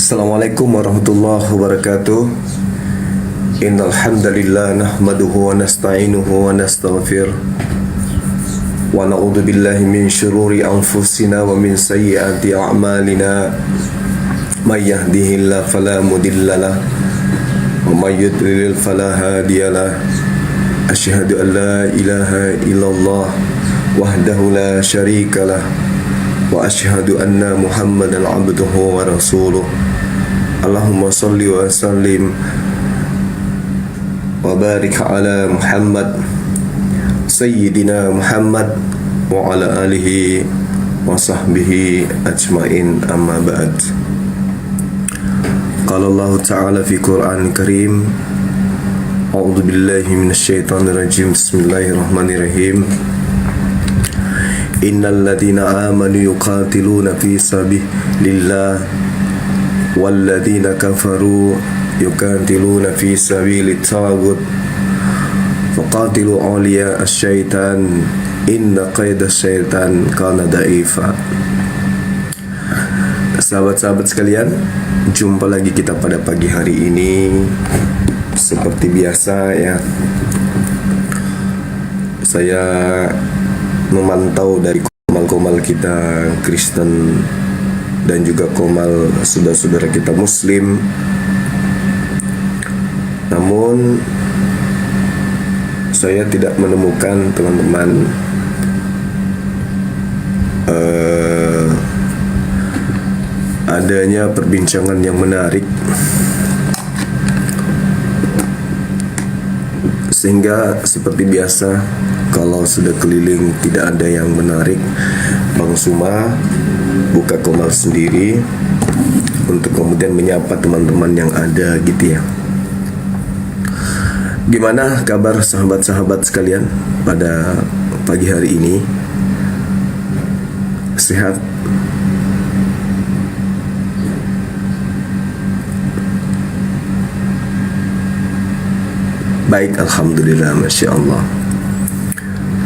Assalamualaikum warahmatullahi wabarakatuh. Innal hamdalillah nahmaduhu wa nasta'inuhu wa nastaghfir wa na'udzu billahi min syururi anfusina wa min sayyiati a'malina. May yahdihillahu fala mudhillalah wa may yudlil fala hadiyalah. Asyhadu an la ilaha illallah wahdahu la syarikalah wa asyhadu anna Muhammadan abduhu wa rasuluh. Allahumma salli wa sallim wa barik ala Muhammad Sayyidina Muhammad wa ala alihi wa sahbihi ajmain, amma ba'd. Qala Allah ta'ala fi Qur'an Karim, a'udzu billahi minasyaitonir rajim, bismillahirrahmanirrahim. Innal ladzina amanu yuqatiluna fi sabilillah wal ladzina kafaru yuqatiluna fi sabilit taghut faqatilu awliya asyaitan inna qaida syaitan kana da'ifa. Sahabat-sahabat sekalian, jumpa lagi kita pada pagi hari ini. Seperti biasa ya, saya memantau dari komal-komal kita Kristen dan juga komal saudara-saudara kita Muslim. Namun saya tidak menemukan teman-teman adanya perbincangan yang menarik, sehingga seperti biasa kalau sudah keliling tidak ada yang menarik, Bang Suma buka komal sendiri untuk kemudian menyapa teman-teman yang ada gitu ya. Gimana kabar sahabat-sahabat sekalian pada pagi hari ini? Sehat? Baik, alhamdulillah, masya Allah.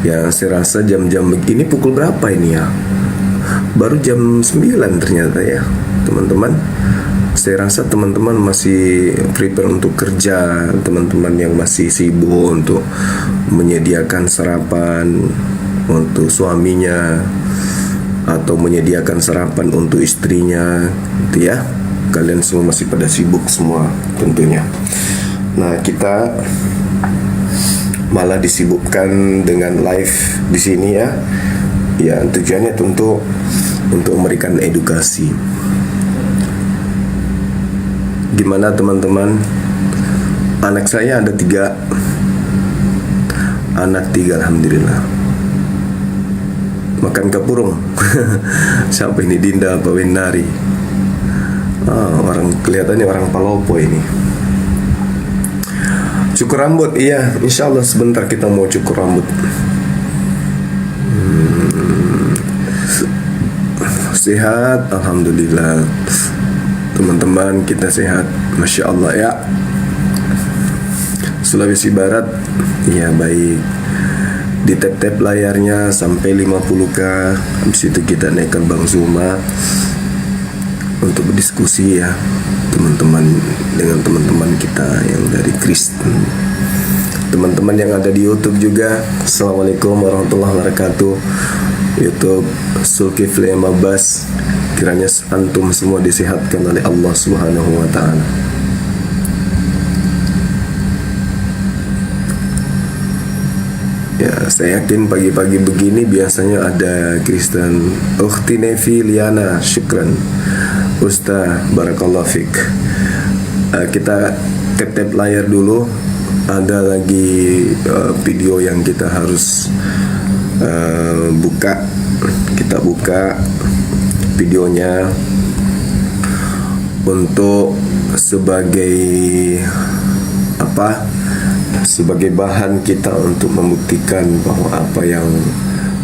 Ya, saya rasa jam-jam begini pukul berapa ini ya? Baru jam 9 ternyata ya, teman-teman. Saya rasa teman-teman masih prepare untuk kerja, teman-teman yang masih sibuk untuk menyediakan sarapan untuk suaminya atau menyediakan sarapan untuk istrinya, gitu ya. Kalian semua masih pada sibuk semua tentunya. Nah, kita malah disibukkan dengan live di sini ya. Ya, tujuannya tentu untuk memberikan edukasi. Gimana teman-teman? Anak saya ada 3. Anak 3, alhamdulillah. Makan kapurung. Siapa ini, Dinda apa Winari? Orang kelihatannya orang Palopo ini. Cukur rambut, iya, insya Allah sebentar kita mau cukur rambut. Sehat, alhamdulillah. Teman-teman kita sehat, masya Allah ya. Sulawesi Barat, ya baik. Di tap-tap layarnya sampai 50k. Habis itu kita naik ke Bang Zuma untuk berdiskusi ya, teman-teman, dengan teman-teman kita yang dari Kristen. Teman-teman yang ada di YouTube juga, assalamualaikum warahmatullahi wabarakatuh. YouTube Zulkifli Mabas, kiranya antum semua disehatkan oleh Allah Subhanahu wa ta'ala. Ya, saya yakin pagi-pagi begini biasanya ada Kristen. Ukhti Nevi Liana, syukran Ustaz, barakallahu fik. Kita ketep layar dulu. Ada lagi video yang kita harus buka. Kita buka videonya untuk sebagai apa? Sebagai bahan kita untuk membuktikan bahwa apa yang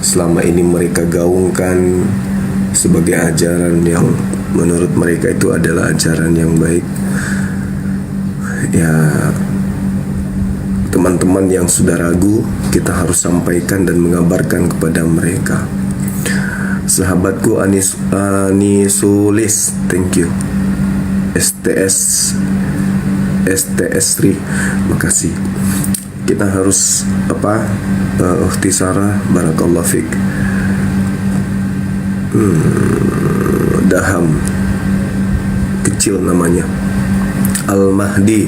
selama ini mereka gaungkan sebagai ajaran yang menurut mereka itu adalah ajaran yang baik. Ya, teman-teman yang sudah ragu, kita harus sampaikan dan mengabarkan kepada mereka. Sahabatku Anisulis, thank you. STS Sri, makasih. Kita harus ukhti Sarah, barakallahu fik. Daham kecil namanya Al-Mahdi,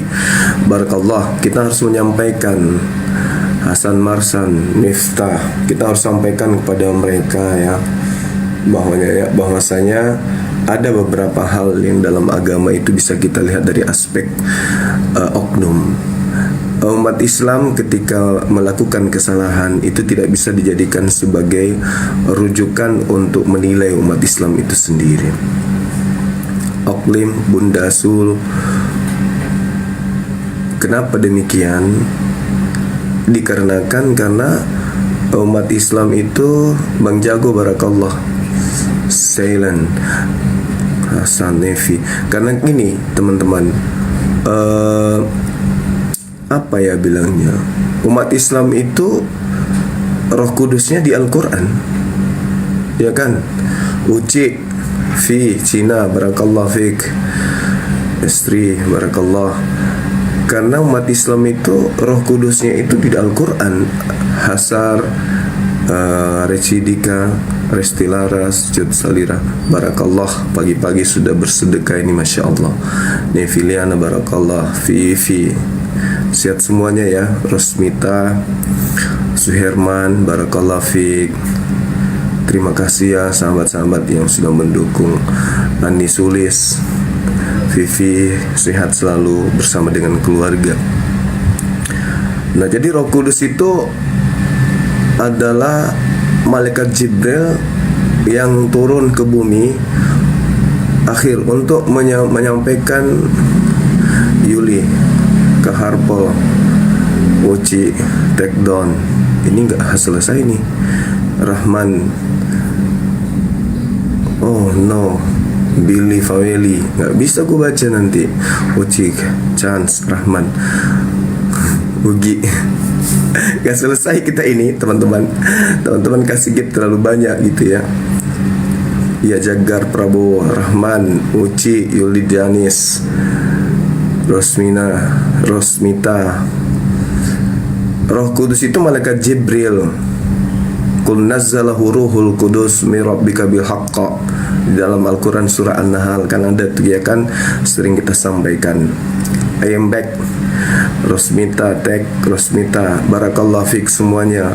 barakallah. Kita harus menyampaikan Hasan Marsan, Miftah, kita harus sampaikan kepada mereka ya bahwasanya ada beberapa hal yang dalam agama itu bisa kita lihat dari aspek oknum. Umat Islam ketika melakukan kesalahan itu tidak bisa dijadikan sebagai rujukan untuk menilai umat Islam itu sendiri. Oklim, Bunda Sul. Kenapa demikian? Dikarenakan karena umat Islam itu Bang Jago, barakallah, Ceylan, Hasan, Nevi. Karena ini teman-teman, apa ya bilangnya, umat Islam itu Roh Kudusnya di Al-Quran, ya kan? Uci fi Cina, barakallah fik. Istri, barakallah. Karena umat Islam itu Roh Kudusnya itu di Al-Quran. Hasar, Recidika, Restilaras, Jud Salira, barakallah. Pagi-pagi sudah bersedekah ini, masya Allah. Neviliana, barakallah. Vivi, sehat semuanya ya. Rosmita, Suherman, barakallah fik. Terima kasih ya sahabat-sahabat yang sudah mendukung. Ani Sulis, Vivi, sehat selalu bersama dengan keluarga. Nah, jadi Roh Kudus itu adalah malaikat Jibril yang turun ke bumi akhir untuk menyampaikan Yuli ke Harpol, Uci, Tekdon. Ini nggak selesai nih. Rahman, oh no, Billy Faweli, nggak bisa gue baca nanti. Uci, Chance, Rahman, Ugi. Gak selesai kita ini, teman-teman. Teman-teman kasih gift terlalu banyak gitu ya. Ya, Jagar, Prabowo, Rahman, Uci, Yuli Janis, Rosmita. Roh Kudus itu malaikat Jibril. Qul nazzalahu ruhul kudus min rabbika bil haqq. Di dalam Al-Quran surah An-Nahl kan ada tuh ya kan, sering kita sampaikan. I am back. Rosmita, Rosmita, barakallah fik semuanya.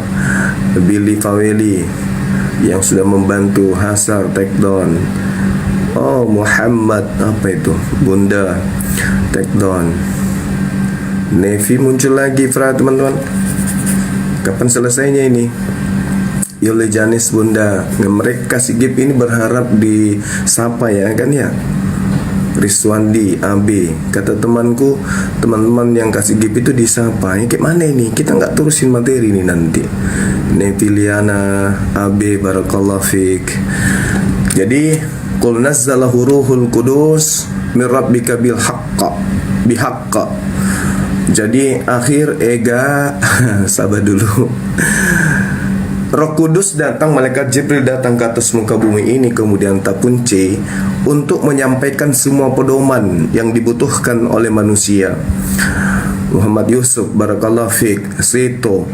Billy Faweli yang sudah membantu. Hasar, Tekdon. Oh, Muhammad, apa itu? Bunda, Tekdon. Nevi muncul lagi, teman-teman. Kapan selesainya ini? Yuli Janis, Bunda. Mereka kasih gift ini berharap disapa ya kan ya. Riswandi, AB, kata temanku, teman-teman yang kasih gift itu disapa. Ya kayak mana ini? Kita nggak terusin materi ini nanti. Neviliana, AB, barakallah fik. Jadi, qul nazzalahu ruhul kudus min rabbika bil haqqa, bihaqqa. Jadi akhir ega sabar dulu. Roh Kudus datang, malaikat Jibril datang ke atas muka bumi ini, kemudian tapunci untuk menyampaikan semua pedoman yang dibutuhkan oleh manusia. Muhammad Yusuf, barakallah fik, Sito,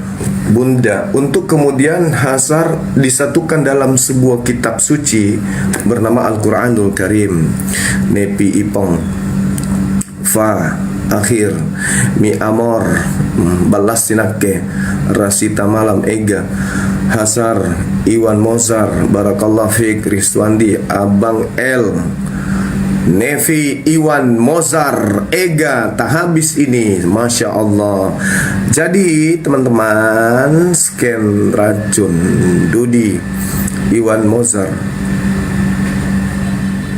Bunda, untuk kemudian Hasar disatukan dalam sebuah kitab suci bernama Al-Quranul Karim. Nepi Ipong, Fa, akhir, Mi Amor, Balas Sinake, Rasita Malam, Ega, Hasar, Iwan Mozar, barakallah fik, Rizwandi, Abang L, Nevi, Iwan, Mozar, Ega, tak habis ini, masya Allah. Jadi teman-teman, scan racun, Dudi, Iwan, Mozar.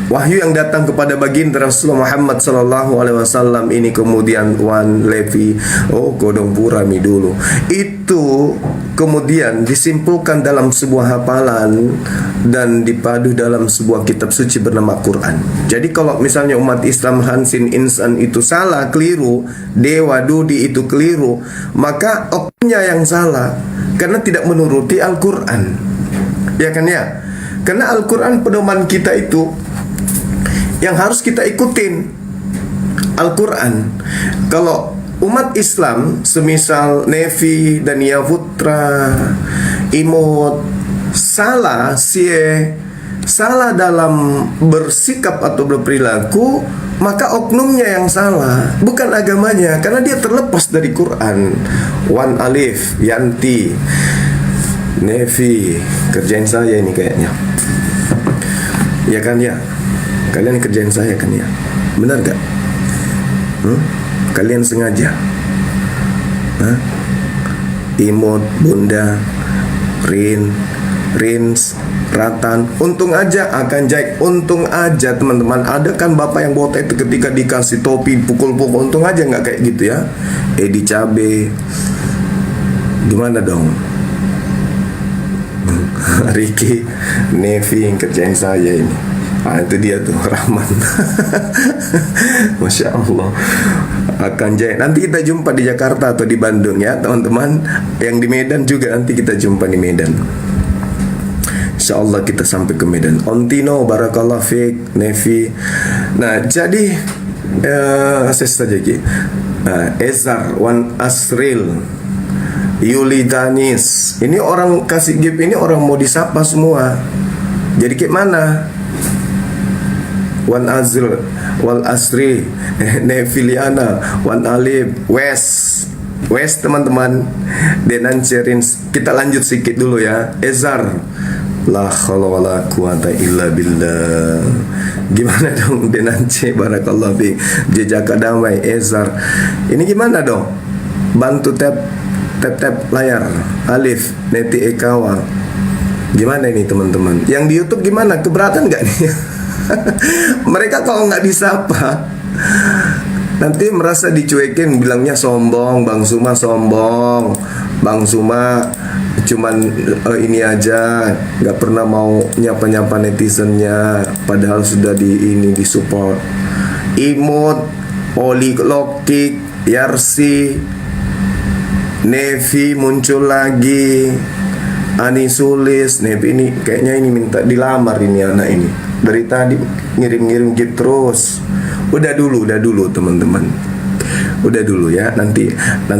Wahyu yang datang kepada baginda Rasulullah Muhammad SAW ini, kemudian Wan Levi, Godong Purami dulu, itu kemudian disimpulkan dalam sebuah hafalan dan dipadu dalam sebuah kitab suci bernama Quran. Jadi kalau misalnya umat Islam Hansin Insan itu salah, keliru, Dewa Dudi itu keliru, maka oknumnya yang salah karena tidak menuruti Al-Quran, ya kan ya? Karena Al-Quran pedoman kita itu yang harus kita ikutin. Al-Quran. Kalau umat Islam semisal Nevi, Dania Putra, Imut salah, salah dalam bersikap atau berperilaku, maka oknumnya yang salah, bukan agamanya, karena dia terlepas dari Quran. Wan Alif, Yanti, Nevi, kerjain saya ini kayaknya. Ya kan ya? Kalian kerjain saya kan ya? Benar gak? Kalian sengaja? Imut, Bunda, Rin, Rins, Ratan, untung aja akan Jack, untung aja teman-teman. Ada kan bapak yang botak itu ketika dikasih topi pukul-pukul, untung aja nggak kayak gitu ya. Edi Cabe, gimana dong? Ricky, Nevi yang kerjain saya ini. Itu dia tuh Rahman. Masya Allah. Akan Jack. Nanti kita jumpa di Jakarta atau di Bandung ya teman-teman. Yang di Medan juga nanti kita jumpa di Medan. Insya Allah kita sampai ke Medan. Ontino, Barakallah Fik, Nevi. Nah jadi saya saja lagi. Ezar, Wan Asril, Yuli Danis. Ini orang kasih gift ini orang mau disapa semua. Jadi kayak mana? Wan Azril, Wal Asri, Neviliana, Wan Alif, West teman-teman. Denan Cerin. Kita lanjut sedikit dulu ya. Ezar, la haula wala quwata illa billah. Gimana dong Denance, barakallahu fi. Jejaka damai Ezar. Ini gimana dong? Bantu tap layar. Alif, Neti Ekawa. Gimana ini teman-teman? Yang di YouTube gimana? Keberatan nggak nih? Mereka kalau nggak disapa nanti merasa dicuekin, bilangnya sombong, Bang Suma sombong, Bang Suma cuman ini aja, nggak pernah mau nyapa netizennya, padahal sudah disupport. Imut, Oli Lokik, Yarsi, Nevi muncul lagi, Ani Sulis. Nevi ini kayaknya ini minta dilamar ini anak ini. Dari tadi ngirim gift terus. Udah dulu teman-teman. Udah dulu ya. Nanti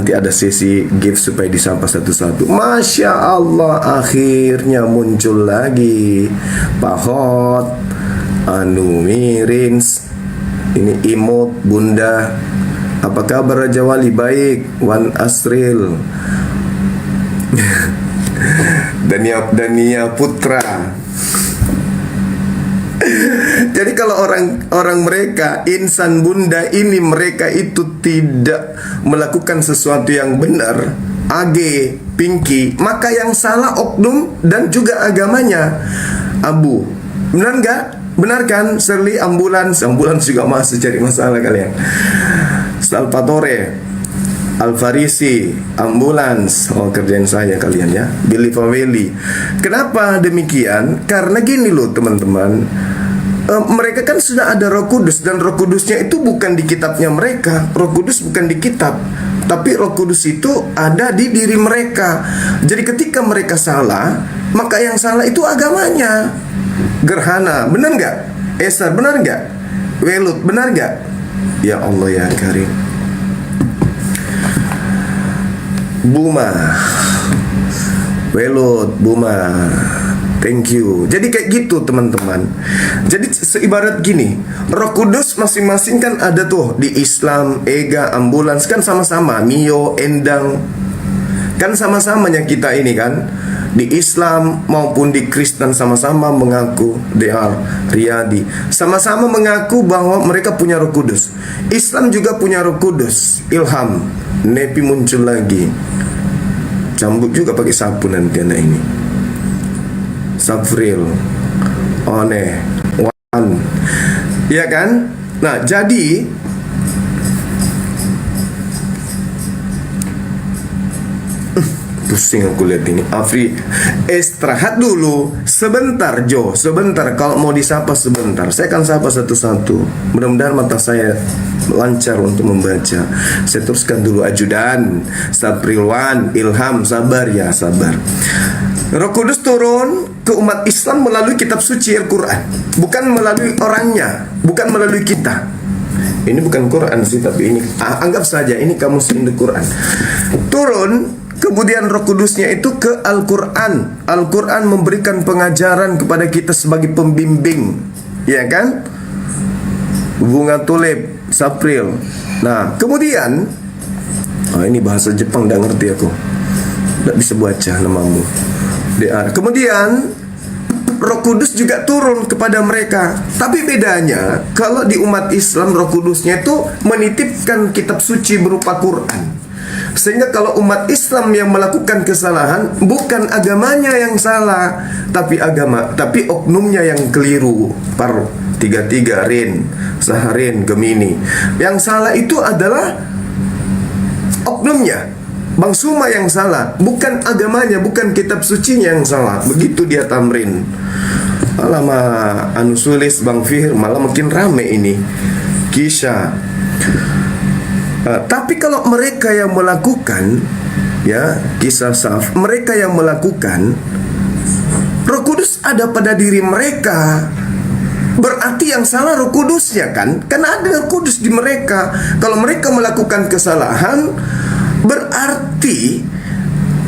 ada sesi gift supaya disapa satu-satu. Masya Allah, akhirnya muncul lagi Pak Hot, Anu Mirins, ini Imut, Bunda. Apa kabar Raja Wali? Baik. Wan Asril, Dania Putra. Jadi kalau orang mereka insan Bunda ini, mereka itu tidak melakukan sesuatu yang benar, AG, Pinky, maka yang salah oknum dan juga agamanya. Abu, benar nggak? Benar kan? Shirley, ambulans juga masuk cari masalah kalian. Salvatore, Alfarisi, ambulans. Oh, kerjaan saya kalian ya. Billy Family. Kenapa demikian? Karena gini loh teman-teman, mereka kan sudah ada Roh Kudus, dan Roh Kudusnya itu bukan di kitabnya mereka. Roh Kudus bukan di kitab, tapi Roh Kudus itu ada di diri mereka. Jadi ketika mereka salah, maka yang salah itu agamanya. Gerhana, benar nggak? Esar, benar nggak? Welut, benar nggak? Ya Allah ya Karim. Buma, Welut, Buma, thank you. Jadi kayak gitu teman-teman. Jadi seibarat gini, Roh Kudus masing-masing kan ada tuh di Islam, Ega, ambulans kan sama-sama, Mio, Endang, kan sama-samanya kita ini kan. Di Islam maupun di Kristen sama-sama mengaku Riyadi, sama-sama mengaku bahwa mereka punya Roh Kudus. Islam juga punya Roh Kudus, Ilham. Nepi muncul lagi, cambuk juga pakai sapu nanti anak ini. Safril, One, Wan, ya kan? Nah jadi pusing aku lihat ini. Afri, istirahat dulu sebentar Jo, sebentar. Kalau mau disapa sebentar, saya akan sapa satu-satu. Mudah-mudahan mata saya lancar untuk membaca. Saya teruskan dulu. Ajudan, Saprilwan, Ilham, sabar ya, sabar. Roh Kudus turun ke umat Islam melalui kitab suci Al-Quran, bukan melalui orangnya, bukan melalui kita. Ini bukan Quran sih, tapi ini anggap saja ini kamus induk Quran. Turun, kemudian Roh Kudusnya itu ke Al-Quran. Al-Quran memberikan pengajaran kepada kita sebagai pembimbing, ya kan? Bunga tulip, Sapril. Nah, kemudian ini bahasa Jepang, tidak ngerti aku, tidak bisa baca namamu. Kemudian Roh Kudus juga turun kepada mereka. Tapi bedanya, kalau di umat Islam Roh Kudusnya itu menitipkan kitab suci berupa Quran. Sehingga kalau umat Islam yang melakukan kesalahan, bukan agamanya yang salah, tapi oknumnya yang keliru. Par 33 Rin, Saharin, Gemini. Yang salah itu adalah oknumnya, Bang Suma yang salah, bukan agamanya, bukan kitab sucinya yang salah. Begitu dia tamrin. Alamak, Anusulis, Bang Fihir, malah makin rame ini kisah. Tapi kalau mereka yang melakukan, ya, kisah Saf, mereka yang melakukan, Roh Kudus ada pada diri mereka. Berarti yang salah Roh Kudusnya kan? Karena ada Roh Kudus di mereka. Kalau mereka melakukan kesalahan, berarti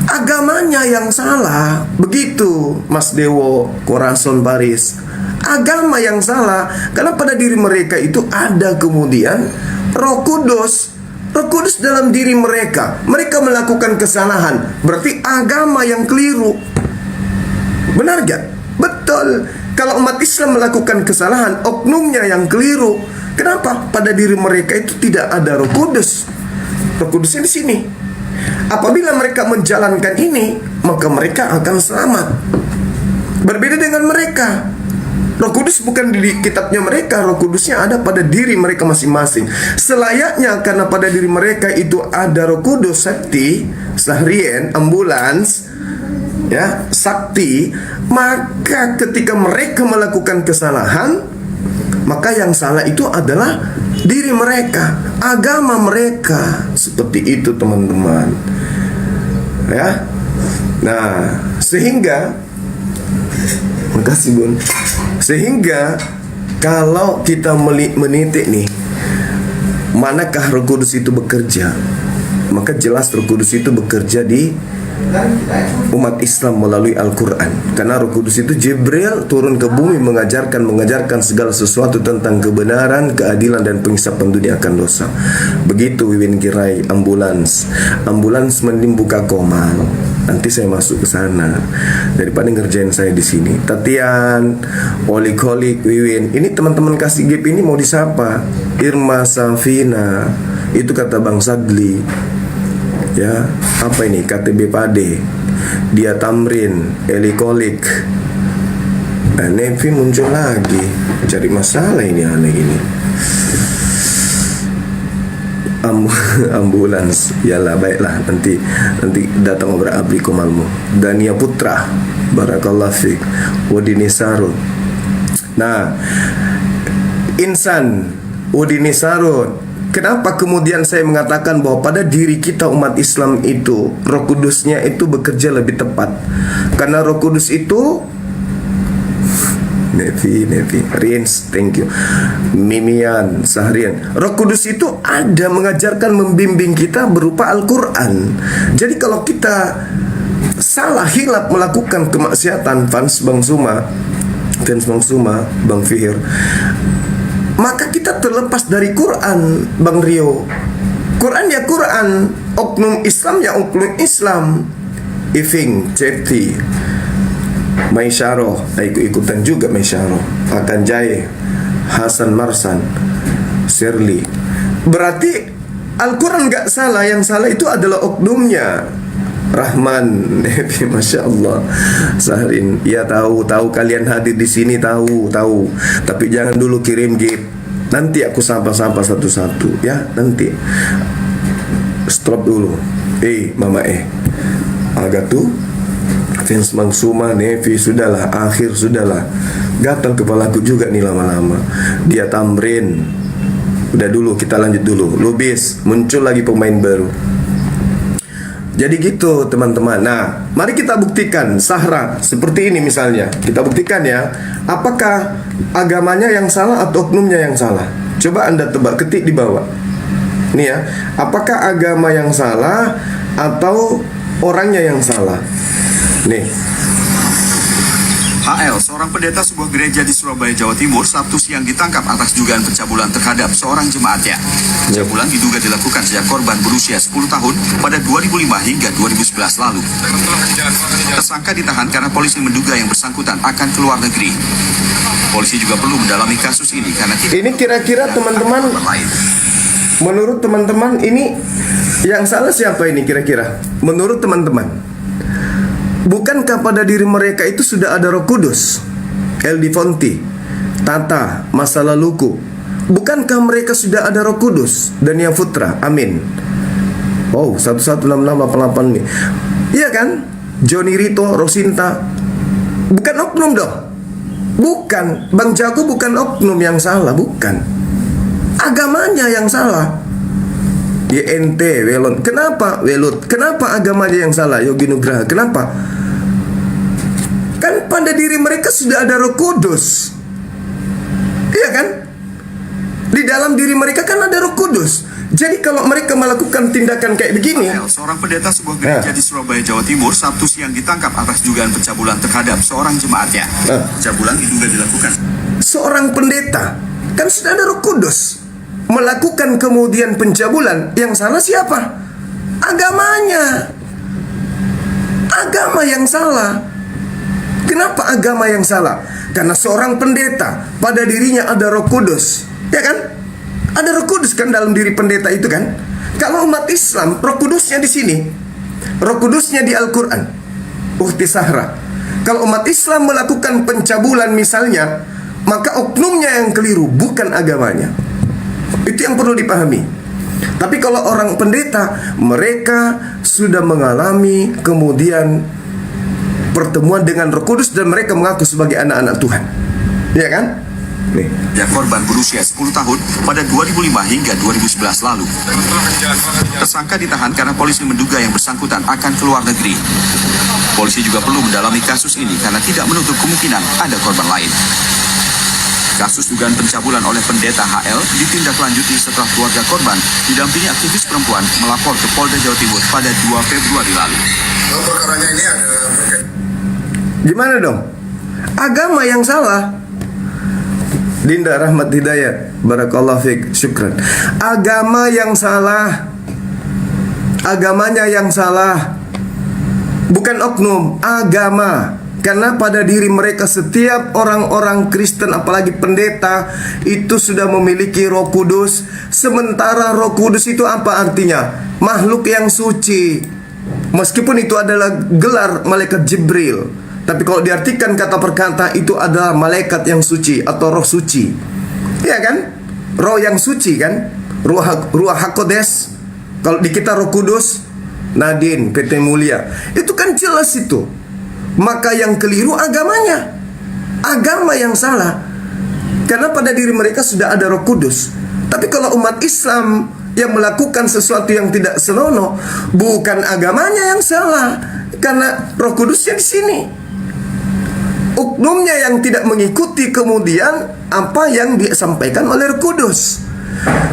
agamanya yang salah. Begitu Mas Dewo, Korason Paris. Agama yang salah. Karena pada diri mereka itu ada kemudian Roh Kudus. Roh Kudus dalam diri mereka. Mereka melakukan kesalahan, berarti agama yang keliru. Benar gak? Betul. Kalau umat Islam melakukan kesalahan, oknumnya yang keliru. Kenapa? Pada diri mereka itu tidak ada Roh Kudus. Roh Kudusnya di sini. Apabila mereka menjalankan ini, maka mereka akan selamat. Berbeda dengan mereka. Roh Kudus bukan di kitabnya mereka, Roh Kudusnya ada pada diri mereka masing-masing. Selayaknya karena pada diri mereka itu ada Roh Kudus, Sakti, Sahrien, Ambulans, ya, Sakti, maka ketika mereka melakukan kesalahan, maka yang salah itu adalah diri mereka, agama mereka. Seperti itu teman-teman, ya. Nah, sehingga makasih Bun. Sehingga kalau kita menitik nih, manakah Roh Kudus itu bekerja, maka jelas Roh Kudus itu bekerja di umat Islam melalui Al-Quran. Karena Roh Kudus itu Jibril turun ke bumi mengajarkan segala sesuatu tentang kebenaran, keadilan, dan penghisapan dunia akan dosa. Begitu Wiwin Kirai, ambulans mending buka Komal. Nanti saya masuk ke sana daripada ngerjain saya di sini. Tatian, Olik-Olik, Wiwin. Ini teman-teman kasih gap ini mau disapa. Irma Safina, itu kata Bang Sadli. Ya, apa ini? KTB Pade, dia Tamrin, Elikolik. Nevi muncul lagi, cari masalah ini aneh ini. Ambulans, yalah, baiklah, nanti datang obrak abri komalmu. Dania Putra, barakallah fiq. Wadini Sarut. Nah, Insan Wadini Sarut. Kenapa kemudian saya mengatakan bahwa pada diri kita umat Islam itu Roh Kudusnya itu bekerja lebih tepat? Karena Roh Kudus itu Nevi, Rins, thank you. Mimian, Sahrian. Roh Kudus itu ada mengajarkan, membimbing kita berupa Al-Quran. Jadi kalau kita salah, hilap melakukan kemaksiatan, fans Bang Suma, Bang Fihir, maka kita terlepas dari Quran, Bang Rio. Quran ya Quran, oknum Islam ya oknum Islam. Ifing, Ceti, Maisyaro, ikut-ikutan juga Maisyaro, Akan Jai, Hasan Marsan, Shirley. Berarti Al-Quran gak salah, yang salah itu adalah oknumnya. Rahman, Masya Allah. Sahrin, ya tahu kalian hadir di sini, tahu. Tapi jangan dulu kirim gift. Nanti aku sampah satu-satu, ya. Nanti stop dulu. Mama agak tuh fans Bang Suma, Nevi, sudahlah, akhir sudahlah. Gatal kepalaku juga nih lama-lama. Dia Tamrin. Udah dulu, kita lanjut dulu. Lubis, muncul lagi pemain baru. Jadi gitu teman-teman. Nah, mari kita buktikan Sahra seperti ini misalnya. Kita buktikan ya, apakah agamanya yang salah atau oknumnya yang salah. Coba Anda tebak, ketik di bawah. Nih ya, apakah agama yang salah atau orangnya yang salah? Nih. HL, seorang pendeta sebuah gereja di Surabaya, Jawa Timur, Sabtu siang ditangkap atas dugaan pencabulan terhadap seorang jemaatnya. Pencabulan diduga dilakukan sejak korban berusia 10 tahun pada 2005 hingga 2011 lalu. Tersangka ditahan karena polisi menduga yang bersangkutan akan keluar negeri. Polisi juga perlu mendalami kasus ini karena ini kira-kira teman-teman, menurut teman-teman ini yang salah siapa ini kira-kira? Menurut teman-teman, bukankah pada diri mereka itu sudah ada Roh Kudus? Eldi Fonti, Tata, masa laluku. Bukankah mereka sudah ada Roh Kudus? Dania Putra, amin. Oh, 116688 nih. Iya kan? Joni Rito, Rosinta. Bukan oknum dong. Bukan, Bang Jago bukan oknum yang salah, bukan. Agamanya yang salah. YNT, Welon. Kenapa Welut? Kenapa agamanya yang salah? Yogi Nugraha. Kenapa? Kan pada diri mereka sudah ada Roh Kudus. Iya kan? Di dalam diri mereka kan ada Roh Kudus. Jadi kalau mereka melakukan tindakan kayak begini, seorang pendeta sebuah gereja di Surabaya, Jawa Timur, Sabtu siang ditangkap atas dugaan pencabulan terhadap seorang jemaatnya. Pencabulan diduga dilakukan. Seorang pendeta kan sudah ada Roh Kudus, melakukan kemudian pencabulan. Yang salah siapa? Agamanya. Agama yang salah. Kenapa agama yang salah? Karena seorang pendeta pada dirinya ada Roh Kudus, ya kan? Ada Roh Kudus kan dalam diri pendeta itu kan? Kalau umat Islam, Roh Kudusnya di sini, Roh Kudusnya di Al-Quran. Ukti Sahra. Kalau umat Islam melakukan pencabulan misalnya, maka oknumnya yang keliru, bukan agamanya. Itu yang perlu dipahami. Tapi kalau orang pendeta, mereka sudah mengalami kemudian pertemuan dengan Roh Kudus dan mereka mengaku sebagai anak-anak Tuhan. Ya kan? Nih. Ya, korban berusia 10 tahun pada 2005 hingga 2011 lalu. Tersangka ditahan karena polisi menduga yang bersangkutan akan keluar negeri. Polisi juga perlu mendalami kasus ini karena tidak menutup kemungkinan ada korban lain. Kasus dugaan pencabulan oleh pendeta HL ditindaklanjuti setelah keluarga korban didampingi aktivis perempuan melapor ke Polda Jawa Timur pada 2 Februari lalu. Perkaranya ini ada gimana dong? Agama yang salah. Dinda Rahmat Hidayat, barakallahu fiik, syukran. Agama yang salah. Agamanya yang salah. Bukan oknum, agama. Karena pada diri mereka setiap orang-orang Kristen, apalagi pendeta, itu sudah memiliki Roh Kudus. Sementara Roh Kudus itu apa artinya? Makhluk yang suci. Meskipun itu adalah gelar malaikat Jibril, tapi kalau diartikan kata per kata itu adalah malaikat yang suci atau roh suci. Iya kan? Roh yang suci kan? Ruah Hakodes. Kalau di kita Roh Kudus, Nadine, PT Mulia. Itu kan jelas itu. Maka yang keliru agamanya. Agama yang salah. Karena pada diri mereka sudah ada Roh Kudus. Tapi kalau umat Islam yang melakukan sesuatu yang tidak senonoh, bukan agamanya yang salah, karena Roh Kudusnya di sini. Oknumnya yang tidak mengikuti kemudian apa yang disampaikan oleh Roh Kudus.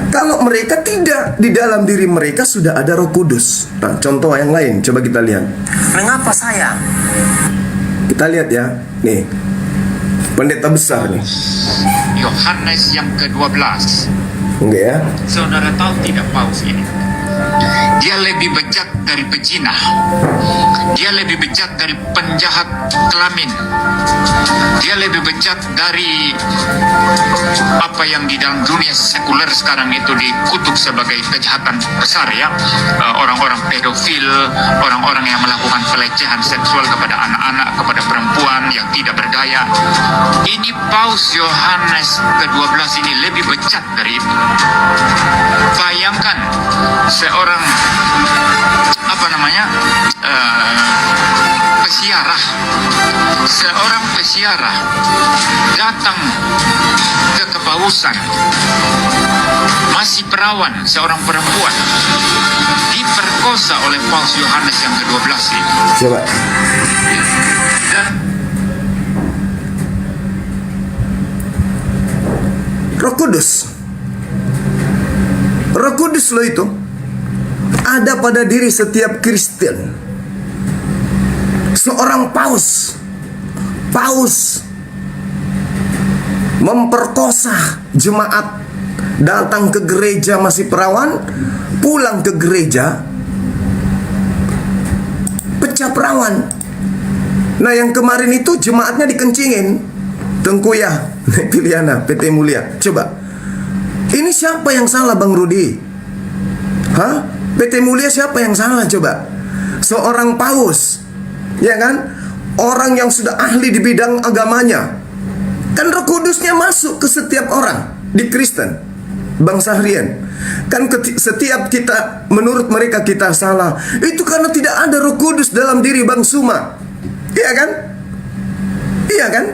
Kalau mereka tidak, di dalam diri mereka sudah ada Roh Kudus. Nah, contoh yang lain, coba kita lihat. mengapa saya? Kita lihat ya, nih pendeta besar nih. Yohanes yang ke-12. Enggak ya? Saudara tahu tidak Paus ini? Dia lebih bejat dari pezina. Dia lebih bejat dari penjahat kelamin. Dia lebih bejat dari apa yang di dalam dunia sekuler sekarang itu dikutuk sebagai kejahatan besar ya. Orang-orang pedofil, orang-orang yang melakukan pelecehan seksual kepada anak-anak, kepada perempuan yang tidak berdaya. Ini Paus Yohanes ke-12 ini lebih bejat dari itu. Bayangkan seorang pesiarah, seorang pesiarah datang ke kepausan, masih perawan, seorang perempuan diperkosa oleh Paus Yohanes yang ke-12 ini. Coba. Dan Roh Kudus. Roh Kudus lo itu ada pada diri setiap Kristen. Seorang paus memperkosa jemaat, datang ke gereja masih perawan, pulang ke gereja pecah perawan. Nah yang kemarin itu jemaatnya dikencingin, Tengku Yah, Piliana, PT Mulia. Coba, ini siapa yang salah Bang Rudi? Hah? PT Mulia siapa yang salah coba? Seorang paus, ya kan? Orang yang sudah ahli di bidang agamanya. Kan Roh Kudusnya masuk ke setiap orang di Kristen, Bang Sahrian. Kan setiap kita, menurut mereka kita salah, itu karena tidak ada Roh Kudus dalam diri Bang Suma. Iya kan? Iya kan?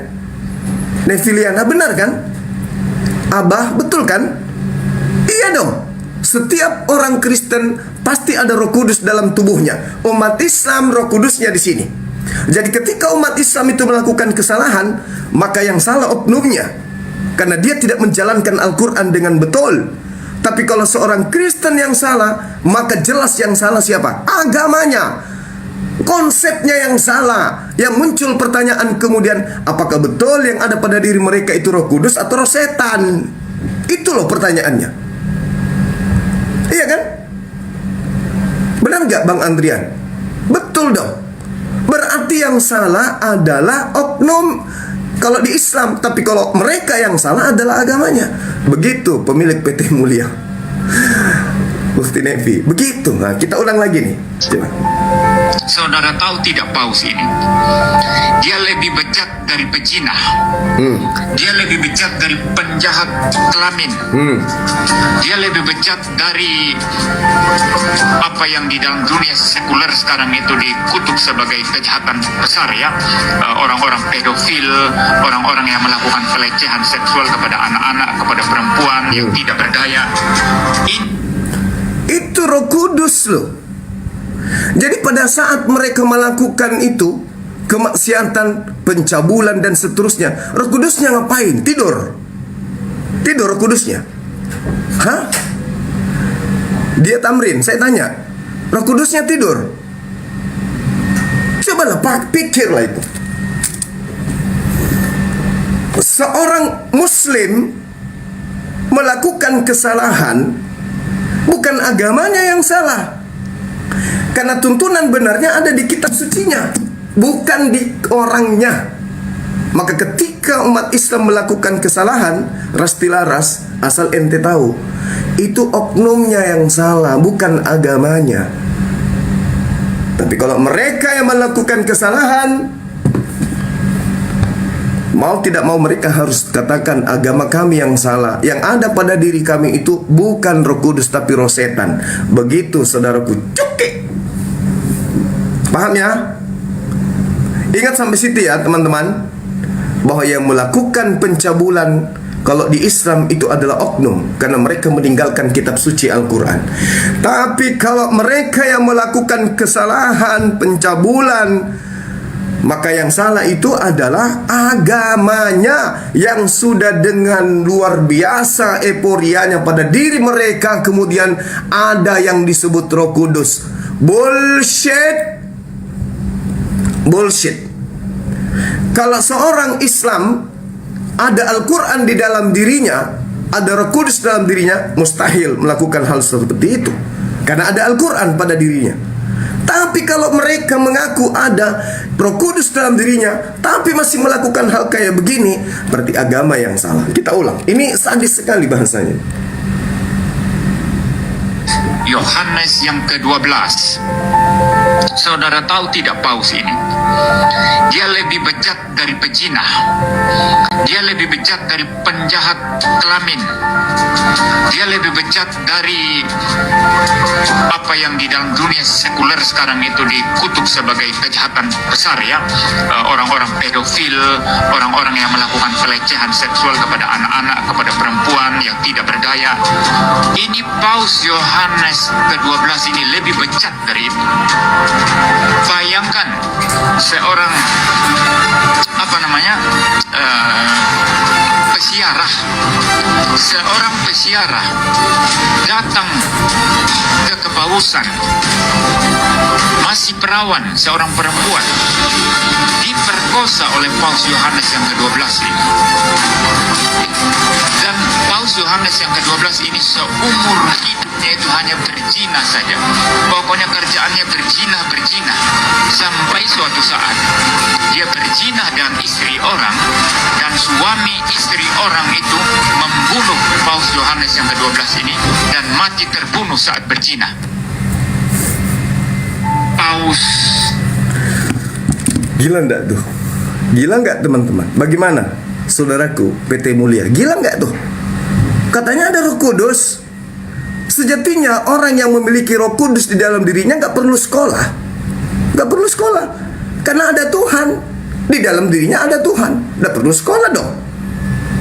Neviliana, benar kan? Abah, betul kan? Iya dong. Setiap orang Kristen pasti ada Roh Kudus dalam tubuhnya. Umat Islam Roh Kudusnya di sini. Jadi ketika umat Islam itu melakukan kesalahan, maka yang salah oknumnya, karena dia tidak menjalankan Al-Quran dengan betul. Tapi kalau seorang Kristen yang salah, maka jelas yang salah siapa? Agamanya, konsepnya yang salah. Yang muncul pertanyaan kemudian, apakah betul yang ada pada diri mereka itu Roh Kudus atau roh setan? Itu loh pertanyaannya. Iya kan? Benar nggak Bang Andrian? Betul dong. Berarti yang salah adalah oknum kalau di Islam, tapi kalau mereka yang salah adalah agamanya. Begitu pemilik PT Mulia, Mufti Nevi. Begitu. Nah, kita ulang lagi nih. Coba. Saudara tahu tidak paus ini? Dia lebih bejat dari pezina. Dia lebih bejat dari penjahat kelamin. Dia lebih bejat dari apa yang di dalam dunia sekuler sekarang itu dikutuk sebagai kejahatan besar ya. Orang-orang pedofil, orang-orang yang melakukan pelecehan seksual kepada anak-anak, kepada perempuan yang tidak berdaya. Itu Roh Kudus loh. Jadi pada saat mereka melakukan itu, kemaksiatan, pencabulan dan seterusnya, Roh Kudusnya ngapain? Tidur. Tidur Roh Kudusnya. Hah? Dia tamrin, saya tanya. Roh Kudusnya tidur. Cobalah pikirlah itu. Seorang Muslim melakukan kesalahan, bukan agamanya yang salah. Karena tuntunan benarnya ada di kitab sucinya, bukan di orangnya. Maka ketika umat Islam melakukan kesalahan, rastilaras, asal ente tahu, itu oknumnya yang salah, bukan agamanya. Tapi kalau mereka yang melakukan kesalahan, mau tidak mau mereka harus katakan agama kami yang salah. Yang ada pada diri kami itu bukan Roh Kudus tapi roh setan. Begitu saudaraku. Cuki. Paham ya? Ingat sampai situ ya teman-teman, bahwa yang melakukan pencabulan kalau di Islam itu adalah oknum, karena mereka meninggalkan kitab suci Al-Quran. Tapi kalau mereka yang melakukan kesalahan pencabulan, maka yang salah itu adalah agamanya yang sudah dengan luar biasa euforianya pada diri mereka, kemudian ada yang disebut Roh Kudus. Bullshit. Kalau seorang Islam ada Al-Quran di dalam dirinya, ada Roh Kudus dalam dirinya, mustahil melakukan hal seperti itu, karena ada Al-Quran pada dirinya. Tapi kalau mereka mengaku ada Roh Kudus dalam dirinya, tapi masih melakukan hal kayak begini, berarti agama yang salah. Kita ulang, ini sadis sekali bahasanya. Yohanes yang ke-12. Saudara tahu tidak paus ini? Dia lebih bejat dari pezina. Dia lebih bejat dari penjahat kelamin. Dia lebih bejat dari apa yang di dalam dunia sekuler sekarang itu dikutuk sebagai kejahatan besar ya. Orang-orang pedofil, orang-orang yang melakukan pelecehan seksual kepada anak-anak, kepada perempuan yang tidak berdaya. Ini Paus Yohanes ke-12 ini lebih bejat dari itu. Bayangkan seorang pesiarah, seorang pesiarah datang ke kepausan, masih perawan, seorang perempuan diperkosa oleh Paus Yohanes yang ke-12 ini. Dan Paus Yohanes yang ke-12 ini seumur hidupnya itu hanya berzina saja. Pokoknya kerjaannya berzina. Sampai suatu saat dia berzina dengan istri orang, dan suami istri orang itu membunuh Paus Yohanes yang ke-12 ini dan mati terbunuh saat berzina. Paus. Gila nggak tuh? Gila nggak teman-teman? Bagaimana saudaraku PT Mulia? Gila nggak tuh? Katanya ada Roh Kudus. Sejatinya orang yang memiliki Roh Kudus di dalam dirinya nggak perlu sekolah. Nggak perlu sekolah. Karena ada Tuhan. Di dalam dirinya ada Tuhan. Nggak perlu sekolah dong.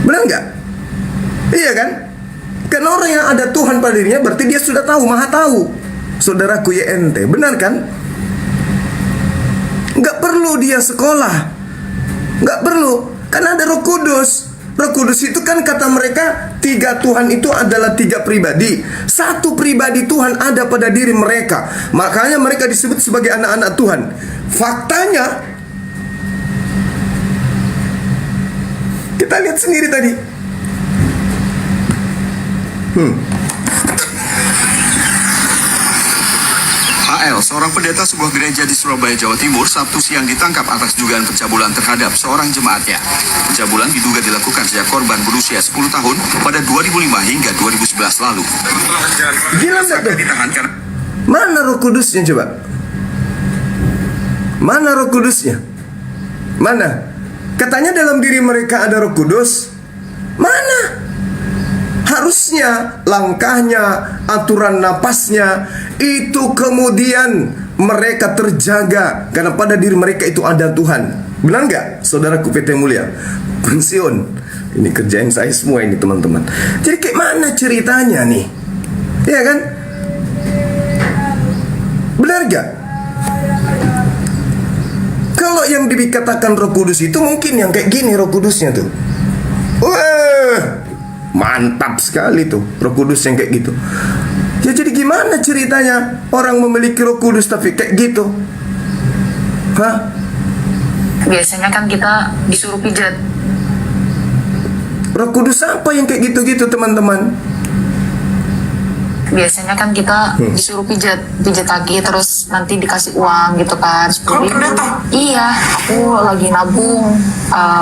Benar nggak? Iya kan? Karena orang yang ada Tuhan pada dirinya berarti dia sudah tahu, maha tahu. Saudaraku YNT, benar kan? Nggak perlu dia sekolah. Nggak perlu. Karena ada Roh Kudus. Roh Kudus itu kan kata mereka, 3 Tuhan itu adalah 3 pribadi. 1 pribadi Tuhan ada pada diri mereka. Makanya mereka disebut sebagai anak-anak Tuhan. Faktanya, kita lihat sendiri tadi. HL, seorang pendeta sebuah gereja di Surabaya, Jawa Timur, Sabtu siang ditangkap atas dugaan pencabulan terhadap seorang jemaatnya. Pencabulan diduga dilakukan sejak korban berusia 10 tahun pada 2005 hingga 2011 lalu. Gila nggak tuh? Ditahan karena Mana Roh Kudusnya coba? Mana Roh Kudusnya? Mana? Katanya dalam diri mereka ada Roh Kudus. Mana? Harusnya langkahnya, aturan napasnya itu kemudian mereka terjaga karena pada diri mereka itu ada Tuhan. Benar nggak, saudaraku PT Mulia? Pensiun. Ini kerjain saya semua ini teman-teman. Jadi kayak mana ceritanya nih? Iya kan? Benar nggak? Kalau yang dikatakan Roh Kudus itu mungkin yang kayak gini Roh Kudusnya tuh. Wah, mantap sekali tuh Roh Kudus yang kayak gitu. Ya jadi gimana ceritanya orang memiliki Roh Kudus tapi kayak gitu? Hah? Biasanya kan kita disuruh pijat. Roh Kudus apa yang kayak gitu-gitu teman-teman? Biasanya kan kita disuruh pijat kaki, terus nanti dikasih uang gitu kan. Kamu pendeta? Iya, aku lagi nabung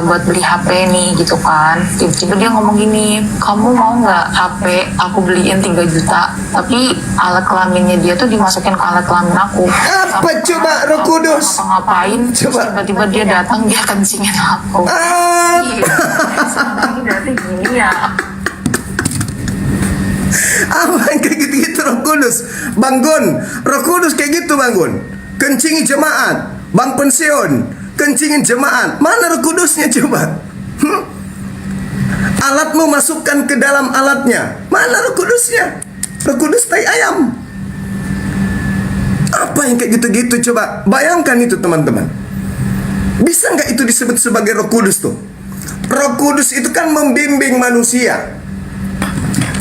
buat beli HP nih gitu kan. Tiba-tiba dia ngomong gini, kamu mau nggak HP aku beliin 3 juta, tapi alat kelaminnya dia tuh dimasukin ke alat kelamin aku. Apa coba Roh Kudus? Ngapain? Terus Coba. tiba-tiba dia datang, dia kencingin aku. Iya, sebenarnya berarti gini ya. Apa yang kayak gitu-gitu Roh Kudus? Bang Gun, Roh Kudus kayak gitu Bang Gun. Kencingin jemaat. Bang Pensiun, kencingin jemaat. Mana Roh Kudusnya coba? Alatmu masukkan ke dalam alatnya. Mana Roh Kudusnya? Roh Kudus tai ayam. Apa yang kayak gitu-gitu coba? Bayangkan itu teman-teman. Bisa nggak itu disebut sebagai Roh Kudus tuh? Roh Kudus itu kan membimbing manusia.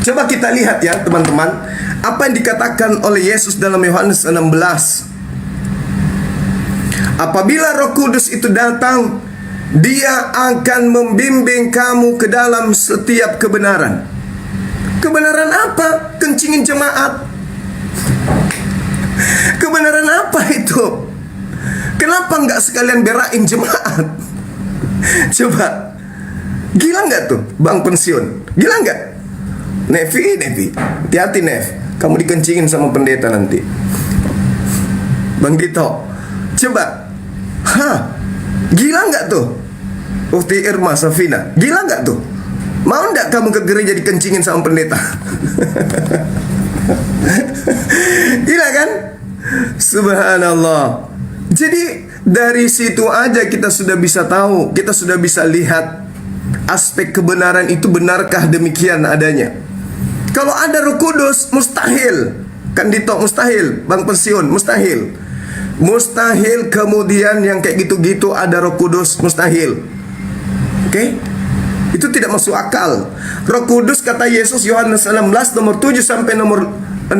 Coba kita lihat ya teman-teman, apa yang dikatakan oleh Yesus dalam Yohanes 16. Apabila Roh Kudus itu datang, Dia akan membimbing kamu ke dalam setiap kebenaran. Kebenaran apa? Kencingin jemaat. Kebenaran apa itu? Kenapa nggak sekalian berain jemaat? Coba, gila nggak tuh Bang Pensiun? Gila nggak? Nevi, hati-hati Nev, kamu dikencingin sama pendeta nanti. Bang Dito, coba, gila nggak tuh? Ukti Irma Safina, gila nggak tuh? Mau nggak kamu ke gereja dikencingin sama pendeta? Gila kan? Subhanallah. Jadi dari situ aja kita sudah bisa tahu, kita sudah bisa lihat aspek kebenaran itu benarkah demikian adanya. Kalau ada Roh Kudus mustahil. Kan Dito mustahil, Bang Pensiun mustahil. Mustahil kemudian yang kayak gitu-gitu ada Roh Kudus, mustahil. Oke? Itu tidak masuk akal. Roh Kudus kata Yesus Yohanes 16 nomor 7 sampai nomor 15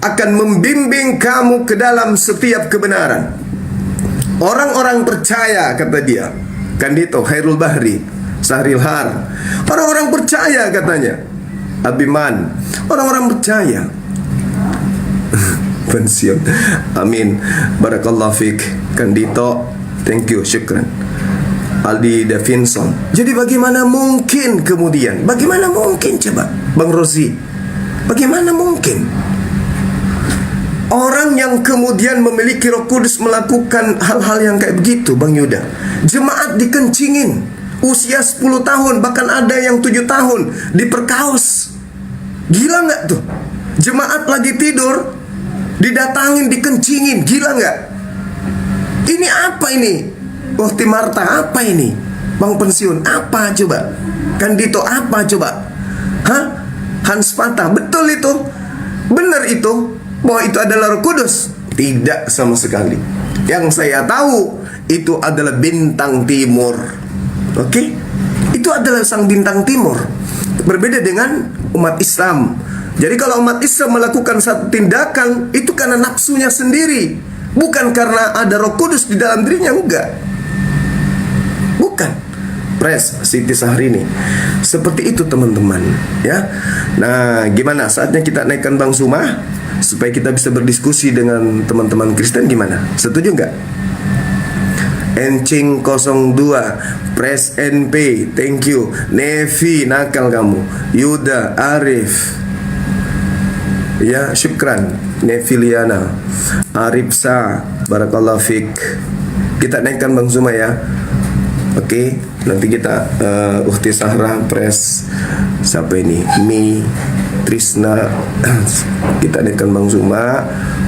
akan membimbing kamu ke dalam setiap kebenaran. Orang-orang percaya kata dia. Kandito Khairul Bahri, Sahril Har. Orang-orang percaya katanya. Abiman, orang-orang percaya. Pensiun. Amin. Barakallahu fik. Kandito, thank you, syukran. Aldi Davinson. Jadi bagaimana mungkin kemudian? Bagaimana mungkin coba, Bang Rozi? Bagaimana mungkin orang yang kemudian memiliki Roh Kudus melakukan hal-hal yang kayak begitu, Bang Yuda? Jemaat dikencingin usia 10 tahun, bahkan ada yang 7 tahun diperkaos. Gila nggak tuh? Jemaat lagi tidur didatangin, dikencingin. Gila nggak? Ini apa ini? Waktu Marta, apa ini? Bang pensiun, apa coba? Kandito, apa coba? Hah? Hans Patah, betul itu? Benar itu? Bahwa itu adalah Roh Kudus? Tidak sama sekali. Yang saya tahu, itu adalah bintang timur. Oke? Itu adalah sang bintang timur. Berbeda dengan umat Islam. Jadi kalau umat Islam melakukan satu tindakan, itu karena nafsunya sendiri, bukan karena ada Roh Kudus di dalam dirinya, enggak. Bukan. Pres Siti Sahrini. Seperti itu teman-teman, ya. Nah, gimana saatnya kita naikkan Bang Suma supaya kita bisa berdiskusi dengan teman-teman Kristen, gimana? Setuju enggak? Encing 02 Pres NP, thank you. Nevi, nakal kamu. Yuda, Arif, ya, syukran. Neviliana, Arifsa, barakallahu fik. Kita naikkan Bang Suma ya. Oke, nanti kita Ukti Sahra, Pres, siapa ini? Mi, Trisna. Kita naikkan Bang Suma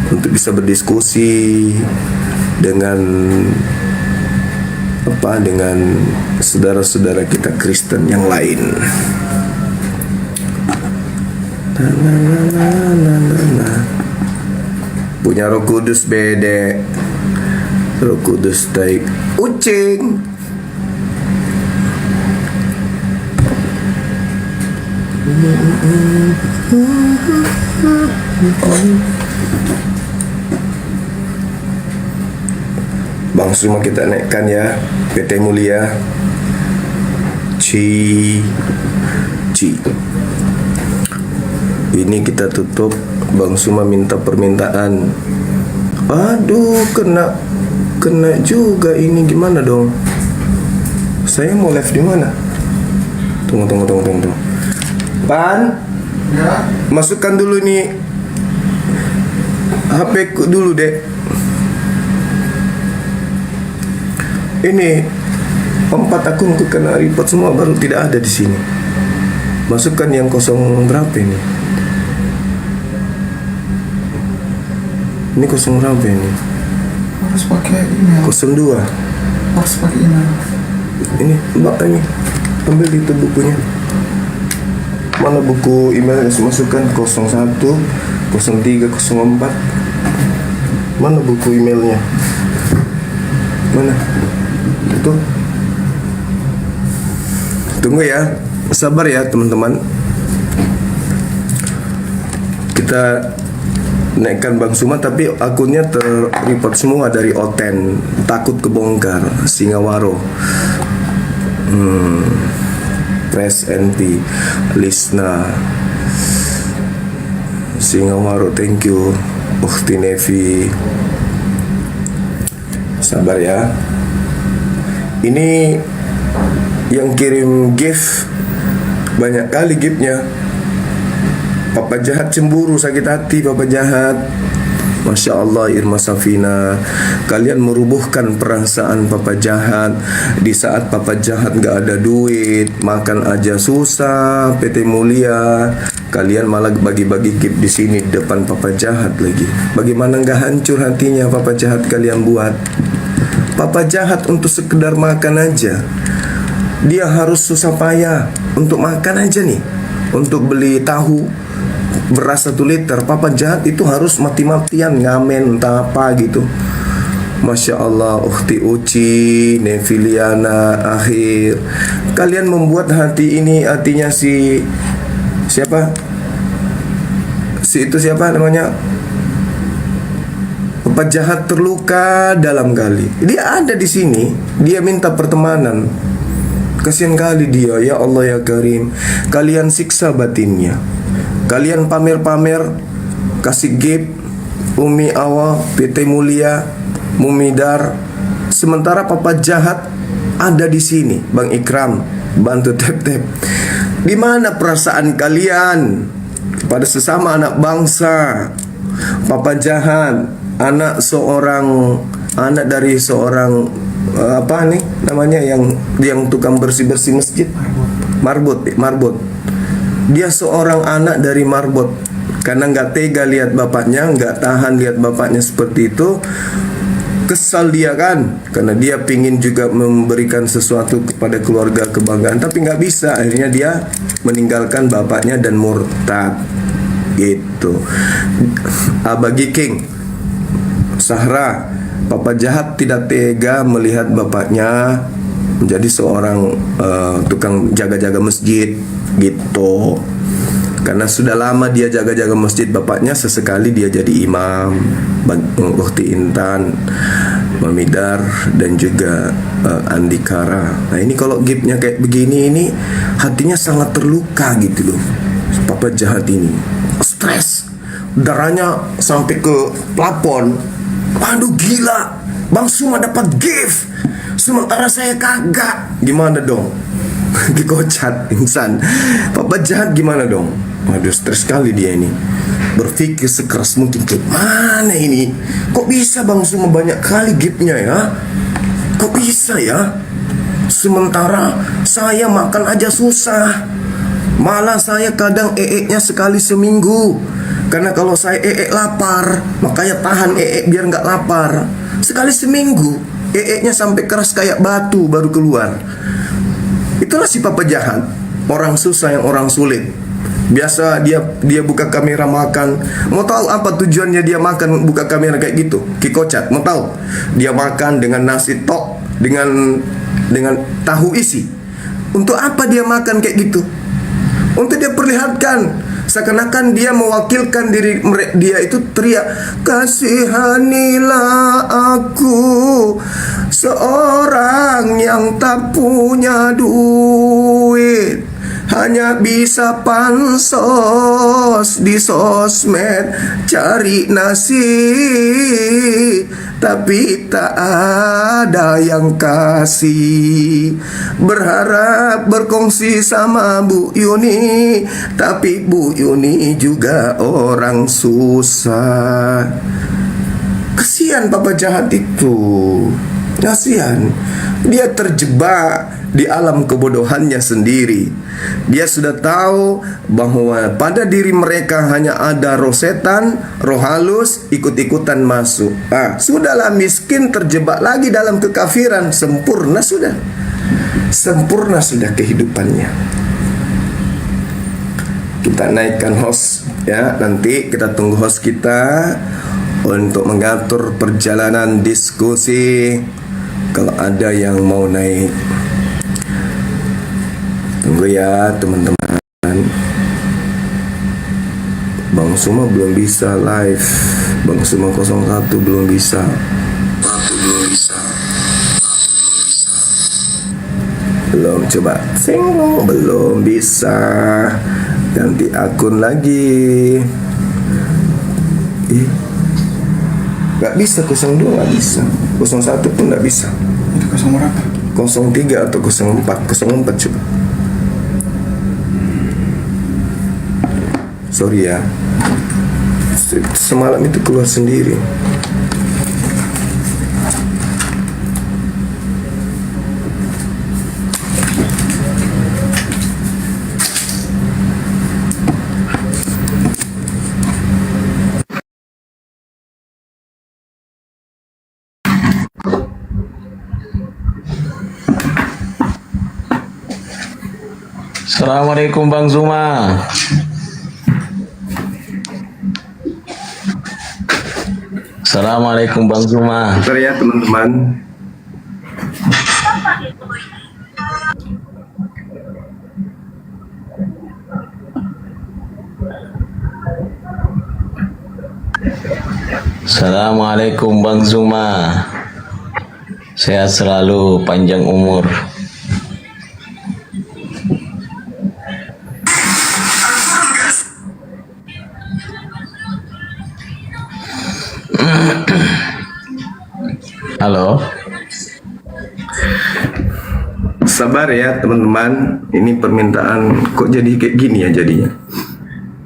untuk bisa berdiskusi dengan dengan saudara-saudara kita Kristen yang lain. Punya Roh Kudus bede. Roh Kudus taik ucing. Bang Suma kita naikkan ya. PT Mulia Ci. Ini kita tutup. Bang Suma minta permintaan. Aduh, kena juga ini, gimana dong? Saya mau live di mana? Tunggu. Pan, ya. Masukkan dulu nih HP ku dulu, Dek. Ini 4 akun ku kena report semua, baru tidak ada di sini. Masukkan yang kosong berapa ini? Ini kosong berapa ini? Harus pakai email. 02. Harus pakai email. Ini Mbak, ini ambil itu bukunya. Mana buku email yang masukkan? 01, 03, 04. Mana buku emailnya? Mana? Itu. Tunggu ya. Sabar ya teman-teman. Kita naikkan Bang Suma, tapi akunnya ter-report semua dari Oten. Takut kebongkar. Singawaro. Pres NP, Lisna, Singawaro, thank you. Ukti Nevi, sabar ya. Ini yang kirim gift banyak kali giftnya. Papa jahat cemburu, sakit hati Papa jahat. Masya Allah, Irma Safina, kalian merubuhkan perasaan Papa jahat. Di saat Papa jahat gak ada duit, makan aja susah. PT Mulia, kalian malah bagi-bagi gift di sini depan Papa jahat lagi. Bagaimana gak hancur hatinya Papa jahat kalian buat? Papa jahat untuk sekedar makan aja, dia harus susah payah untuk makan aja nih. Untuk beli tahu beras 1 liter, Papa jahat itu harus mati-matian ngamen entah apa gitu. Masya Allah, Ukhti Uci, Nefiliana, Akhir, kalian membuat hati ini, hatinya si siapa? Si itu siapa namanya? Penjahat terluka dalam kali. Dia ada di sini, dia minta pertemanan. Kasihan kali dia, ya Allah ya Karim. Kalian siksa batinnya. Kalian pamer-pamer, kasih gift, Umi Awa, PT Mulia, Mumidar. Sementara papa jahat ada di sini, Bang Ikram, bantu tep-tep. Di mana perasaan kalian kepada sesama anak bangsa? Papa jahat, anak dari seorang apa nih namanya yang tukang bersih-bersih masjid, Marbot. Dia seorang anak dari Marbot. Karena nggak tega lihat bapaknya, nggak tahan lihat bapaknya seperti itu, kesal dia kan, karena dia pingin juga memberikan sesuatu kepada keluarga, kebanggaan, tapi nggak bisa. Akhirnya dia meninggalkan bapaknya dan murtad gitu. Bagi King Sahra, papa jahat tidak tega melihat bapaknya menjadi seorang tukang jaga-jaga masjid gitu. Karena sudah lama dia jaga-jaga masjid bapaknya, sesekali dia jadi imam. Ukhti Intan, Mamidar, dan juga Andikara. Nah ini kalau gipnya kayak begini, ini hatinya sangat terluka gitu loh. Papa jahat ini stres, darahnya sampai ke plafon. Aduh gila, Bang Suma dapat gift, sementara saya kagak. Gimana dong? Dikocat insan. Papa jahat gimana dong? Waduh, stres sekali dia ini. Berpikir sekeras mungkin, ke mana ini? Kok bisa Bang Suma banyak kali giftnya ya? Kok bisa ya? Sementara saya makan aja susah. Malah saya kadang nya sekali seminggu. Karena kalau saya lapar, makanya tahan biar nggak lapar. Sekali seminggu, nya sampai keras kayak batu baru keluar. Itulah si papa jahat, orang susah yang orang sulit. Biasa dia buka kamera makan. Mau tahu apa tujuannya dia makan buka kamera kayak gitu? Kikocat, mau tahu? Dia makan dengan nasi tok, dengan tahu isi. Untuk apa dia makan kayak gitu? Untuk dia perlihatkan, seakan-akan dia mewakilkan diri dia itu teriak, kasihanilah aku, seorang yang tak punya duit, hanya bisa pansos di sosmed cari nasi, tapi tak ada yang kasih. Berharap berkongsi sama Bu Yuni, tapi Bu Yuni juga orang susah. Kasihan papa jahat itu, kasihan. Dia terjebak di alam kebodohannya sendiri. Dia sudah tahu bahwa pada diri mereka hanya ada roh setan, roh halus, ikut-ikutan masuk. Sudahlah, miskin terjebak lagi dalam kekafiran. Sempurna sudah kehidupannya. Kita naikkan host ya, nanti kita tunggu host kita untuk mengatur perjalanan diskusi. Kalau ada yang mau naik, tunggu ya teman-teman. Bang Suma belum bisa live. Bang Suma 01 belum bisa. Belum, coba belum bisa. Ganti akun lagi. Gak bisa, 02 gak bisa, 01 pun gak bisa. Itu 0 berapa? 03 atau 04 coba. Sorry ya, semalam itu keluar sendiri. Assalamualaikum Bang Zuma. Assalamualaikum Bang Zuma. Bentar ya teman-teman. Assalamualaikum Bang Zuma. Sehat selalu, panjang umur. Halo. Sabar ya teman-teman. Ini permintaan kok jadi kayak gini ya jadinya.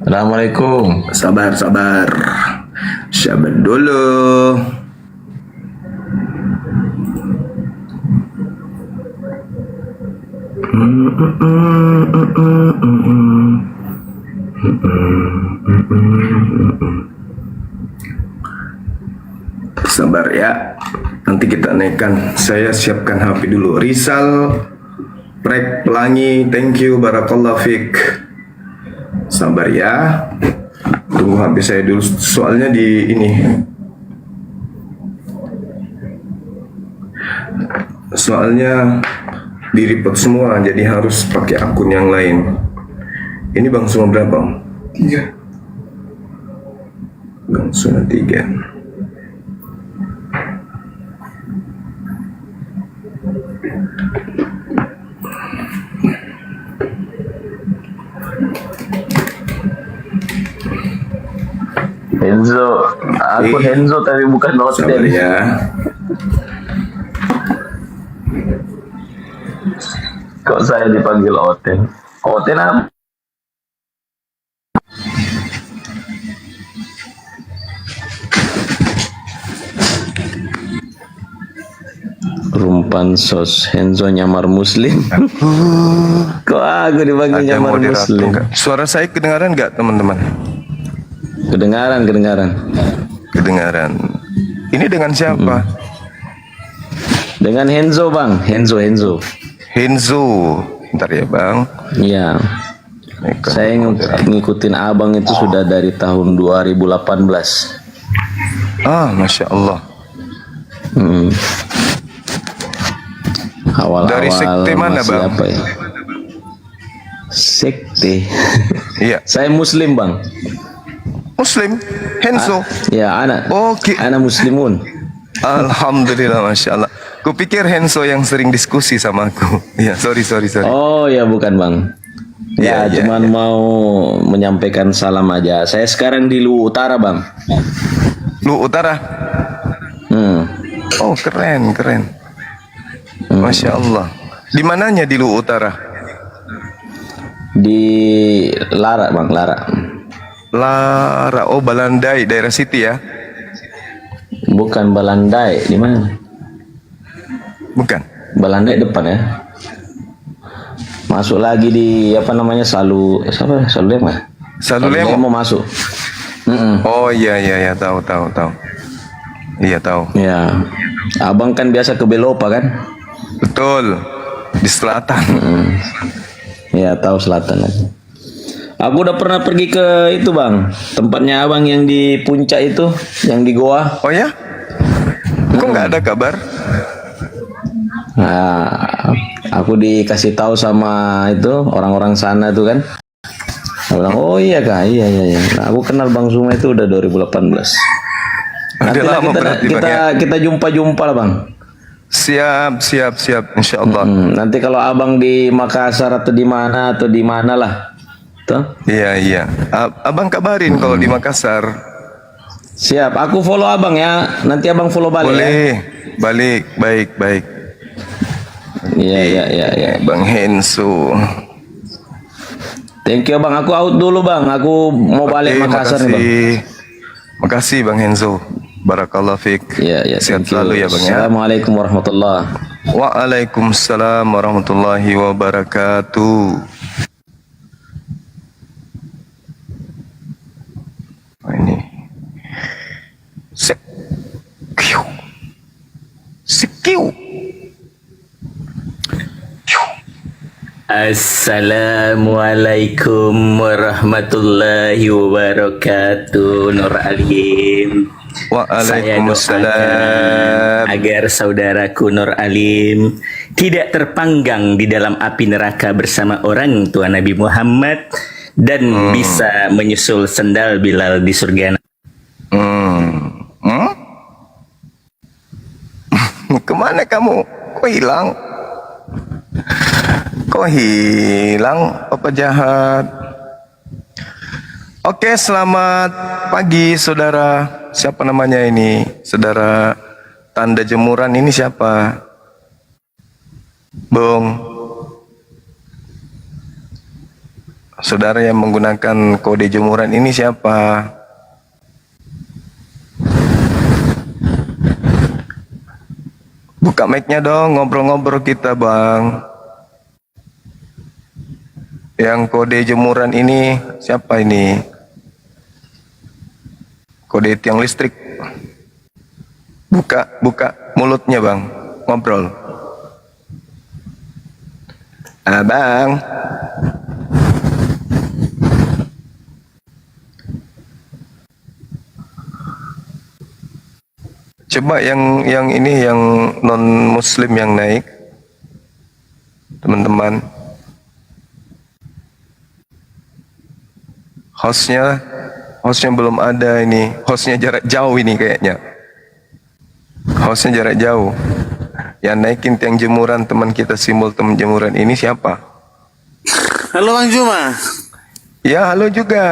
Assalamualaikum. Sabar. Sabar dulu. Sabar ya. Nanti kita naikkan. Saya siapkan HP dulu. Rizal Prek Pelangi, thank you, barakallah fik. Sabar ya. Tunggu HP saya dulu. Soalnya di ini. Soalnya di report semua, jadi harus pakai akun yang lain. Ini Bang Suma berapa? 3. Bang Suma 3. Henzo, aku Henzo tapi bukan Sabar Oten. ya. Kok saya dipanggil Oten? Oten apa? Rumpan sos Henzo nyamar muslim. Kok aku dipanggil Ada nyamar moderator muslim? nggak? Suara saya kedengaran nggak teman-teman? Kedengaran. Kedengaran. Ini dengan siapa? Dengan Henzo Bang, Henzo. Henzo. Bentar ya Bang. Iya. Saya ngikutin abang itu sudah dari tahun 2018. Masya Allah. Awal-awal Dari sekte mana, masih Bang? apa ya? Sekte. Iya. Saya muslim Bang. Muslim. Henzo. Ya anak. Oke. Anak muslimun. Alhamdulillah, Masya Allah. Kupikir Henzo yang sering diskusi sama aku. Ya, sorry. Oh ya bukan Bang. Ya, Iya, cuman iya. mau menyampaikan salam aja. Saya sekarang di Luwu Utara Bang. Lu Utara. Oh, keren. Masya Allah. Di mananya di Lu Utara? Di Lara Bang, Lara. Lara. Oh, Balandai, daerah situ ya? Bukan Balandai, di mana? Bukan. Balandai depan ya. Masuk lagi di apa namanya Salu Lema. Salu Lemo. mau masuk. Oh, iya, tahu. Iya, tahu. Ya. Abang kan biasa ke Belopa kan? Betul. Di selatan. Ya, tahu selatan lagi. Aku udah pernah pergi ke itu Bang, tempatnya abang yang di puncak itu, yang di Goa. Oh ya? Kok nggak ada kabar? Nah, aku dikasih tahu sama itu orang-orang sana tuh kan. Aku bilang, oh iya kak, iya. Nah, aku kenal Bang Zuma itu udah 2018. Nanti Udah lah lama berarti, Bang, ya? kita jumpa lah Bang. Siap. Insya Allah. Nanti kalau abang di Makassar atau di mana lah. Tuh. Iya. Abang kabarin kalau di Makassar. Siap, aku follow abang ya. Nanti abang follow balik ya. Boleh. Balik. Baik. Iya. Bang Henso. Thank you bang, aku out dulu bang. Aku mau balik Oke, Makassar nih bang. Makasih Bang Henzo. Barakallah fiik. Iya. Sehat thank you. selalu ya Bang ya. Assalamualaikum warahmatullahi. Waalaikumsalam warahmatullahi wabarakatuh. Ini. Sekiu. Assalamualaikum warahmatullahi wabarakatuh. Nur Alim. Waalaikumsalam. Agar saudaraku Nur Alim tidak terpanggang di dalam api neraka bersama orang tua Nabi Muhammad dan bisa menyusul sendal Bilal di surga. Kemana kamu? Kok hilang? Kok hilang, Papa jahat? Oke, selamat pagi saudara. Siapa namanya ini? Saudara tanda jemuran ini siapa? Bung. Saudara yang menggunakan kode jemuran ini siapa? Buka mic-nya dong, ngobrol-ngobrol kita, Bang. Yang kode jemuran ini siapa ini? Kode tiang listrik. Buka mulutnya, Bang. Ngobrol. Bang. Coba yang ini yang non muslim yang naik. Teman-teman. Hostnya belum ada ini. Hostnya jarak jauh ini kayaknya. Hostnya jarak jauh. Yang naikin tiang jemuran teman kita simbol teman jemuran ini siapa? Halo Bang Juma. Ya halo juga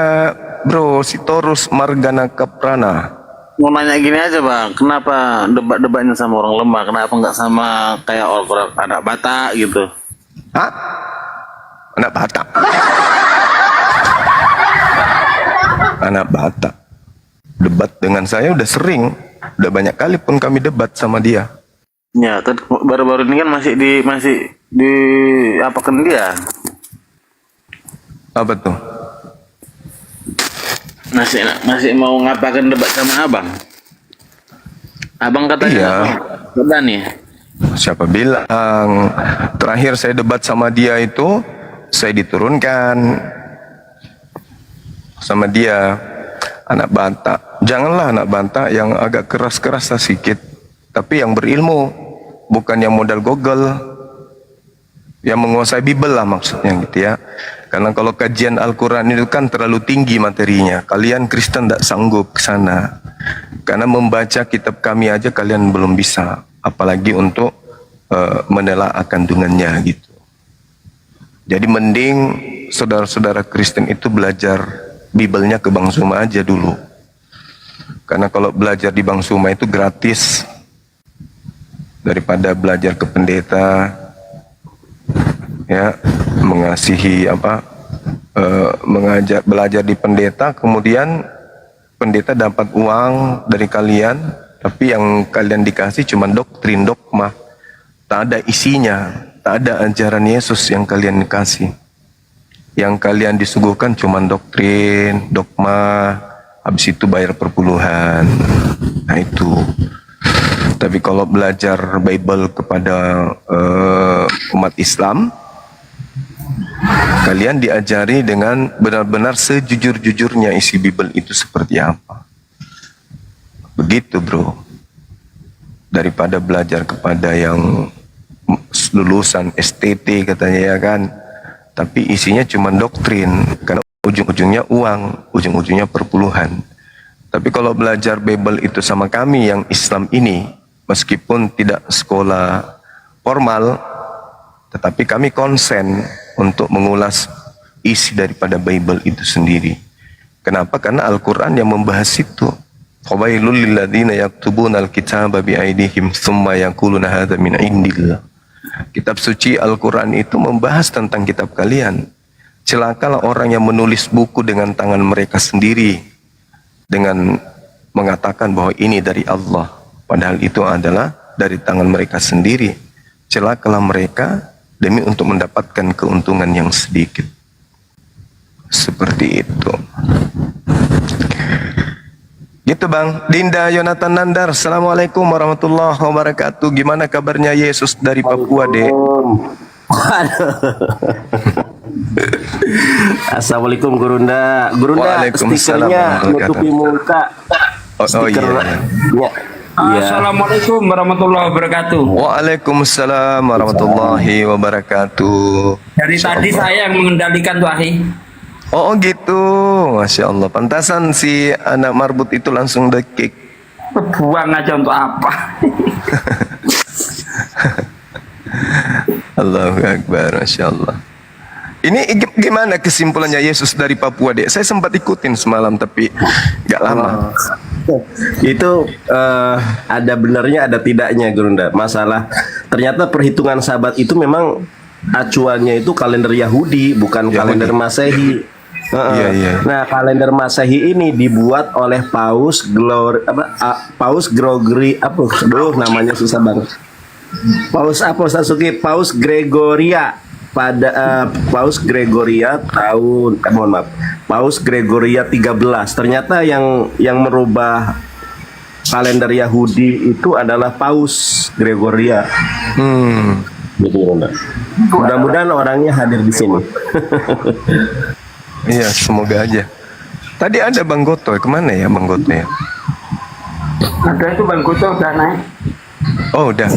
Bro Sitorus Margana Kaprana. Mau nanya gini aja Bang, kenapa debat-debatnya sama orang lemah? Kenapa nggak sama kayak orang anak Batak gitu? Hah? Anak Batak? Anak Batak debat dengan saya udah sering, udah banyak kali pun kami debat sama dia. Ya, baru-baru ini kan masih di apakan dia? Apa tuh? Masih mau ngapakan debat sama abang? Abang katanya Iya. Berani. Siapa bilang? Terakhir saya debat sama dia itu, saya diturunkan sama dia. Anak Batak. Janganlah anak Batak yang agak keras-keras sedikit, tapi yang berilmu, bukan yang modal Google, yang menguasai Bible lah maksudnya gitu ya. Karena kalau kajian Al-Quran itu kan terlalu tinggi materinya. Kalian Kristen tidak sanggup ke sana. Karena membaca kitab kami aja kalian belum bisa. Apalagi untuk menelaah kandungannya gitu. Jadi mending saudara-saudara Kristen itu belajar Bible-nya ke Bang Suma aja dulu. Karena kalau belajar di Bang Suma itu gratis. Daripada belajar ke pendeta, ya mengasihi belajar di pendeta, kemudian pendeta dapat uang dari kalian, tapi yang kalian dikasih cuma doktrin, dogma, tak ada isinya, tak ada ajaran Yesus yang kalian kasih. Yang kalian disuguhkan cuma doktrin, dogma, habis itu bayar perpuluhan. Nah itu. Tapi kalau belajar Bible kepada umat Islam, kalian diajari dengan benar-benar sejujur-jujurnya isi Bible itu seperti apa. Begitu bro. Daripada belajar kepada yang lulusan STT katanya ya kan. Tapi isinya cuma doktrin. Karena ujung-ujungnya uang, ujung-ujungnya perpuluhan. Tapi kalau belajar Bible itu sama kami yang Islam ini, meskipun tidak sekolah formal, tetapi kami konsen untuk mengulas isi daripada Bible itu sendiri. Kenapa? Karena Al-Quran yang membahas itu. Fawailul lilladzina yaktubuna al-kitaba bi'aidihim thumma yaquluna hadza min indillah. Kitab suci Al-Quran itu membahas tentang kitab kalian. Celakalah orang yang menulis buku dengan tangan mereka sendiri dengan mengatakan bahwa ini dari Allah. Padahal itu adalah dari tangan mereka sendiri. Celakalah mereka demi untuk mendapatkan keuntungan yang sedikit. Seperti itu. Gitu Bang. Dinda Yonatan Nandar. Assalamualaikum warahmatullahi wabarakatuh. Gimana kabarnya Yesus dari Papua, Dek? Waduh. Assalamualaikum Gurunda. Gurunda Waalaikumsalam stikernya warahmatullahi nutupi muka. Stiker. Ya. Assalamualaikum warahmatullahi wabarakatuh. Waalaikumsalam warahmatullahi wabarakatuh. Dari tadi saya yang mengendalikan Tuh Ahi. Oh gitu, Masya Allah. Pantasan si anak marbut itu langsung dekik. Buang aja untuk apa? Allahu Akbar, Masya Allah. Ini gimana kesimpulannya Yesus dari Papua, Dek? Saya sempat ikutin semalam tapi gak lama. Itu ada benarnya ada tidaknya Gurunda. Masalah ternyata perhitungan Sabat itu memang acuannya itu kalender Yahudi, bukan kalender Masehi. Iya. Nah, kalender Masehi ini dibuat oleh Paus Gregory namanya susah banget. Paus Gregoria pada Paus Gregoria tahun Paus Gregoria 13. Ternyata yang merubah kalender Yahudi itu adalah Paus Gregoria. Mudah-mudahan orangnya hadir di sini. Iya, semoga aja. Tadi ada Bang Goto, kemana ya Bang Goto ya? Ada itu Bang Goto udah naik. Oh udah.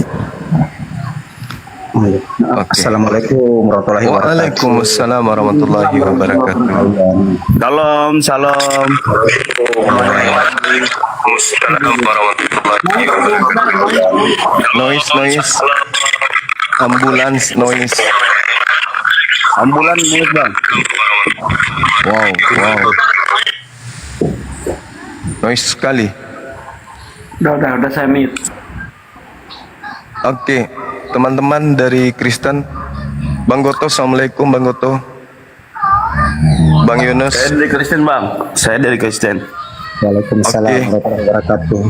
Assalamualaikum warahmatullahi wabarakatuh. Waalaikumsalam warahmatullahi wabarakatuh. Salam. Noise. Ambulans noise. Ambulan ini Bang. Wow. Noise sekali. Udah saya mute. Oke, teman-teman dari Kristen, Bang Goto, assalamualaikum Bang Goto. Bang Yunus. Saya dari Kristen Bang. Saya dari Kristen. Waalaikumsalam warahmatullahi wabarakatuh.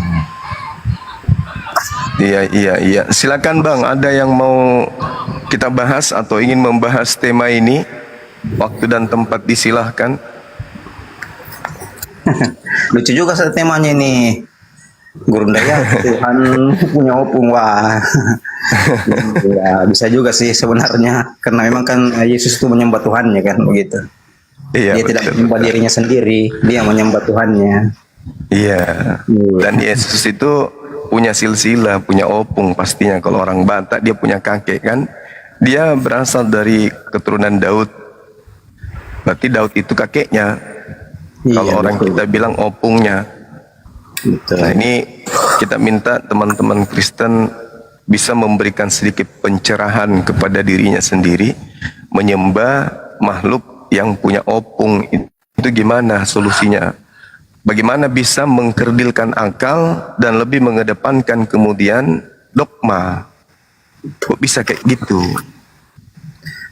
Iya. Silakan Bang, ada yang mau kita bahas atau ingin membahas tema ini? Waktu dan tempat disilahkan. Lucu juga temanya ini. Gurunda ya, Tuhan punya opung, wah. Ya, bisa juga sih sebenarnya, karena memang kan Yesus itu menyembah Tuhannya kan, begitu. Iya, dia tidak menyembah dirinya sendiri, dia menyembah Tuhannya. Iya. Dan Yesus itu punya silsilah, punya opung pastinya. Kalau orang Batak dia punya kakek kan, dia berasal dari keturunan Daud. Berarti Daud itu kakeknya. Kalau orang kita bilang opungnya. Betul. Nah ini kita minta teman-teman Kristen bisa memberikan sedikit pencerahan kepada dirinya sendiri, menyembah makhluk yang punya opung itu gimana solusinya? Bagaimana bisa mengkerdilkan akal dan lebih mengedepankan kemudian dogma? Kok bisa kayak gitu?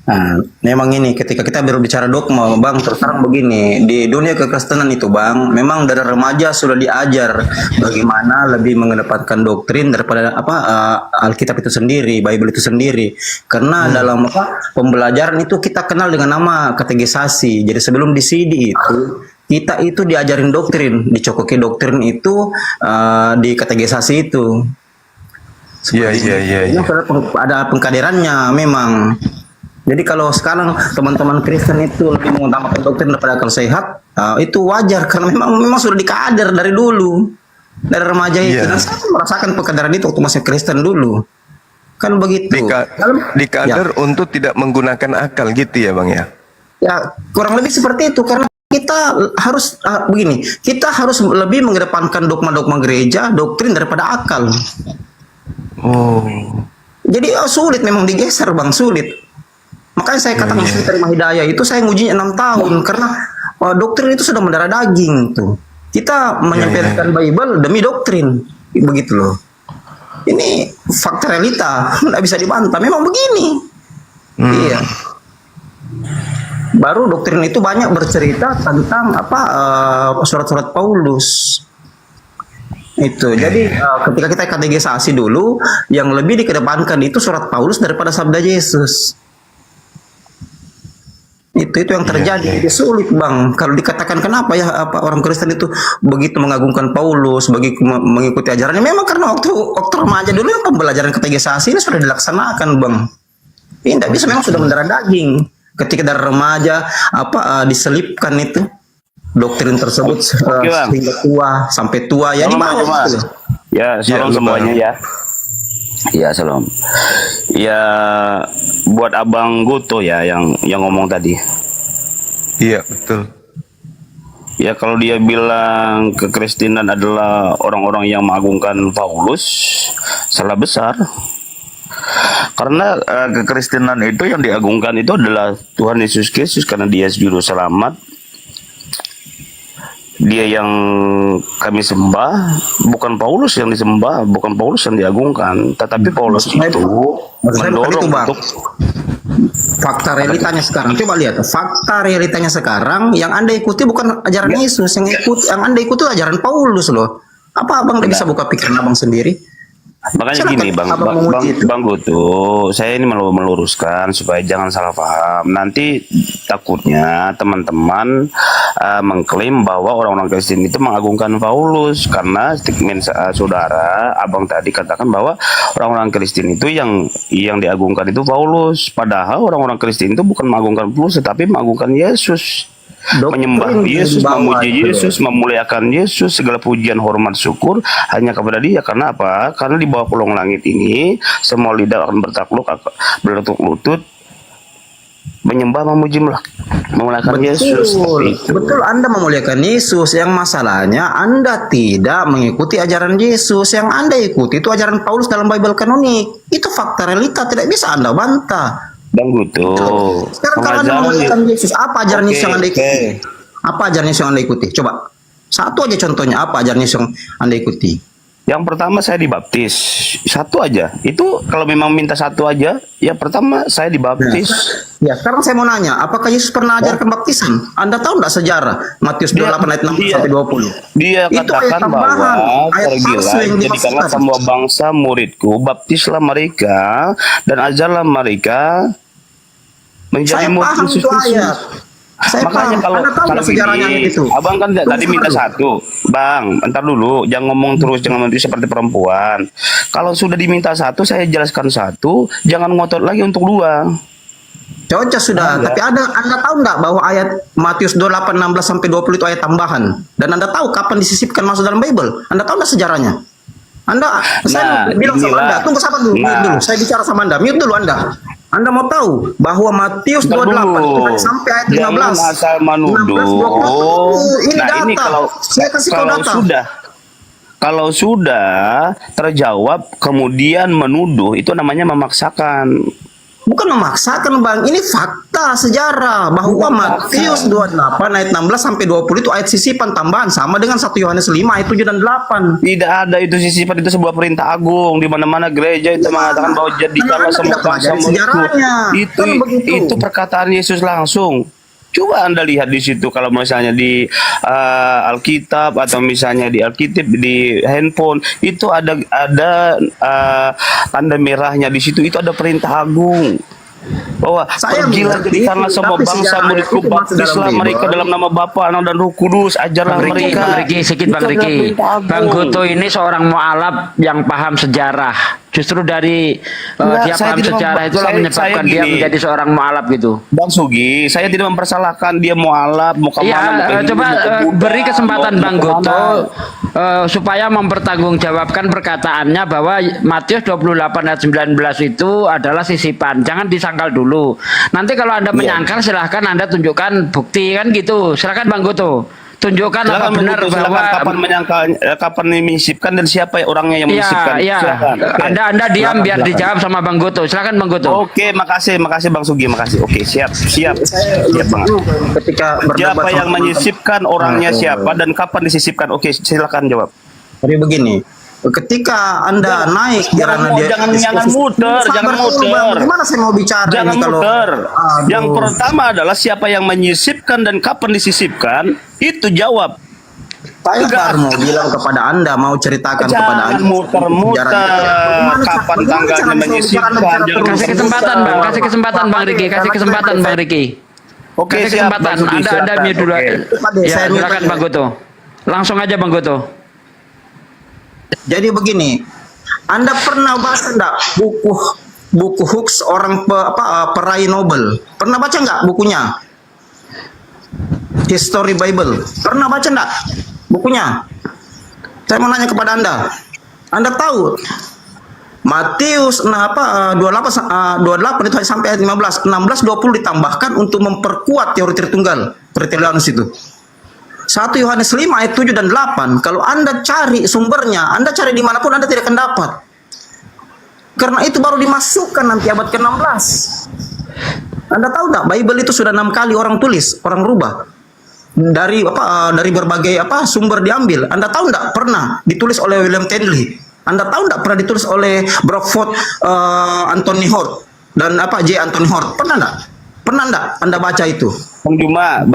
Nah, memang ini ketika kita berbicara dogma, Bang, terus terang begini, di dunia kekristenan itu, Bang, memang dari remaja sudah diajar bagaimana lebih mengedepankan doktrin daripada Alkitab itu sendiri, Bible itu sendiri. Karena dalam pembelajaran itu kita kenal dengan nama katekisasi. Jadi sebelum di CD itu kita itu diajarin doktrin, dicokoki doktrin itu di katekisasi itu. Iya. Ada pengkaderannya memang. Jadi kalau sekarang teman-teman Kristen itu lebih mengutamakan doktrin daripada akal sehat, itu wajar karena memang sudah dikader dari dulu, dari remaja itu. Dan saya merasakan pengkaderan itu waktu masih Kristen dulu, kan begitu. Dikader untuk tidak menggunakan akal gitu ya Bang ya? Ya kurang lebih seperti itu karena kita harus begini, kita harus lebih mengedepankan dogma-dogma gereja, doktrin daripada akal. Oh. Jadi sulit memang digeser, Bang, sulit. Makanya saya katakan saya terima hidayah itu saya ngujinya 6 tahun karena doktrin itu sudah mendarah daging tuh. Kita menyampaikan Bible demi doktrin, begitu loh. Ini fakta realita, nggak bisa dibantah. Memang begini. Iya. Baru doktrin itu banyak bercerita tentang surat-surat Paulus. Itu. Jadi ketika kita katekisasi dulu, yang lebih dikedepankan itu surat Paulus daripada sabda Yesus. Itu yang terjadi. Jadi sulit, Bang, kalau dikatakan kenapa ya orang Kristen itu begitu mengagungkan Paulus, begitu mengikuti ajarannya. Memang karena waktu remaja dulu yang pembelajaran katekisasi ini sudah dilaksanakan, Bang. Ini tidak bisa, memang sudah mendarah daging. Ketika dari remaja diselipkan itu doktrin tersebut Bang. hingga tua, sampai tua ya di Shalom, bawah Mas. gitu. Ya, salam Ya, semuanya ya. Ya, salam. Ya, buat Abang Goto ya yang ngomong tadi. Iya, betul. Ya, kalau dia bilang kekristenan adalah orang-orang yang mengagungkan Paulus, salah besar. Karena kekristenan itu yang diagungkan itu adalah Tuhan Yesus Kristus, karena Dia juru selamat. Dia yang kami sembah, bukan Paulus yang disembah, bukan Paulus yang diagungkan, tetapi Paulus itu Maksud saya bukan mendorong itu, Bang. untuk Fakta realitanya sekarang, coba lihat fakta realitanya sekarang, yang Anda ikuti bukan ajaran Yesus, yang Anda ikuti ajaran Paulus loh. Apa Abang tidak bisa buka pikiran Abang sendiri? Makanya Silakan, gini Abang menguji itu. Bang Goto, saya ini meluruskan supaya jangan salah paham. Nanti takutnya teman-teman mengklaim bahwa orang-orang Kristen itu mengagungkan Paulus, karena statement saudara Abang tadi katakan bahwa orang-orang Kristen itu yang diagungkan itu Paulus. Padahal orang-orang Kristen itu bukan mengagungkan Paulus, tetapi mengagungkan Yesus. Menyembah Yesus, memuji Yesus, memuliakan Yesus, segala pujian, hormat, syukur hanya kepada Dia. Karena apa? Karena di bawah kolong langit ini semua lidah akan berlutut lutut menyembah, memuji, memuliakan Yesus. Betul, Anda memuliakan Yesus. Yang masalahnya Anda tidak mengikuti ajaran Yesus. Yang Anda ikuti itu ajaran Paulus dalam Bible kanonik. Itu fakta realita, tidak bisa Anda bantah. Bang Goto, Sekarang kalau Anda memuliakan Yesus, apa ajaran Yesus yang Anda ikuti? Apa ajaran Yesus yang Anda ikuti? Coba satu aja contohnya, apa ajaran Yesus yang Anda ikuti? Yang pertama saya dibaptis, satu aja. Itu kalau memang minta satu aja, ya pertama saya dibaptis. Ya, sekarang saya mau nanya, apakah Yesus pernah ajarkan baptisan? Anda tahu enggak sejarah Matius 28 ayat 6 sampai 20? Dia Itu katakan ayat tambahan, bahwa ayat palsu pergilah yang jadikanlah dimaksudkan. semua bangsa muridku, baptislah mereka dan ajarlah mereka menjadi Saya murid paham Yesus itu Kristus. ayat. Saya Makanya paham. kalau Anda tahu nggak sejarahnya gini, itu? Abang kan tadi minta satu, Bang. Entar dulu, jangan ngomong terus, jangan nanti seperti perempuan. Kalau sudah diminta satu, saya jelaskan satu, jangan ngotot lagi untuk dua. Cocok sudah, tapi Anda tahu nggak bahwa ayat Matius 28 16 sampai 20 itu ayat tambahan, dan Anda tahu kapan disisipkan masuk dalam Bible? Anda tahu nggak sejarahnya? Saya bilang sama Anda, tunggu sabar dulu, mute dulu. Saya bicara sama Anda, mute dulu Anda. Anda mau tahu bahwa Matius 28 itu kan sampai ayat 15. Jangan asal menuduh. 16, 20, ini data. Ini Saya kasih kau data. Kalau sudah terjawab kemudian menuduh, itu namanya memaksakan. Bukan memaksakan, Bang. Ini fakta sejarah bahwa Matius 28 ayat 16 sampai 20 itu ayat sisipan tambahan sama dengan 1 Yohanes 5 ayat 7 dan 8. Tidak ada itu sisipan, itu sebuah perintah agung di mana-mana gereja itu mengatakan bahwa jadikanlah semua bangsa muridku. Itu perkataan Yesus langsung. Coba Anda lihat di situ, kalau misalnya di Alkitab atau misalnya di Alkitab di handphone itu ada tanda merahnya di situ, itu ada perintah agung bahwa pergilah jadikanlah semua bangsa muridku, baptislah mereka dalam nama Bapa, Anak dan Roh Kudus, ajarlah mereka. Bang Riki. Bang Goto ini seorang mualaf yang paham sejarah. Justru dari dia paham sejarah itulah menyebabkan dia menjadi seorang mualaf gitu. Bang Sugi, saya tidak mempersalahkan dia mualaf, mau kemana. Coba beri kesempatan Bang Goto supaya mempertanggungjawabkan perkataannya bahwa Matius 28 ayat 19 itu adalah sisipan. Jangan disangkal dulu. Nanti kalau Anda menyangkal silahkan Anda tunjukkan bukti kan gitu. Silahkan Bang Goto. Tunjukkan apa benar bahwa kapan menyangkal, kapan menyisipkan dan siapa orangnya yang menyisipkan. Anda diam biar dijawab sama Bang Goto. Silakan Bang Goto. Oke, makasih Bang Sugi, makasih. Oke, siap banget. Ketika siapa yang menyisipkan, orangnya siapa dan kapan disisipkan? Oke, silakan jawab. Jadi begini, ketika Anda naik jangan muter. Gimana saya mau bicara jangan ini kalau muter. Yang pertama adalah siapa yang menyisipkan dan kapan disisipkan, itu jawab. Saya baru mau bilang kepada Anda, mau ceritakan kepada Anda. Muter-muter. Kapan tanggalnya menyisipkan? Kasih kesempatan Bang Riki. Oke, kasih kesempatan. Anda mute dulu. Ya, silakan Bang Goto. Langsung aja Bang Goto. Jadi begini, Anda pernah baca enggak buku buku Hooks orang peraih Nobel. Pernah baca nggak bukunya? History Bible. Pernah baca nggak bukunya? Saya mau nanya kepada Anda. Anda tahu Matius 28 itu sampai ayat 15, 16, 20 ditambahkan untuk memperkuat teori Tritunggal, Tritilianus itu. 1 Yohanes 5 ayat 7 dan 8, kalau Anda cari sumbernya, Anda cari dimanapun Anda tidak akan dapat. Karena itu baru dimasukkan nanti abad ke-16. Anda tahu nggak, Bible itu sudah 6 kali orang tulis, orang rubah. Dari berbagai sumber diambil. Anda tahu nggak pernah ditulis oleh William Tyndale? Anda tahu nggak pernah ditulis oleh Brockford, Anthony Hort dan J. Anthony Hort? Pernah nggak? Pernah nggak Anda baca itu? Bang Juma,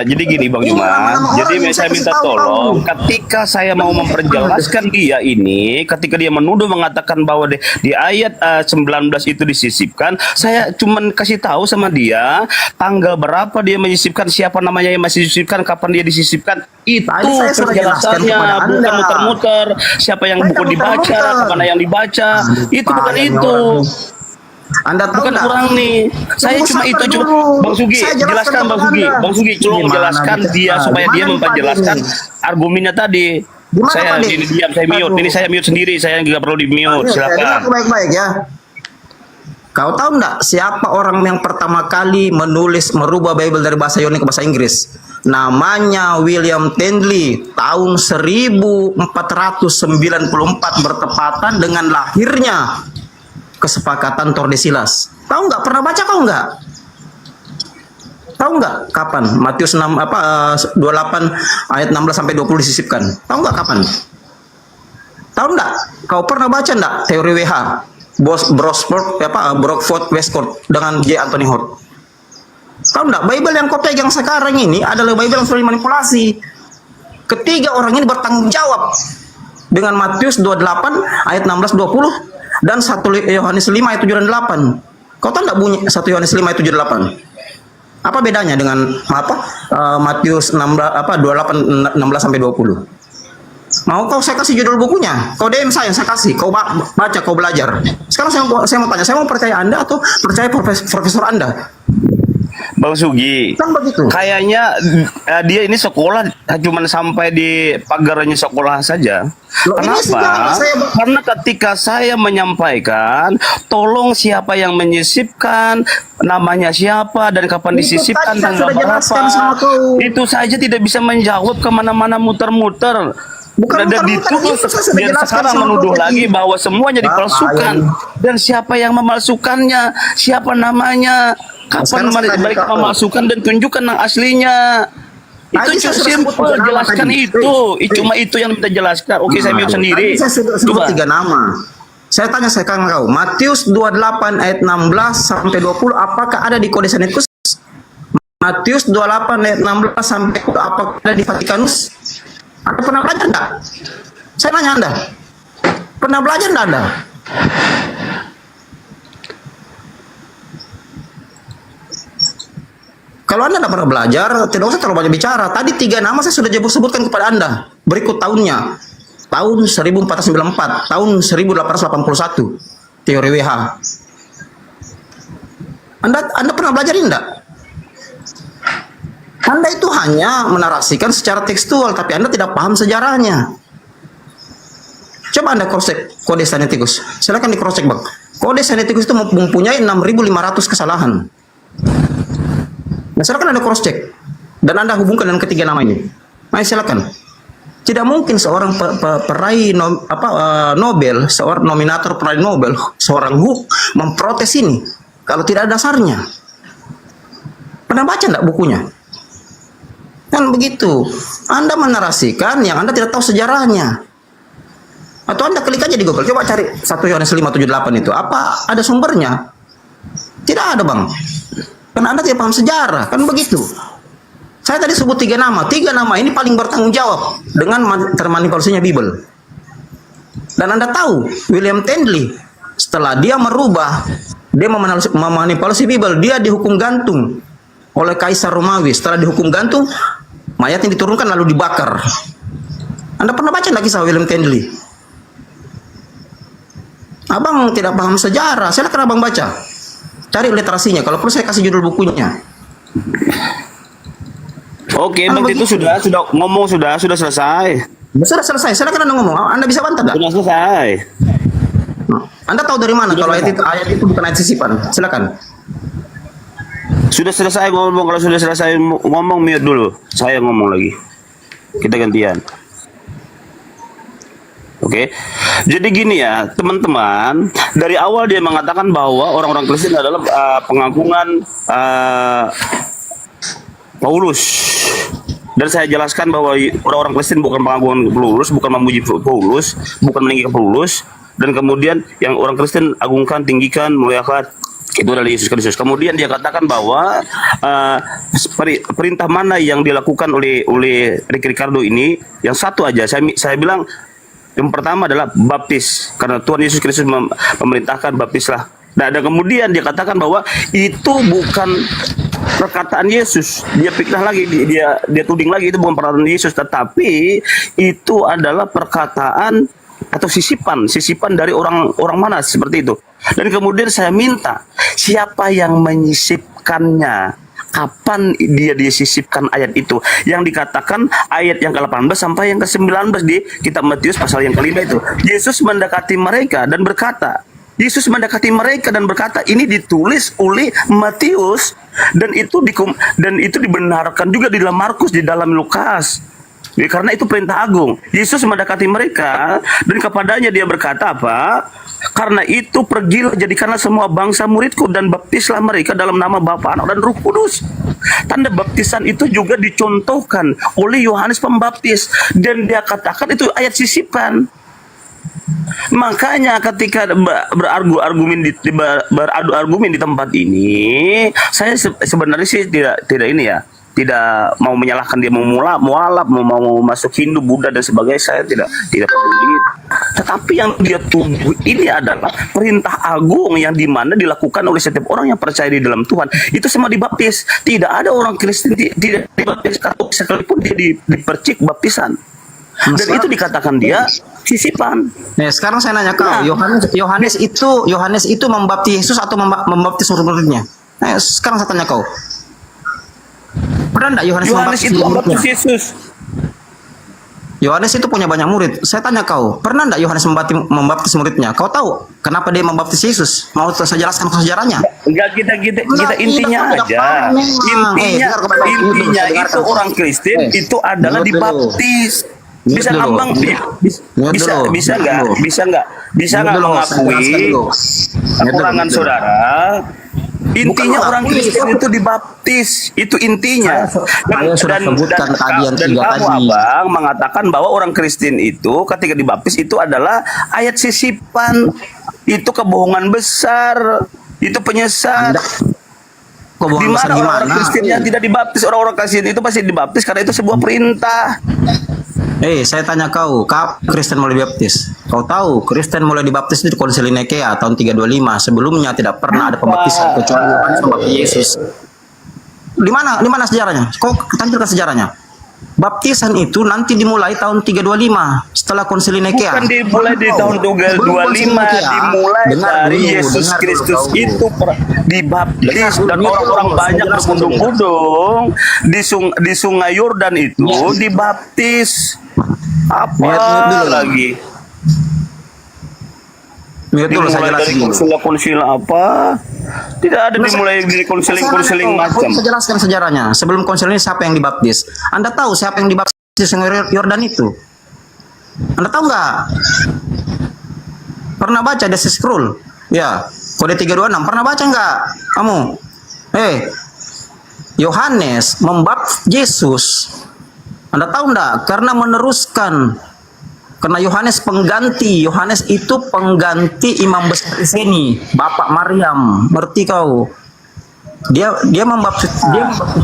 jadi gini Bang Juma, jadi saya minta tolong, ketika saya mau memperjelaskan dia ini, ketika dia menuduh mengatakan bahwa di ayat 19 itu disisipkan, saya cuman kasih tahu sama dia tanggal berapa dia menyisipkan, siapa namanya yang masih disisipkan, kapan dia disisipkan, itu penjelasannya, bukan muter-muter, siapa yang buku dibaca, kemana yang dibaca, itu bukan itu. Anda tahu bukan orang nih. Saya cuma itu Bang Sugi, jelaskan Bang Sugi, tolong jelaskan dia supaya dia memperjelaskan argumennya tadi. Saya ini diam, saya mute. Ini saya mute sendiri, saya nggak perlu di mute. Silakan. Baik-baik ya. Kau tahu nggak siapa orang yang pertama kali merubah Bible dari bahasa Yunani ke bahasa Inggris? Namanya William Tyndale. Tahun 1494 bertepatan dengan lahirnya kesepakatan Tordesillas. Tahu nggak? Pernah baca kau nggak? Tahu nggak kapan Matius 28 ayat 16 sampai 20 disisipkan? Tahu nggak kapan? Tahu nggak? Kau pernah baca nggak teori WH? Brockford Westcott dengan J. Anthony Hort? Tahu nggak? Bible yang kau pegang sekarang ini adalah Bible yang sudah dimanipulasi. Ketiga orang ini bertanggung jawab dengan Matius 28 ayat 16 20 dan 1 Yohanes 5 ayat 7 dan 8. Kau tahu enggak bunyi 1 Yohanes 5 ayat 7 dan 8? Apa bedanya dengan Matius 28 16 sampai 20? Mau kau saya kasih judul bukunya? Kau DM saya kasih, kau baca, kau belajar. Sekarang saya mau tanya, saya mau percaya Anda atau percaya profesor Anda? Bang Sugi, kan begitu. Kayaknya dia ini sekolah cuma sampai di pagarnya sekolah saja. Kenapa? Karena ketika saya menyampaikan, tolong siapa yang menyisipkan, namanya siapa dan kapan disisipkan, tanggal berapa, itu saja tidak bisa menjawab kemana-mana muter-muter. Dan sekarang menuduh lagi bahwa semuanya dipalsukan dan siapa yang memalsukannya, siapa namanya. Kapan mereka memasukkan dan tunjukkan yang aslinya? Itu simple, jelaskan itu. Cuma itu yang kita jelaskan. Oke, saya mute sendiri. Saya sebut 3 nama. Saya tanya sekarang kau, Matius 28 ayat 16 sampai 20 apakah ada di Codex Sinaiticus? Matius 28 ayat 16 sampai 20 apakah ada di Vatikanus? Anda pernah belajar enggak? Saya nanya Anda. Pernah belajar enggak Anda? Kalau Anda tidak pernah belajar, tidak usah terlalu banyak bicara. Tadi 3 nama saya sudah sebutkan kepada Anda. Berikut tahunnya. Tahun 1494, tahun 1881. Teori WH. Anda pernah belajar ini enggak? Anda itu hanya menarasikan secara tekstual, tapi Anda tidak paham sejarahnya. Coba Anda cross-check Codex Sinaiticus. Silakan di cross-check, Bang. Codex Sinaiticus itu mempunyai 6.500 kesalahan. Nah, silakan Anda cross check dan Anda hubungkan dengan ketiga nama ini. Ayo silakan. Tidak mungkin seorang peraih Nobel, seorang nominator peraih Nobel, seorang Hooke memprotes ini kalau tidak ada dasarnya. Pernah baca enggak bukunya? Kan begitu. Anda menarasikan yang Anda tidak tahu sejarahnya. Atau Anda klik aja di Google, coba cari 1 Yohanes 5:7-8 itu. Apa ada sumbernya? Tidak ada, Bang. Karena Anda tidak paham sejarah, kan begitu. Saya tadi sebut 3 nama. 3 nama ini paling bertanggung jawab dengan termanipulasinya Bible. Dan Anda tahu, William Tyndale, setelah dia merubah, dia memanipulasi Bible, dia dihukum gantung oleh Kaisar Romawi. Setelah dihukum gantung, mayatnya diturunkan lalu dibakar. Anda pernah baca nggak kisah William Tyndale? Abang tidak paham sejarah. Silakan abang baca. Cari literasinya. Kalau perlu saya kasih judul bukunya. Oke, Bang Tito sudah selesai. Sudah selesai. Silakan Anda ngomong. Anda bisa bantah nggak? Sudah selesai. Anda tahu dari mana kalau ayat itu bukan ayat sisipan? Silakan. Sudah selesai ngomong. Kalau sudah selesai ngomong, mute dulu. Saya ngomong lagi. Kita gantian. Oke. Jadi gini ya, teman-teman. Dari awal dia mengatakan bahwa orang-orang Kristen adalah pengagungan Paulus. Dan saya jelaskan bahwa orang-orang Kristen bukan pengagungan Paulus, bukan memuji Paulus, bukan meninggikan Paulus, dan kemudian yang orang Kristen agungkan, tinggikan, muliakan itu adalah Yesus Kristus. Kemudian dia katakan bahwa perintah mana yang dilakukan oleh Ricky Ricardo ini, yang satu aja. Saya bilang yang pertama adalah baptis, karena Tuhan Yesus Kristus memerintahkan baptislah. Dan kemudian dia katakan bahwa itu bukan perkataan Yesus. Dia fitnah lagi, dia tuding lagi itu bukan perkataan Yesus, tetapi itu adalah perkataan atau sisipan dari orang mana seperti itu. Dan kemudian saya minta siapa yang menyisipkannya, kapan dia disisipkan ayat itu yang dikatakan ayat yang ke-18 sampai yang ke-19 di kitab Matius pasal yang ke-5 itu. Yesus mendekati mereka dan berkata, ini ditulis oleh Matius dan itu dibenarkan juga di dalam Markus, di dalam Lukas. Ya, karena itu perintah agung. Yesus mendekati mereka dan kepadanya dia berkata apa? Karena itu pergilah, jadikanlah semua bangsa muridku dan baptislah mereka dalam nama Bapa, Anak, dan Roh Kudus. Tanda baptisan itu juga dicontohkan oleh Yohanes Pembaptis dan dia katakan itu ayat sisipan. Makanya ketika beradu argumen di tempat ini, saya sebenarnya sih tidak ini ya, tidak mau menyalahkan dia, mau mualaf, mau masuk Hindu, Buddha dan sebagainya, saya tidak peduli. Tetapi yang dia tunggu ini adalah perintah agung yang dimana dilakukan oleh setiap orang yang percaya di dalam Tuhan. Itu semua dibaptis. Tidak ada orang Kristen tidak dibaptis, atau sekalipun dia dipercik baptisan. Dan itu dikatakan dia sisipan. Nah, sekarang saya nanya kau, Yohanes itu membaptis Yesus atau membaptis murid-muridnya? Nah, sekarang saya tanya kau. Pernah enggak Yohanes itu membaptis Yesus? Yohanes itu punya banyak murid. Saya tanya kau, pernah enggak Yohanes membaptis muridnya? Kau tahu kenapa dia membaptis Yesus? Mau saya jelaskan sejarahnya? Enggak, kita intinya aja. Intinya itu orang Kristen itu adalah dibaptis. Bisa abang bisa nggak mengakui kekurangan saudara? Intinya orang Kristen itu dibaptis, itu intinya. Dan kamu abang mengatakan bahwa orang Kristen itu ketika dibaptis itu adalah ayat sisipan, itu kebohongan besar, itu penyesat. Di mana orang Kristen yang tidak dibaptis? Orang-orang Kristen itu pasti dibaptis karena itu sebuah perintah. Saya tanya kau, kapan Kristen mulai dibaptis? Kau tahu, Kristen mulai dibaptis itu di Konsili Nikea tahun 325. Sebelumnya tidak pernah ada pembaptisan kecuali Yohanes membaptis Yesus. Di mana sejarahnya? Kau tampilkan sejarahnya. Baptisan itu nanti dimulai tahun 325 setelah Konsili Nikea. Bukan dimulai di tahun 325, dimulai dari Yesus Kristus itu dibaptis dan orang-orang banyak berbondong-bondong di Sungai Yordan itu dibaptis. Apa lagi? Dimulai dari konsil apa? Tidak ada dimulai dari konseling macam. Saya jelaskan sejarahnya. Sebelum konsil ini siapa yang dibaptis? Anda tahu siapa yang dibaptis di Sungai Yordan itu? Anda tahu nggak? Pernah baca The Scroll? Ya, kode 326. Pernah baca nggak? Kamu? Yohanes membaptis Yesus. Anda tahu nggak? Karena meneruskan. Karena Yohanes pengganti. Yohanes itu pengganti imam besar Iseni, Bapak Maryam. Ngerti kau? Dia membaptis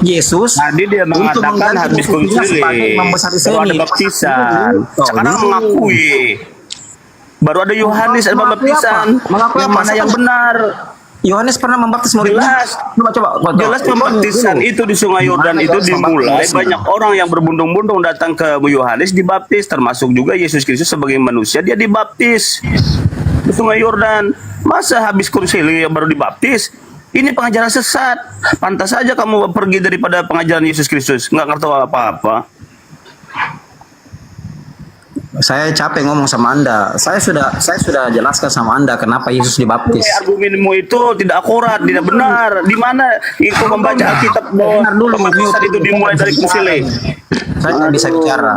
Yesus. Tadi dia mengatakan habis konsili baru ada baptisan. Sekarang mengakui baru ada Yohanes ada baptisan. Yang mana yang benar? Yohanes pernah membaptis muridnya. Coba. Jelas pembaptisan itu di Sungai Yordan itu dimulai banyak orang yang berbondong-bondong datang ke Yohanes dibaptis, termasuk juga Yesus Kristus sebagai manusia dia dibaptis. ke Sungai Yordan. Masa habis konsili baru dibaptis? Ini pengajaran sesat. Pantas saja kamu pergi daripada pengajaran Yesus Kristus. Nggak ngerti apa-apa. Saya capek ngomong sama Anda. Saya sudah jelaskan sama Anda kenapa Yesus dibaptis. Argumenmu itu tidak akurat, tidak benar. Di mana itu membaca Alkitab bahwa pembaptisan itu dimulai dari konsili? Saya tidak bisa bicara.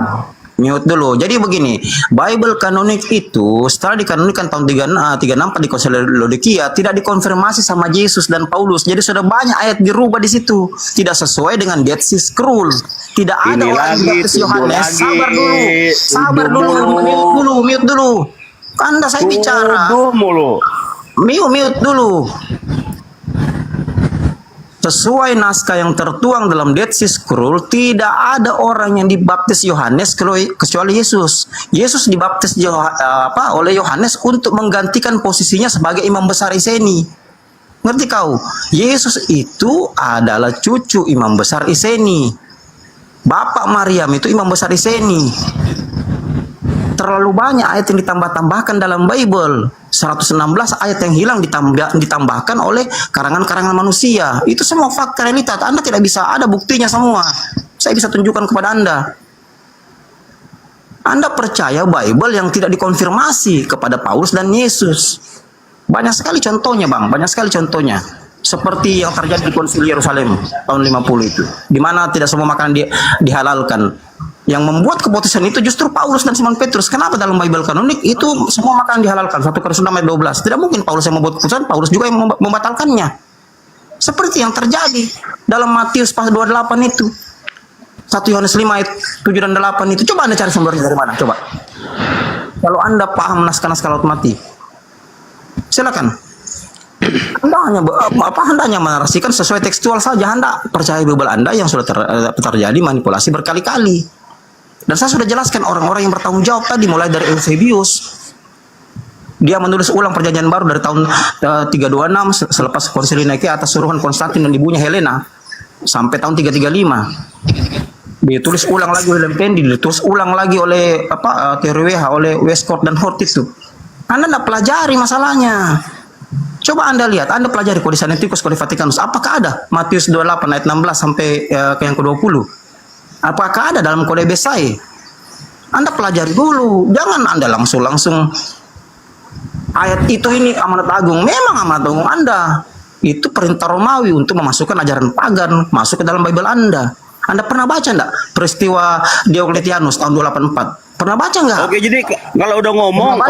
Mute dulu. Jadi begini, Bible kanonik itu setelah dikanonikan tahun 364 di Konsili Laodikia tidak dikonfirmasi sama Yesus dan Paulus. Jadi sudah banyak ayat dirubah di situ, tidak sesuai dengan Dead Sea Scroll. Tidak ada Ini orang lagi, baptis Yohanes. lagi. Sabar dulu, mute dulu. Anda saya bicara. Mute dulu. Sesuai naskah yang tertuang dalam Dead Sea Scroll, tidak ada orang yang dibaptis Yohanes kecuali Yesus. Yesus dibaptis oleh Yohanes untuk menggantikan posisinya sebagai imam besar Iseni. Ngerti kau? Yesus itu adalah cucu imam besar Iseni. Bapak Maryam itu imam besar Iseni. Terlalu banyak ayat yang ditambah-tambahkan dalam Bible. 116 ayat yang hilang ditambahkan oleh karangan-karangan manusia. Itu semua fakta realitas. Anda tidak bisa ada buktinya semua. Saya bisa tunjukkan kepada Anda. Anda percaya Bible yang tidak dikonfirmasi kepada Paulus dan Yesus. Banyak sekali contohnya, Bang. Banyak sekali contohnya. Seperti yang terjadi di Konsili Yerusalem tahun 50 itu. Di mana tidak semua makanan dihalalkan. Yang membuat keputusan itu justru Paulus dan Simon Petrus. Kenapa dalam Bible kanonik itu semua makanan dihalalkan? 1 Korintus 6 ayat 12. Tidak mungkin Paulus yang membuat keputusan, Paulus juga yang membatalkannya. Seperti yang terjadi dalam Matius pasal 28 itu. 1 Yohanes 5 ayat 7 dan 8 itu. Coba Anda cari sumbernya dari mana? Coba. Kalau Anda paham naskah-naskah laut mati, silakan. Anda hanya menarasikan sesuai tekstual saja. Anda percaya Bible Anda yang sudah terjadi manipulasi berkali-kali. Dan saya sudah jelaskan orang-orang yang bertanggung jawab tadi, mulai dari Eusebius. Dia menulis ulang perjanjian baru dari tahun 326 selepas Konsili Nikea atas suruhan Konstantin dan ibunya Helena sampai tahun 335. Ditulis ulang lagi oleh Lempendi, ditulis ulang lagi oleh teori WH, oleh Westcott dan Hort itu. Anda tidak pelajari masalahnya. Coba Anda lihat, Anda pelajari Kode Sinaiticus, Kode Vatikanus. Apakah ada Matius 28 ayat 16 sampai ke yang ke-20? Apakah ada dalam Kode Besai? Anda pelajari dulu. Jangan Anda langsung ayat itu ini amanat agung. Memang amanat agung Anda. Itu perintah Romawi untuk memasukkan ajaran pagan masuk ke dalam Bible Anda. Anda pernah baca enggak peristiwa Diocletianus tahun 284? Pernah baca enggak? Oke, jadi kalau udah ngomong,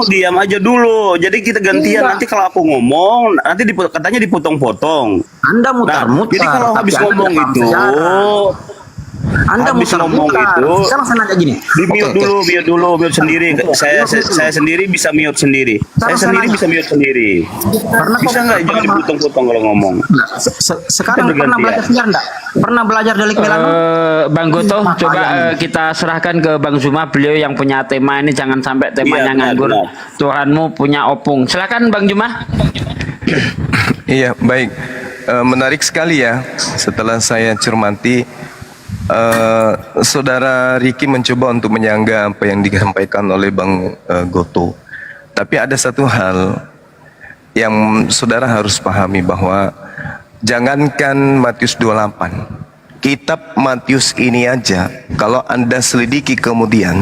diam aja dulu. Jadi kita gantian. Nanti kalau aku ngomong, nanti katanya dipotong-potong. Anda mutar-mutar. Jadi kalau habis ngomong itu, Anda habis ngomong itu, sekarang saya nanya gini. Mute dulu sendiri. Saya sendiri bisa mute sendiri. Saya sendiri bisa mute sendiri. Bisa nggak jangan dipotong-potong kalau ngomong? Sekarang pernah belajar sejarah enggak? Pernah belajar delik Milano? Bang Goto, coba kita serahkan ke Bang Zuma. Beliau yang punya tema ini, jangan sampai temanya nganggur. Tuhanmu punya opung. Silakan Bang Zuma. Iya, baik. Menarik sekali ya. Setelah saya cermati, Saudara Riki mencoba untuk menyangga apa yang disampaikan oleh Bang Goto. Tapi ada satu hal yang saudara harus pahami, bahwa jangankan Matius 28, kitab Matius ini aja kalau Anda selidiki kemudian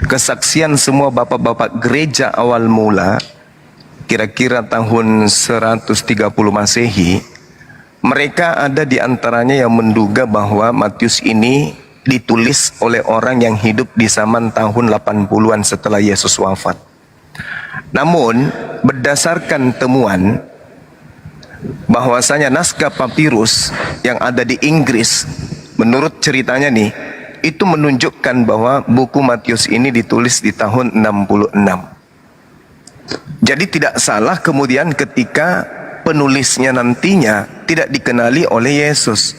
kesaksian semua bapak-bapak gereja awal mula kira-kira tahun 130 Masehi, mereka ada di antaranya yang menduga bahwa Matius ini ditulis oleh orang yang hidup di zaman tahun 80-an setelah Yesus wafat. Namun berdasarkan temuan bahwasanya naskah papirus yang ada di Inggris, menurut ceritanya nih, itu menunjukkan bahwa buku Matius ini ditulis di tahun 66. Jadi tidak salah kemudian ketika penulisnya nantinya tidak dikenali oleh Yesus,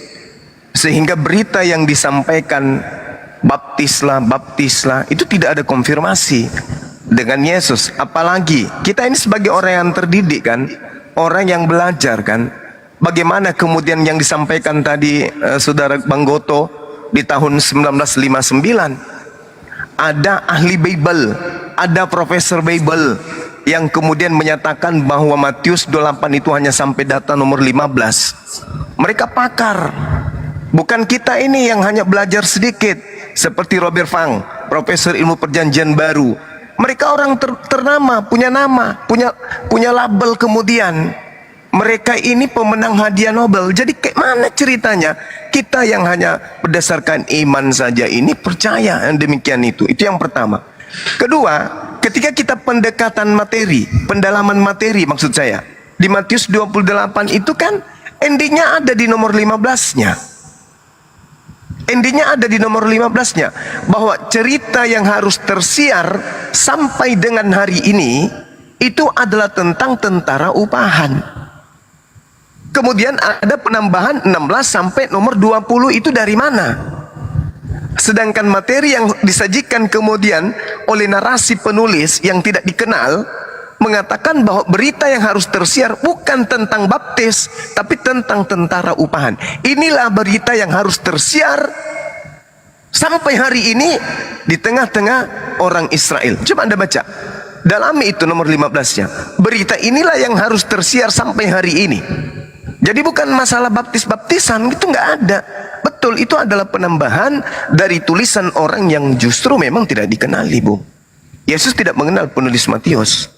sehingga berita yang disampaikan baptislah itu tidak ada konfirmasi dengan Yesus. Apalagi kita ini sebagai orang yang terdidik kan, orang yang belajar kan, bagaimana kemudian yang disampaikan tadi saudara Bang Goto di tahun 1959, ada ahli Bible, ada Profesor Bible yang kemudian menyatakan bahwa Matius 28 itu hanya sampai data nomor 15. Mereka pakar. Bukan kita ini yang hanya belajar sedikit. Seperti Robert Fang, Profesor Ilmu Perjanjian Baru. Mereka orang ternama, punya label kemudian. Mereka ini pemenang hadiah Nobel. Jadi kayak mana ceritanya? Kita yang hanya berdasarkan iman saja ini percaya yang demikian itu. Itu yang pertama. Kedua, ketika kita pendekatan materi, pendalaman materi maksud saya. Di Matius 28 itu kan endingnya ada di nomor 15-nya. Endingnya ada di nomor 15-nya. Bahwa cerita yang harus tersiar sampai dengan hari ini itu adalah tentang tentara upahan. Kemudian ada penambahan 16 sampai nomor 20 itu dari mana? Sedangkan materi yang disajikan kemudian oleh narasi penulis yang tidak dikenal mengatakan bahwa berita yang harus tersiar bukan tentang baptis, tapi tentang tentara upahan. Inilah berita yang harus tersiar sampai hari ini di tengah-tengah orang Israel. Coba Anda baca. Dalami itu nomor 15-nya. Berita inilah yang harus tersiar sampai hari ini. Jadi bukan masalah baptis-baptisan, itu nggak ada. Betul, itu adalah penambahan dari tulisan orang yang justru memang tidak dikenali, Bung. Yesus tidak mengenal penulis Matius.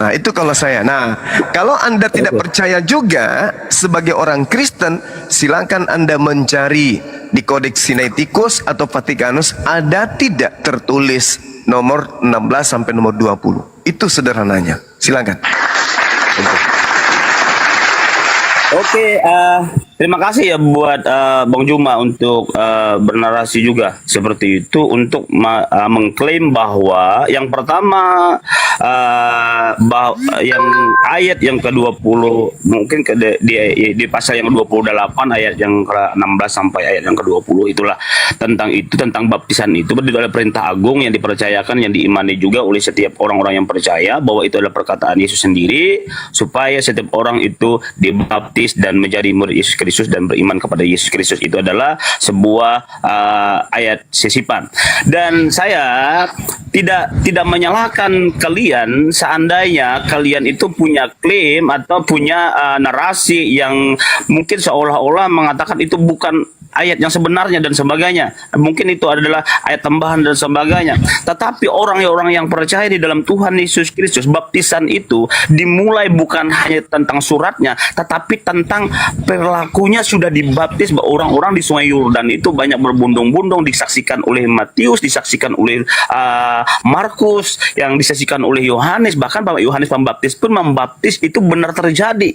Nah, itu kalau saya. Nah, kalau Anda tidak percaya juga sebagai orang Kristen, silakan Anda mencari di Kodeks Sinaiticus atau Vatikanus ada tidak tertulis nomor 16 sampai nomor 20. Itu sederhananya. Silakan. Oke, terima kasih ya buat Bang Juma untuk bernarasi juga seperti itu untuk mengklaim bahwa yang pertama yang ayat yang ke-20 mungkin di pasal yang 28 ayat yang ke-16 sampai ayat yang ke-20 itulah tentang baptisan itu adalah perintah agung yang dipercayakan yang diimani juga oleh setiap orang-orang yang percaya bahwa itu adalah perkataan Yesus sendiri supaya setiap orang itu dibaptis dan menjadi murid Yesus Kristus dan beriman kepada Yesus Kristus. Itu adalah sebuah ayat sisipan. Dan saya tidak menyalahkan kalian seandainya kalian itu punya klaim atau punya narasi yang mungkin seolah-olah mengatakan itu bukan ayat yang sebenarnya dan sebagainya. Mungkin itu adalah ayat tambahan dan sebagainya. Tetapi orang-orang yang percaya di dalam Tuhan Yesus Kristus, baptisan itu dimulai bukan hanya tentang suratnya, tetapi tentang perilakunya sudah dibaptis. Orang-orang di Sungai Yordan itu banyak berbondong-bondong, disaksikan oleh Matius, disaksikan oleh Markus, yang disaksikan oleh Yohanes. Bahkan Bapak Yohanes Pembaptis pun membaptis, itu benar terjadi.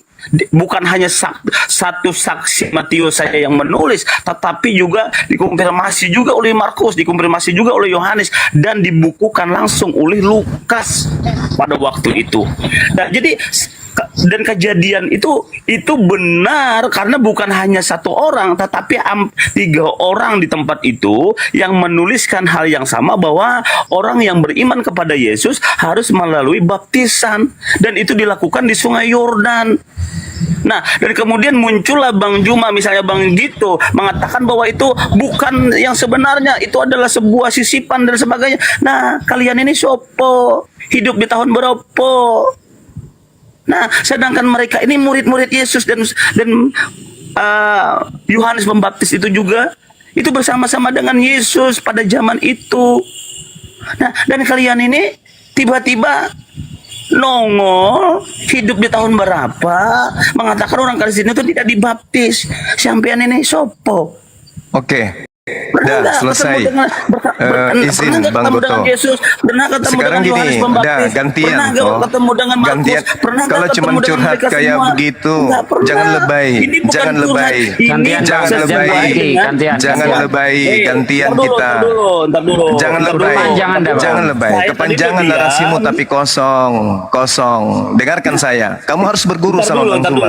Bukan hanya satu saksi Matius saja yang menulis, tetapi juga dikonfirmasi juga oleh Markus, dikonfirmasi juga oleh Yohanes, dan dibukukan langsung oleh Lukas pada waktu itu. Nah, jadi dan kejadian itu benar karena bukan hanya satu orang, tetapi 3 orang di tempat itu yang menuliskan hal yang sama, bahwa orang yang beriman kepada Yesus harus melalui baptisan, dan itu dilakukan di Sungai Yordan. Nah, dan kemudian muncullah Bang Juma, misalnya Bang Gito, mengatakan bahwa itu bukan yang sebenarnya, itu adalah sebuah sisipan dan sebagainya. Nah, kalian ini sopo? Hidup di tahun berapa? Nah, sedangkan mereka ini murid-murid Yesus dan Yohanes Pembaptis itu juga itu bersama-sama dengan Yesus pada zaman itu. Nah, dan kalian ini tiba-tiba nongol hidup di tahun berapa mengatakan orang Kristen itu tidak dibaptis. Sampean ini sopo? Oke. Dah selesai. Izin Bang Goto. Sekarang gini, dah gantian. Gantian. Kalau cuma curhat kayak begitu, jangan lebay, jangan lebay, jangan lebay, jangan lebay. Gantian kita. Jangan lebay, jangan lebay. Kepanjangan narasimu tapi kosong. Dengarkan saya. Kamu harus berguru sama Bang Juma.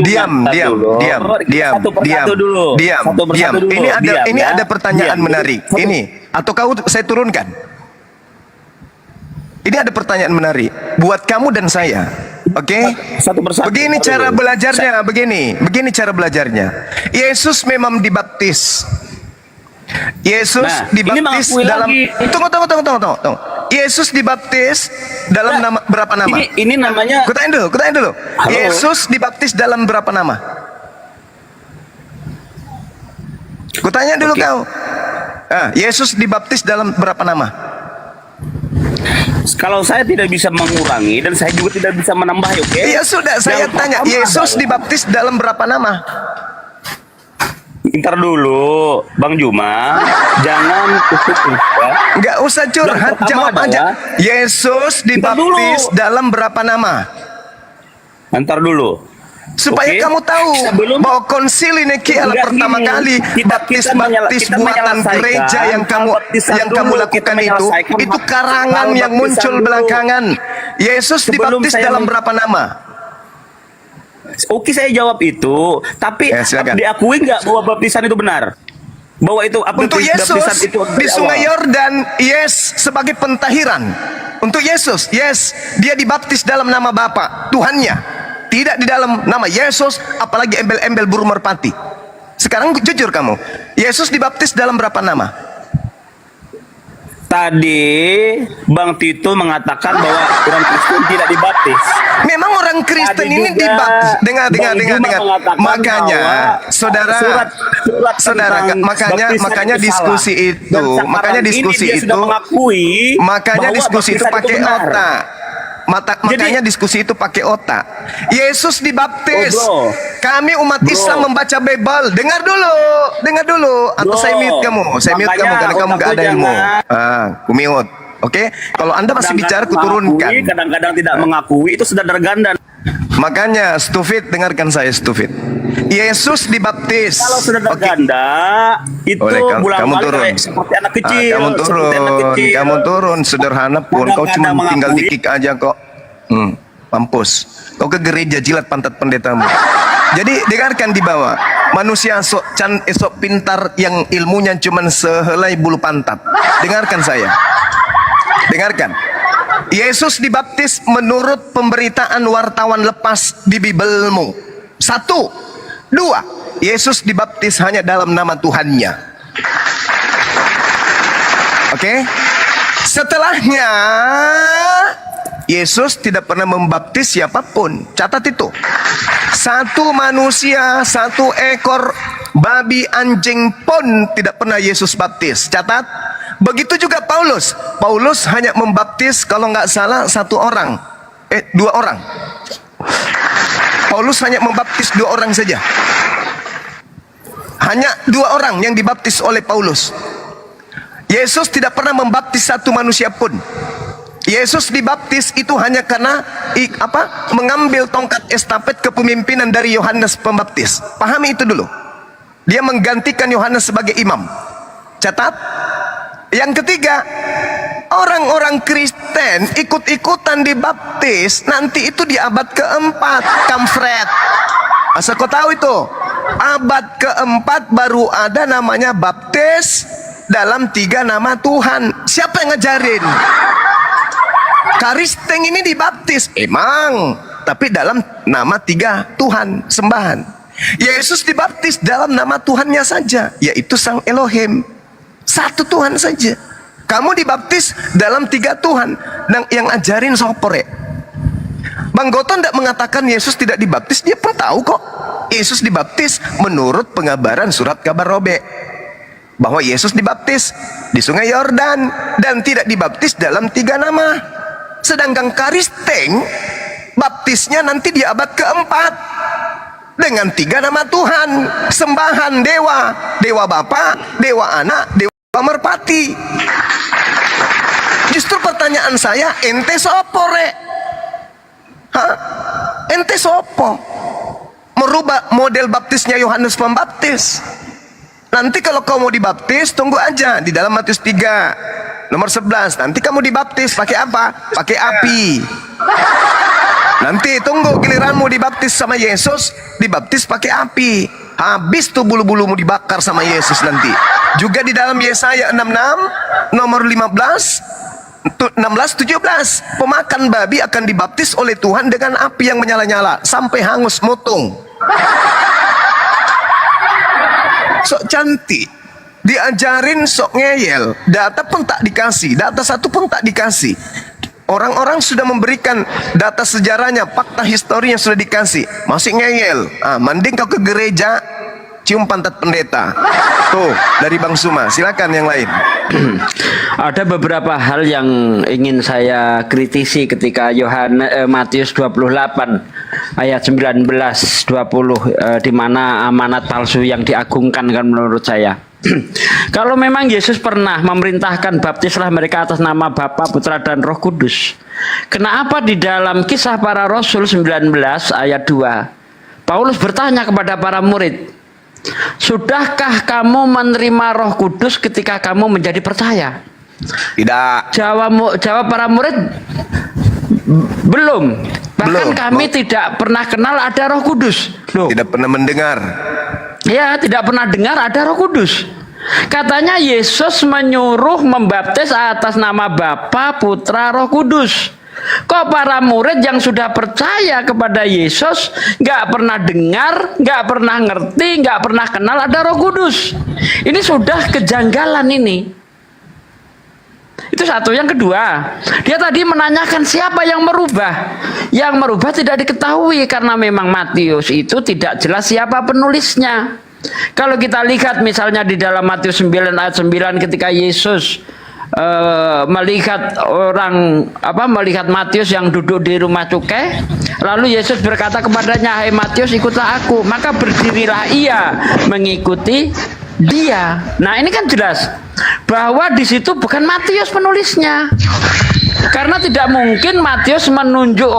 Diam. Ini ada pertanyaan menarik. Ini atau kau saya turunkan. Ini ada pertanyaan menarik buat kamu dan saya. Oke? Begini cara belajarnya, begini cara belajarnya. Yesus memang dibaptis. Yesus Nah, dibaptis ini mengakui dalam lagi. tunggu. Yesus dibaptis dalam nama berapa nama? Ini namanya. Kutanya dulu. Halo? Yesus dibaptis dalam berapa nama? Kutanya dulu kau. Yesus dibaptis dalam berapa nama? Kalau saya tidak bisa mengurangi dan saya juga tidak bisa menambah, oke? Ya sudah, saya Yang tanya, pertama Yesus adalah- dibaptis dalam berapa nama? Ntar dulu, Bang Juma, jangan ya. Nggak usah curhat, Yang pertama jawab aja. adalah- Yesus dibaptis dalam berapa nama? Ntar dulu. Supaya Oke? kamu tahu bahwa konsili Nikea Enggak pertama gini. kali baptis kita buatan menyelesaikan gereja yang baptisan kamu dulu, lakukan kita itu menyelesaikan karangan hal yang baptisan muncul dulu. belakangan. Yesus Sebelum dibaptis saya dalam berapa nama? Oke, saya jawab itu, tapi silakan. diakui nggak bahwa baptisan itu benar? Bahwa itu Untuk Yesus baptisan itu di dari Sungai awal? Yordan, yes, sebagai pentahiran. Untuk Yesus, yes, dia dibaptis dalam nama Bapa, Tuhannya. Tidak di dalam nama Yesus, apalagi embel-embel burung merpati. Sekarang jujur kamu, Yesus dibaptis dalam berapa nama? Tadi Bang Tito mengatakan bahwa orang Kristen tidak dibaptis. Memang orang Kristen Tadi ini juga dibaptis. Dengar. Bang Juma mengatakan Makanya, bahwa saudara, surat tentang makanya baptisan itu diskusi salah. itu, Dan sekarang makanya ini diskusi dia itu, sudah mengakui makanya bahwa diskusi itu baptisan pakai benar. otak. Makanya diskusi itu pakai otak. Yesus dibaptis. Oh, bro. Kami umat Bro. Islam membaca Bible. Dengar dulu. Atau Bro. saya mute kamu. Saya mute Makanya kamu karena kamu gak ada otakku ilmu. jangan. Ku mute. Oke? Kalau Anda masih bicara, ku turunkan. Kadang-kadang tidak mengakui, itu sudah derganda. Makanya, stupid, dengarkan saya, stupid. Yesus dibaptis. Kalau sudah derganda, itu kamu balik turun. seperti anak kecil. Kamu seperti anak turun. kecil. Kamu turun. Sederhana pun. Kau cuma Kadang-kadang tinggal mengakui. di-kick aja kok. Mampus. Kau ke gereja jilat pantat pendetamu. Jadi dengarkan di bawah. Manusia esok pintar yang ilmunya cuma sehelai bulu pantat. Dengarkan saya. Dengarkan. Yesus dibaptis menurut pemberitaan wartawan lepas di Bibelmu. 1. 2. Yesus dibaptis hanya dalam nama Tuhannya. Oke? Setelahnya Yesus tidak pernah membaptis siapapun. Catat itu. Satu manusia, satu ekor babi anjing pun tidak pernah Yesus baptis. Catat. Begitu juga Paulus. Paulus hanya membaptis kalau nggak salah 2 orang. Paulus hanya membaptis 2 orang saja. Hanya 2 orang yang dibaptis oleh Paulus. Yesus tidak pernah membaptis satu manusia pun. Yesus dibaptis itu hanya karena mengambil tongkat estafet kepemimpinan dari Yohanes Pembaptis. Pahami itu dulu. Dia menggantikan Yohanes sebagai imam. Catat. Yang ketiga, orang-orang Kristen ikut-ikutan dibaptis nanti itu di abad keempat, kamfret. Asal kau tahu itu, abad keempat baru ada namanya baptis dalam 3 nama Tuhan. Siapa yang ngajarin? Karisteng ini dibaptis, emang, tapi dalam nama 3 Tuhan sembahan. Yesus dibaptis dalam nama Tuhannya saja, yaitu Sang Elohim. 1 Tuhan saja. Kamu dibaptis dalam 3 Tuhan. Yang ajarin sopore. Bang Goto tidak mengatakan Yesus tidak dibaptis. Dia pun tahu kok Yesus dibaptis menurut pengabaran surat kabar Robe, bahwa Yesus dibaptis di Sungai Yordan dan tidak dibaptis dalam 3 nama. Sedangkan Karisteng baptisnya nanti di abad keempat dengan 3 nama Tuhan, sembahan dewa, dewa Bapa, dewa Anak, dewa Merpati. Justru pertanyaan saya, ente sopo rek? Ente sopo? Merubah model baptisnya Yohanes Pembaptis. Nanti kalau kau mau dibaptis, tunggu aja di dalam Matius 3 nomor 11. Nanti kamu dibaptis pakai apa? Pakai api. Nanti tunggu giliranmu dibaptis sama Yesus, dibaptis pakai api. Habis tuh bulu-bulumu dibakar sama Yesus nanti. Juga di dalam Yesaya 66 nomor 16-17, pemakan babi akan dibaptis oleh Tuhan dengan api yang menyala-nyala sampai hangus mutung. Sok cantik. Diajarin sok ngeyel, data pun tak dikasih, data satu pun tak dikasih. Orang-orang sudah memberikan data sejarahnya, fakta histori yang sudah dikasih, masih ngeyel. Mending kau ke gereja, cium pantat pendeta. Tuh, dari Bang Suma. Silakan yang lain. Ada beberapa hal yang ingin saya kritisi ketika Matius 28 ayat 19 20 di mana amanat palsu yang diagungkan kan menurut saya. Kalau memang Yesus pernah memerintahkan baptislah mereka atas nama Bapa, Putra dan Roh Kudus, kenapa di dalam Kisah Para Rasul 19 ayat 2 Paulus bertanya kepada para murid, sudahkah kamu menerima Roh Kudus ketika kamu menjadi percaya? Tidak. Jawab para murid, belum. Bahkan kami tidak pernah kenal ada Roh Kudus. Loh. Tidak pernah mendengar. Ya, tidak pernah dengar ada Roh Kudus. Katanya Yesus menyuruh membaptis atas nama Bapa, Putra, Roh Kudus. Kok para murid yang sudah percaya kepada Yesus nggak pernah dengar, nggak pernah ngerti, nggak pernah kenal ada Roh Kudus? Ini sudah kejanggalan ini. Itu satu. Yang kedua, dia tadi menanyakan siapa yang merubah. Yang merubah tidak diketahui karena memang Matius itu tidak jelas siapa penulisnya. Kalau kita lihat misalnya di dalam Matius 9 ayat 9 ketika Yesus melihat Matius yang duduk di rumah cukai, lalu Yesus berkata kepadanya, "Hai Matius, ikutlah aku." Maka berdirilah ia mengikuti dia. Nah, ini kan jelas bahwa di situ bukan Matius penulisnya. Karena tidak mungkin Matius menunjuk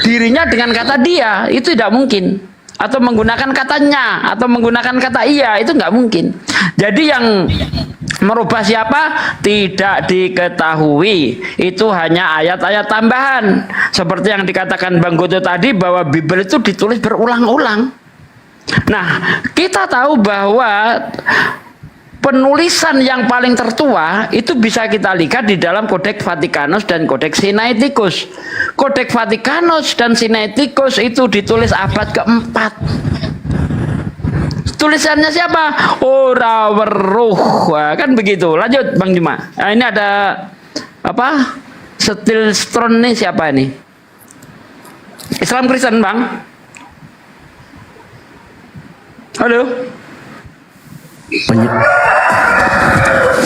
dirinya dengan kata dia, itu tidak mungkin. Atau menggunakan katanya, atau menggunakan kata iya, itu nggak mungkin. Jadi yang merubah siapa? Tidak diketahui. Itu hanya ayat-ayat tambahan. Seperti yang dikatakan Bang Goto tadi, bahwa Bible itu ditulis berulang-ulang. Nah, kita tahu bahwa penulisan yang paling tertua itu bisa kita lihat di dalam Kodeks Vatikanus dan Kodeks Sinaiticus. Kodeks Vatikanus dan Sinaiticus itu ditulis abad keempat. Tulisannya siapa? Ora weruh. Kan begitu. Lanjut Bang Juma. Nah, ini ada apa? Stilstron nih siapa ini? Islam Kristen Bang. Halo.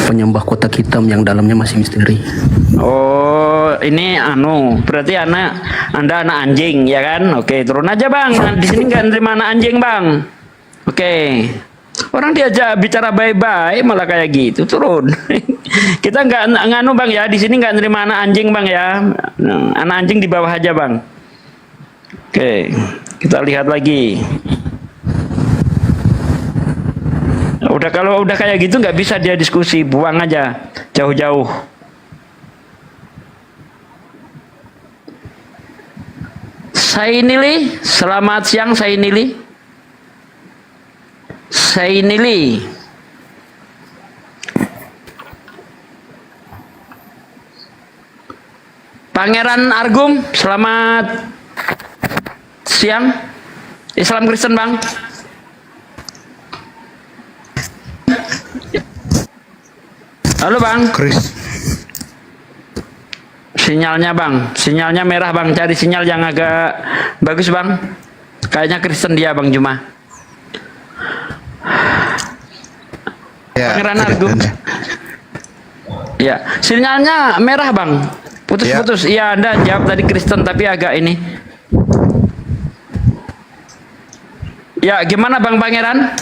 Penyembah kotak hitam yang dalamnya masih misteri. Oh, ini berarti Anda anak anjing ya kan? Oke, turun aja Bang. Di sini nggak nerima anak anjing Bang. Oke. Orang diajak bicara baik-baik malah kayak gitu, turun. Kita nggak nganu Bang ya, di sini nggak nerima anak anjing Bang ya. Anak anjing di bawah aja Bang. Oke, kita lihat lagi. Kalau udah kayak gitu nggak bisa dia diskusi, buang aja jauh-jauh. Sainili, selamat siang Sainili. Sainili. Pangeran Argum, selamat siang. Islam Kristen Bang. Halo Bang. Sinyalnya Bang, sinyalnya merah Bang. Cari sinyal yang agak bagus Bang. Kayaknya Kristen dia Bang Juma. Ya, Pangeran Argum. Ya, sinyalnya merah Bang. Putus-putus. Iya, Anda jawab tadi Kristen tapi agak ini. Ya, gimana Bang Pangeran?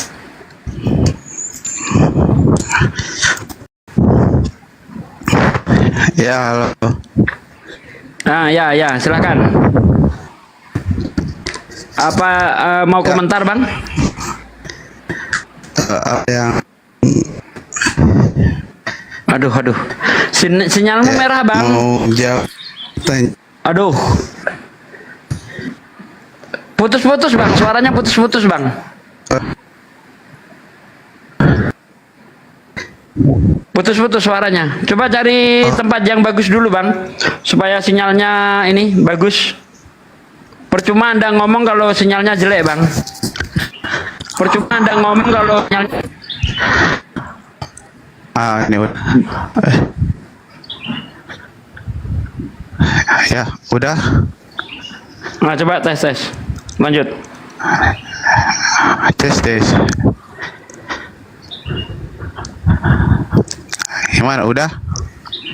Ya, halo. Ya, silakan. Apa mau komentar, Bang? Aduh. Sinyalmu merah, Bang. Mau jawab. Aduh. Putus-putus, Bang. Suaranya putus-putus, Bang. Putus-putus suaranya. Coba cari tempat yang bagus dulu Bang, supaya sinyalnya ini bagus. Percuma Anda ngomong kalau sinyalnya jelek Bang. Percuma Anda ngomong kalau sinyalnya. Ini ya udah. Nah, coba tes. Lanjut. Tes. Gimana? Udah?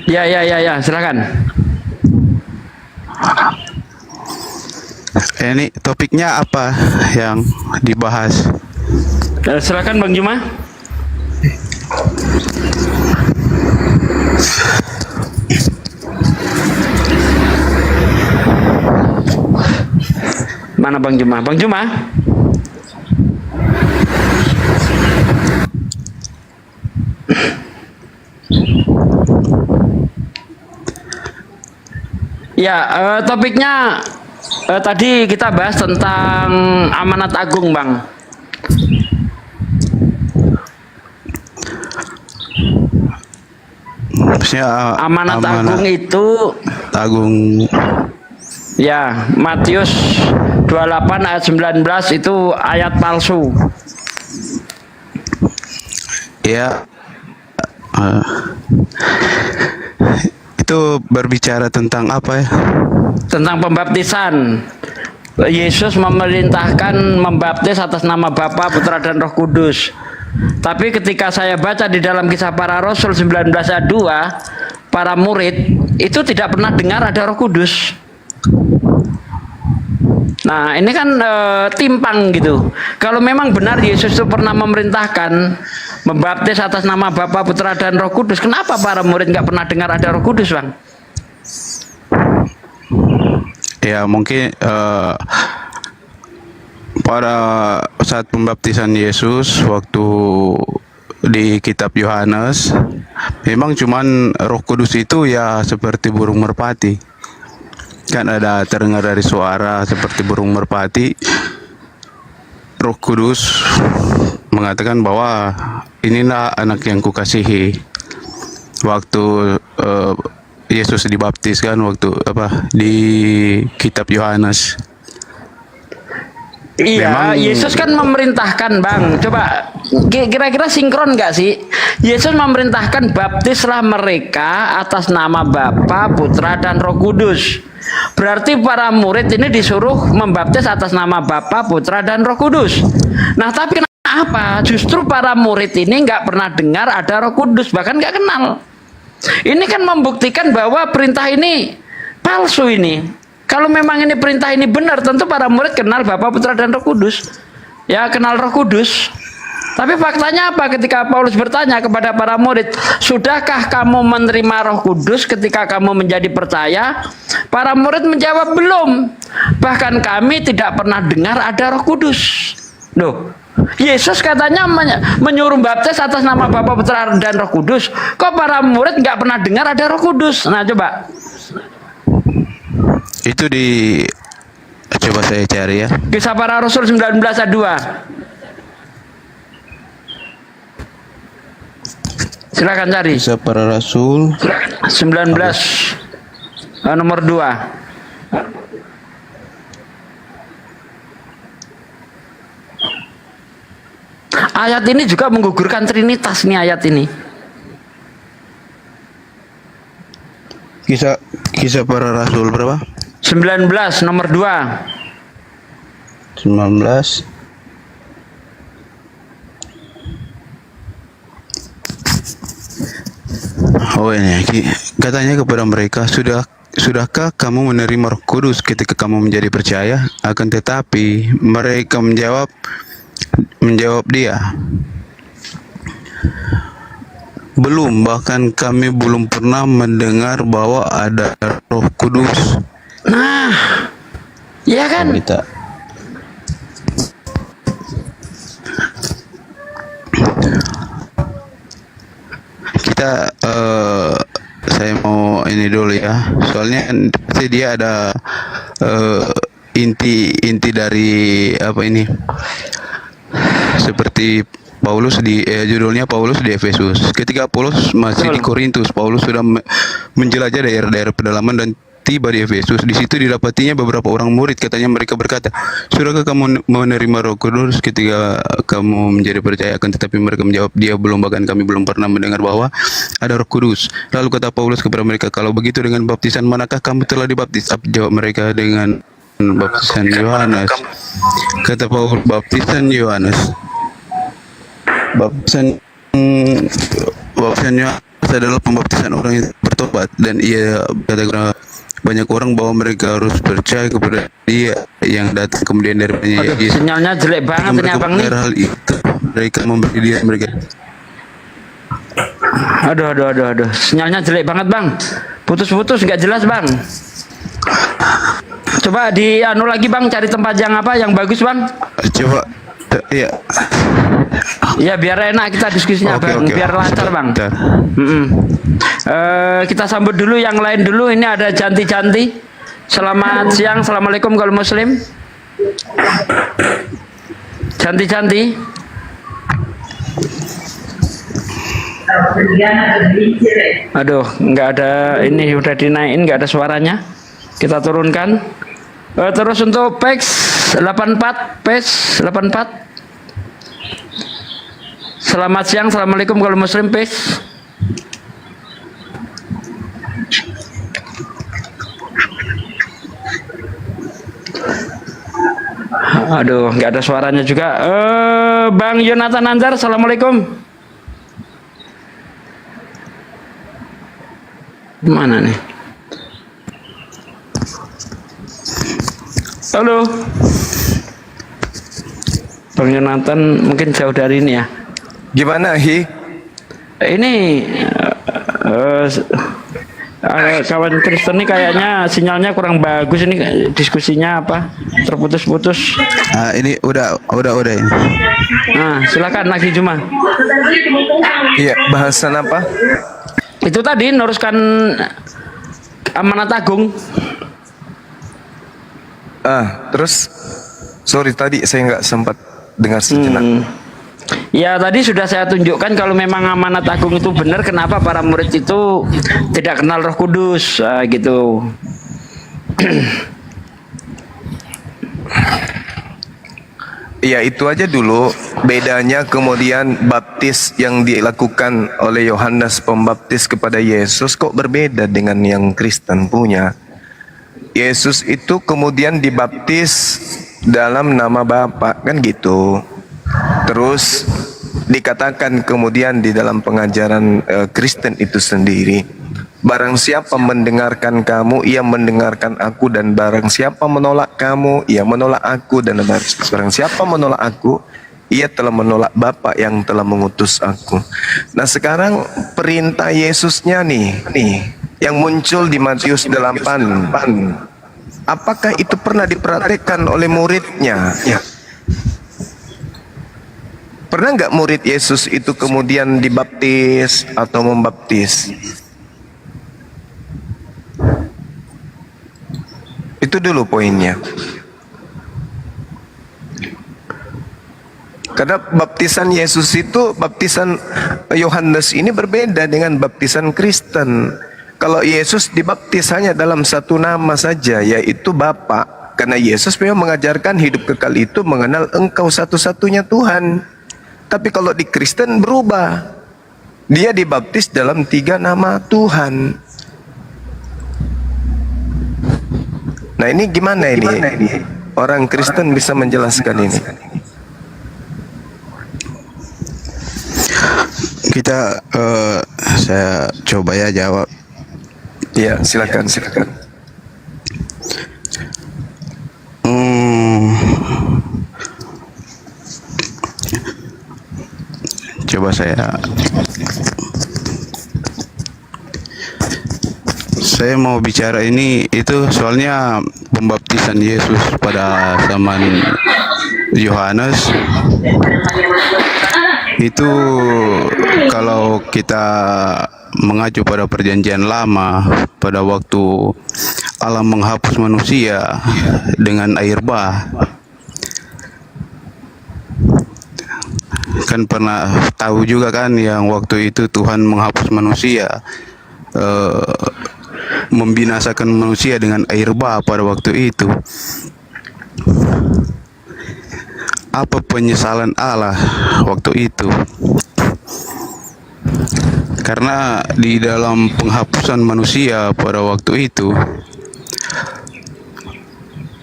Ya, silakan. Ini topiknya apa yang dibahas? Silakan Bang Juma. Mana Bang Juma? Bang Juma? Ya, topiknya tadi kita bahas tentang amanat agung, Bang. Maksudnya Amanat agung itu agung. Ya, Matius 28 ayat 19 itu ayat palsu. Ya. Itu berbicara tentang apa ya? Tentang pembaptisan. Yesus memerintahkan membaptis atas nama Bapa, Putra dan Roh Kudus. Tapi ketika saya baca di dalam Kisah Para Rasul 19 ayat 2, para murid itu tidak pernah dengar ada Roh Kudus. Nah, ini kan timpang gitu. Kalau memang benar Yesus itu pernah memerintahkan membaptis atas nama Bapa, Putra dan Roh Kudus, kenapa para murid nggak pernah dengar ada Roh Kudus, Bang? Ya mungkin pada saat pembaptisan Yesus waktu di kitab Yohanes, memang cuman Roh Kudus itu ya seperti burung merpati. Kan ada terdengar dari suara seperti burung merpati. Roh Kudus mengatakan bahwa inilah anak yang kukasihi. Waktu Yesus dibaptiskan waktu di kitab Yohanes. Iya, Memang, Yesus kan memerintahkan, Bang. Coba kira-kira sinkron nggak sih? Yesus memerintahkan baptislah mereka atas nama Bapa, Putra dan Roh Kudus. Berarti para murid ini disuruh membaptis atas nama Bapa, Putra dan Roh Kudus. Nah, tapi kenapa justru para murid ini nggak pernah dengar ada Roh Kudus, bahkan nggak kenal? Ini kan membuktikan bahwa perintah ini palsu ini. Kalau memang ini perintah ini benar, tentu para murid kenal Bapa, Putra dan Roh Kudus. Ya, kenal Roh Kudus. Tapi faktanya apa ketika Paulus bertanya kepada para murid, sudahkah kamu menerima Roh Kudus ketika kamu menjadi percaya? Para murid menjawab belum. Bahkan kami tidak pernah dengar ada Roh Kudus. Loh, Yesus katanya menyuruh baptis atas nama Bapa, Putra dan Roh Kudus. Kok para murid nggak pernah dengar ada Roh Kudus? Nah, coba. Itu coba saya cari ya. Kisah Para Rasul 19 ayat 2. Silakan cari. Kisah Para Rasul 19 nomor 2. Ayat ini juga menggugurkan Trinitas nih ayat ini. Kisah Para Rasul berapa? 19 nomor 2. 19. Oh ini katanya kepada mereka, sudahkah kamu menerima Roh Kudus ketika kamu menjadi percaya? Akan tetapi mereka menjawab dia, belum, bahkan kami belum pernah mendengar bahwa ada Roh Kudus. Nah, ya kan? Kita saya mau ini dulu ya, soalnya pasti dia ada inti dari apa ini, seperti Paulus judulnya Paulus di Efesus. Ketika Paulus masih di Korintus, Paulus sudah menjelajah daerah-daerah pedalaman dan tiba di Efesus. Di situ didapatinya beberapa orang murid. Katanya mereka berkata, sudahkah kamu menerima Roh Kudus ketika kamu menjadi percaya? Akan tetapi mereka menjawab, dia belum, bahkan kami belum pernah mendengar bahwa ada Roh Kudus. Lalu kata Paulus kepada mereka, kalau begitu dengan baptisan manakah kamu telah dibaptis? Jawab mereka, dengan baptisan Yohanes. Kata Paulus, baptisan Yohanes. Baptisan Yohanes adalah pembaptisan orang yang bertobat, dan ia kata banyak orang bahwa mereka harus percaya kepada dia yang datang kemudian daripadanya. Aduh, sinyalnya jelek banget ini abang nih. Hal itu mereka memberi dia mereka. Aduh, sinyalnya jelek banget bang, putus-putus nggak jelas bang. Coba di anu lagi bang, cari tempat yang apa yang bagus bang. Coba, iya. Ya biar enak kita diskusinya bang, biar lancar bang. Kita sambut dulu yang lain dulu. Ini ada Janti. Selamat siang, assalamualaikum kalau muslim. Janti. Aduh, nggak ada, ini udah dinaikin, nggak ada suaranya. Kita turunkan. Terus untuk PEX 84. Selamat siang, assalamualaikum kalau muslim PEX. Aduh, nggak ada suaranya juga. Bang Yonatan Anzar, assalamualaikum. Mana nih? Halo, Bang Yonatan mungkin jauh dari ini ya. Gimana Hi? Ini kawan Kristen ini kayaknya sinyalnya kurang bagus, ini diskusinya apa? Terputus-putus. Ini udah ini. Nah, silakan lagi Juma. Iya, bahasan apa? Itu tadi neruskan amanat agung. Terus sorry tadi saya nggak sempat dengar sejenak. Ya tadi sudah saya tunjukkan kalau memang amanat agung itu benar, kenapa para murid itu tidak kenal Roh Kudus, gitu. Ya itu aja dulu bedanya. Kemudian baptis yang dilakukan oleh Yohanes Pembaptis kepada Yesus kok berbeda dengan yang Kristen punya. Yesus itu kemudian dibaptis dalam nama Bapa, kan gitu. Terus dikatakan kemudian di dalam pengajaran Kristen itu sendiri, barang siapa mendengarkan kamu, ia mendengarkan aku, dan barang siapa menolak kamu, ia menolak aku, dan barang siapa menolak aku, ia telah menolak Bapa yang telah mengutus aku. Nah sekarang perintah Yesusnya nih yang muncul di Matius 8, apakah itu pernah diperhatikan oleh muridnya? Ya. Pernah nggak murid Yesus itu kemudian dibaptis atau membaptis? Itu dulu poinnya. Karena baptisan Yesus itu, baptisan Yohanes ini berbeda dengan baptisan Kristen. Kalau Yesus dibaptis hanya dalam satu nama saja, yaitu Bapa. Karena Yesus memang mengajarkan hidup kekal itu mengenal Engkau satu-satunya Tuhan. Tapi kalau di Kristen berubah. Dia dibaptis dalam 3 nama Tuhan. Nah ini gimana ini? Orang Kristen bisa menjelaskan ini? Kita saya coba ya jawab. Ya silakan. Coba saya mau bicara ini itu soalnya pembaptisan Yesus pada zaman Yohanes itu, kalau kita mengacu pada perjanjian lama, pada waktu Allah menghapus manusia dengan air bah. Kan pernah tahu juga kan yang waktu itu Tuhan menghapus manusia membinasakan manusia dengan air bah pada waktu itu. Apa penyesalan Allah waktu itu? Karena di dalam penghapusan manusia pada waktu itu,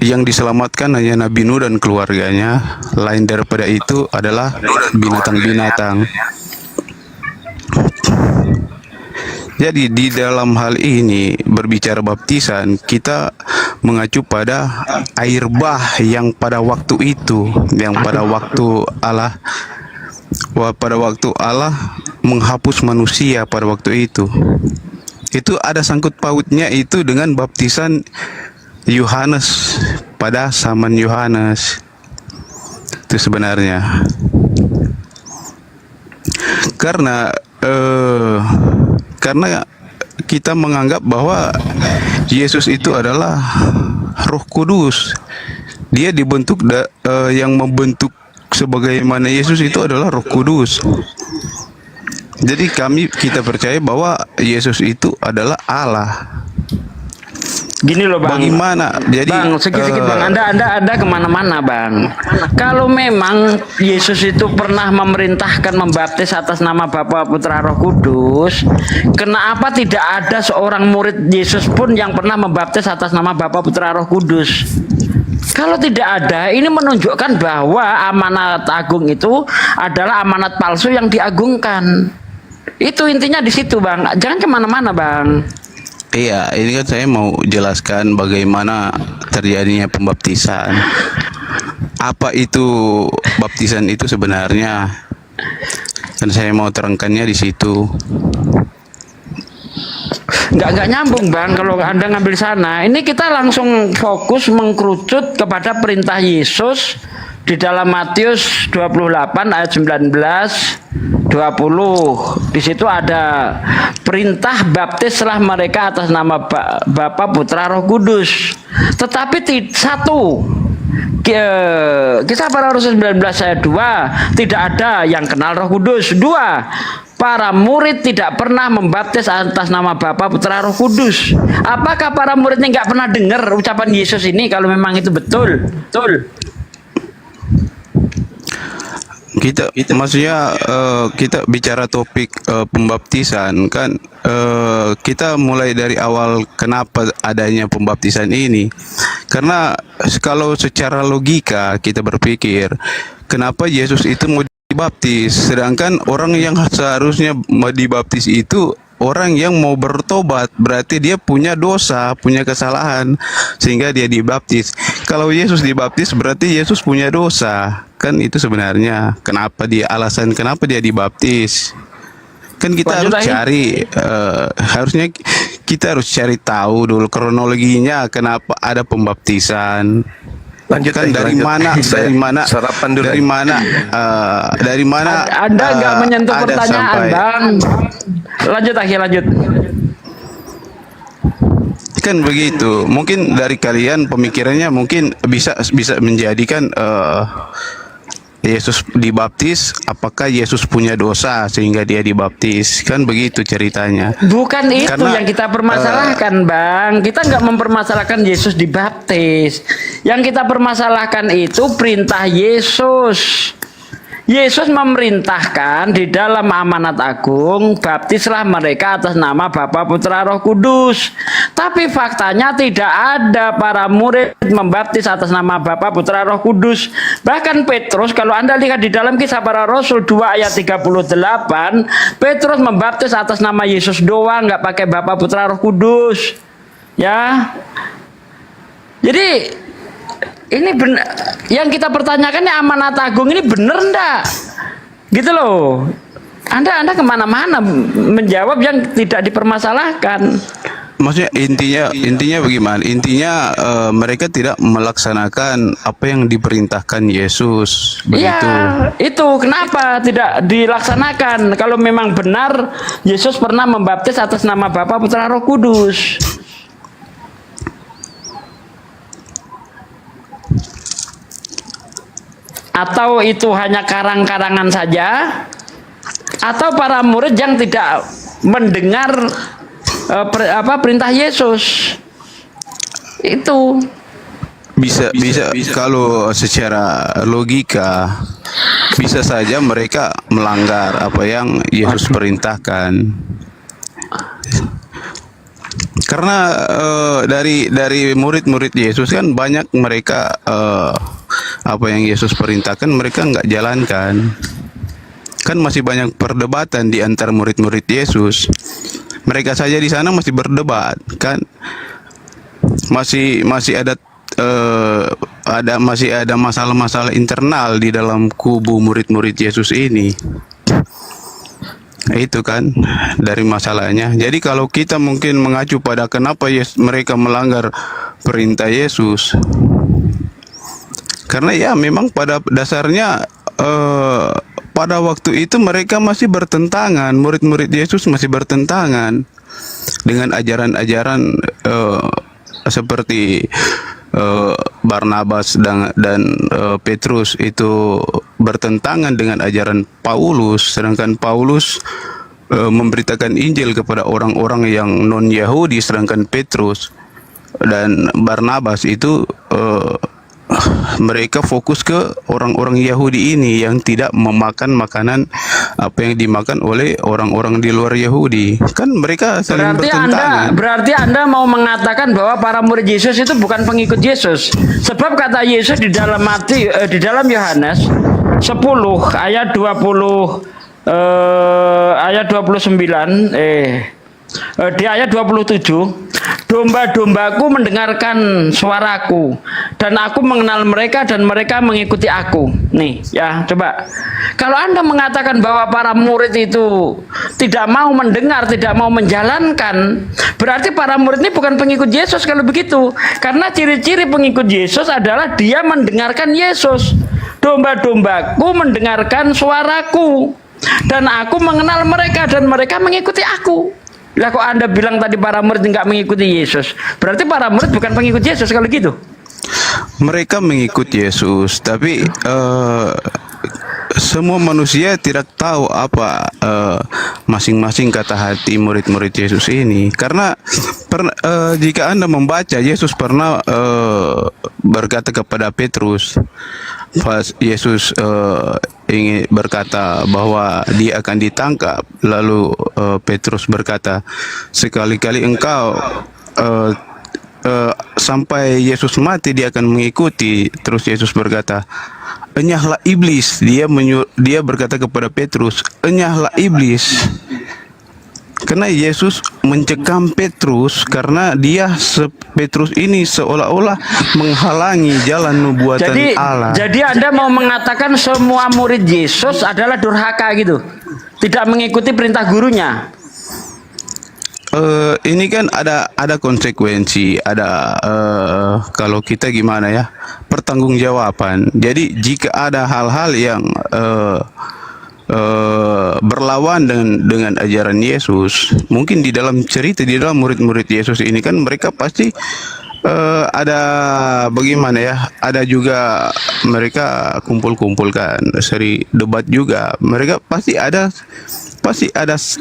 yang diselamatkan hanya Nabi Nuh dan keluarganya. Lain daripada itu adalah binatang-binatang. Jadi di dalam hal ini berbicara baptisan, kita mengacu pada air bah yang pada waktu itu, yang pada waktu Allah menghapus manusia pada waktu itu. Itu ada sangkut pautnya itu dengan baptisan Yohanes pada zaman Yohanes. Itu sebenarnya. Karena kita menganggap bahwa Yesus itu adalah Roh Kudus. Dia dibentuk yang membentuk sebagaimana Yesus itu adalah Roh Kudus. Jadi kita percaya bahwa Yesus itu adalah Allah. Gini loh Bang. Bagaimana? Jadi Bang, sedikit Bang, Anda kemana-mana Bang. Kalau memang Yesus itu pernah memerintahkan membaptis atas nama Bapa, Putra, Roh Kudus, kenapa tidak ada seorang murid Yesus pun yang pernah membaptis atas nama Bapa, Putra, Roh Kudus? Kalau tidak ada, ini menunjukkan bahwa amanat agung itu adalah amanat palsu yang diagungkan. Itu intinya di situ Bang. Jangan kemana-mana Bang. Iya, ini kan saya mau jelaskan bagaimana terjadinya pembaptisan. Apa itu baptisan itu sebenarnya? Dan saya mau terangkannya di situ. Nggak nyambung Bang kalau Anda ngambil sana. Ini kita langsung fokus mengkerucut kepada perintah Yesus di dalam Matius 28 ayat 19 20. Di situ ada perintah baptislah mereka atas nama Bapa, Putra, Roh Kudus. Tetapi satu, Kisah Para Rasul 19 ayat 2, tidak ada yang kenal Roh Kudus. 2, para murid tidak pernah membaptis atas nama Bapa, Putra, Roh Kudus. Apakah para muridnya nggak pernah dengar ucapan Yesus ini kalau memang itu betul? Betul. Maksudnya kita bicara topik pembaptisan kan, kita mulai dari awal kenapa adanya pembaptisan ini. Karena kalau secara logika kita berpikir, kenapa Yesus itu mau dibaptis, sedangkan orang yang seharusnya mau dibaptis itu orang yang mau bertobat, berarti dia punya dosa, punya kesalahan, sehingga dia dibaptis. Kalau Yesus dibaptis berarti Yesus punya dosa. Kan itu sebenarnya alasan kenapa dia dibaptis. Kan kita harus cari, harusnya kita harus cari tahu dulu kronologinya kenapa ada pembaptisan. Lanjut kan dari mana sarapan dulu. Dari mana Anda nggak menyentuh pertanyaan Bang. Lanjut. Kan begitu. Mungkin dari kalian pemikirannya mungkin bisa menjadikan Yesus dibaptis, apakah Yesus punya dosa sehingga dia dibaptis? Kan begitu ceritanya. Bukan itu yang kita permasalahkan Bang. Kita nggak mempermasalahkan Yesus dibaptis. Yang kita permasalahkan itu perintah Yesus. Yesus memerintahkan di dalam amanat agung, baptislah mereka atas nama Bapa, Putra, Roh Kudus. Tapi faktanya tidak ada para murid membaptis atas nama Bapa, Putra, Roh Kudus. Bahkan Petrus, kalau Anda lihat di dalam Kisah Para Rasul 2 ayat 38, Petrus membaptis atas nama Yesus doang, nggak pakai Bapa, Putra, Roh Kudus. Ya. Jadi ini benar, yang kita pertanyakan ini amanat agung ini benar enggak? Gitu loh. Anda kemana-mana menjawab yang tidak dipermasalahkan. Maksudnya intinya bagaimana? Intinya mereka tidak melaksanakan apa yang diperintahkan Yesus. Begitu. Iya, itu kenapa tidak dilaksanakan? Kalau memang benar Yesus pernah membaptis atas nama Bapa, Putra, Roh Kudus. Atau itu hanya karang-karangan saja, atau para murid yang tidak mendengar perintah Yesus. Itu bisa kalau secara logika bisa saja mereka melanggar apa yang Yesus perintahkan. Karena dari murid-murid Yesus kan banyak mereka apa yang Yesus perintahkan mereka nggak jalankan. Kan masih banyak perdebatan di antara murid-murid Yesus. Mereka saja di sana masih berdebat, kan? Masih ada masalah-masalah internal di dalam kubu murid-murid Yesus ini. Itu kan dari masalahnya. Jadi kalau kita mungkin mengacu pada kenapa mereka melanggar perintah Yesus, karena ya memang pada dasarnya pada waktu itu mereka masih bertentangan, murid-murid Yesus masih bertentangan dengan ajaran-ajaran seperti Barnabas dan Petrus itu bertentangan dengan ajaran Paulus, sedangkan Paulus memberitakan Injil kepada orang-orang yang non-Yahudi, sedangkan Petrus dan Barnabas itu mereka fokus ke orang-orang Yahudi ini yang tidak memakan makanan apa yang dimakan oleh orang-orang di luar Yahudi. Kan mereka saling bertentangan. Berarti Anda mau mengatakan bahwa para murid Yesus itu bukan pengikut Yesus. Sebab kata Yesus di dalam di dalam Yohanes 10 ayat 20 ayat 29 di ayat 27, domba-dombaku mendengarkan suaraku dan aku mengenal mereka dan mereka mengikuti aku. Nih ya, coba kalau Anda mengatakan bahwa para murid itu tidak mau mendengar, tidak mau menjalankan, berarti para murid ini bukan pengikut Yesus kalau begitu. Karena ciri-ciri pengikut Yesus adalah dia mendengarkan Yesus. Domba-dombaku mendengarkan suaraku dan aku mengenal mereka dan mereka mengikuti aku. Lah kok Anda bilang tadi para murid nggak mengikuti Yesus? Berarti para murid bukan pengikut Yesus kalau gitu. Mereka mengikut Yesus, tapi semua manusia tidak tahu apa masing-masing kata hati murid-murid Yesus ini. Karena jika Anda membaca, Yesus pernah berkata kepada Petrus, pas Yesus ingin berkata bahwa dia akan ditangkap, lalu Petrus berkata, sekali-kali engkau sampai Yesus mati dia akan mengikuti. Terus Yesus berkata, enyahlah iblis. Dia berkata kepada Petrus, enyahlah iblis. Karena Yesus mencekam Petrus karena Petrus ini seolah-olah menghalangi jalan nubuatan Allah. Jadi Anda mau mengatakan semua murid Yesus adalah durhaka gitu, tidak mengikuti perintah gurunya? Ini kan ada konsekuensi, ada kalau kita gimana ya, pertanggungjawaban. Jadi jika ada hal-hal yang berlawan dengan ajaran Yesus, mungkin di dalam cerita, di dalam murid-murid Yesus ini kan mereka pasti ada bagaimana ya, ada juga mereka kumpul-kumpulkan seri debat juga. Mereka pasti ada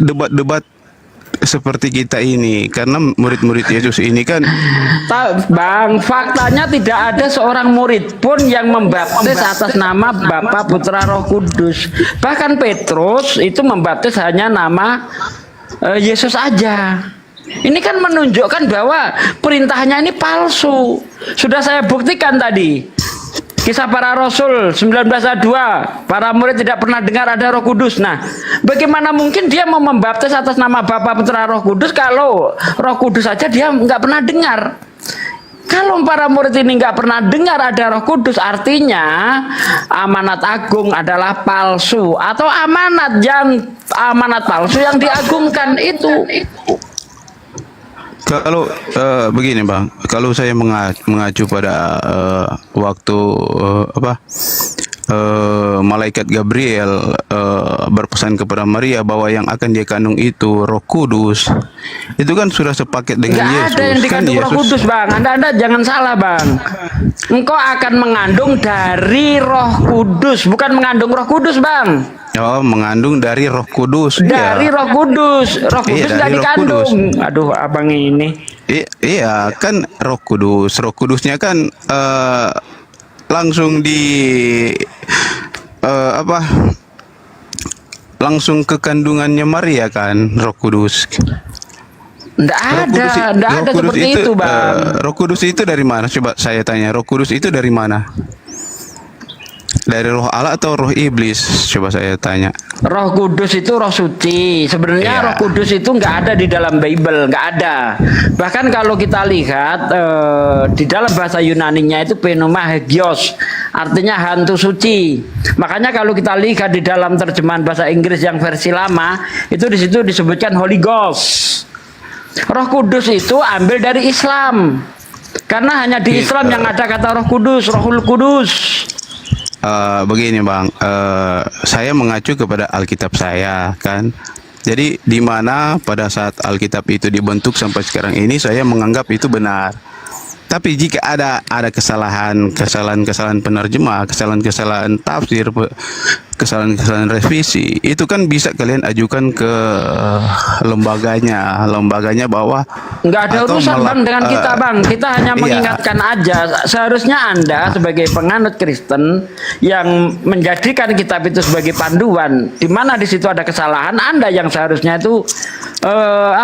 debat-debat seperti kita ini, karena murid-murid Yesus ini kan Bang, faktanya tidak ada seorang murid pun yang membaptis atas nama Bapa, Putra, Roh Kudus. Bahkan Petrus itu membaptis hanya nama Yesus aja. Ini kan menunjukkan bahwa perintahnya ini palsu. Sudah saya buktikan tadi. Kisah Para Rasul 19 ayat 2, para murid tidak pernah dengar ada Roh Kudus. Nah, bagaimana mungkin dia mau membaptis atas nama Bapa, Putra, Roh Kudus kalau Roh Kudus saja dia nggak pernah dengar? Kalau para murid ini nggak pernah dengar ada Roh Kudus, artinya amanat agung adalah palsu, atau amanat palsu yang diagungkan itu. Kalau begini Bang, kalau saya mengacu pada waktu malaikat Gabriel berpesan kepada Maria bahwa yang akan dia kandung itu Roh Kudus, itu kan sudah sepaket dengan Yesus. Nggak ada yang dikandung Roh Kudus, Bang. Anda jangan salah, Bang. Engkau akan mengandung dari Roh Kudus, bukan mengandung Roh Kudus, Bang. Oh, mengandung dari Roh Kudus. Dari Iya. Roh Kudus. Roh Iya, Kudus nggak dari Roh dikandung. Aduh, abang ini. Iya, kan Roh Kudus. Roh Kudusnya kan langsung di apa? Langsung ke kandungannya Maria kan, Roh Kudus. Nggak ada seperti itu, Bang. Roh Kudus itu dari mana? Coba saya tanya, Roh Kudus itu dari mana? Dari Roh Allah atau Roh Iblis? Coba saya tanya. Roh Kudus itu Roh Suci. Sebenarnya Iya. Roh Kudus itu nggak ada di dalam Bible, nggak ada. Bahkan kalau kita lihat di dalam bahasa Yunaninya itu pneuma hagios, artinya hantu suci. Makanya kalau kita lihat di dalam terjemahan bahasa Inggris yang versi lama, itu di situ disebutkan Holy Ghost. Roh Kudus itu ambil dari Islam. Karena hanya di Islam yang ada kata Roh Kudus, Rohul Kudus. Begini Bang, saya mengacu kepada Alkitab saya kan. Jadi di mana pada saat Alkitab itu dibentuk sampai sekarang ini saya menganggap itu benar. Tapi jika ada kesalahan penerjemah, kesalahan tafsir, kesalahan revisi, itu kan bisa kalian ajukan ke lembaganya bahwa nggak ada atau urusan malah, Bang dengan kita Bang. Kita hanya iya. mengingatkan aja. Seharusnya Anda sebagai penganut Kristen yang menjadikan kitab itu sebagai panduan, di mana di situ ada kesalahan, Anda yang seharusnya itu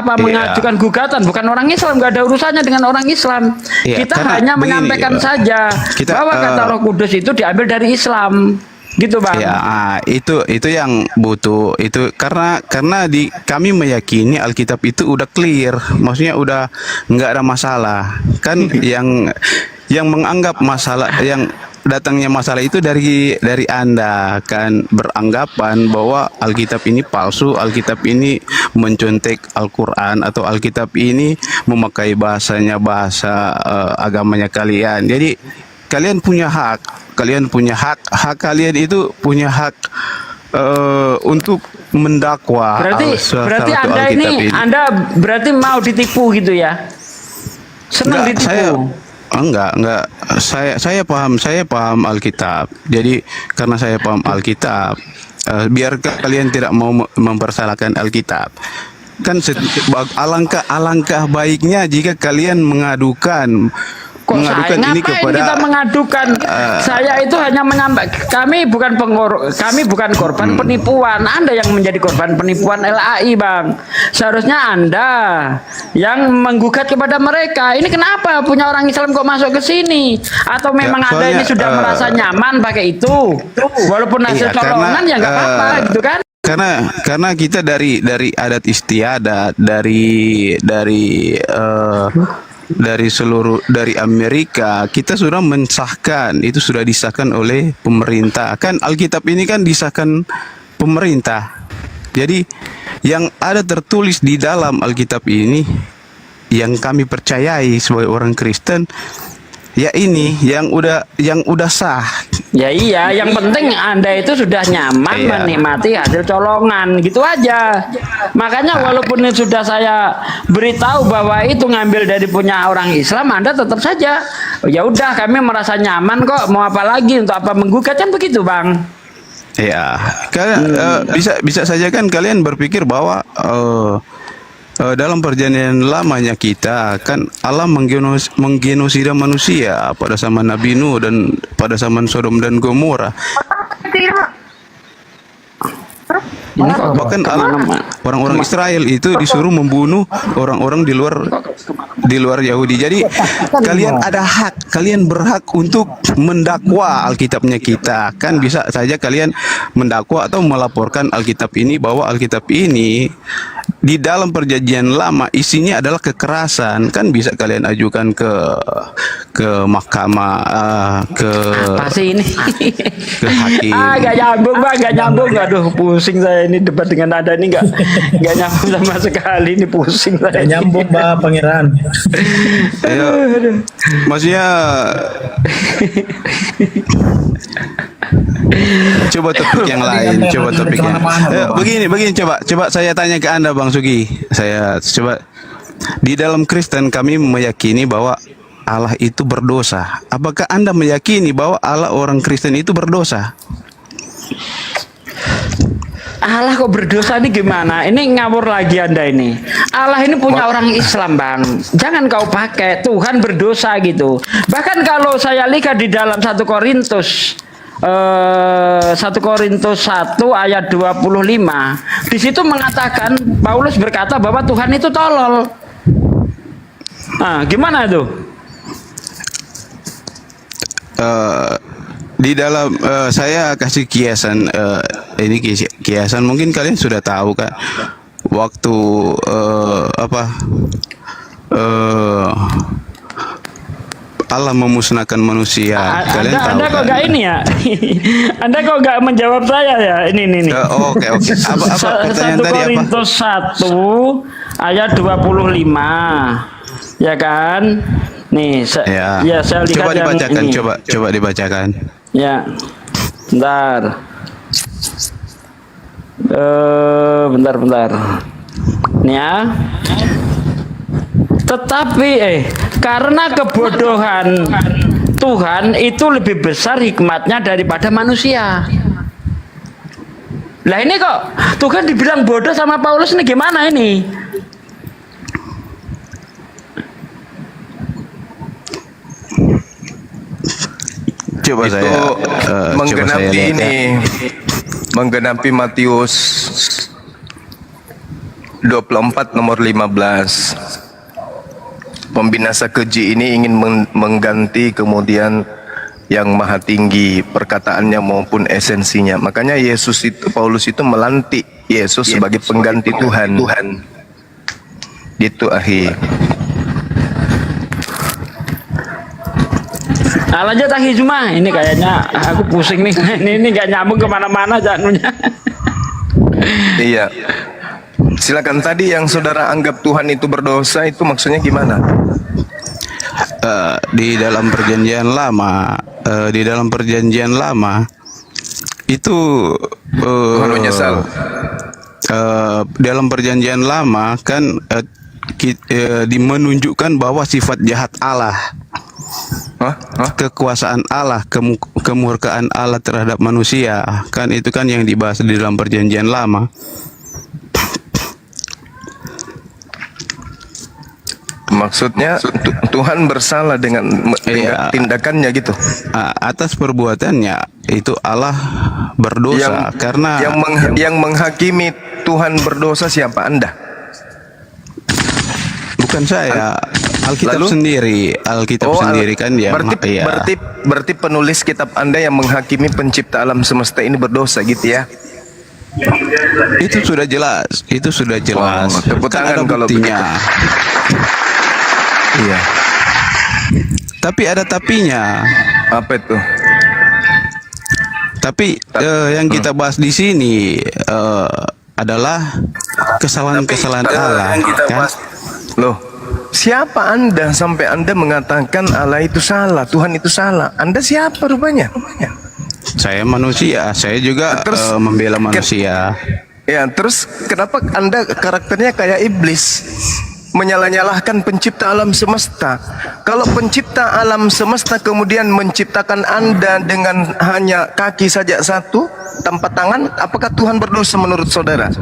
mengajukan gugatan, bukan orang Islam. Nggak ada urusannya dengan orang Islam. Iya, Kita karena hanya begini, menyampaikan saja bahwa kata Roh Kudus itu diambil dari Islam. Gitu Bang. Ya, itu yang butuh itu karena kami meyakini Alkitab itu udah clear, maksudnya udah nggak ada masalah. Kan yang menganggap masalah, yang datangnya masalah itu dari Anda kan, beranggapan bahwa Alkitab ini palsu, Alkitab ini mencontek Al-Qur'an, atau Alkitab ini memakai bahasa agamanya kalian. Jadi kalian punya hak kalian itu punya hak untuk mendakwa. Berarti Anda berarti mau ditipu gitu ya? Senang ditipu? Enggak. Saya paham Alkitab. Jadi karena saya paham Alkitab, biar kalian tidak mau mempersalahkan Alkitab. Kan alangkah baiknya jika kalian mengadukan ini kepada kita mengadukan. Saya itu hanya menyampaikan, kami bukan korban penipuan. Anda yang menjadi korban penipuan LAI Bang. Seharusnya Anda yang menggugat kepada mereka. Ini kenapa punya orang Islam kok masuk ke sini? Atau memang Anda ini sudah merasa nyaman pakai itu, walaupun hasil colongan ya nggak apa-apa gitu kan? Karena kita dari adat istiadat, dari Amerika, kita sudah mensahkan, itu sudah disahkan oleh pemerintah. Kan Alkitab ini kan disahkan pemerintah. Jadi yang ada tertulis di dalam Alkitab ini yang kami percayai sebagai orang Kristen, ya ini yang udah sah. Ya iya, yang penting Anda itu sudah nyaman menikmati hasil colongan, gitu aja. Makanya walaupun sudah saya beritahu bahwa itu ngambil dari punya orang Islam, Anda tetap saja, ya udah kami merasa nyaman kok, mau apa lagi, untuk apa menggugat, kan begitu Bang. Ya, bisa saja kan kalian berpikir bahwa dalam perjanjian lamanya kita kan Allah menggenosida manusia pada zaman Nabi Nuh dan pada zaman Sodom dan Gomora. Bahkan orang-orang Israel itu disuruh membunuh orang-orang di luar Yahudi. Jadi kalian ada hak, kalian berhak untuk mendakwa Alkitabnya kita. Kan bisa saja kalian mendakwa atau melaporkan Alkitab ini bahwa Alkitab ini di dalam perjanjian lama isinya adalah kekerasan. Kan bisa kalian ajukan ke mahkamah, ke hakim. Gak nyambung Bang, gak nyambung. Aduh, pusing saya ini debat dengan Anda ini, gak nyambung sama sekali, ini pusing saya. Gak nyambung Pak Pangeran. Ya, maksudnya coba topik yang lain, begini coba saya tanya ke Anda Bang Sugi. Saya coba, di dalam Kristen kami meyakini bahwa Allah itu berdosa. Apakah Anda meyakini bahwa Allah orang Kristen itu berdosa? Allah kok berdosa ini gimana? Ini ngawur lagi Anda ini. Allah ini punya orang Islam, Bang. Jangan kau pakai Tuhan berdosa gitu. Bahkan kalau saya lihat di dalam 1 Korintus 1 Korintus 1 ayat 25, di situ mengatakan Paulus berkata bahwa Tuhan itu tolol. Nah, gimana itu? Di dalam saya kasih kiasan, ini kiasan mungkin kalian sudah tahu kan, waktu Allah memusnahkan manusia. Kalian tahu Anda kok kan? gak ini ya? Anda kok gak menjawab saya ya? Ini. Oke. Apa pertanyaan 1 tadi apa? Korintus 1 ayat 25. Ya kan? Nih, Ya. saya lihat Coba yang dibacakan, ini. coba dibacakan. Ya. Bentar. Bentar. Nih ya. Tetapi karena kebodohan Tuhan itu lebih besar hikmatnya daripada manusia. Lah ini kok Tuhan dibilang bodoh sama Paulus ini gimana ini? Coba Itu saya menggenapi lihat ini, ya. menggenapi Matius 24 nomor 15. Pembinasa keji ini ingin mengganti kemudian yang maha tinggi perkataannya maupun esensinya. Makanya Paulus itu melantik Yesus sebagai pengganti Tuhan. Itu akhir. Nah, lanjut Akhi Juma. Ini kayaknya aku pusing nih. Ini gak nyambung kemana-mana janunya. Iya. Silakan, tadi yang saudara anggap Tuhan itu berdosa itu maksudnya gimana? Di dalam perjanjian lama itu menyesal. Dalam perjanjian lama kan menunjukkan bahwa sifat jahat Allah, kekuasaan Allah, kemurkaan Allah terhadap manusia, kan itu kan yang dibahas di dalam perjanjian lama. Maksudnya Tuhan bersalah dengan tindakannya gitu. Atas perbuatannya itu Allah berdosa karena yang menghakimi Tuhan berdosa siapa? Anda? Bukan saya. Alkitab sendiri. Kan ya. Berarti penulis kitab Anda yang menghakimi pencipta alam semesta ini berdosa gitu ya? Itu sudah jelas. Tepuk tangan kalau buktinya. Iya. Tapi ada tapinya. Apa itu? Tapi yang kita bahas di sini adalah kesalahan-kesalahan Allah. Kan? Loh, siapa Anda sampai Anda mengatakan Allah itu salah, Tuhan itu salah? Anda siapa rupanya? Saya manusia. Saya juga membela manusia. Ya, terus kenapa Anda karakternya kayak iblis? Menyalah-nyalahkan pencipta alam semesta. Kalau pencipta alam semesta kemudian menciptakan Anda dengan hanya kaki saja satu, tanpa tangan, apakah Tuhan berdosa menurut saudara?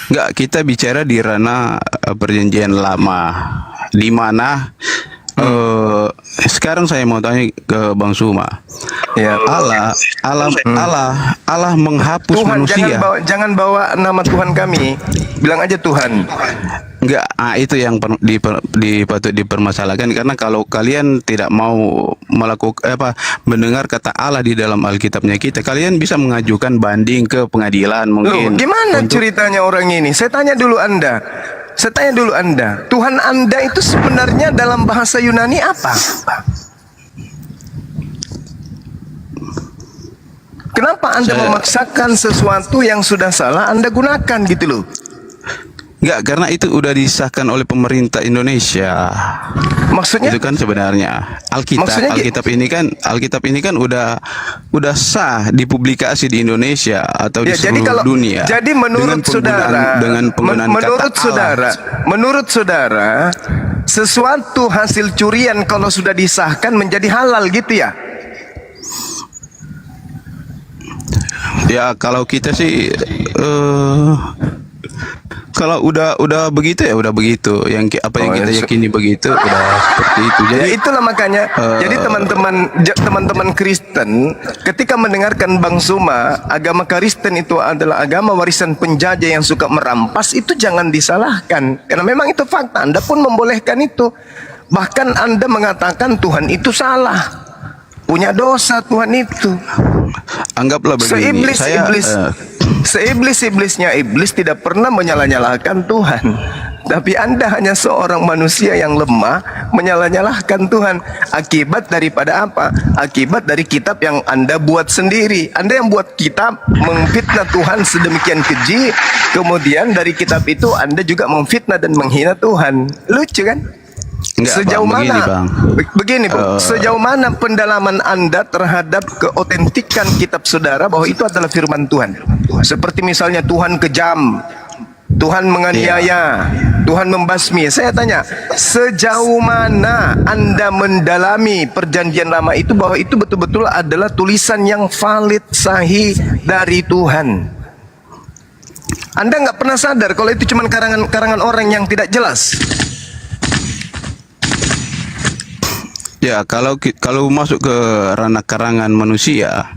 Enggak, kita bicara di ranah perjanjian lama, di mana sekarang saya mau tanya ke Bang Suma. Ya. Allah menghapus Tuhan, manusia. jangan bawa nama Tuhan kami. Bilang aja Tuhan. Enggak, itu yang patut dipermasalahkan, karena kalau kalian tidak mau mendengar kata Allah di dalam Alkitabnya kita, kalian bisa mengajukan banding ke pengadilan mungkin. Loh, gimana ceritanya orang ini? Saya tanya dulu Anda. Tuhan Anda itu sebenarnya dalam bahasa Yunani apa? Kenapa Anda memaksakan sesuatu yang sudah salah Anda gunakan gitu loh? Enggak, karena itu udah disahkan oleh pemerintah Indonesia. Maksudnya? Itu kan sebenarnya Alkitab ini kan udah sah dipublikasi di Indonesia atau di seluruh dunia. Jadi menurut saudara, sesuatu hasil curian kalau sudah disahkan menjadi halal gitu ya? Ya kalau kita sih kalau udah begitu ya udah begitu. Apa yang kita yakini begitu udah seperti itu. Jadi Ya itulah makanya. Jadi teman-teman Kristen ketika mendengarkan Bang Suma, agama Kristen itu adalah agama warisan penjajah yang suka merampas, itu jangan disalahkan. Karena memang itu fakta. Anda pun membolehkan itu. Bahkan Anda mengatakan Tuhan itu salah. Punya dosa Tuhan itu. Anggaplah begini. Seiblis-iblisnya iblis tidak pernah menyalah-nyalahkan Tuhan. Tapi Anda hanya seorang manusia yang lemah menyalah-nyalahkan Tuhan. Akibat daripada apa? Akibat dari kitab yang Anda buat sendiri. Anda yang buat kitab memfitnah Tuhan sedemikian keji, kemudian dari kitab itu Anda juga memfitnah dan menghina Tuhan. Lucu kan? Enggak, Sejauh Bang, mana? Begini, Bang. Sejauh mana pendalaman Anda terhadap keotentikan kitab saudara bahwa itu adalah firman Tuhan? Seperti misalnya Tuhan kejam, Tuhan menganiaya, Tuhan membasmi. Saya tanya, sejauh mana Anda mendalami perjanjian lama itu bahwa itu betul-betul adalah tulisan yang valid, sahih dari Tuhan? Anda nggak pernah sadar kalau itu cuma karangan orang yang tidak jelas. ya kalau masuk ke ranah karangan manusia,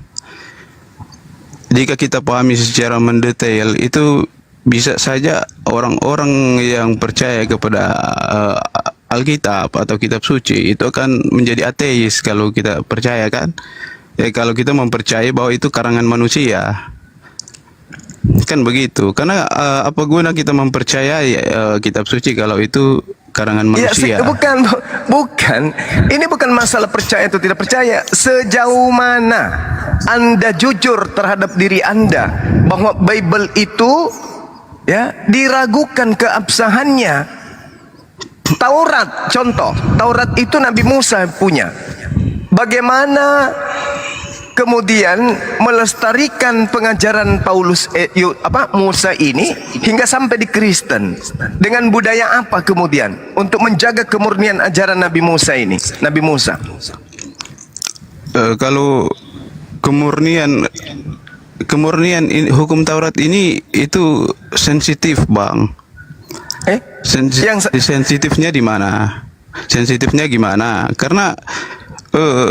jika kita pahami secara mendetail itu bisa saja orang-orang yang percaya kepada Alkitab atau kitab suci itu akan menjadi ateis kalau kita percaya kan. Ya kalau kita mempercayai bahwa itu karangan manusia. Kan begitu. Karena apa guna kita mempercayai kitab suci kalau itu karangan manusia? Ya, bukan. Ini bukan masalah percaya atau tidak percaya. Sejauh mana Anda jujur terhadap diri Anda bahwa Bible itu ya diragukan keabsahannya. Taurat, contoh, Taurat itu Nabi Musa punya. Bagaimana kemudian melestarikan pengajaran Musa ini hingga sampai di Kristen? Dengan budaya apa kemudian untuk menjaga kemurnian ajaran Nabi Musa ini? Nabi Musa. Kalau kemurnian hukum Taurat ini itu sensitif, Bang. Sensitifnya di mana? Sensitifnya gimana? Karena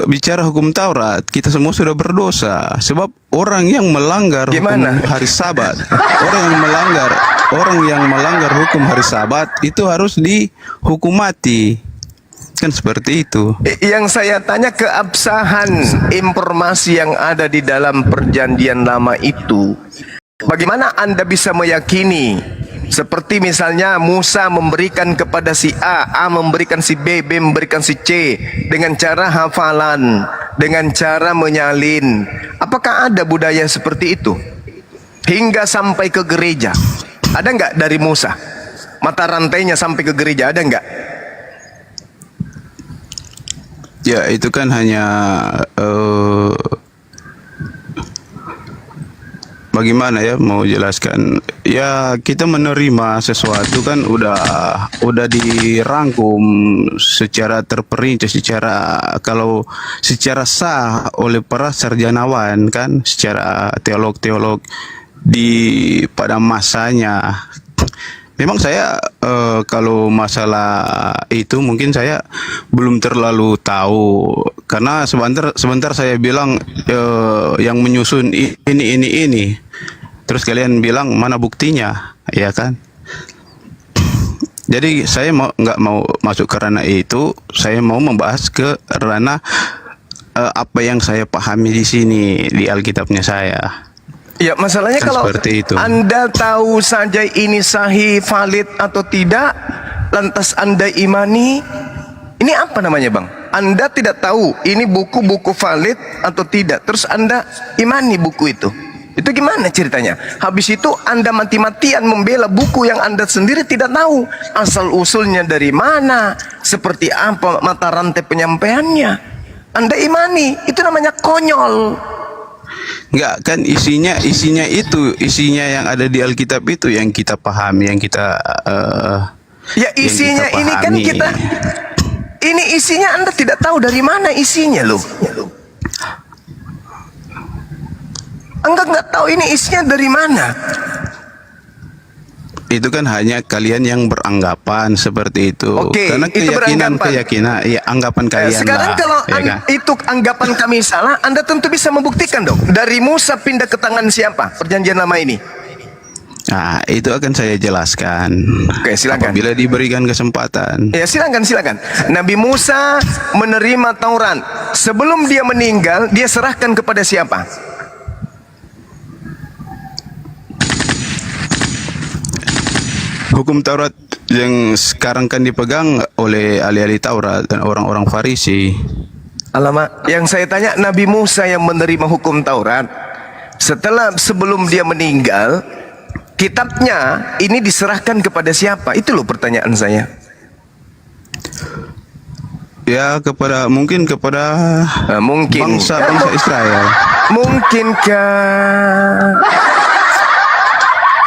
bicara hukum Taurat, kita semua sudah berdosa. Sebab orang yang melanggar hukum hari Sabat, orang yang melanggar hukum hari Sabat itu harus dihukum mati. Kan seperti itu. Yang saya tanya keabsahan informasi yang ada di dalam perjanjian lama itu. Bagaimana Anda bisa meyakini? Seperti misalnya Musa memberikan kepada si A memberikan si B memberikan si C dengan cara hafalan, dengan cara menyalin. Apakah ada budaya seperti itu? Hingga sampai ke gereja. Ada nggak dari Musa? Mata rantainya sampai ke gereja, ada nggak? Ya itu kan hanya bagaimana ya mau jelaskan, ya kita menerima sesuatu kan udah dirangkum secara terperinci, kalau secara sah oleh para sarjanawan kan, secara teolog-teolog pada masanya. Memang saya kalau masalah itu mungkin saya belum terlalu tahu, karena sebentar saya bilang yang menyusun ini, terus kalian bilang mana buktinya, ya kan? Jadi saya nggak mau masuk ke ranah itu, saya mau membahas ke ranah apa yang saya pahami di sini di Alkitabnya saya. Ya, masalahnya kan kalau Anda tahu saja ini sahih, valid atau tidak, lantas Anda imani, ini apa namanya, Bang? Anda tidak tahu ini buku-buku valid atau tidak, terus Anda imani buku itu. Itu gimana ceritanya? Habis itu Anda mati-matian membela buku yang Anda sendiri tidak tahu asal-usulnya dari mana, seperti apa mata rantai penyampaiannya. Anda imani, itu namanya konyol. Enggak, kan isinya yang ada di Alkitab itu yang kita pahami, yang kita ya isinya ini kan ini isinya Anda tidak tahu dari mana isinya loh. Anda nggak tahu ini isinya dari mana. Itu kan hanya kalian yang beranggapan seperti itu. Oke, Karena itu beranggapan. keyakinan, ya anggapan kalian Sekarang lah. kalau ya kan? itu anggapan kami salah, Anda tentu bisa membuktikan dong. Dari Musa pindah ke tangan siapa perjanjian lama ini? Nah, itu akan saya jelaskan. Oke, silakan. Apabila diberikan kesempatan. Ya, silakan. Nabi Musa menerima Taurat. Sebelum dia meninggal, dia serahkan kepada siapa? Hukum Taurat yang sekarang kan dipegang oleh ahli-ahli Taurat dan orang-orang Farisi. Alamak, yang saya tanya Nabi Musa yang menerima hukum Taurat. Sebelum dia meninggal, kitabnya ini diserahkan kepada siapa? Itu loh pertanyaan saya. Ya, mungkin kepada bangsa Israel. Mungkinkah?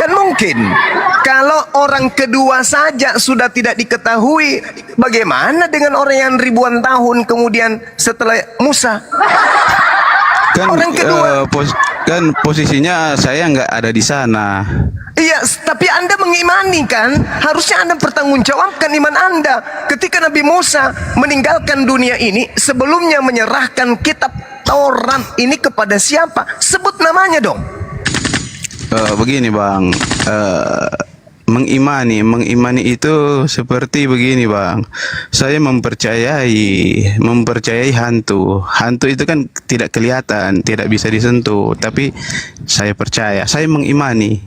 Kan mungkin. Kalau orang kedua saja sudah tidak diketahui, bagaimana dengan orang yang ribuan tahun kemudian setelah Musa? Kan orang kedua. Posisinya saya nggak ada di sana. Iya, tapi Anda mengimani kan? Harusnya Anda bertanggungjawabkan iman Anda. Ketika Nabi Musa meninggalkan dunia ini, sebelumnya menyerahkan kitab Taurat ini kepada siapa? Sebut namanya dong. Begini Bang, mengimani itu seperti begini Bang. Saya mempercayai hantu. Hantu itu kan tidak kelihatan, tidak bisa disentuh, tapi saya percaya, saya mengimani.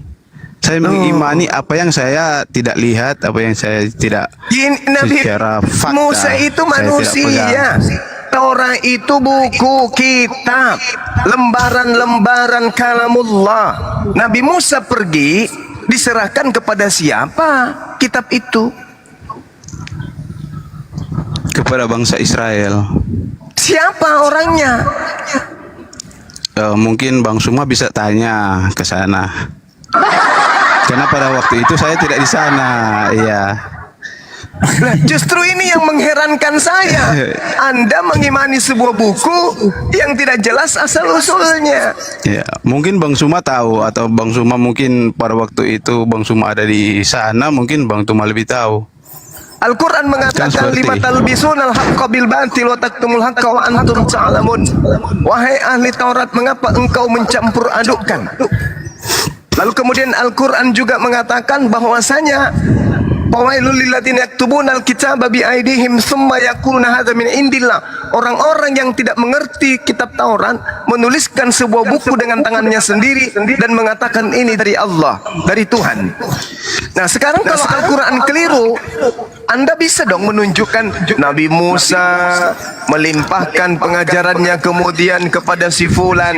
Saya mengimani apa yang saya tidak lihat, apa yang saya tidak secara fakta. Musa itu manusia. Taurat itu buku, kitab, lembaran-lembaran kalamullah. Nabi Musa pergi, diserahkan kepada siapa kitab itu? Kepada bangsa Israel. Siapa orangnya? Mungkin Bang Suma bisa tanya ke sana. Karena pada waktu itu saya tidak di sana, iya. Nah, justru ini yang mengherankan saya. Anda mengimani sebuah buku yang tidak jelas asal-usulnya. Ya, mungkin Bang Suma tahu, atau Bang Suma mungkin pada waktu itu Bang Suma ada di sana, mungkin Bang Suma lebih tahu. Al-Quran mengatakan lima talbisunal haqqa bil batil wa taktumul haqqa wa antum ta'lamun. Wahai ahli Taurat, mengapa engkau mencampur adukkan? Lalu kemudian Al-Quran juga mengatakan bahwasanya Fawailul lilladzina yaktubuna al-kitaba bi aydihim tsumma yaquluna hadza min indillah. Orang-orang yang tidak mengerti kitab Taurat menuliskan sebuah buku dengan tangannya sendiri dan mengatakan ini dari Allah, dari Tuhan. Nah, sekarang kalau Al-Quran keliru, Anda bisa dong menunjukkan Nabi Musa melimpahkan pengajarannya kemudian kepada si fulan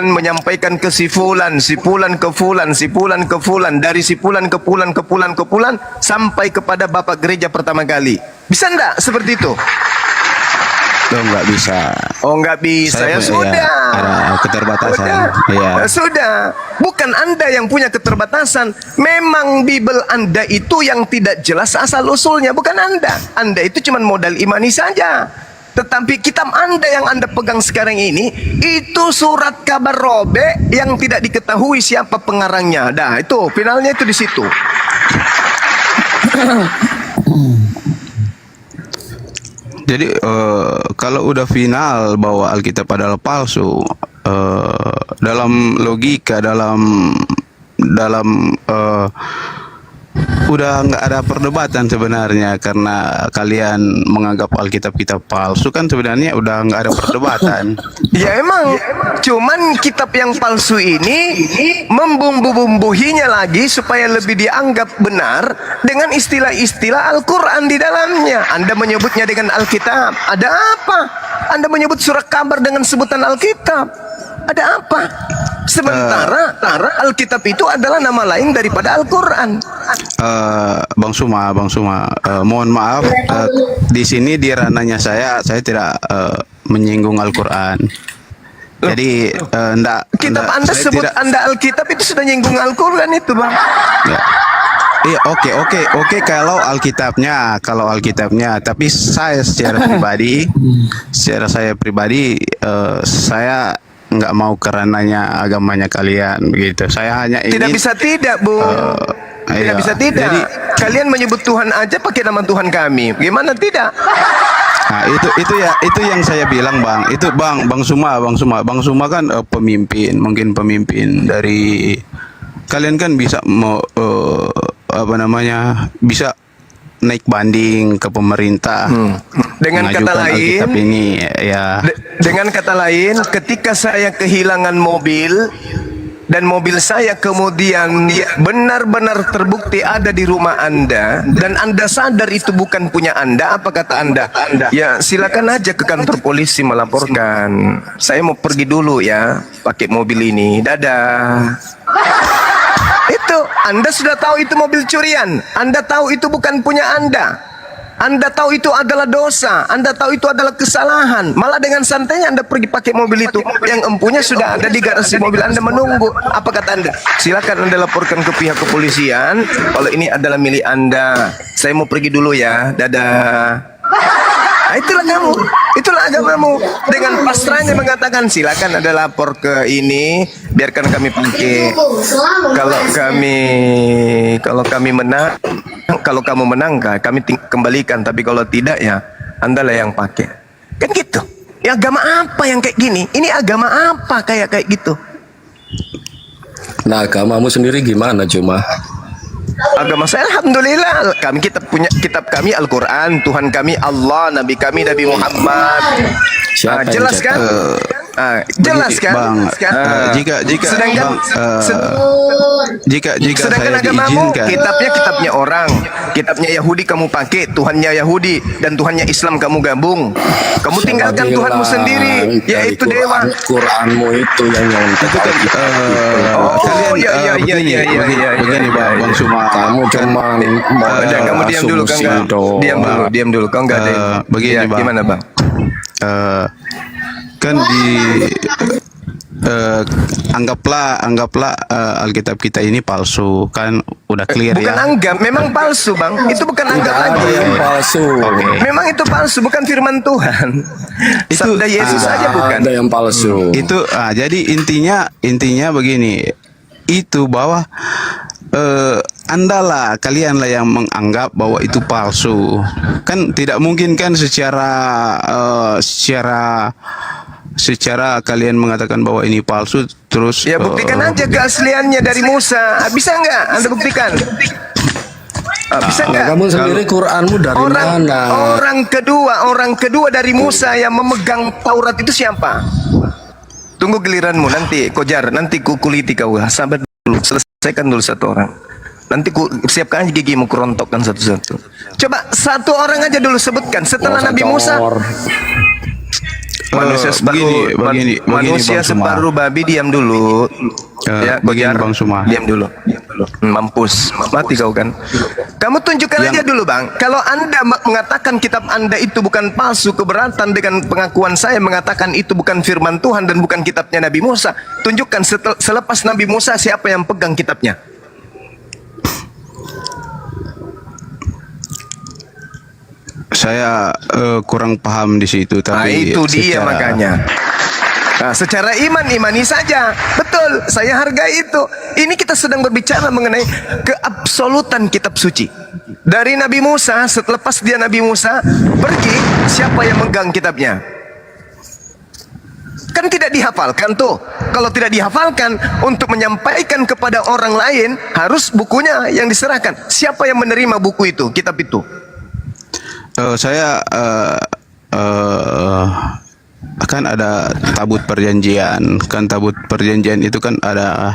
menyampaikan ke si fulan ke fulan, ke fulan, dari si fulan ke fulan sampai kepada bapak gereja pertama kali. Bisa enggak seperti itu? Nggak bisa. Oh, nggak bisa. Ya sudah. Ada keterbatasan. Ya. Sudah. Bukan Anda yang punya keterbatasan. Memang Bible Anda itu yang tidak jelas asal-usulnya. Bukan Anda. Anda itu cuma modal imani saja. Tetapi kitab Anda yang Anda pegang sekarang ini, itu surat kabar robek yang tidak diketahui siapa pengarangnya. Nah, itu finalnya itu di situ. Jadi kalau udah final bahwa Alkitab adalah palsu, dalam logika, dalam udah nggak ada perdebatan sebenarnya, karena kalian menganggap Alkitab kitab palsu kan sebenarnya udah nggak ada perdebatan. Ya emang, cuman kitab yang palsu ini membumbu-bumbuhinya lagi supaya lebih dianggap benar dengan istilah-istilah Al-Quran di dalamnya. Anda menyebutnya dengan Alkitab, ada apa? Anda menyebut surat kabar dengan sebutan Alkitab, ada apa? Sementara Alkitab itu adalah nama lain daripada Al-Quran. Bang Suma, mohon maaf, di sini di ranahnya saya tidak menyinggung Al-Quran. Jadi kitab Anda sebut Anda Alkitab itu sudah nyinggung Al-Quran itu, Bang. Ya. Iya, oke kalau Alkitabnya, tapi saya secara pribadi, saya nggak mau karenanya agamanya kalian begitu. Saya hanya ingin Tidak bisa tidak, Bu. Tidak iya. bisa tidak. Jadi, Kalian menyebut Tuhan aja pakai nama Tuhan kami. Gimana tidak? nah, itu yang saya bilang, Bang. Itu Bang Suma kan pemimpin, mungkin pemimpin dari kalian kan bisa mau bisa naik banding ke pemerintah. Dengan kata mengajukan lain, Alkitab ini ya. Dengan kata lain, ketika saya kehilangan mobil dan mobil saya kemudian benar-benar terbukti ada di rumah Anda dan Anda sadar itu bukan punya Anda, apa kata Anda? Ya, silakan aja ke kantor polisi melaporkan. Saya mau pergi dulu ya, pakai mobil ini. Dadah. Itu, Anda sudah tahu itu mobil curian. Anda tahu itu bukan punya Anda. Anda tahu itu adalah dosa. Anda tahu itu adalah kesalahan. Malah dengan santainya Anda pergi pakai mobil itu. Yang empunya sudah ada di garasi mobil Anda menunggu. Apa kata Anda? Silakan Anda laporkan ke pihak kepolisian. Kalau ini adalah milik Anda. Saya mau pergi dulu ya. Dadah. Nah, itulah kamu, itulah agamamu. Dengan pasrahnya mengatakan silakan Anda lapor ke ini, biarkan kami pakai. Kalau kami menang, kalau kamu menang, kami kembalikan. Tapi kalau tidak ya, Anda lah yang pakai. Kan gitu. Ya, agama apa yang kayak gini? Ini agama apa kayak gitu? Nah, agamamu sendiri gimana cuma? Agama saya alhamdulillah, kami punya kitab kami Al-Quran, Tuhan kami Allah, Nabi kami Nabi Muhammad. Siapa yang jelas kan? Jelas kan? Bang, jika sedangkan saya agamamu diizinkan, kitabnya orang, kitabnya Yahudi kamu pakai, Tuhannya Yahudi dan Tuhannya Islam kamu gabung. Kamu tinggalkan Tuhanmu sendiri, yaitu dewa. Quranmu itu yang nyontek. Begini Bang Suma, kamu cuma kamu diam dulu, Kang. Diam dulu, Kang. Enggak ada. Begini Bang. Gimana, Bang? Kan anggaplah Alkitab kita ini palsu, kan udah clear bukan ya. anggap, memang palsu, Bang. Itu bukan anggap lagi. Palsu. Memang itu palsu, bukan firman Tuhan. Sabda Yesus saja bukan. Ada yang palsu. Itu jadi intinya begini. Itu bahwa kalianlah yang menganggap bahwa itu palsu. Kan tidak mungkin kan secara kalian mengatakan bahwa ini palsu terus ya buktikan aja keasliannya dari Musa. Bisa nggak Anda buktikan? Bisa nggak? Kamu sendiri Quranmu dari mana? Orang kedua dari Musa yang memegang Taurat itu siapa? Tunggu giliranmu nanti, Kojar. Nanti ku kuliti kau. Sabar dulu, selesaikan dulu satu orang. Nanti ku siapkan aja gigimu, kurontokkan satu-satu. Coba satu orang aja dulu sebutkan setelah Nabi Musa. Manusia separuh babi, diam dulu. Ya, Kojar, Bang Suma. diam dulu. Mampus, mati kau kan. Kamu tunjukkan aja dulu, Bang. Kalau Anda mengatakan kitab Anda itu bukan palsu, keberatan dengan pengakuan saya mengatakan itu bukan firman Tuhan dan bukan kitabnya Nabi Musa. Tunjukkan selepas Nabi Musa siapa yang pegang kitabnya. Saya kurang paham di situ, tapi itu dia makanya. Nah, secara imani saja. Betul, saya hargai itu. Ini kita sedang berbicara mengenai keabsolutan kitab suci. Dari Nabi Musa, selepas dia Nabi Musa pergi, siapa yang megang kitabnya? Kan tidak dihafalkan tuh. Kalau tidak dihafalkan, untuk menyampaikan kepada orang lain, harus bukunya yang diserahkan. Siapa yang menerima buku itu, kitab itu? Saya akan ada tabut perjanjian. Kan tabut perjanjian itu kan ada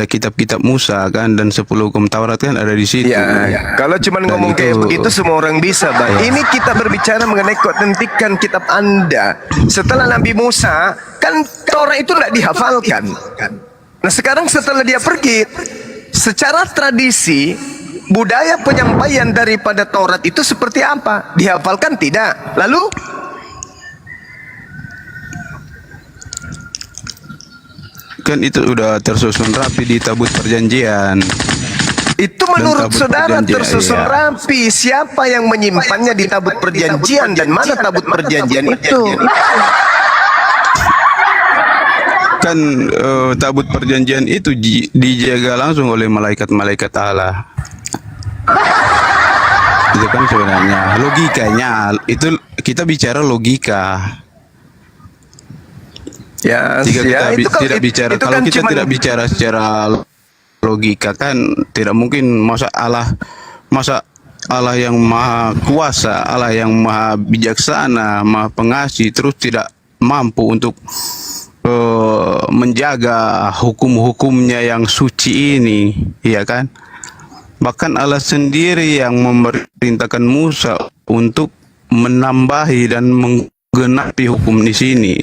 kitab-kitab Musa kan, dan 10 hukum Taurat kan ada di situ. Ya. Kalau cuma ngomong kayak begitu semua orang bisa, Bang. Ini kita berbicara mengenai keautentikan kitab Anda. Setelah Nabi Musa, kan Taurat itu tidak dihafalkan. Nah, sekarang setelah dia pergi, secara tradisi budaya penyampaian daripada Taurat itu seperti apa? Dihafalkan tidak? Lalu kan itu udah tersusun rapi di tabut perjanjian. itu menurut saudara tersusun rapi. Siapa yang menyimpannya di tabut perjanjian dan mana tabut perjanjian itu? kan tabut perjanjian itu dijaga langsung oleh malaikat-malaikat Allah. Itu kan sebenarnya logikanya, itu kita bicara logika. Ya, Jika kita itu kan, tidak bicara, itu kalau kan kita cuman- tidak bicara secara logika kan tidak mungkin masa Allah yang maha kuasa, Allah yang maha bijaksana, maha pengasih terus tidak mampu untuk menjaga hukum-hukumnya yang suci ini, ya kan? Bahkan Allah sendiri yang memerintahkan Musa untuk menambahi dan menggenapi hukum di sini.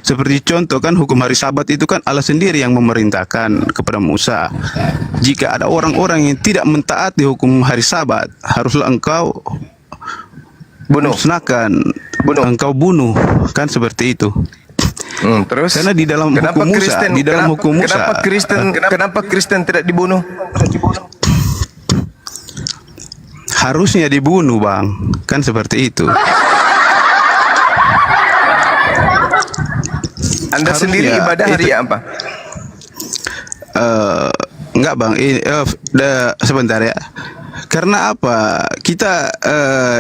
Seperti contoh kan hukum hari Sabat itu kan Allah sendiri yang memerintahkan kepada Musa. Jika ada orang-orang yang tidak mentaati hukum hari Sabat, haruslah engkau musnahkan, engkau bunuh, kan seperti itu. Terus karena di dalam hukum Musa, di dalam hukum Musa, kenapa Kristen tidak dibunuh? harusnya dibunuh, Bang, kan seperti itu. Anda sendiri ibadah hari apa? Enggak, Bang. Sebentar ya. Karena apa? Kita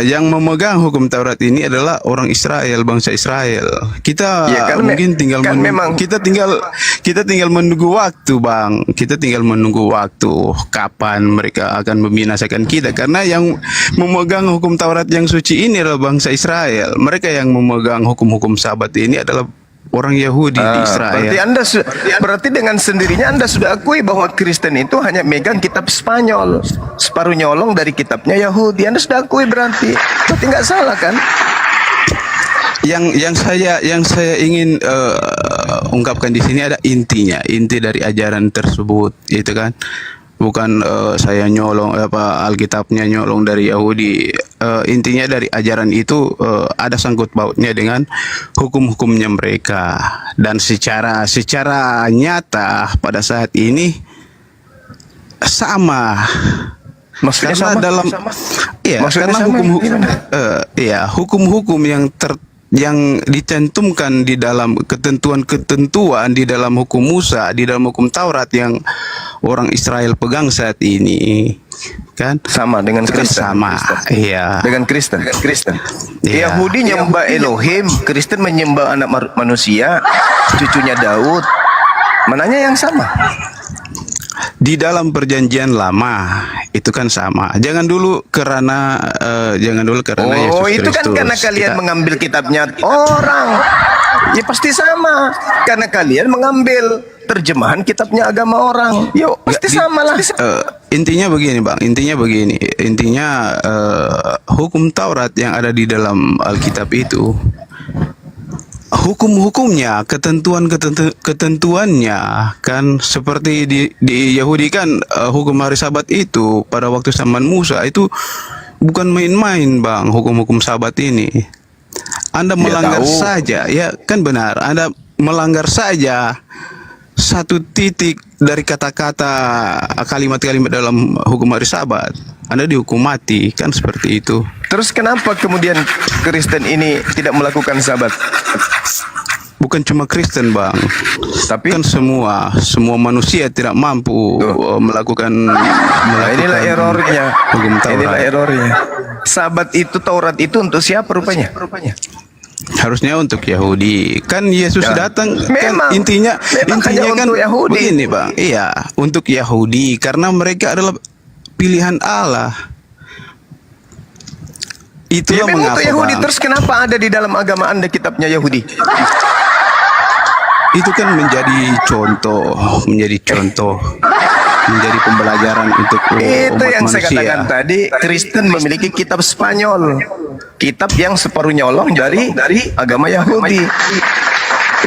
yang memegang hukum Taurat ini adalah orang Israel, bangsa Israel. Kita Ya, kan mungkin tinggal kan memang- kita tinggal menunggu waktu, Bang. Kita tinggal menunggu waktu kapan mereka akan membinasakan kita. Karena yang memegang hukum Taurat yang suci ini adalah bangsa Israel. Mereka yang memegang hukum-hukum Sabat ini adalah orang Yahudi di Israel. Berarti dengan sendirinya Anda sudah akui bahwa Kristen itu hanya megang kitab Spanyol, separuh nyolong dari kitabnya Yahudi. Anda sudah akui berarti nggak salah kan? Yang saya ingin ungkapkan di sini ada inti dari ajaran tersebut, itu kan. Bukan saya nyolong Alkitabnya nyolong dari Yahudi. Intinya dari ajaran itu ada sangkut pautnya dengan hukum-hukumnya mereka, dan secara nyata pada saat ini sama. Maksudnya karena sama? dalam iya, Maksudnya karena sama hukum-hukum yang dicantumkan di dalam ketentuan di dalam hukum Musa, di dalam hukum Taurat yang orang Israel pegang saat ini, kan sama dengan Kristen. Sama, iya. Dengan Kristen. Iya. Yahudi menyembah Elohim, Kristen menyembah anak manusia, cucunya Daud. Mananya yang sama? Di dalam perjanjian lama itu kan sama. Jangan dulu karena Yesus itu kan Kristus. karena kalian mengambil kitabnya orang. Ya pasti sama. Karena kalian mengambil terjemahan kitabnya agama orang. Yuk, pasti sama lah. Intinya begini, Bang. Intinya hukum Taurat yang ada di dalam Alkitab itu, hukum-hukumnya, ketentuannya kan seperti di Yahudi kan, hukum hari Sabat itu pada waktu zaman Musa itu bukan main-main, Bang. Hukum-hukum Sabat ini Anda melanggar saja, ya kan benar. Anda melanggar saja satu titik dari kata-kata kalimat-kalimat dalam hukum hari Sabat, Anda dihukum mati, kan seperti itu. Terus kenapa kemudian Kristen ini tidak melakukan Sabat? Bukan cuma Kristen, Bang, tapi kan semua manusia tidak mampu melakukan inilah errornya. hukum Taurat. Inilah errornya. Sabat itu, Taurat itu untuk siapa rupanya? Harusnya untuk Yahudi. Kan Yesus datang Memang. kan intinya hanya kan untuk Yahudi. begini, Bang. Iya, untuk Yahudi karena mereka adalah pilihan Allah. Itulah memang mengapa, untuk Yahudi. Bang. Terus kenapa ada di dalam agama Anda kitabnya Yahudi? Itu kan menjadi contoh, menjadi pembelajaran untuk Itu umat yang saya manusia. katakan tadi, Kristen memiliki kitab Spanyol, kitab yang separuh nyolong dari agama Yahudi.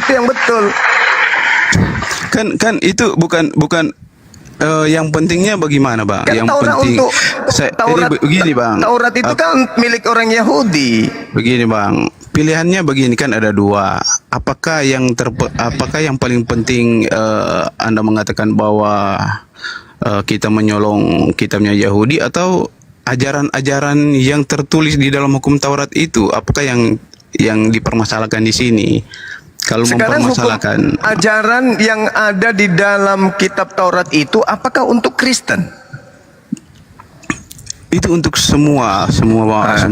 Itu yang betul. Kan itu bukan yang pentingnya bagaimana, Bang? Kan yang Taurat penting untuk Taurat, begini, Bang. Taurat itu kan milik orang Yahudi. Begini, Bang. Pilihannya begini kan ada dua. Apakah yang paling penting Anda mengatakan bahwa kita menyolong kitabnya Yahudi atau ajaran-ajaran yang tertulis di dalam hukum Taurat itu? Apakah yang dipermasalahkan di sini? Kalau Sekarang hukum mempermasalahkan ajaran yang ada di dalam kitab Taurat itu apakah untuk Kristen? itu untuk semua bangsa,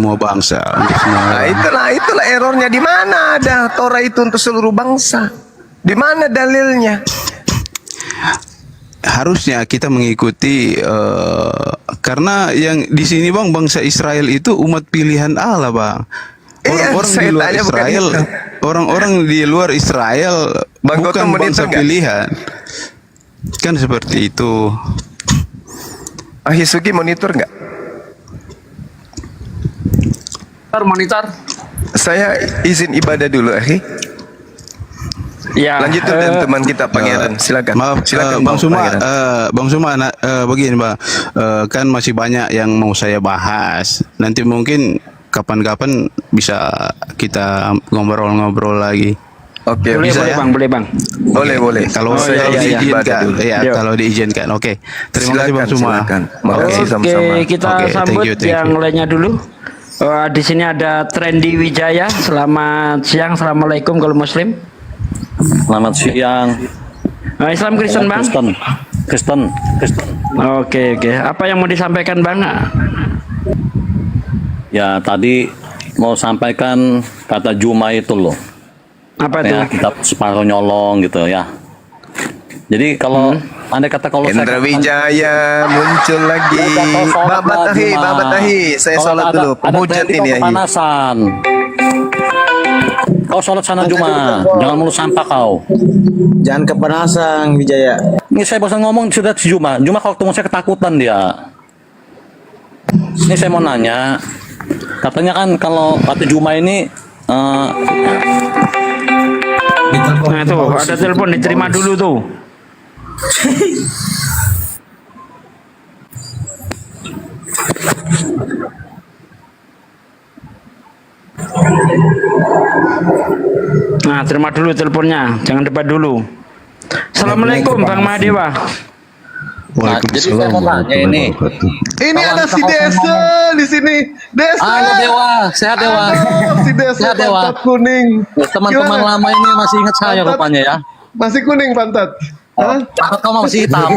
untuk semua Nah, orang. itulah errornya. Di mana ada Taurat itu untuk seluruh bangsa? Di mana dalilnya? Harusnya kita mengikuti karena yang di sini bang, bangsa Israel itu umat pilihan Allah bang. Orang-orang saya di luar tanya bukan Israel, itu. orang-orang di luar Israel Bang bukan Gotong monitor bangsa nggak? pilihan. Kan seperti itu. Ahisugi monitor nggak? Monitor. Saya izin ibadah dulu, Ahi. Ya. Lanjutkan dan teman kita Pangeran. Silakan. Maaf, Silakan Bang Suma, Pangeran. Bang Suma, begini Bang, kan masih banyak yang mau saya bahas. Nanti mungkin kapan-kapan bisa kita ngobrol-ngobrol lagi. Oke, Boleh, bisa boleh ya? Bang, boleh Bang. Boleh. Kalau iya, iya. diizinkan, ya, Yuk. kalau diizinkan. Oke. Terima kasih Bang Suma. Silakan. Makasih sama-sama. Oke, kita Oke, sambut thank yang you. lainnya dulu. Di sini ada Trendy Wijaya. Selamat siang, assalamualaikum kalau Muslim. Selamat siang. Islam Kristen Bang. Kristen. Oke. Apa yang mau disampaikan Bang? Ya tadi mau sampaikan kata Juma itu loh. Apa itu? Ya, kita separuh nyolong gitu ya. Jadi kalau andai kata kalau Indra saya Wijaya muncul lagi. Babat Ahi. Saya Kalau sholat ada- dulu. ada Pemujat trendi ini kau Ahi. kepanasan. Kau sholat sana Juma, jangan mulu sampah kau. Jangan kepanasan Wijaya. Ini saya bosan ngomong sudah si Juma. Juma kalau ketemu saya ketakutan dia. Ini saya mau nanya, katanya kan kalau kata Juma ini Nah tuh, ada telepon diterima dulu tuh. Nah, terima dulu teleponnya, jangan debat dulu. Assalamualaikum Bang Mahadewa. nah, jadi saya mau nanya ini. Ini ada si Desa di sini. Desa. Halo Dewa, sehat Dewa. Si Desa Sehat Dewa. pantat kuning. Teman-teman Gimana? lama ini masih ingat saya Pantat- rupanya ya. Masih kuning pantat. Hah? Pantat kamu masih hitam.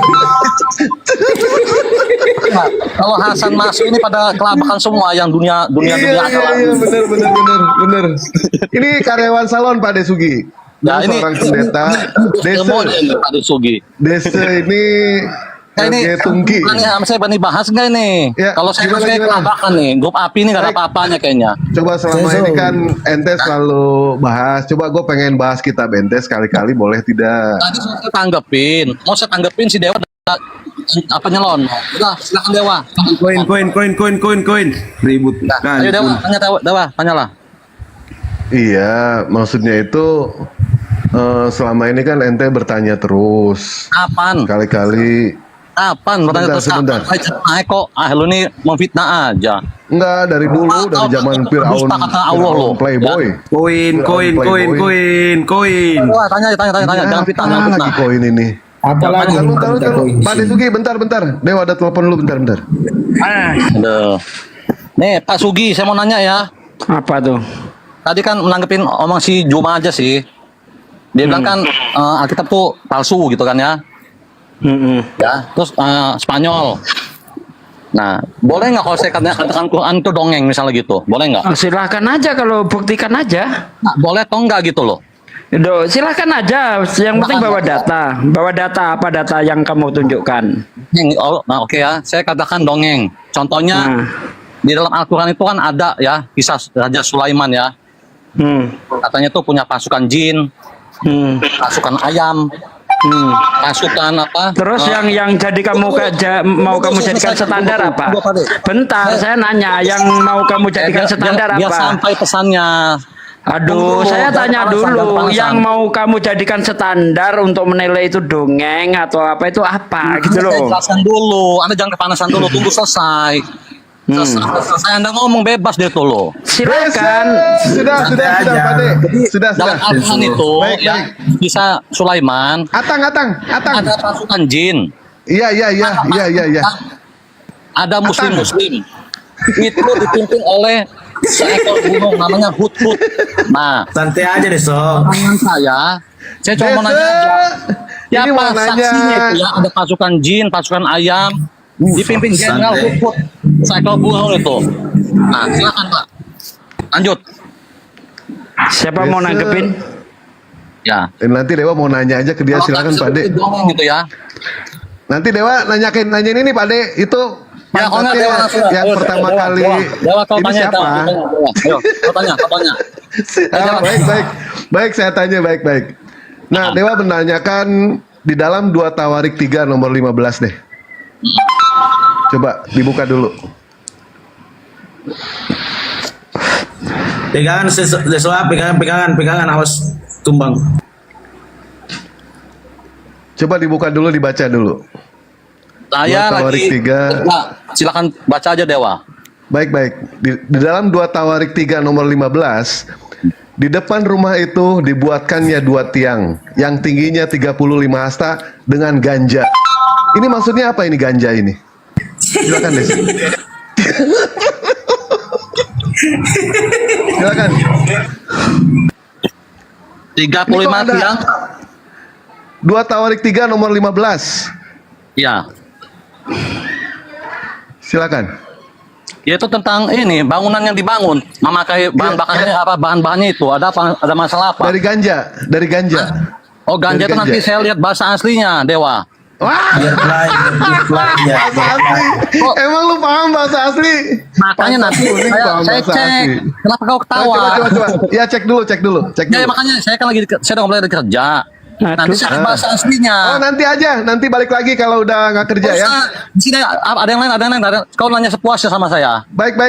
Nah, kalau Hasan masuk ini pada kelabakan semua yang dunia Iya, adalah. bener. Ini karyawan salon Pak Desugi. Ya, ini seorang pendeta. ilmu ini Pak Sugi. Desa ini Nah, ini LG Tungki. sama saya Bani bahas nggak ini? Ya, Kalau saya gimana? kelabakan nih, grup api ini nggak ada apa-apanya kayaknya. Coba selama ini kan ente selalu bahas. Coba gue pengen bahas kita Bente sekali-kali boleh tidak? Tadi saya tanggepin, mau saya tanggepin si Dewa apa nyelon? Udah silakan Dewa. Koin. Ribut. Ayo Dewa, tanya Dewa, tanyalah. Iya, maksudnya itu selama ini kan ente bertanya terus. Kapan? Kali-kali. Kapan? Bertanya terus Sebentar. kapan? Kok lu nih mau fitnah aja. Enggak, dari dulu, dari zaman Fir'aun, Dusta kata Allah lo. Playboy. Koin. Dewa, tanya, jangan fitnah, jangan Apa fitnah. lagi koin ini? Apalagi Bentar. Pak Desugi, bentar. Dewa ada telepon lu, bentar. Aduh. Nih Pak Sugi, saya mau nanya ya. Apa tuh? Tadi kan menanggepin omong si Juma aja sih. Dia bilang kan Alkitab tuh palsu gitu kan ya. Ya, terus Spanyol. Nah, boleh nggak kalau saya katakan Quran itu dongeng misalnya gitu? Boleh nggak? Silahkan aja kalau buktikan aja. Nah, boleh atau enggak gitu loh? Silahkan aja. Yang penting bawa data. Bawa data apa data yang kamu tunjukkan? Nah, oke ya. Saya katakan dongeng. Contohnya di dalam Al-Quran itu kan ada ya kisah Raja Sulaiman ya. Katanya tuh punya pasukan jin, pasukan ayam, pasukan apa? Terus yang jadi kamu mau kamu jadikan standar apa? Bentar, saya nanya yang mau kamu jadikan standar Biar apa? sampai pesannya. Aduh, saya tanya dulu, yang mau kamu jadikan standar untuk menilai itu dongeng atau apa itu apa gitu Saya loh. jelaskan dulu, Anda jangan kepanasan dulu, tunggu selesai. Selesai Anda ngomong bebas deh tuh loh. Silakan. Sudah, Pak De. Sudah. Dalam Al-Quran itu ya, bisa Sulaiman. Atang. Ada pasukan jin. Iya. Ada muslim-muslim. Itu dipimpin oleh seekor burung namanya hut-hut. Nah, Santai aja deh, So. pertanyaan saya cuma mau nanya aja. Ini mau Siapa nanya. saksinya itu ya? Ada pasukan jin, pasukan ayam, dipimpin Jenderal santai. Hut-hut, seekor burung itu. Nah, silakan Pak. Lanjut. Siapa mau nanggepin? Ya. Nanti Dewa mau nanya aja ke dia, silakan Pak De. Dongeng gitu ya. Nanti Dewa nanyain ini Pak De, itu Ya, kalau nggak pantatnya Dewa langsung lah. yang Ayo, pertama Dewa, kali Dewa, kau ini tanya, siapa? Dewa. Ayo, kau tanya. Baik, saya tanya baik. Nah, Dewa menanyakan di dalam 2 Tawarik 3 nomor 15 deh. Coba dibuka dulu. Pegangan sesuap, pegangan, awas tumbang. Coba dibuka dulu, dibaca dulu. Saya 2 Tawarik lagi 3. Nah, silakan baca aja Dewa. Baik. Di dalam 2 Tawarik 3 nomor 15, di depan rumah itu dibuatkannya 2 tiang yang tingginya 35 hasta dengan ganja. Ini maksudnya apa ini ganja ini? Silakan Des. Silakan. 35 tiang. 2 Tawarik 3 nomor 15. Ya. Silakan. Yaitu tentang ini bangunan yang dibangun, memakai bahan bakarnya apa, bahan-bahannya itu ada apa, ada masalah apa? Dari ganja. Oh, ganja Dari itu nanti saya lihat bahasa aslinya, Dewa. Wah. Bahasa asli. Emang lu paham bahasa asli? Makanya nanti saya cek. Kenapa kau ketawa? Coba. Ya cek dulu. Ya, makanya saya kan saya udah mulai kerja. Nanti saya bahasa aslinya. Oh, nanti aja. Nanti balik lagi kalau udah nggak kerja ya. Di sini ada yang lain. Kau nanya sepuasnya sama saya. Baik.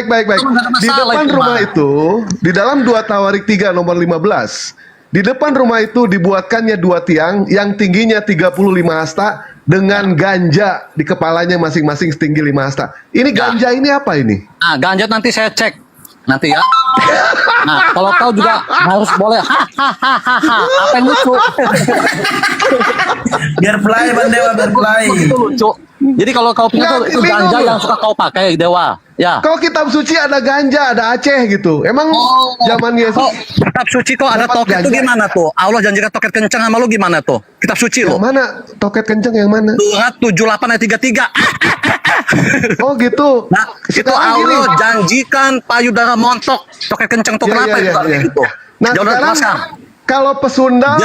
Di depan rumah itu, di dalam 2 Tawarik 3 nomor 15, di depan rumah itu dibuatkannya 2 tiang yang tingginya 35 hasta dengan ganja di kepalanya masing-masing setinggi 5 hasta. Ini ganja ini apa ini? Nah, ganja nanti saya cek. Nanti ya. Nah, kalau kau juga harus boleh. Apa yang lucu? Biar play, Bang Dewa, biar play. Itu lucu. Jadi kalau kau punya itu ganja yang suka kau pakai, Dewa. Ya. Kalau kitab suci ada ganja, ada Aceh gitu. Emang zaman Yesus kitab suci kok ada toket itu gimana tuh? Allah janjikan toket kencang sama lu gimana tuh? Kitab suci lo. Yang mana? Toket kencang yang mana? Surat 78 ayat 33. Oh gitu. Nah, itu Allah janjikan payudara montok. Toket kencang tuh kenapa itu? Gitu. Nah, sekarang kalau pesundal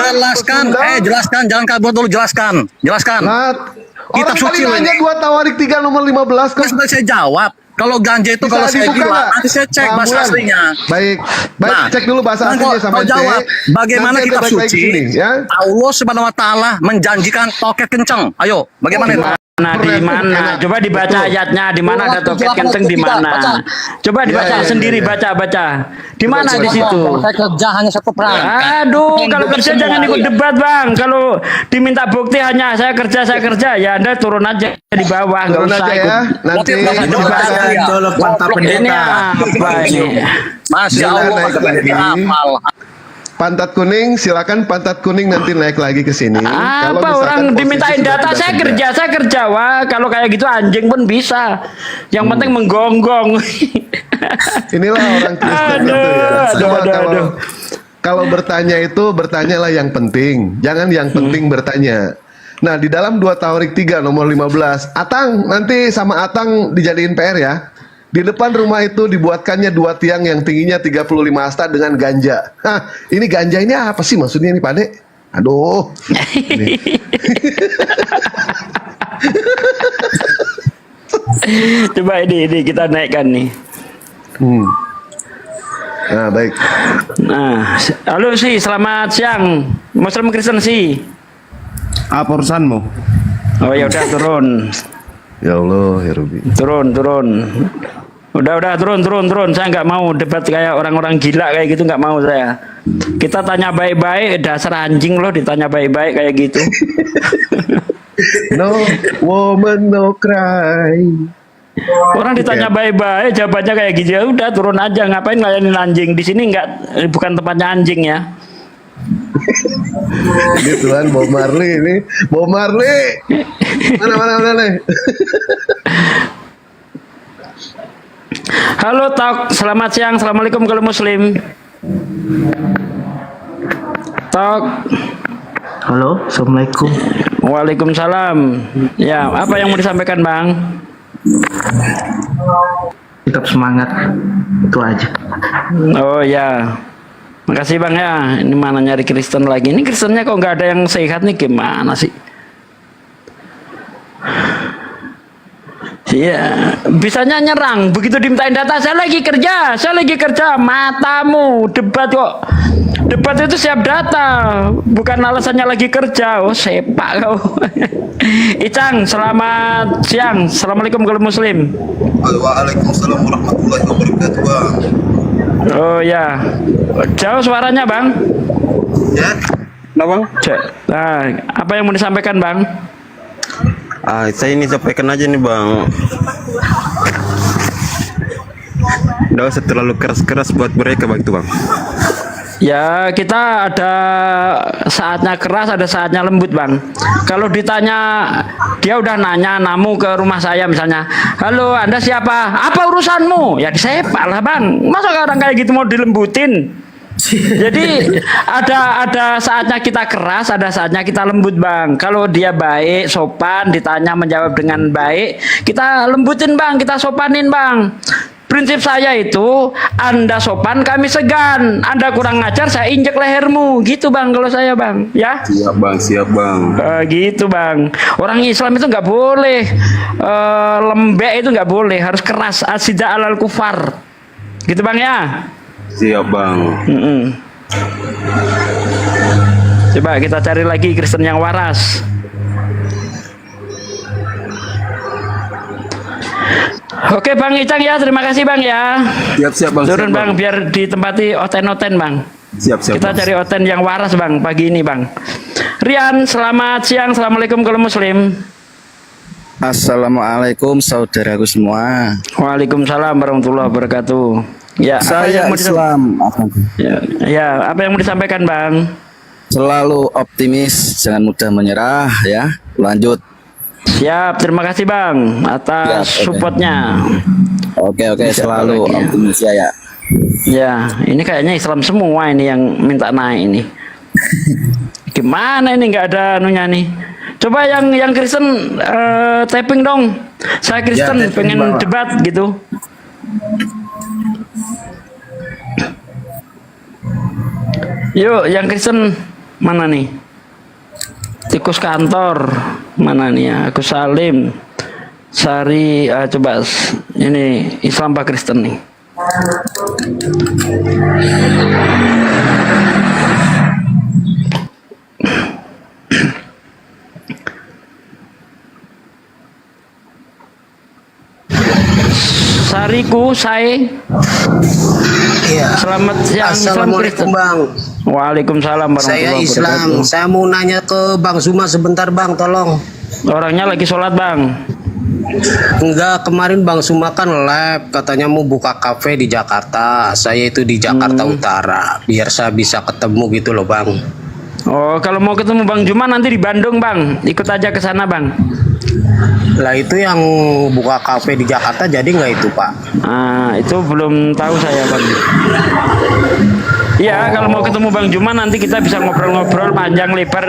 jelaskan, jangan kabur dulu, jelaskan. Nah, kitab suci lo ini 2 Tawarik 3 nomor 15 kok. Sudah saya jawab. Kalau ganja itu kalau saya bilang, nanti saya cek bahasa aslinya. Baik, Nah, cek dulu bahasa aslinya sama kau jawab, bagaimana Nanti kitab balik lagi suci sini, ya? Allah Subhanahu Wa Taala menjanjikan toket kencang. Ayo, bagaimana itu? Di mana? Coba dibaca ayatnya. Di mana ada toket kenceng di mana? Coba dibaca sendiri, baca. Di mana di situ? Saya kerja hanya satu perang. Aduh, kalau kerja jangan ikut debat, Bang. Kalau diminta bukti hanya saya kerja, ya Anda turun aja di bawah, nggak Turun usah aja ikut ya. Nanti debat. Ini apa ini? Masya Allah, naik lagi. Pantat kuning, silakan pantat kuning nanti naik lagi ke sini. Kalau Apa misalkan orang posisi dimintain sudah data, tidak saya kerja. Wah, kalau kayak gitu anjing pun bisa. Yang penting menggonggong. Inilah orang Kristen itu ya. Coba kalau bertanya itu bertanyalah yang penting, jangan yang penting bertanya. Nah, di dalam 2 Tawarik 3 nomor 15, Atang nanti sama Atang dijadiin PR ya. Di depan rumah itu dibuatkannya 2 tiang yang tingginya 35 hasta dengan ganja. Hah, ini ganja ini apa sih maksudnya nih Pak De? Aduh. Coba ini kita naikkan nih. Nah, baik. Nah, halo sih, selamat siang. Muslim Kristen sih. Apa urusanmu? Oh ya udah turun. Ya Allah, ya Rabbi. Turun. Udah turun. Saya nggak mau debat kayak orang-orang gila kayak gitu, nggak mau saya. Kita tanya baik-baik, dasar anjing loh ditanya baik-baik kayak gitu. No woman no cry. Orang ditanya baik-baik, jawabannya kayak gitu, ya udah turun aja. Ngapain ngelayanin anjing? Di sini bukan tempatnya anjing ya. Ini Tuhan Bob Marley ini. Bob Marley. Mana nih? Halo Tok, selamat siang. Assalamualaikum kalau Muslim. Tok. Halo, assalamualaikum. Waalaikumsalam. Ya, apa yang mau disampaikan Bang? Tetap semangat, itu aja. Oh ya, makasih Bang ya. Ini mana nyari Kristen lagi? Ini Kristennya kok nggak ada yang sehat nih, gimana sih? Iya, bisanya nyerang. Begitu dimintain data, saya lagi kerja. Matamu, debat kok. Debat itu siap data, bukan alasannya lagi kerja. Oh, sepak kau. Icang, selamat siang. Assalamualaikum kalau Muslim. Waalaikumsalam warahmatullahi wabarakatuh, Bang. Oh ya, jauh suaranya Bang. Ya, nah Bang. Nah, apa yang mau disampaikan Bang? Saya ini sampaikan aja nih Bang. Nggak usah terlalu keras-keras buat mereka Bang itu Bang. Ya, kita ada saatnya keras, ada saatnya lembut Bang. Kalau ditanya, dia udah nanya namu ke rumah saya misalnya, halo Anda siapa? Apa urusanmu? Ya disepak lah Bang. Masa orang kayak gitu mau dilembutin? Jadi ada saatnya kita keras, ada saatnya kita lembut Bang. Kalau dia baik, sopan, ditanya menjawab dengan baik, kita lembutin Bang, kita sopanin Bang. Prinsip saya itu, Anda sopan, kami segan. Anda kurang ngajar, saya injek lehermu. Gitu Bang, kalau saya Bang. Ya? Siap Bang. Gitu Bang. Orang Islam itu nggak boleh lembek, itu nggak boleh. Harus keras. Asida alal kufar. Gitu Bang ya? Siap Bang. Coba kita cari lagi Kristen yang waras. Oke Bang Icang ya, terima kasih Bang ya. Siap Bang. Turun Bang, biar ditempati oten-oten Bang. Siap. Kita Bang. cari oten yang waras Bang pagi ini Bang. Rian, selamat siang. Assalamualaikum kalau Muslim. Assalamualaikum saudaraku semua. Waalaikumsalam warahmatullahi wabarakatuh. Ya, Saya Islam. Ya, apa yang mau disampaikan Bang? Selalu optimis, jangan mudah menyerah ya. Lanjut. Siap, terima kasih Bang atas supportnya. Oke, selalu optimis ya. Ya, ini kayaknya Islam semua ini yang minta naik ini. Gimana ini nggak ada anunya nih? Coba yang Kristen typing dong. Saya Kristen pengen debat gitu. Yuk, yang Kristen mana nih? Tikus kantor mana nih ya? Agus Salim, Sari, coba ini Islam apa Kristen nih? Sariku, saya. Iya. Selamat siang. Assalamualaikum Bang. Waalaikumsalam warahmatullahi Saya Islam. wabarakatuh. Saya mau nanya ke Bang Zuma sebentar Bang, tolong. Orangnya lagi sholat Bang. Enggak, kemarin Bang Zuma kan live katanya mau buka kafe di Jakarta. Saya itu di Jakarta Utara. Biar saya bisa ketemu gitu loh Bang. Oh, kalau mau ketemu Bang Juma nanti di Bandung Bang. Ikut aja ke sana Bang. Lah itu yang buka kafe di Jakarta jadi nggak itu Pak? Itu belum tahu saya Bang. Ya, kalau mau ketemu Bang Juma nanti kita bisa ngobrol-ngobrol panjang lebar.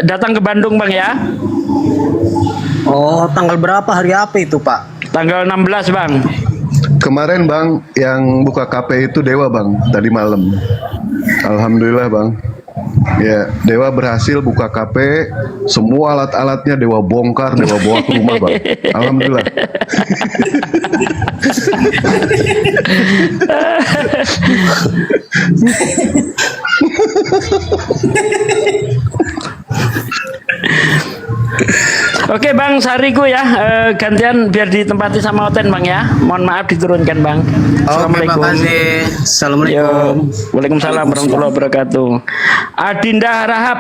Datang ke Bandung Bang ya. Oh, tanggal berapa, hari apa itu Pak? Tanggal 16 Bang. Kemarin Bang, yang buka kafe itu Dewa Bang, tadi malam. Alhamdulillah Bang. Ya, Dewa berhasil buka kafe, semua alat-alatnya Dewa bongkar, Dewa bawa ke rumah Bang. Alhamdulillah. Oke Bang Sariku ya, gantian biar ditempati sama Oten Bang ya. Mohon maaf diturunkan Bang. Assalamualaikum. Makasih. Assalamualaikum. Waalaikumsalam warahmatullahi wabarakatuh. Adinda Rahab.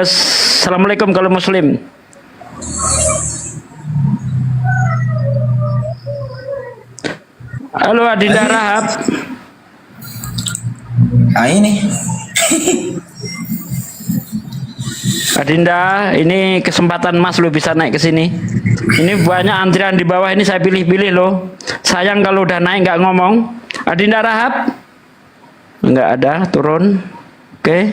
Assalamualaikum kalau Muslim. Halo Adinda Rahab. Ini Adinda, ini kesempatan Mas lo bisa naik ke sini. Ini banyak antrian di bawah ini saya pilih-pilih loh. Sayang kalau udah naik nggak ngomong. Adinda Rahab? Nggak ada, turun. Oke.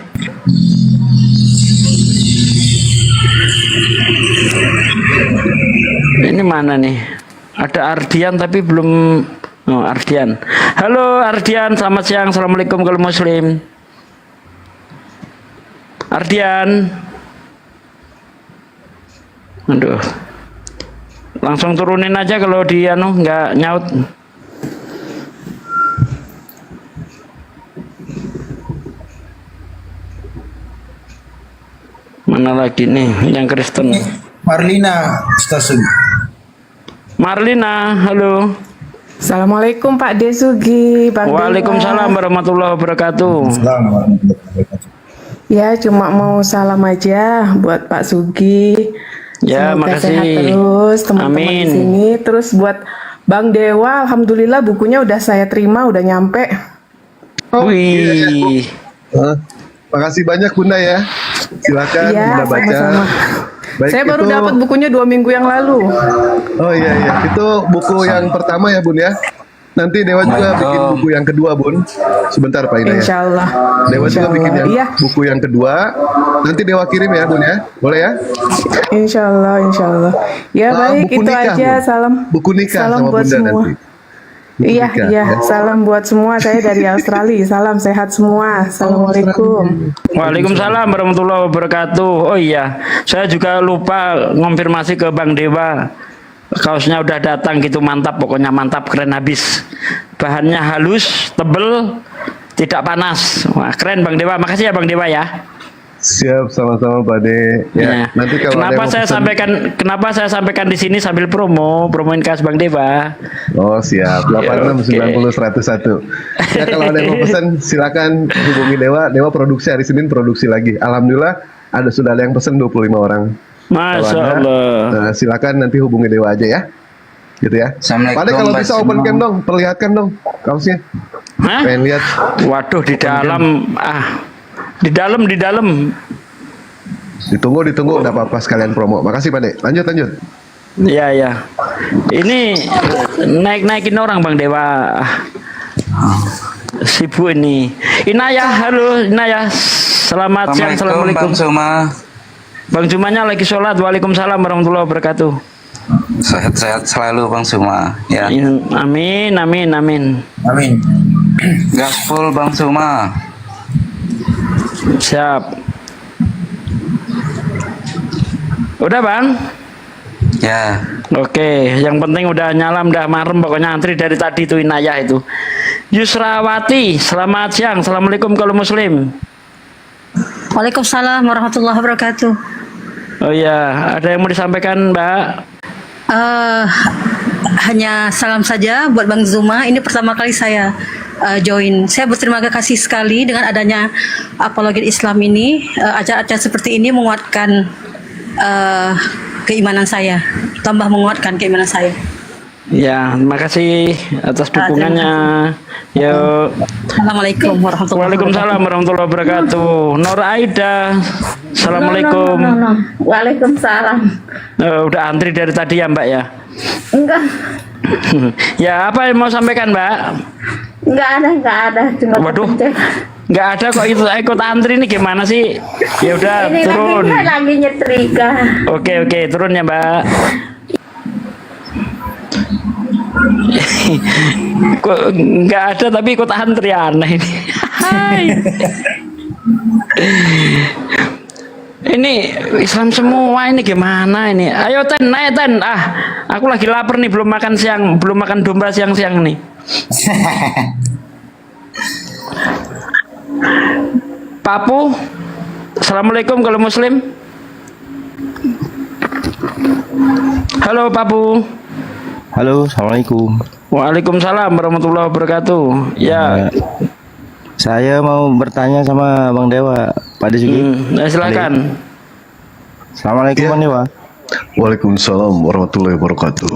Ini mana nih? Ada Ardian tapi belum. Oh, Ardian. Halo Ardian, selamat siang. Assalamualaikum kalau Muslim. Ardian. Aduh. Langsung turunin aja kalau dia nggak nyaut. Mana lagi nih yang Kristen? Marlina, Ustaz. Marlina, halo. Assalamualaikum Pak Desugi. Bang Waalaikumsalam Dewa. warahmatullahi wabarakatuh. Ya, cuma mau salam aja buat Pak Sugi. Ya, Semoga makasih. sehat terus teman-teman di Amin. sini. Terus buat Bang Dewa, alhamdulillah bukunya udah saya terima, udah nyampe. Wih. Makasih banyak Bunda ya. Silakan Iya, Bunda baca. sama-sama. Baik, Saya baru itu- dapat bukunya 2 minggu yang lalu. Oh iya iya, itu buku yang pertama ya Bun ya. Nanti Dewa juga bikin buku yang kedua Bun. Sebentar Pak Ida ya. Insya Allah. Dewa Insya juga bikin Allah. yang Iya. buku yang kedua. Nanti Dewa kirim ya Bun ya. Boleh ya? Insya Allah, Insya Allah. Ya baik, buku itu nikah, aja. Bu. Salam. Buku nikah Salam sama buat Bunda semua. nanti. Buku Iya, nikah, iya. ya. Salam buat semua. Saya dari Australia. Salam sehat semua. Assalamualaikum. Waalaikumsalam warahmatullahi wabarakatuh. Oh iya, saya juga lupa konfirmasi ke Bang Dewa. Kaosnya udah datang gitu, mantap, pokoknya mantap, keren habis. Bahannya halus, tebel, tidak panas. Wah, keren Bang Dewa. Makasih ya Bang Dewa ya. Siap, sama-sama Pak De. Ya, nanti kalau ada Kenapa yang mau saya pesan- kenapa saya sampaikan di sini sambil promoin kaos Bang Dewa. Oh siap, 86 Oke. 90 101. Ya kalau ada yang mau pesan silakan hubungi Dewa. Dewa produksi hari Senin produksi lagi. Alhamdulillah sudah ada yang pesan 25 orang. Masya Kalau ada, Allah. silakan nanti hubungi Dewa aja ya. Gitu ya. Pak De kalau bisa open cam dong, perlihatkan dong kaosnya. Hah? Pengen lihat. Waduh, di dalam di dalam. Ditunggu, nggak apa-apa sekalian promo. Makasih Pak De. Lanjut. Iya, ya. Ini naikin orang Bang Dewa. Sibuk ini. Inayah, halo Inayah. Selamat siang. Assalamualaikum. Bang Suma. Bang Jumanya lagi sholat. Waalaikumsalam warahmatullahi wabarakatuh. Sehat-sehat selalu Bang Suma. Ya. Amin. Gaspol Bang Suma. Siap. Udah Bang? Ya. Oke, yang penting udah nyala, udah marem, pokoknya antri dari tadi itu Inayah itu. Yusrawati, selamat siang. Assalamualaikum kalau Muslim. Waalaikumsalam warahmatullahi wabarakatuh. Oh iya, ada yang mau disampaikan Mbak? Hanya salam saja buat Bang Zuma. Ini pertama kali saya join. Saya berterima kasih sekali dengan adanya apologi Islam ini. Acara-acara seperti ini menguatkan keimanan saya, tambah menguatkan keimanan saya. Ya, terima kasih atas dukungannya. Yuk. Assalamualaikum warahmatullahi Waalaikumsalam warahmatullahi wabarakatuh. Nur Aida, assalamualaikum. No. Waalaikumsalam. Udah antri dari tadi ya Mbak ya? Enggak, Ya, apa yang mau sampaikan Mbak? enggak ada. Cuma Waduh, nggak ada kok, itu ikut antri ini gimana sih? Ya udah ini turun. lagi nyetrika. Oke, turun ya Mbak. Kok nggak ada tapi ikut antri, aneh ini. Hai. Ini Islam semua ini gimana ini? Ayo naik Ten. Aku lagi lapar nih, belum makan siang, belum makan domba siang-siang nih. Papu, assalamualaikum kalau Muslim. Halo Papu. Halo, assalamualaikum. Waalaikumsalam warahmatullahi wabarakatuh. Ya. Saya mau bertanya sama Bang Dewa, Pak Desugi. Silakan. Assalamualaikum Bang Dewa. Waalaikumsalam warahmatullahi wabarakatuh.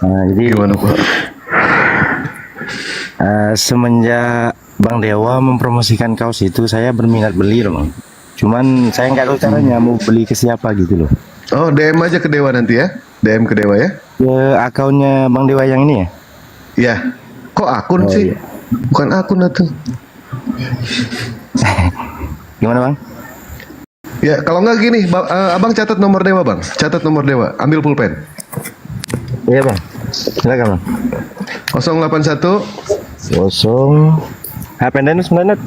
Nah, jadi gimana Pak? Semenjak Bang Dewa mempromosikan kaos itu, saya berminat beli loh Bang. Cuman saya nggak tahu caranya mau beli ke siapa gitu loh. Oh, DM aja ke Dewa nanti ya. DM ke Dewa ya. Ke akunnya Bang Dewa yang ini ya? Iya. Kok akun sih? Iya. Bukan akun itu. Gimana Bang? Ya, kalau nggak gini, Abang catat nomor Dewa, Bang. Catat nomor Dewa. Ambil pulpen. Iya Bang. Silakan Bang. 081 pendenus 9.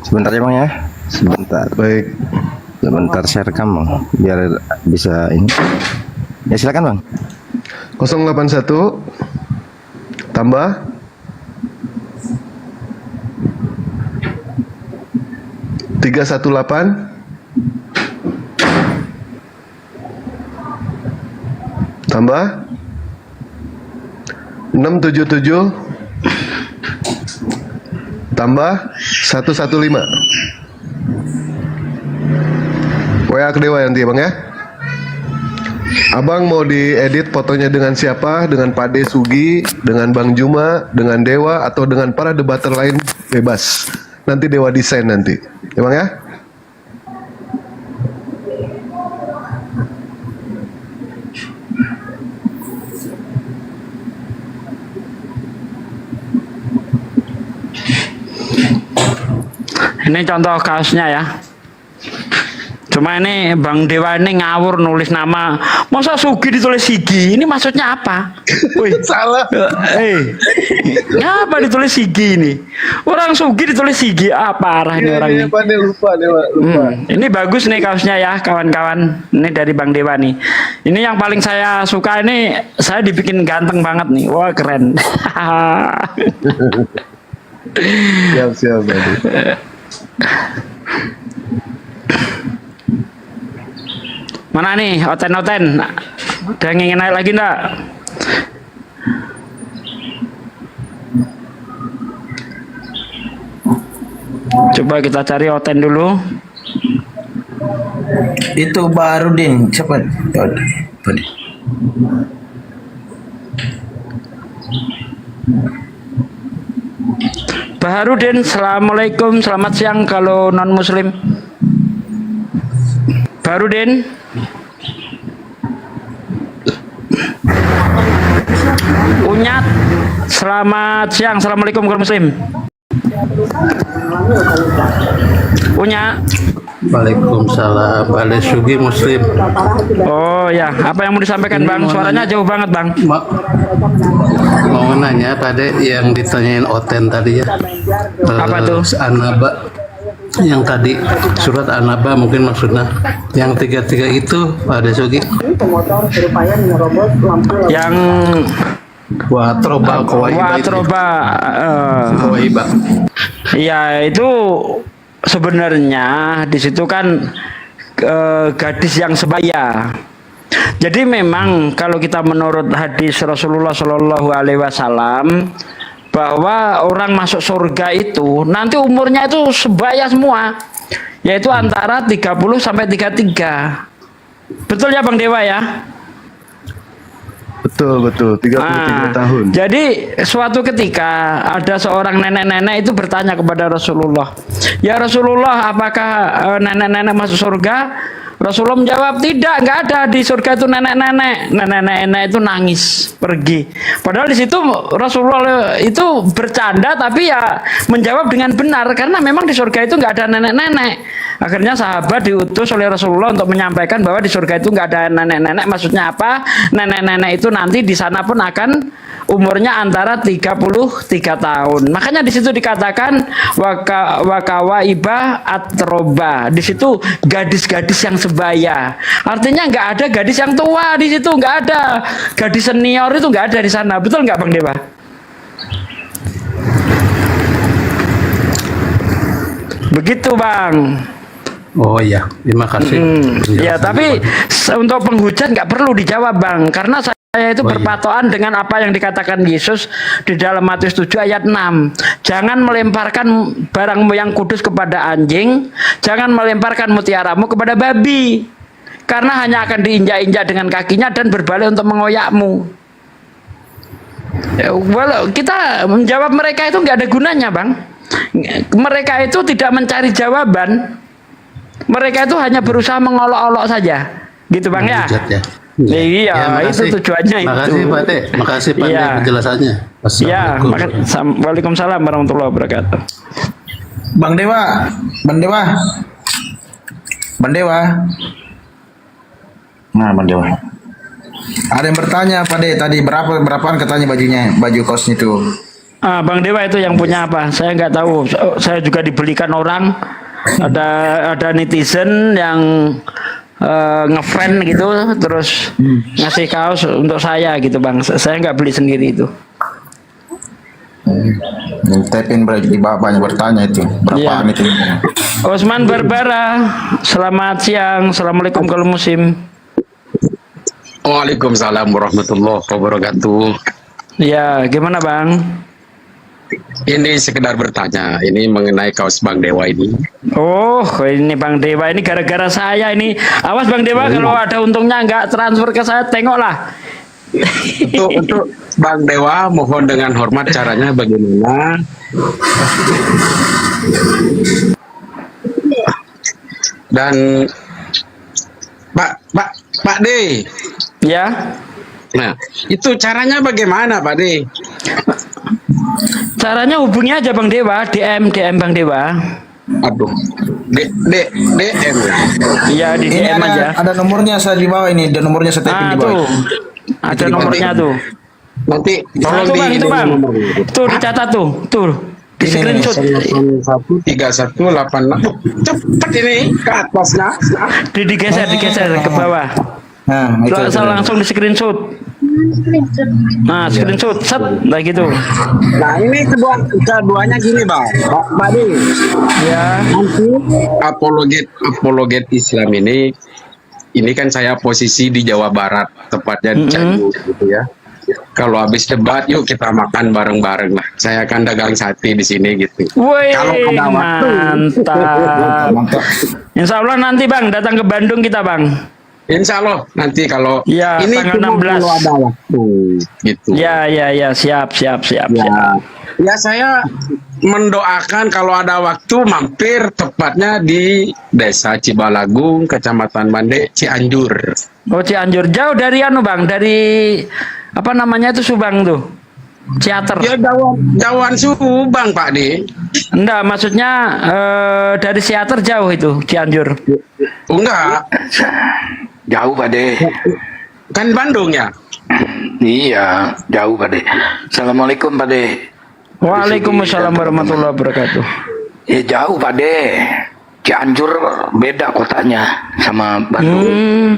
Sebentar ya Bang ya. Sebentar. Baik. Sebentar share rekam Bang, biar bisa ini. Ya silakan Bang. 081 tambah 318 tambah 677 tambah 115. WA ke Dewa nanti ya Bang ya. Abang mau diedit fotonya dengan siapa? Dengan Pade Sugi, dengan Bang Juma, dengan Dewa, atau dengan para debater lain, bebas. Nanti Dewa desain nanti, ya Bang ya. Ini contoh kaosnya ya. Cuma ini Bang Dewa ini ngawur nulis nama. Masa Sugi ditulis Sigi? Ini maksudnya apa? Wih, salah. Ngapa ditulis Sigi ini? Orang Sugi ditulis Sigi. Apa arah ini orang ini? Lupa. Ini bagus nih kaosnya ya kawan-kawan. Ini dari Bang Dewa nih. Ini yang paling saya suka ini. Saya dibikin ganteng banget nih. Wah keren. Siap. Mana nih oten-oten? Udah ingin naik lagi enggak? Coba kita cari oten dulu. Itu baru Din, cepat. Baharudin, assalamualaikum, selamat siang kalau non muslim. Baharudin. Unyat, selamat siang, assalamualaikum kalau muslim. Unyat. Waalaikumsalam. Bale Sugi muslim. Oh ya, apa yang mau disampaikan Bang? Suaranya jauh banget Bang. Mau nanya pada yang ditanyain Oten tadi ya. Apa tuh? Anaba. Yang tadi surat Anaba mungkin maksudnya. Yang 33 itu Bale Sugi. Yang Watroba Kawaiba. Iya, itu sebenarnya di situ kan gadis yang sebaya. Jadi memang kalau kita menurut hadis Rasulullah Shallallahu Alaihi Wasallam bahwa orang masuk surga itu nanti umurnya itu sebaya semua, yaitu antara 30 sampai 33. Betul ya Bang Dewa ya? Betul 33 tahun. Jadi suatu ketika ada seorang nenek-nenek itu bertanya kepada Rasulullah, ya Rasulullah, apakah nenek-nenek masuk surga? Rasulullah menjawab, tidak, nggak ada di surga itu nenek-nenek. Nenek-nenek itu nangis pergi. Padahal di situ Rasulullah itu bercanda tapi ya menjawab dengan benar karena memang di surga itu nggak ada nenek-nenek. Akhirnya sahabat diutus oleh Rasulullah untuk menyampaikan bahwa di surga itu nggak ada nenek-nenek. Maksudnya apa? Nenek-nenek itu nanti di sana pun akan umurnya antara 33 tahun. Makanya di situ dikatakan wakawaiba atroba. Di situ gadis-gadis yang sebaya. Artinya nggak ada gadis yang tua di situ, nggak ada. Gadis senior itu nggak ada di sana. Betul nggak Bang Dewa? Begitu Bang. Oh iya, terima kasih. Ya, tapi untuk penghujat nggak perlu dijawab Bang, karena saya itu berpatokan dengan apa yang dikatakan Yesus di dalam Matius 7 ayat 6. Jangan melemparkan barangmu yang kudus kepada anjing, jangan melemparkan mutiaramu kepada babi, karena hanya akan diinjak-injak dengan kakinya dan berbalik untuk mengoyakmu. Ya, kita menjawab mereka itu nggak ada gunanya Bang. Mereka itu tidak mencari jawaban. Mereka itu hanya berusaha mengolok-olok saja. Gitu Bang ya? Hujat ya. Iya, makasih. itu tujuannya Makasih itu. Pak De, makasih Pak De Iya. penjelasannya. Ya, Assalamualaikum. Waalaikumsalam warahmatullahi wabarakatuh. Bang Dewa, Bang Dewa, Bang Dewa. Nah, Bang Dewa. Ada yang bertanya Pak De tadi berapaan katanya baju kaosnya itu. Bang Dewa itu yang punya apa? Saya nggak tahu. Saya juga dibelikan orang. Ada netizen yang ngefan gitu, terus ngasih kaos untuk saya gitu Bang. Saya nggak beli sendiri itu. Tapin di bapaknya bertanya itu berapaan itu. Osman Barbara, selamat siang. Assalamualaikum kalau musim. Waalaikumsalam warahmatullahi wabarakatuh. Ya, gimana Bang? Ini sekedar bertanya, ini mengenai kaos Bang Dewa ini. Oh, ini Bang Dewa ini gara-gara saya ini. Awas Bang Dewa kalau ada untungnya nggak transfer ke saya, tengoklah. Untuk Bang Dewa, mohon dengan hormat caranya bagaimana? Dan Pak D. Ya. Nah, itu caranya bagaimana Pak D? Caranya hubungi aja Bang Dewa, DM Bang Dewa. Aduh, DM. Iya di Ini DM aja. ada nomornya saya di bawah ini, ada nomornya saya tapin di bawah. Tuh. Ada nomornya tuh. Nanti tolong Bang, itu Bang. Tuh dicatat tuh. Tuh. Di screenshot. 3186. Cepet ini ke atasnya. Digeser ke bawah. Nah, itu. Langsung di screenshot. Nah, screenshot set nah gitu. Nah, ini keduanya gini, Bang. Pak D. Ya. Nanti apologet Islam ini kan saya posisi di Jawa Barat, tepatnya di Cianjur gitu ya. Kalau habis debat, yuk kita makan bareng-bareng lah. Saya akan dagang sate di sini gitu. Woi, Kalau ada waktu, mantap. Insya Allah nanti Bang datang ke Bandung kita Bang. Insya Allah nanti kalau ya, ini tanggal 16 kalau ada waktu gitu. Ya, siap. Ya saya mendoakan kalau ada waktu mampir tepatnya di Desa Cibalagung, Kecamatan Mande, Cianjur. Oh Cianjur, jauh dari Bang, dari apa namanya itu Subang tuh, Ciater. Ya jauhan Subang Pak D. Enggak, maksudnya dari Ciater jauh itu Cianjur. Enggak. Jauh Pak De. Kan Bandung ya? Iya, jauh Pak De. Assalamualaikum Pak De. Waalaikumsalam warahmatullahi wabarakatuh. Ya jauh Pak De. Cianjur beda kotanya sama Bandung.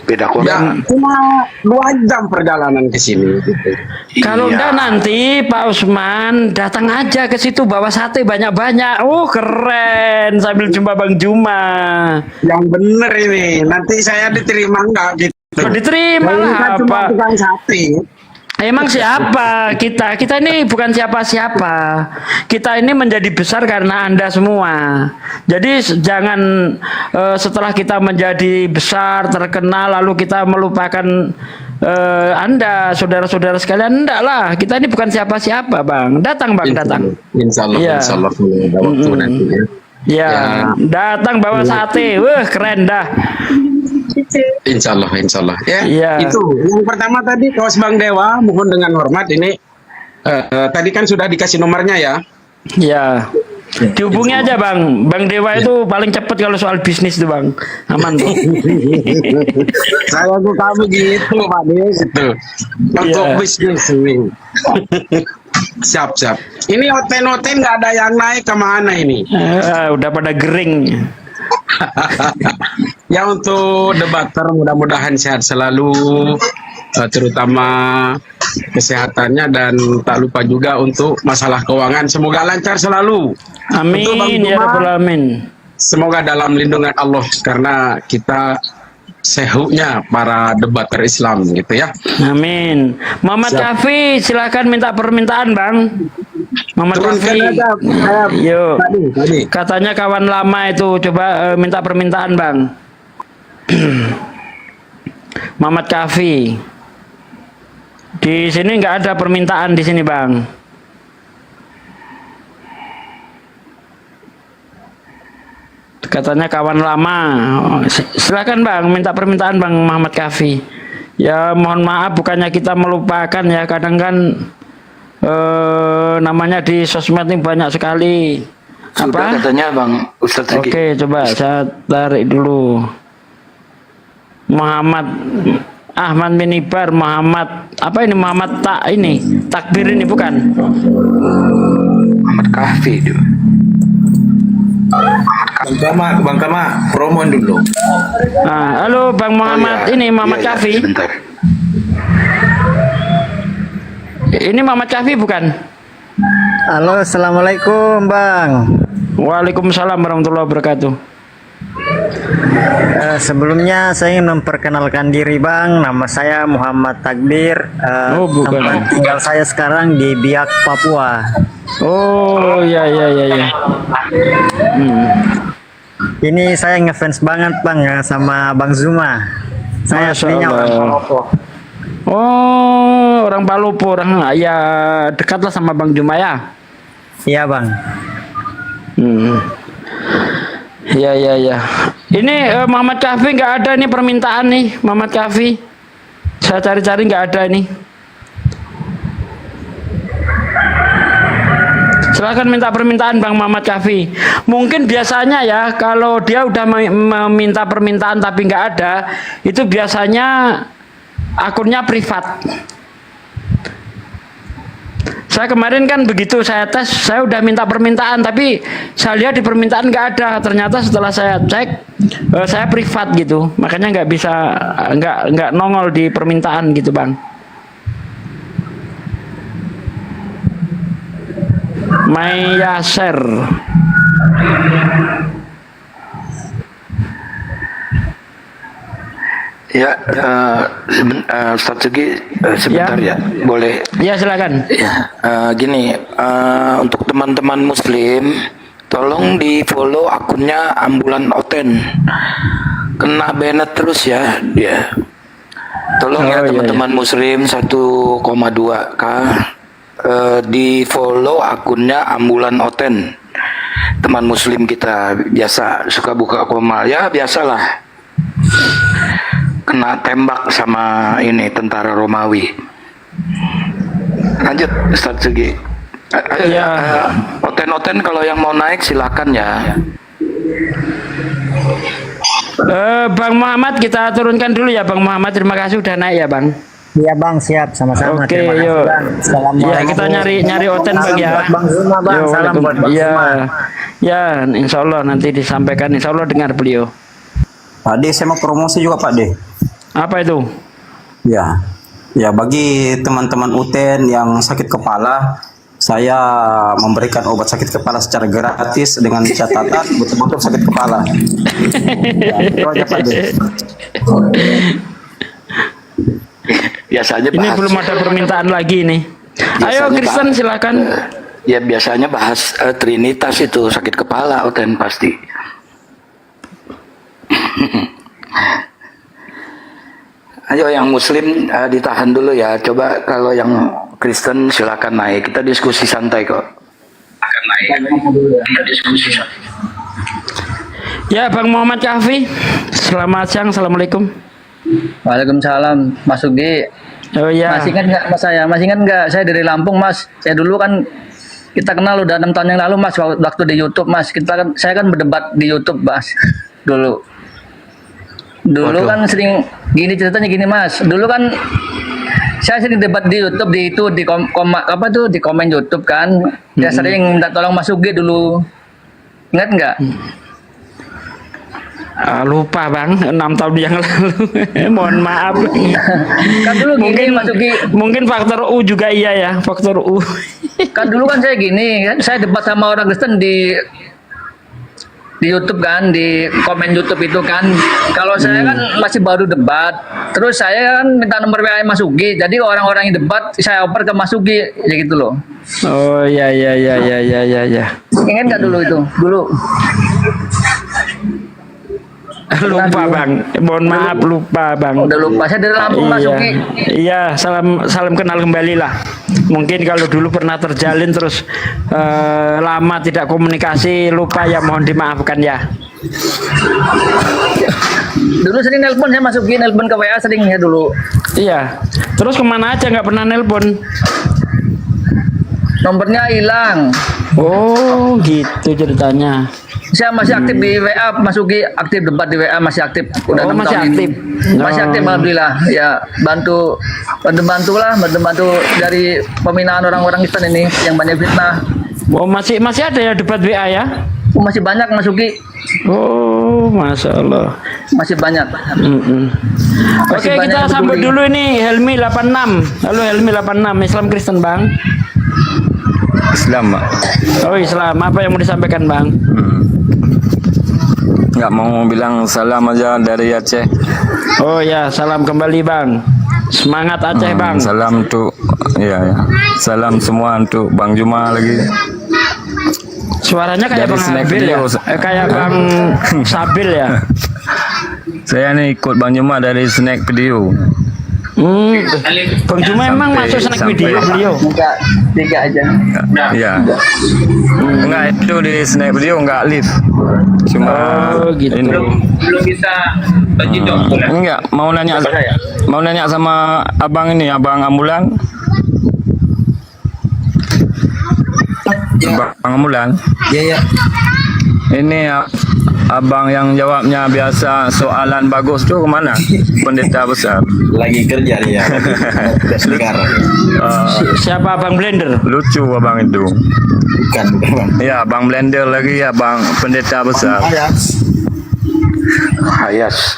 Beda kota. Ya, cuma 2 jam perjalanan ke sini gitu. Kalau enggak nanti Pak Usman datang aja ke situ bawa sate banyak-banyak. Oh keren sambil jumpa Bang Juma. Yang bener ini. Nanti saya diterima enggak gitu? Diterima lah apa? Tukang sate. Emang siapa kita? Kita ini bukan siapa-siapa. Kita ini menjadi besar karena Anda semua. Jadi jangan setelah kita menjadi besar, terkenal, lalu kita melupakan Anda, saudara-saudara sekalian. Enggak lah, kita ini bukan siapa-siapa, Bang. Datang, Bang, datang. Insya Allah, Ya. insya Allah ada waktu nanti ya. Ya, datang bawa sate. Wah, keren dah. Insya Allah, insya Allah. Ya, Iya. itu yang pertama tadi kaos Bang Dewa, mohon dengan hormat ini tadi kan sudah dikasih nomornya ya. Ya. Dihubungi aja Bang. Bang Dewa itu paling cepat kalau soal bisnis tuh Bang. Aman tuh. Saya tuh kamu gitu Pak De, gitu. Untuk Iya. bisnis ini. Siap. Ini oten-oten nggak ada yang naik kemana ini? Udah pada gering. Ya untuk debater mudah-mudahan sehat selalu, terutama kesehatannya dan tak lupa juga untuk masalah keuangan semoga lancar selalu. Amin Untuk Bang ya Juma, rabbal alamin. semoga dalam lindungan Allah karena kita sehuknya para debater Islam gitu ya. Amin. Muhammad Siap. Kafi silakan minta permintaan Bang. Muhammad Turunkan Kafi. aja, Yuk. tadi. Katanya kawan lama itu coba minta permintaan Bang. Muhammad Kafi. Di sini nggak ada permintaan di sini Bang. Katanya kawan lama. Silakan Bang, minta permintaan Bang Muhammad Kafi. Ya mohon maaf, bukannya kita melupakan ya, kadang kan namanya di sosmed ini banyak sekali. Sudah katanya Bang Ustadz Zaki. Oke, coba saya tarik dulu. Muhammad Ahmad Minibar, Muhammad apa ini, Muhammad takbir ini bukan? Muhammad Kafi itu. Bang Kama, promoin dulu. Halo Bang Muhammad, ini Muhammad Kafi. Sebentar. Ini Muhammad Kafi bukan? Halo, assalamualaikum Bang. Waalaikumsalam warahmatullahi wabarakatuh. Sebelumnya saya ingin memperkenalkan diri Bang. Nama saya Muhammad Takbir. Bukan. Tempat tinggal saya sekarang di Biak, Papua. Oh ya. Ini saya ngefans banget Bang ya sama Bang Zuma. Saya aslinya orang Palopo. Oh, orang Palopo, orang ya dekatlah sama Bang Juma ya. Iya Bang. Ya. Ini Muhammad Kafi nggak ada nih permintaan nih, Muhammad Kafi. Saya cari-cari nggak ada ini. Silahkan minta permintaan Bang Muhammad Kafi. Mungkin biasanya ya kalau dia udah meminta permintaan tapi nggak ada, itu biasanya akunnya privat. Saya kemarin kan begitu, saya tes, saya udah minta permintaan tapi saya lihat di permintaan nggak ada. Ternyata setelah saya cek, saya privat gitu, makanya nggak bisa, nggak nongol di permintaan gitu Bang. Mayaser. Ya, Ustadz Zaki, sebentar ya, boleh? Ya silakan. Gini, untuk teman-teman Muslim, tolong di follow akunnya Ambulan Oten. Kena banned terus ya dia. Tolong ya teman-teman Muslim 1,2K di follow akunnya Ambulan Oten. Teman Muslim kita biasa suka buka komal ya, biasalah. Kena tembak sama ini tentara Romawi. Lanjut Ustadz Zaki. Oten kalau yang mau naik silakan ya. Bang Muhammad kita turunkan dulu ya Bang Muhammad, terima kasih udah naik ya Bang. Iya Bang, siap, sama-sama. Oke, yuk. Ya kita nyari Oten Bang ya. Bang Zuma Bang, salam buat Bang Zuma. Ya, insya Allah nanti disampaikan, insya Allah dengar beliau. Pak De, saya mau promosi juga Pak De. Apa itu? Ya bagi teman-teman Uten yang sakit kepala, saya memberikan obat sakit kepala secara gratis dengan catatan betul-betul sakit kepala. Itu aja Pak De. Biasanya ini belum ada permintaan lagi nih. Ayo Kristen silakan. Ya biasanya bahas Trinitas itu sakit kepala Oten pasti. Ayo yang Muslim ditahan dulu ya. Coba kalau yang Kristen silakan naik. Kita diskusi santai kok. Akan naik. Kita diskusi santai. Ya Bang Muhammad Kafi. Selamat siang. Assalamualaikum. Waalaikumsalam, Mas Ugi. Oh ya. Masih ingat nggak Mas saya? Masih ingat nggak? Saya dari Lampung Mas. Saya dulu kan kita kenal udah 6 tahun yang lalu Mas. Waktu di YouTube Mas. Saya kan berdebat di YouTube Mas. Dulu kan sering gini ceritanya gini Mas. Dulu kan saya sering debat di YouTube di komen YouTube kan. Saya sering minta tolong Mas Ugi dulu. Ingat nggak? Lupa Bang, 6 tahun yang lalu. Mohon maaf. Kan dulu gini, mungkin faktor U juga iya ya, faktor U. Kan dulu kan saya gini, kan saya debat sama orang Kristen di YouTube kan, di komen YouTube itu kan. Kalau saya kan masih baru debat, terus saya kan minta nomor WA Mas Ugi. Jadi orang-orang yang debat saya oper ke Mas Ugi, ya gitu loh. Oh ya. Ingat nggak dulu itu? Dulu. Lupa bang, mohon maaf lupa bang. Udah lupa, saya dari Lampung Mas Uki. Iya, salam kenal kembali lah. Mungkin kalau dulu pernah terjalin terus lama tidak komunikasi, lupa ya, mohon dimaafkan ya. Dulu sering nelpon, saya masukin nelpon ke WA sering ya dulu. Iya, terus kemana aja nggak pernah nelpon? Nomornya hilang. Oh gitu ceritanya. Saya masih aktif di WA, masuki aktif debat di WA, masih aktif. Udah 6 masih tahun aktif. Ini. Masih aktif alhamdulillah. Ya bantu dari pembinaan orang-orang Kristen ini yang banyak fitnah. Oh masih ada ya debat WA ya? Masih banyak masuki. Oh masya Allah. Masih banyak. Oke kita sambut dulu ini Helmi 86. Halo Helmi 86, Islam Kristen bang. Islam, Pak. Oh Islam, apa yang mau disampaikan bang? Nggak mau bilang salam aja dari Aceh. Oh ya, salam kembali bang. Semangat Aceh bang. Salam untuk, ya. Salam semua untuk Bang Juma lagi. Suaranya kayak Dari Bang Snack Sabil ya? Video. Kayak Bang Sabil ya? Saya nih ikut Bang Juma dari Snack Video. Bang Juma emang masuk Snack Video beliau? Tiga aja. Iya. Enggak, itu di Snack Video enggak live. Cuma gitu. ini. Belum bisa bagi dong. Enggak, mau nanya sama abang ini, abang ambulan. Abang ambulan. Iya. Ini abang yang jawabnya biasa soalan bagus tuh kemana? Pendeta besar. Lagi kerja dia. Siapa Abang Blender? Lucu abang itu. Bukan bang. Ya, Bang Blender lagi ya, Bang Pendeta besar. Hayas.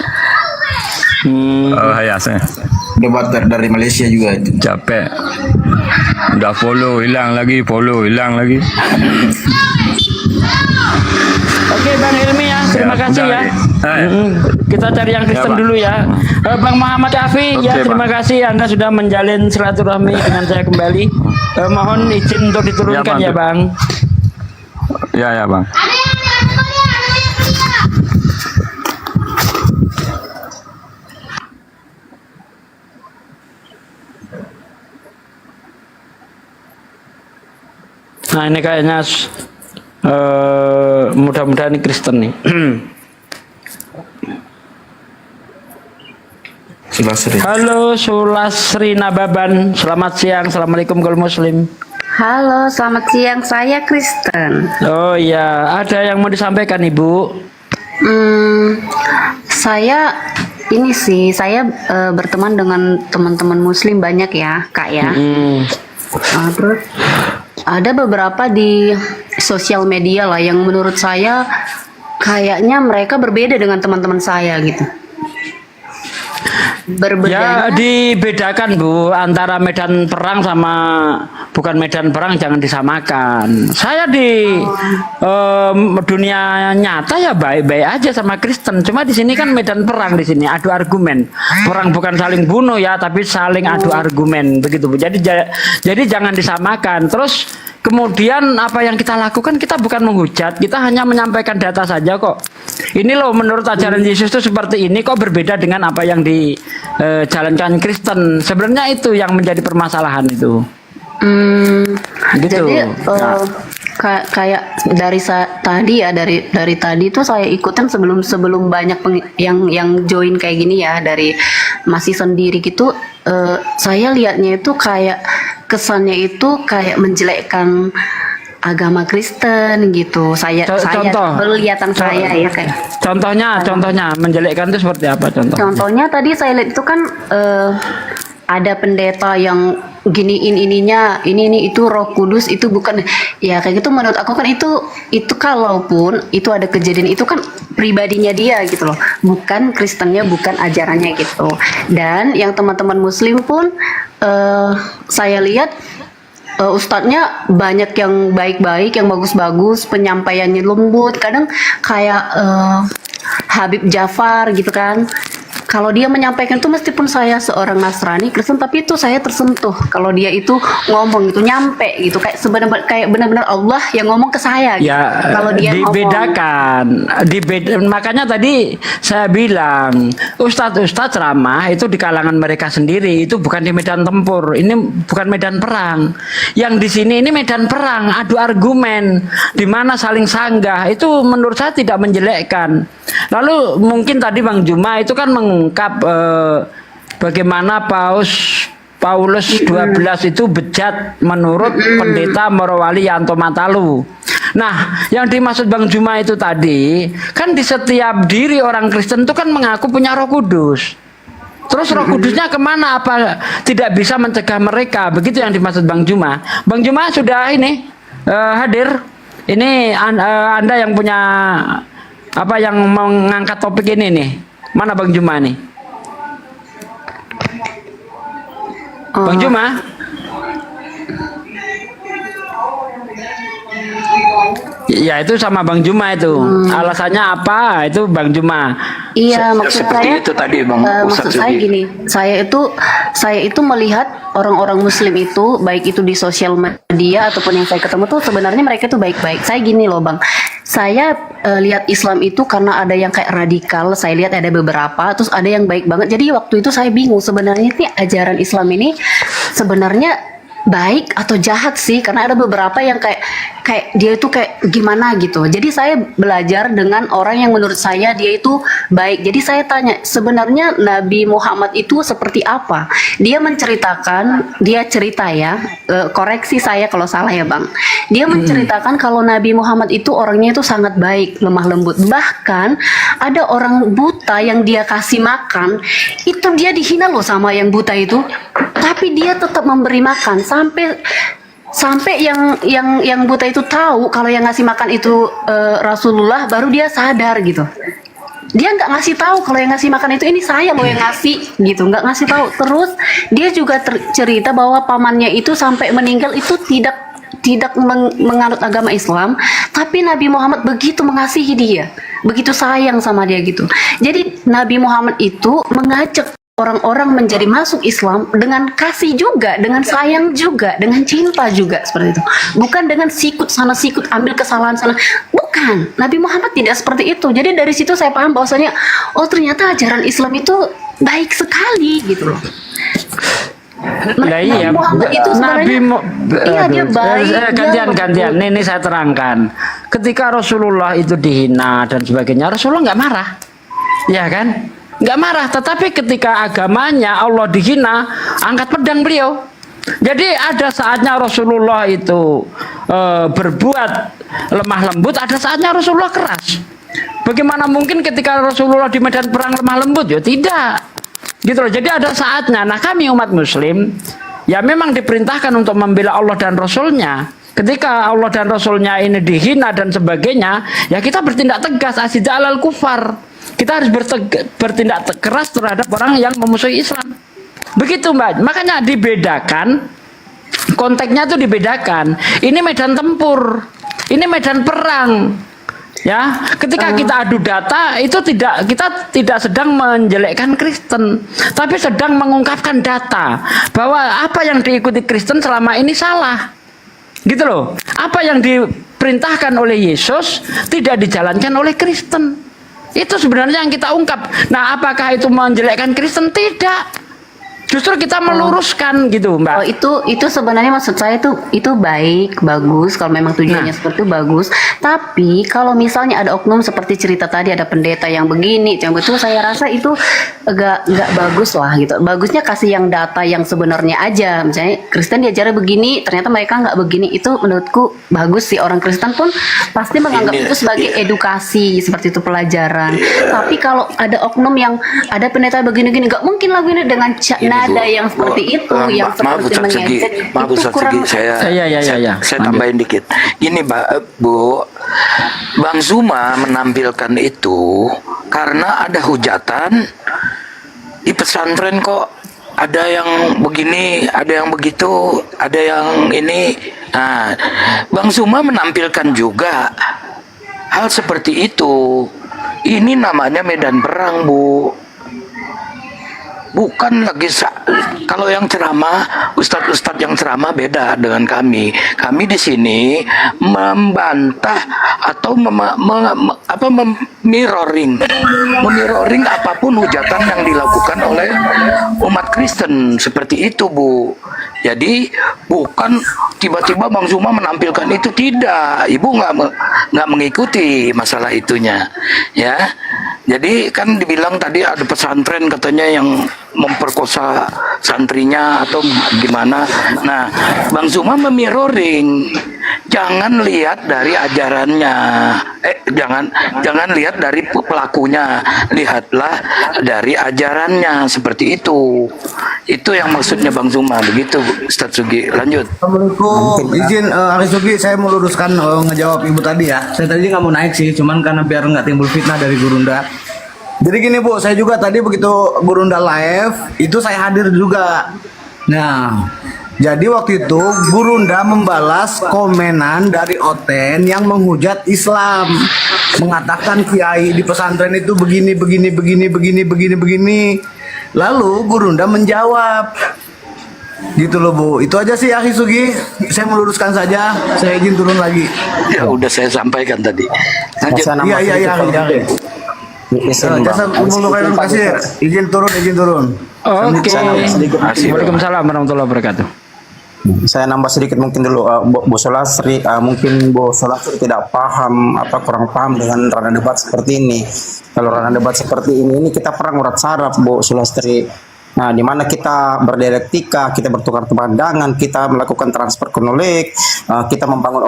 Hayas ya. Debat dari Malaysia juga itu. Capek. Udah follow hilang lagi. Oke Bang Hilmi ya, terima kasih ya. Kita cari yang Kristen dulu ya. Bang Muhammad Afi ya, terima kasih Anda sudah menjalin silaturahmi dengan saya kembali. Mohon izin untuk diturunkan ya Bang. Ya Bang. Nah ini kayaknya mudah-mudahan ini Kristen nih. Halo Sulasri Nababan, selamat siang, assalamualaikum kalau muslim. Halo, selamat siang, saya Kristen. Oh iya, ada yang mau disampaikan Ibu? Saya ini sih, saya berteman dengan teman-teman muslim banyak ya Kak ya. Terus ada beberapa di sosial media lah yang menurut saya kayaknya mereka berbeda dengan teman-teman saya gitu. Ya dibedakan Bu antara medan perang sama bukan medan perang, jangan disamakan. Saya di dunia nyata ya baik-baik aja sama Kristen. Cuma di sini kan medan perang, di sini adu argumen. Perang bukan saling bunuh ya, tapi saling adu argumen begitu Bu. Jadi jangan disamakan. Terus kemudian apa yang kita lakukan, kita bukan menghujat, kita hanya menyampaikan data saja kok. Ini loh menurut ajaran Yesus itu seperti ini kok, berbeda dengan apa yang dijalankan Kristen. Sebenarnya itu yang menjadi permasalahan itu. Gitu. Jadi kayak dari tadi ya dari tadi itu saya ikutan sebelum banyak yang join kayak gini ya, dari masih sendiri gitu. Saya lihatnya itu kayak kesannya itu kayak menjelekkan agama Kristen gitu. Penglihatan saya ya kayak. Contohnya menjelekkan itu seperti apa contohnya? Contohnya tadi saya lihat itu kan ada pendeta yang giniin ininya, ini itu Roh Kudus itu bukan ya kayak gitu. Menurut aku kan itu kalaupun itu ada kejadian itu kan pribadinya dia gitu loh, bukan Kristennya, bukan ajarannya gitu. Dan yang teman-teman Muslim pun saya lihat ustadznya banyak yang baik-baik, yang bagus-bagus, penyampaiannya lembut, kadang kayak Habib Jafar gitu kan. kalau dia menyampaikan itu meskipun saya seorang Nasrani Kristen, tapi itu saya tersentuh kalau dia itu ngomong itu nyampe gitu, kayak sebenarnya kayak benar-benar Allah yang ngomong ke saya gitu. Ya, Kalau dia dibedakan. Makanya tadi saya bilang ustadz-ustadz ceramah itu di kalangan mereka sendiri, itu bukan di medan tempur, ini bukan medan perang. Yang di sini ini medan perang, adu argumen, di mana saling sanggah. Itu menurut saya tidak menjelekkan. Lalu mungkin tadi Bang Juma itu kan mengungkap bagaimana Paulus 12 itu bejat menurut pendeta Morowali Yanto Matalu. Nah, yang dimaksud Bang Juma itu tadi, kan di setiap diri orang Kristen itu kan mengaku punya Roh Kudus. Terus Roh Kudusnya kemana? Apa tidak bisa mencegah mereka? Begitu yang dimaksud Bang Juma. Bang Juma sudah ini hadir. Ini Anda yang punya apa yang mengangkat topik ini nih. Mana Bang Juma nih? Bang Juma? Ya itu sama Bang Juma itu. Alasannya apa? Itu Bang Juma. Iya, maksud saya itu tadi Bang maksud saya gini, saya itu melihat orang-orang Muslim itu baik itu di sosial media ataupun yang saya ketemu tuh sebenarnya mereka tuh baik-baik. Saya gini loh Bang, saya lihat Islam itu karena ada yang kayak radikal, saya lihat ada beberapa, terus ada yang baik banget. Jadi waktu itu saya bingung sebenarnya nih ajaran Islam ini sebenarnya baik atau jahat sih, karena ada beberapa yang kayak dia itu kayak gimana gitu. Jadi saya belajar dengan orang yang menurut saya dia itu baik. Jadi saya tanya sebenarnya Nabi Muhammad itu seperti apa. Dia menceritakan, dia cerita ya, koreksi saya kalau salah ya Bang. Dia menceritakan kalau Nabi Muhammad itu orangnya itu sangat baik, lemah lembut. Bahkan ada orang buta yang dia kasih makan, itu dia dihina loh sama yang buta itu. Tapi dia tetap memberi makan sampai yang buta itu tahu kalau yang ngasih makan itu Rasulullah, baru dia sadar gitu. Dia nggak ngasih tahu kalau yang ngasih makan itu ini saya loh yang ngasih gitu, nggak ngasih tahu. Terus dia juga cerita bahwa pamannya itu sampai meninggal itu tidak menganut agama Islam, tapi Nabi Muhammad begitu mengasihi dia, begitu sayang sama dia gitu. Jadi Nabi Muhammad itu mengajak orang-orang menjadi masuk Islam dengan kasih juga, dengan sayang juga, dengan cinta juga, seperti itu. Bukan dengan sikut sana sikut, ambil kesalahan sana. Bukan, Nabi Muhammad tidak seperti itu. Jadi dari situ saya paham bahwasanya oh ternyata ajaran Islam itu baik sekali gitu loh. Nabi Muhammad itu sebenarnya dia baik. Gantian. Ini saya terangkan. Ketika Rasulullah itu dihina dan sebagainya, Rasulullah nggak marah, ya kan? Nggak marah. Tetapi ketika agamanya Allah dihina, angkat pedang beliau. Jadi ada saatnya Rasulullah itu berbuat lemah lembut, ada saatnya Rasulullah keras. Bagaimana mungkin ketika Rasulullah di medan perang lemah lembut? Ya tidak, gitu loh. Jadi ada saatnya. Nah kami umat Muslim ya memang diperintahkan untuk membela Allah dan Rasulnya. Ketika Allah dan Rasulnya ini dihina dan sebagainya, ya kita bertindak tegas, asyidah alal kufar. Kita harus bertindak keras terhadap orang yang memusuhi Islam. Begitu Mbak. Makanya dibedakan, konteksnya itu dibedakan. Ini medan tempur, ini medan perang. Ya, ketika kita adu data itu kita tidak sedang menjelekkan Kristen, tapi sedang mengungkapkan data bahwa apa yang diikuti Kristen selama ini salah. Gitu loh. Apa yang diperintahkan oleh Yesus tidak dijalankan oleh Kristen. Itu sebenarnya yang kita ungkap. Nah, apakah itu menjelekkan Kristen? Tidak. Justru kita meluruskan gitu, Mbak. Oh, itu sebenarnya maksud saya itu baik, bagus kalau memang tujuannya seperti itu bagus. Tapi kalau misalnya ada oknum seperti cerita tadi ada pendeta yang begini, yang betul, saya rasa itu agak bagus lah gitu. Bagusnya kasih yang data yang sebenarnya aja. Misalnya Kristen diajarnya begini, ternyata mereka nggak begini. Itu menurutku bagus sih. Orang Kristen pun pasti menganggap itu sebagai edukasi, seperti itu pelajaran. Tapi kalau ada oknum yang ada pendeta begini-gini, nggak mungkin lah begini dengan ada yang seperti itu, yang seperti mengejek, itu kurang. Saya tambahin dikit. Gini, Bu, Bang Zuma menampilkan itu karena ada hujatan di pesantren kok. Ada yang begini, ada yang begitu, ada yang ini. Nah, Bang Zuma menampilkan juga hal seperti itu. Ini namanya medan perang, Bu. bukan lagi kalau yang ceramah, ustadz-ustadz yang ceramah beda dengan kami. Kami di sini membantah atau mirroring apapun hujatan yang dilakukan oleh umat Kristen seperti itu, Bu. Jadi bukan tiba-tiba Bang Zuma menampilkan itu, tidak. Ibu nggak mengikuti masalah itunya, ya. Jadi kan dibilang tadi ada pesantren katanya yang memperkosa santrinya atau gimana. Nah, Bang Zuma memirroring. Jangan lihat dari ajarannya. Jangan lihat dari pelakunya. Lihatlah dari ajarannya, seperti itu. Itu yang maksudnya Bang Zuma, begitu Ustaz Sugi. Lanjut. Assalamualaikum. Izin Ari Sugi, saya meluruskan ngejawab ibu tadi ya. Saya tadi nggak mau naik sih, cuman karena biar nggak timbul fitnah dari Gurunda. Jadi gini Bu, saya juga tadi begitu Gurunda live, itu saya hadir juga. Nah, jadi waktu itu Gurunda membalas komenan dari Oten yang menghujat Islam, mengatakan kiai di pesantren itu begini. Lalu Gurunda menjawab, gitu loh Bu. Itu aja sih Akhi Sugi, saya meluruskan saja. Saya izin turun lagi. Ya udah saya sampaikan tadi. Lanjut. Iya. Jasa umum kairan kasir, izin turun. Oke. Waalaikumsalam warahmatullahi wabarakatuh. Saya nambah sedikit mungkin dulu, Bu Solasri, mungkin Bu Solasri tidak paham kurang paham dengan ranah debat seperti ini. Kalau ranah debat seperti ini kita perang urat saraf, Bu Solasri. Nah, di mana kita berdialektika, kita bertukar pandangan, kita melakukan transfer knowledge, kita membangun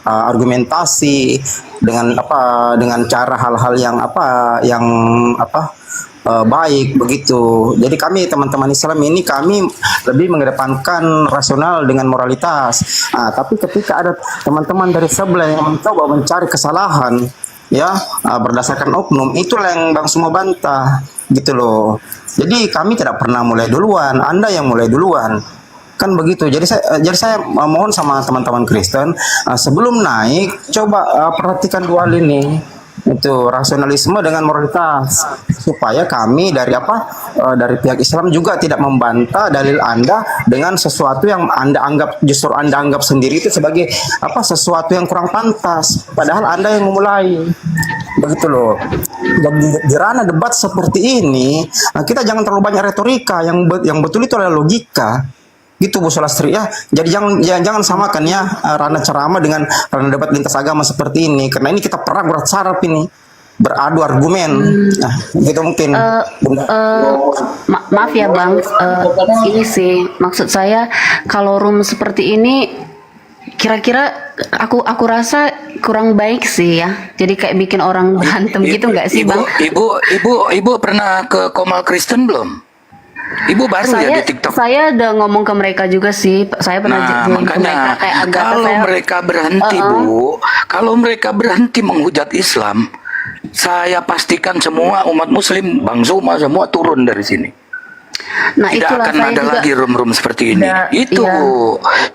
argumentasi dengan cara hal-hal yang baik begitu. Jadi kami teman-teman Islam ini kami lebih mengedepankan rasional dengan moralitas. Tapi ketika ada teman-teman dari sebelah yang mencoba mencari kesalahan, ya berdasarkan oknum, itulah yang Bang Zuma bantah, gitu loh. Jadi kami tidak pernah mulai duluan, Anda yang mulai duluan. Kan begitu. Jadi saya mohon sama teman-teman Kristen, sebelum naik coba perhatikan dua hal ini. Itu rasionalisme dengan moralitas, supaya kami dari pihak Islam juga tidak membantah dalil Anda dengan sesuatu yang Anda anggap sendiri itu sebagai sesuatu yang kurang pantas, padahal Anda yang memulai, begitu loh. Dan di ranah debat seperti ini kita jangan terlalu banyak retorika, yang betul itu adalah logika. Gitu Bu Solastri ya. Jadi jangan samakan ya ranah ceramah dengan ranah debat lintas agama seperti ini, karena ini kita perang urat saraf ini, beradu argumen. Nah, gitu mungkin. Maaf ya Bang, ini sih maksud saya kalau room seperti ini kira-kira aku rasa kurang baik sih ya. Jadi kayak bikin orang berantem gitu nggak sih Bang? Ibu pernah ke Komal Kristen belum? Ibu baru ya di TikTok. Saya udah ngomong ke mereka juga sih. Saya pernah makanya mereka kayak mereka berhenti Bu, kalau mereka berhenti menghujat Islam, saya pastikan semua umat Muslim, Bang Zuma semua turun dari sini. Nah, tidak itulah akan saya ada juga lagi room-room seperti ini. Itu. Iya.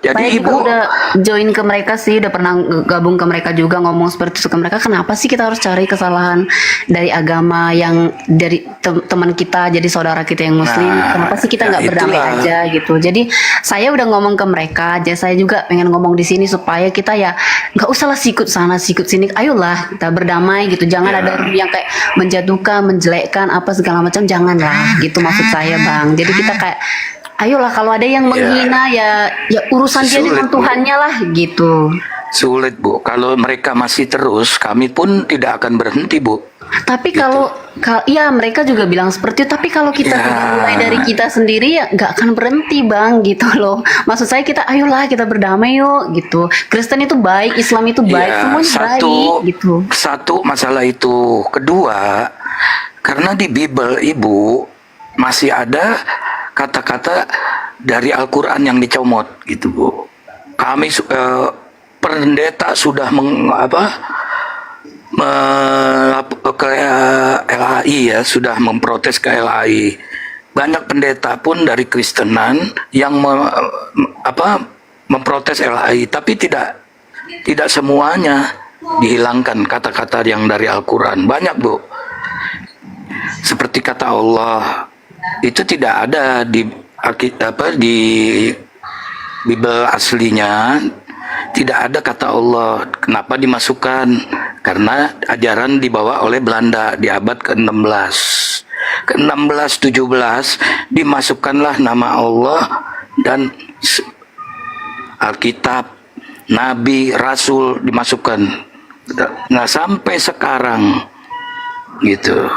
Jadi saya Ibu udah join ke mereka sih, udah pernah gabung ke mereka juga, ngomong seperti itu ke mereka. Kenapa sih kita harus cari kesalahan dari agama yang dari teman kita, jadi saudara kita yang Muslim? Kenapa sih kita nggak berdamai aja gitu? Jadi saya udah ngomong ke mereka aja. Saya juga pengen ngomong di sini supaya kita ya nggak usahlah sikut sana sikut sini. Ayolah kita berdamai gitu. Jangan ada yang kayak menjatuhkan, menjelekkan apa segala macam. Janganlah gitu maksud saya Bang. Jadi kita kayak ayolah kalau ada yang menghina ya urusan dia dengan Tuhannya lah gitu. Sulit Bu, kalau mereka masih terus, kami pun tidak akan berhenti Bu. Tapi kalau ya mereka juga bilang seperti itu. Tapi kalau kita mulai dari kita sendiri ya nggak akan berhenti Bang gitu loh. Maksud saya kita ayolah kita berdamai yuk gitu. Kristen itu baik, Islam itu baik, semuanya baik gitu. Satu masalah itu. Kedua, karena di Bible Ibu masih ada kata-kata dari Al-Quran yang dicomot gitu Bu. Kami pendeta sudah ke LHI ya, sudah memprotes ke LHI. Banyak pendeta pun dari Kristenan yang memprotes LHI, tapi tidak semuanya dihilangkan kata-kata yang dari Al-Quran. Banyak Bu. Seperti kata Allah, itu tidak ada di di Bible aslinya, tidak ada kata Allah. Kenapa dimasukkan? Karena ajaran dibawa oleh Belanda di abad ke-16. Ke-16, 17 dimasukkanlah nama Allah dan Alkitab, Nabi, Rasul dimasukkan. Nah sampai sekarang gitu.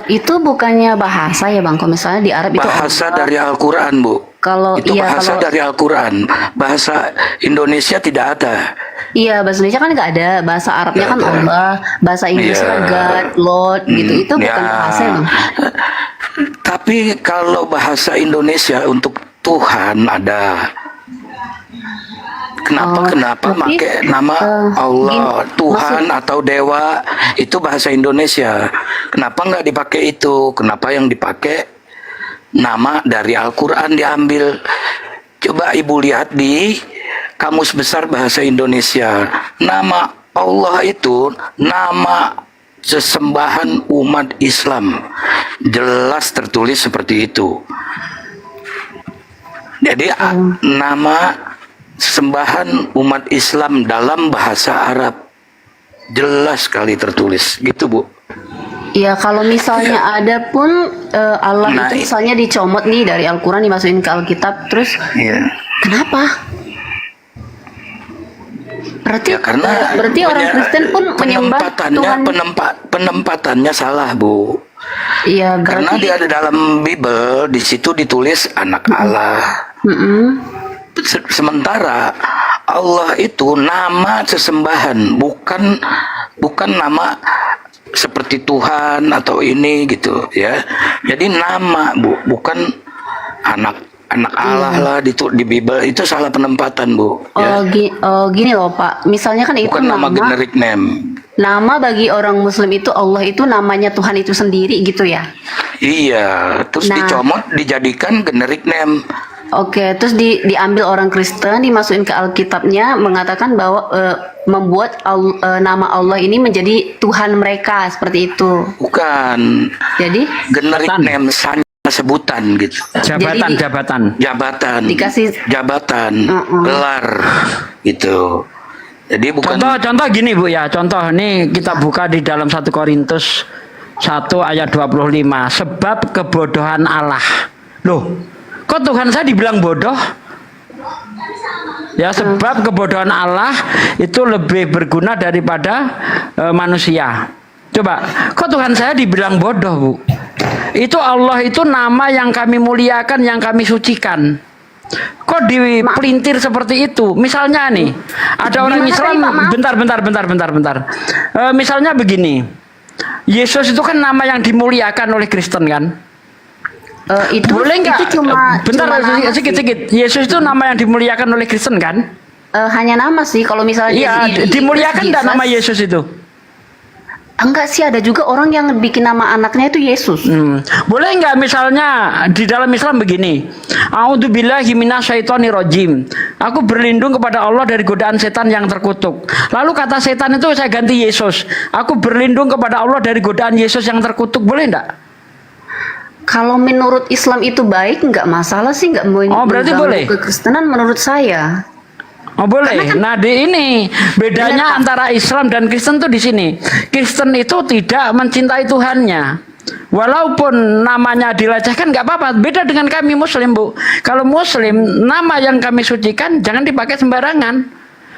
Itu bukannya bahasa ya Bang? Kalau misalnya di Arab itu Bahasa dari Al-Quran, Bu. Kalau Itu iya bahasa kalau dari Al-Quran. Bahasa Indonesia tidak ada. iya bahasa Indonesia kan nggak ada, bahasa Arabnya kan Allah, bahasa Inggris Iya. kan God, Lord gitu. Itu bukan Ya. bahasa ya Bang? Tapi kalau bahasa Indonesia untuk Tuhan ada. Kenapa tapi, pakai nama Allah, Tuhan atau Dewa, itu bahasa Indonesia. Kenapa nggak dipakai itu? Kenapa yang dipakai nama dari Al-Quran diambil? Coba Ibu lihat di Kamus Besar Bahasa Indonesia. Nama Allah itu nama sesembahan umat Islam. Jelas tertulis seperti itu. Jadi nama sembahan umat Islam dalam bahasa Arab jelas sekali tertulis gitu, Bu. Iya, kalau misalnya ada pun Allah Nah, itu misalnya dicomot nih dari Al-Quran dimasukin ke Alkitab, terus Iya. kenapa? Berarti Karena berarti orang Kristen pun menyembah Tuhan. penempatannya salah, Bu. Iya, Karena berarti dia ada dalam Bible, di situ ditulis anak Allah. Sementara Allah itu nama sesembahan, bukan nama seperti Tuhan atau ini gitu ya. Jadi nama, Bu, bukan anak Allah lah di Bible. Itu salah penempatan, Bu. Gini loh Pak, misalnya kan itu Bukan nama generic name. nama bagi orang Muslim itu Allah itu namanya Tuhan itu sendiri gitu ya. Iya, terus Nah. dicomot dijadikan generic name. Oke, terus diambil orang Kristen, dimasukin ke Alkitabnya, mengatakan bahwa membuat nama Allah ini menjadi Tuhan mereka seperti itu. Bukan. Jadi Generic name, sebutan gitu. Jabatan. Dikasih jabatan, gelar gitu. Jadi bukan. Contoh gini Bu ya, contoh nih kita buka di dalam 1 Korintus 1 ayat 25. Sebab kebodohan Allah. Loh, kok Tuhan saya dibilang bodoh? Ya sebab kebodohan Allah itu lebih berguna daripada manusia. Coba, kok Tuhan saya dibilang bodoh, Bu? Itu Allah itu nama yang kami muliakan, yang kami sucikan. Kok dipelintir seperti itu? Misalnya nih, ada orang Islam, bentar. Misalnya begini, Yesus itu kan nama yang dimuliakan oleh Kristen kan? Boleh nggak? Sedikit. Yesus itu nama yang dimuliakan oleh Kristen kan? hanya nama sih kalau misalnya Iya, dimuliakan enggak nama Yesus itu? Enggak sih, ada juga orang yang bikin nama anaknya itu Yesus. Boleh nggak misalnya di dalam Islam begini, A'udzubillahi minasyaitonirrajim. Aku berlindung kepada Allah dari godaan setan yang terkutuk. Lalu kata setan itu saya ganti Yesus. Aku berlindung kepada Allah dari godaan Yesus yang terkutuk. Boleh enggak? Kalau menurut Islam itu baik, nggak masalah sih, nggak mau berarti boleh. kekristenan menurut saya. Oh boleh. Nah di ini bedanya antara Islam dan Kristen tuh di sini. Kristen itu tidak mencintai Tuhannya. Walaupun namanya dilecehkan nggak apa-apa. Beda dengan kami Muslim, Bu. Kalau Muslim nama yang kami sucikan jangan dipakai sembarangan.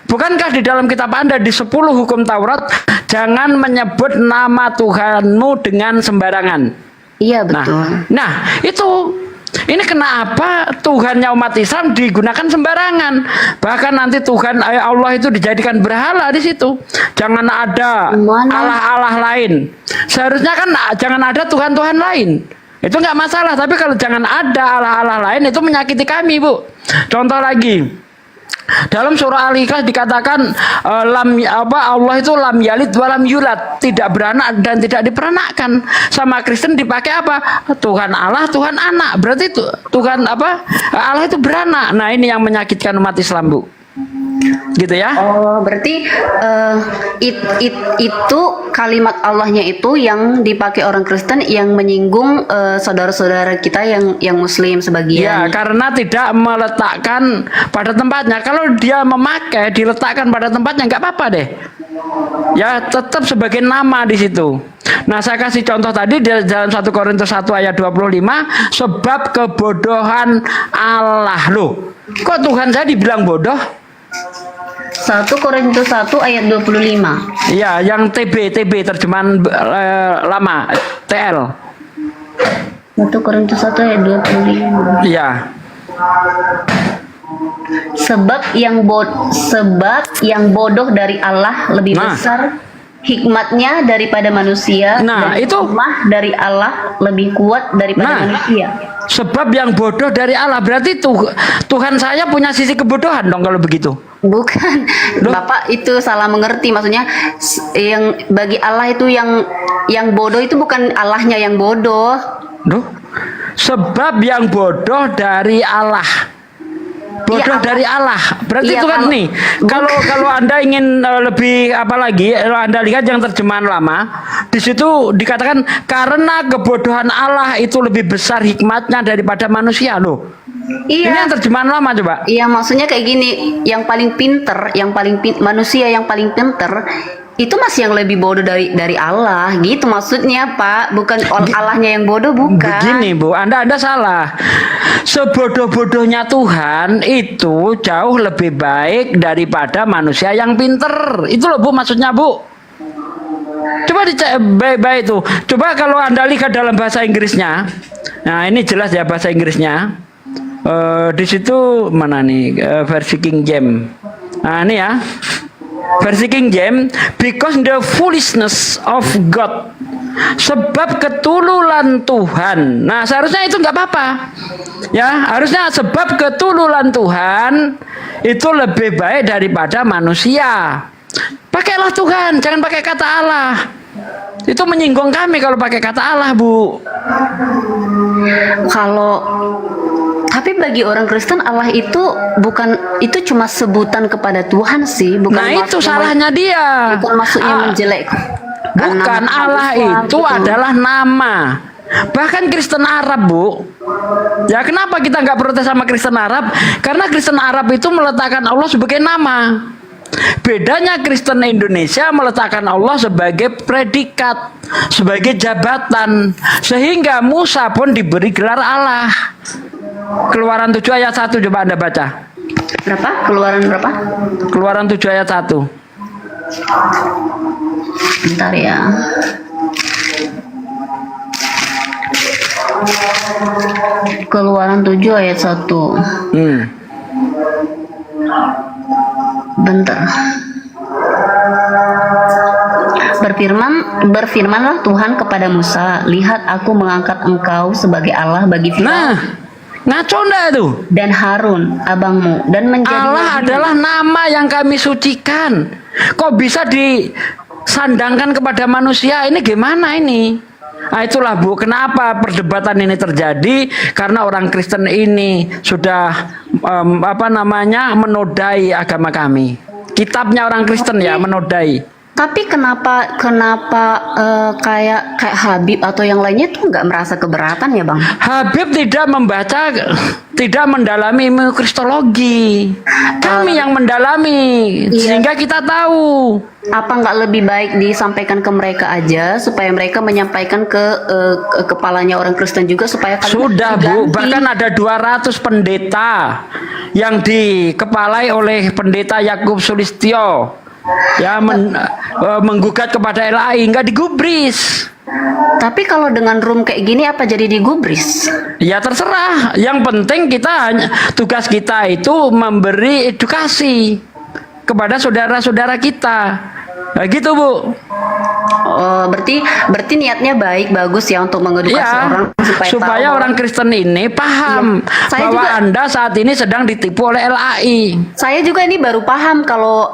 Bukankah di dalam kitab Anda di 10 hukum Taurat jangan menyebut nama Tuhanmu dengan sembarangan? Iya betul. Nah itu. Ini kenapa Tuhannya umat Islam digunakan sembarangan? Bahkan nanti Tuhan Allah itu dijadikan berhala di situ. Jangan ada Allah-Allah lain. Seharusnya kan jangan ada Tuhan-Tuhan lain. Itu nggak masalah. Tapi kalau jangan ada Allah-Allah lain itu menyakiti kami, Bu. Contoh lagi. Dalam surah Al-Ikhlas dikatakan Allah itu lam yalid wa lam yulad, tidak beranak dan tidak diperanakkan. Sama Kristen dipakai apa? Tuhan Allah, Tuhan anak. Berarti itu Tuhan Allah itu beranak. Nah, ini yang menyakitkan umat Islam, Bu. Gitu ya. Oh, berarti itu kalimat Allahnya itu yang dipakai orang Kristen yang menyinggung saudara-saudara kita yang Muslim sebagian. Ya, karena tidak meletakkan pada tempatnya. Kalau dia memakai diletakkan pada tempatnya nggak apa-apa deh. Ya, tetap sebagai nama di situ. Nah, saya kasih contoh tadi dalam 1 Korintus 1 ayat 25, sebab kebodohan Allah. Loh, kok Tuhan saya dibilang bodoh? 1 Korintus 1 ayat 25. Iya, yang TB terjemahan lama, TL. 1 Korintus 1 ayat 25. Iya. Sebab yang bodoh dari Allah lebih besar hikmatnya daripada manusia, Nah, dan itu hikmah dari Allah lebih kuat daripada manusia. Sebab yang bodoh dari Allah, berarti Tuhan saya punya sisi kebodohan dong kalau begitu. Bukan, Bapak itu salah mengerti. Maksudnya yang bagi Allah itu yang bodoh itu bukan Allahnya yang bodoh. Duh. Sebab yang bodoh dari Allah. Bodoh dari Allah. Berarti itu kan nih. Kalau Anda ingin lebih apa lagi, kalau Anda lihat yang terjemahan lama, di situ dikatakan karena kebodohan Allah itu lebih besar hikmatnya daripada manusia loh. Iya. Ini yang terjemahan lama coba. Iya, maksudnya kayak gini, yang paling pinter, manusia yang paling pinter itu masih yang lebih bodoh dari Allah, gitu maksudnya Pak, bukan Allahnya yang bodoh, bukan. Begini Bu, Anda salah. Sebodoh-bodohnya Tuhan itu jauh lebih baik daripada manusia yang pinter. Itu loh Bu maksudnya Bu. Coba dicek baik-baik itu. Coba kalau Anda lihat dalam bahasa Inggrisnya. Nah, ini jelas ya bahasa Inggrisnya. Di situ mana nih versi King James. Nah, ini ya. Versi King James, because the foolishness of God, sebab ketululan Tuhan. Nah, seharusnya itu nggak apa-apa. Ya, harusnya sebab ketululan Tuhan itu lebih baik daripada manusia. Pakailah Tuhan, jangan pakai kata Allah. Itu menyinggung kami kalau pakai kata Allah, Bu. Tapi bagi orang Kristen Allah itu cuma sebutan kepada Tuhan sih, bukan. Nah, itu salahnya dia. Bukan maksudnya menjelek. Bukan, Allah itu adalah nama. Bahkan Kristen Arab, Bu. Ya, kenapa kita nggak protes sama Kristen Arab? Karena Kristen Arab itu meletakkan Allah sebagai nama. Bedanya Kristen Indonesia meletakkan Allah sebagai predikat, sebagai jabatan, sehingga Musa pun diberi gelar Allah. Keluaran 7 ayat 1 coba Anda baca. Berapa? Keluaran berapa? Keluaran 7 ayat 1. Bentar ya. Keluaran 7 ayat 1. Bentar. Berfirmanlah Tuhan kepada Musa, lihat aku mengangkat engkau sebagai Allah bagi Firaun. Nah, ngaco enggak itu? Dan Harun abangmu, dan menjadi Allah adalah nama yang kami sucikan. Kok bisa disandangkan kepada manusia? Ini gimana ini? Nah, itulah Bu, kenapa perdebatan ini terjadi? Karena orang Kristen ini sudah menodai agama kami. Kitabnya orang Kristen ya menodai. Tapi kenapa kayak Habib atau yang lainnya tuh nggak merasa keberatan ya Bang? Habib tidak membaca, tidak mendalami ilmu kristologi. Kami yang mendalami, sehingga kita tahu. Apa nggak lebih baik disampaikan ke mereka aja supaya mereka menyampaikan ke kepalanya orang Kristen juga supaya sudah Bu, bahkan ada 200 pendeta yang dikepalai oleh pendeta Yakub Sulistyo. Ya menggugat kepada LAI, nggak digubris. Tapi kalau dengan room kayak gini apa jadi digubris? Ya terserah. Yang penting tugas kita itu memberi edukasi kepada saudara-saudara kita. Nah, gitu Bu. Oh, berarti niatnya bagus ya untuk mengedukasi orang supaya orang Kristen ini paham bahwa Anda saat ini sedang ditipu oleh LAI. Saya juga ini baru paham kalau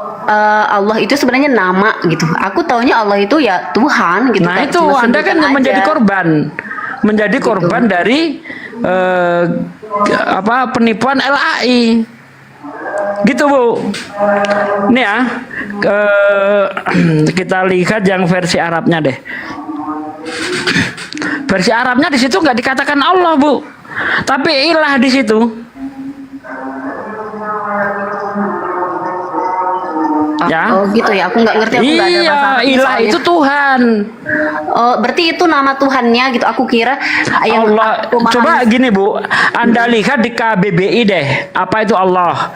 Allah itu sebenarnya nama gitu. Aku taunya Allah itu ya Tuhan gitu. Nah, itu Anda kan menjadi korban dari penipuan LAI. Gitu Bu. Ini ya, kita lihat yang versi Arabnya deh. Versi Arabnya di situ nggak dikatakan Allah Bu, tapi ilah di situ. Ya. Oh gitu ya, aku nggak ngerti. Aku nggak ada Iya, bahasa ilah soalnya. itu Tuhan. Oh, berarti itu nama Tuhannya gitu. Aku kira yang Allah. aku pahami. Coba gini Bu, Anda lihat di KBBI deh, apa itu Allah?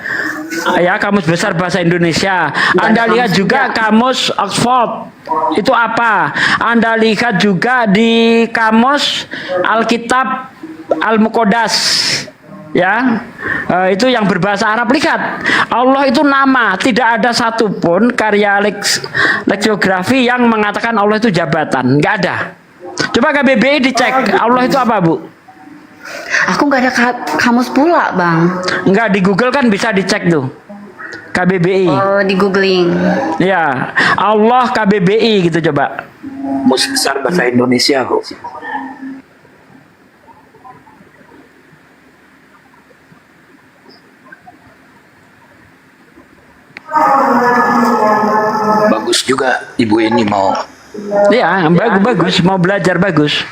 Ya, Kamus Besar Bahasa Indonesia. Anda lihat juga Kamus Oxford. Itu apa? Anda lihat juga di Kamus Alkitab Al-Muqaddas. Ya, itu yang berbahasa Arab. Lihat, Allah itu nama, tidak ada satupun karya leksiografi yang mengatakan Allah itu jabatan, nggak ada. Coba KBBI dicek, Allah itu apa Bu? Aku nggak ada kamus pula Bang. Nggak, di Google kan bisa dicek tuh, KBBI. Oh, di googling. Ya, Allah KBBI gitu coba. Kamus Besar Bahasa Indonesia kok. Bagus juga ibu ini mau. Ya, bagus, mau belajar bagus.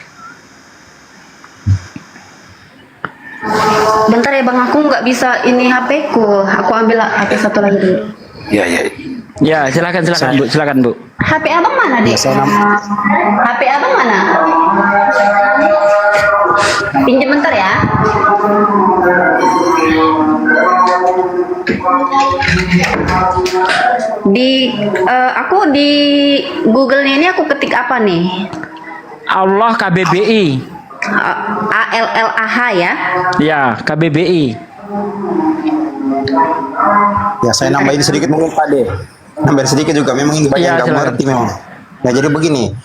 Bentar ya Bang, aku nggak bisa ini HP ku. Aku ambil HP satu lagi dulu. Ya, ya. Ya, silakan Bu, silakan Bu. HP Abang mana deh? HP Abang mana? Pinjam bentar ya. Aku di Google ini aku ketik apa nih? Allah KBBI. ALLAH ya? Ya, KBBI. Ya, saya nambahin sedikit mungkin Pak De. Nambahin sedikit juga, memang ini banyak Ya, yang nggak silakan. mengerti memang. Nah, jadi begini,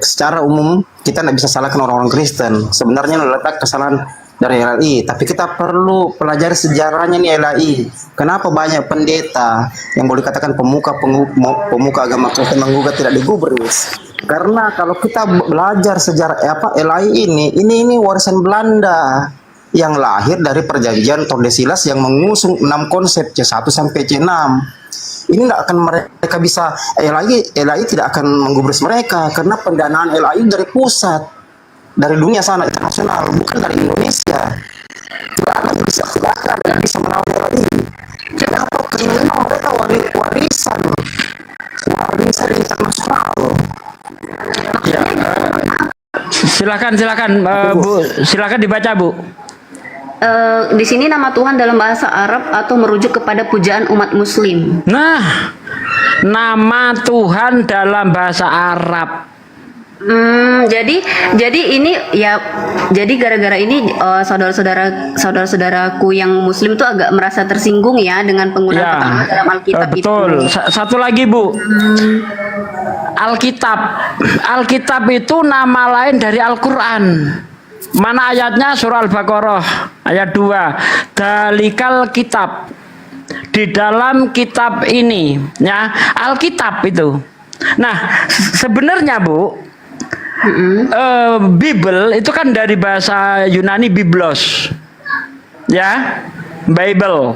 secara umum kita nggak bisa salahkan orang-orang Kristen. Sebenarnya letak kesalahan dari LAI, tapi kita perlu pelajari sejarahnya nih LAI. Kenapa banyak pendeta yang boleh dikatakan pemuka agama Kristen menggugat tidak digubris? Karena kalau kita belajar sejarah LAI ini warisan Belanda yang lahir dari perjanjian Tordesillas yang mengusung 6 konsep C1 sampai C6. Ini tidak akan mereka bisa LAI tidak akan menggubris mereka karena pendanaan LAI dari pusat, dari dunia sana internasional, bukan dari Indonesia. Tidak akan bisa menawarkan LAI. Kenapa? Karena mereka warisan internasional. Ya, silakan Bu, silakan dibaca Bu. Di sini nama Tuhan dalam bahasa Arab atau merujuk kepada pujaan umat Muslim. Nah, nama Tuhan dalam bahasa Arab. Jadi ini ya, jadi gara-gara ini saudara-saudaraku yang Muslim tuh agak merasa tersinggung ya dengan penggunaan kata Allah dalam Alkitab itu. Betul. Satu lagi Bu, Alkitab itu nama lain dari Al-Quran. Mana ayatnya? Surah Al-Baqarah ayat 2. Dalikal kitab. Di dalam kitab ini, ya, Alkitab itu. Nah, sebenarnya Bu, Bible itu kan dari bahasa Yunani biblos. Ya.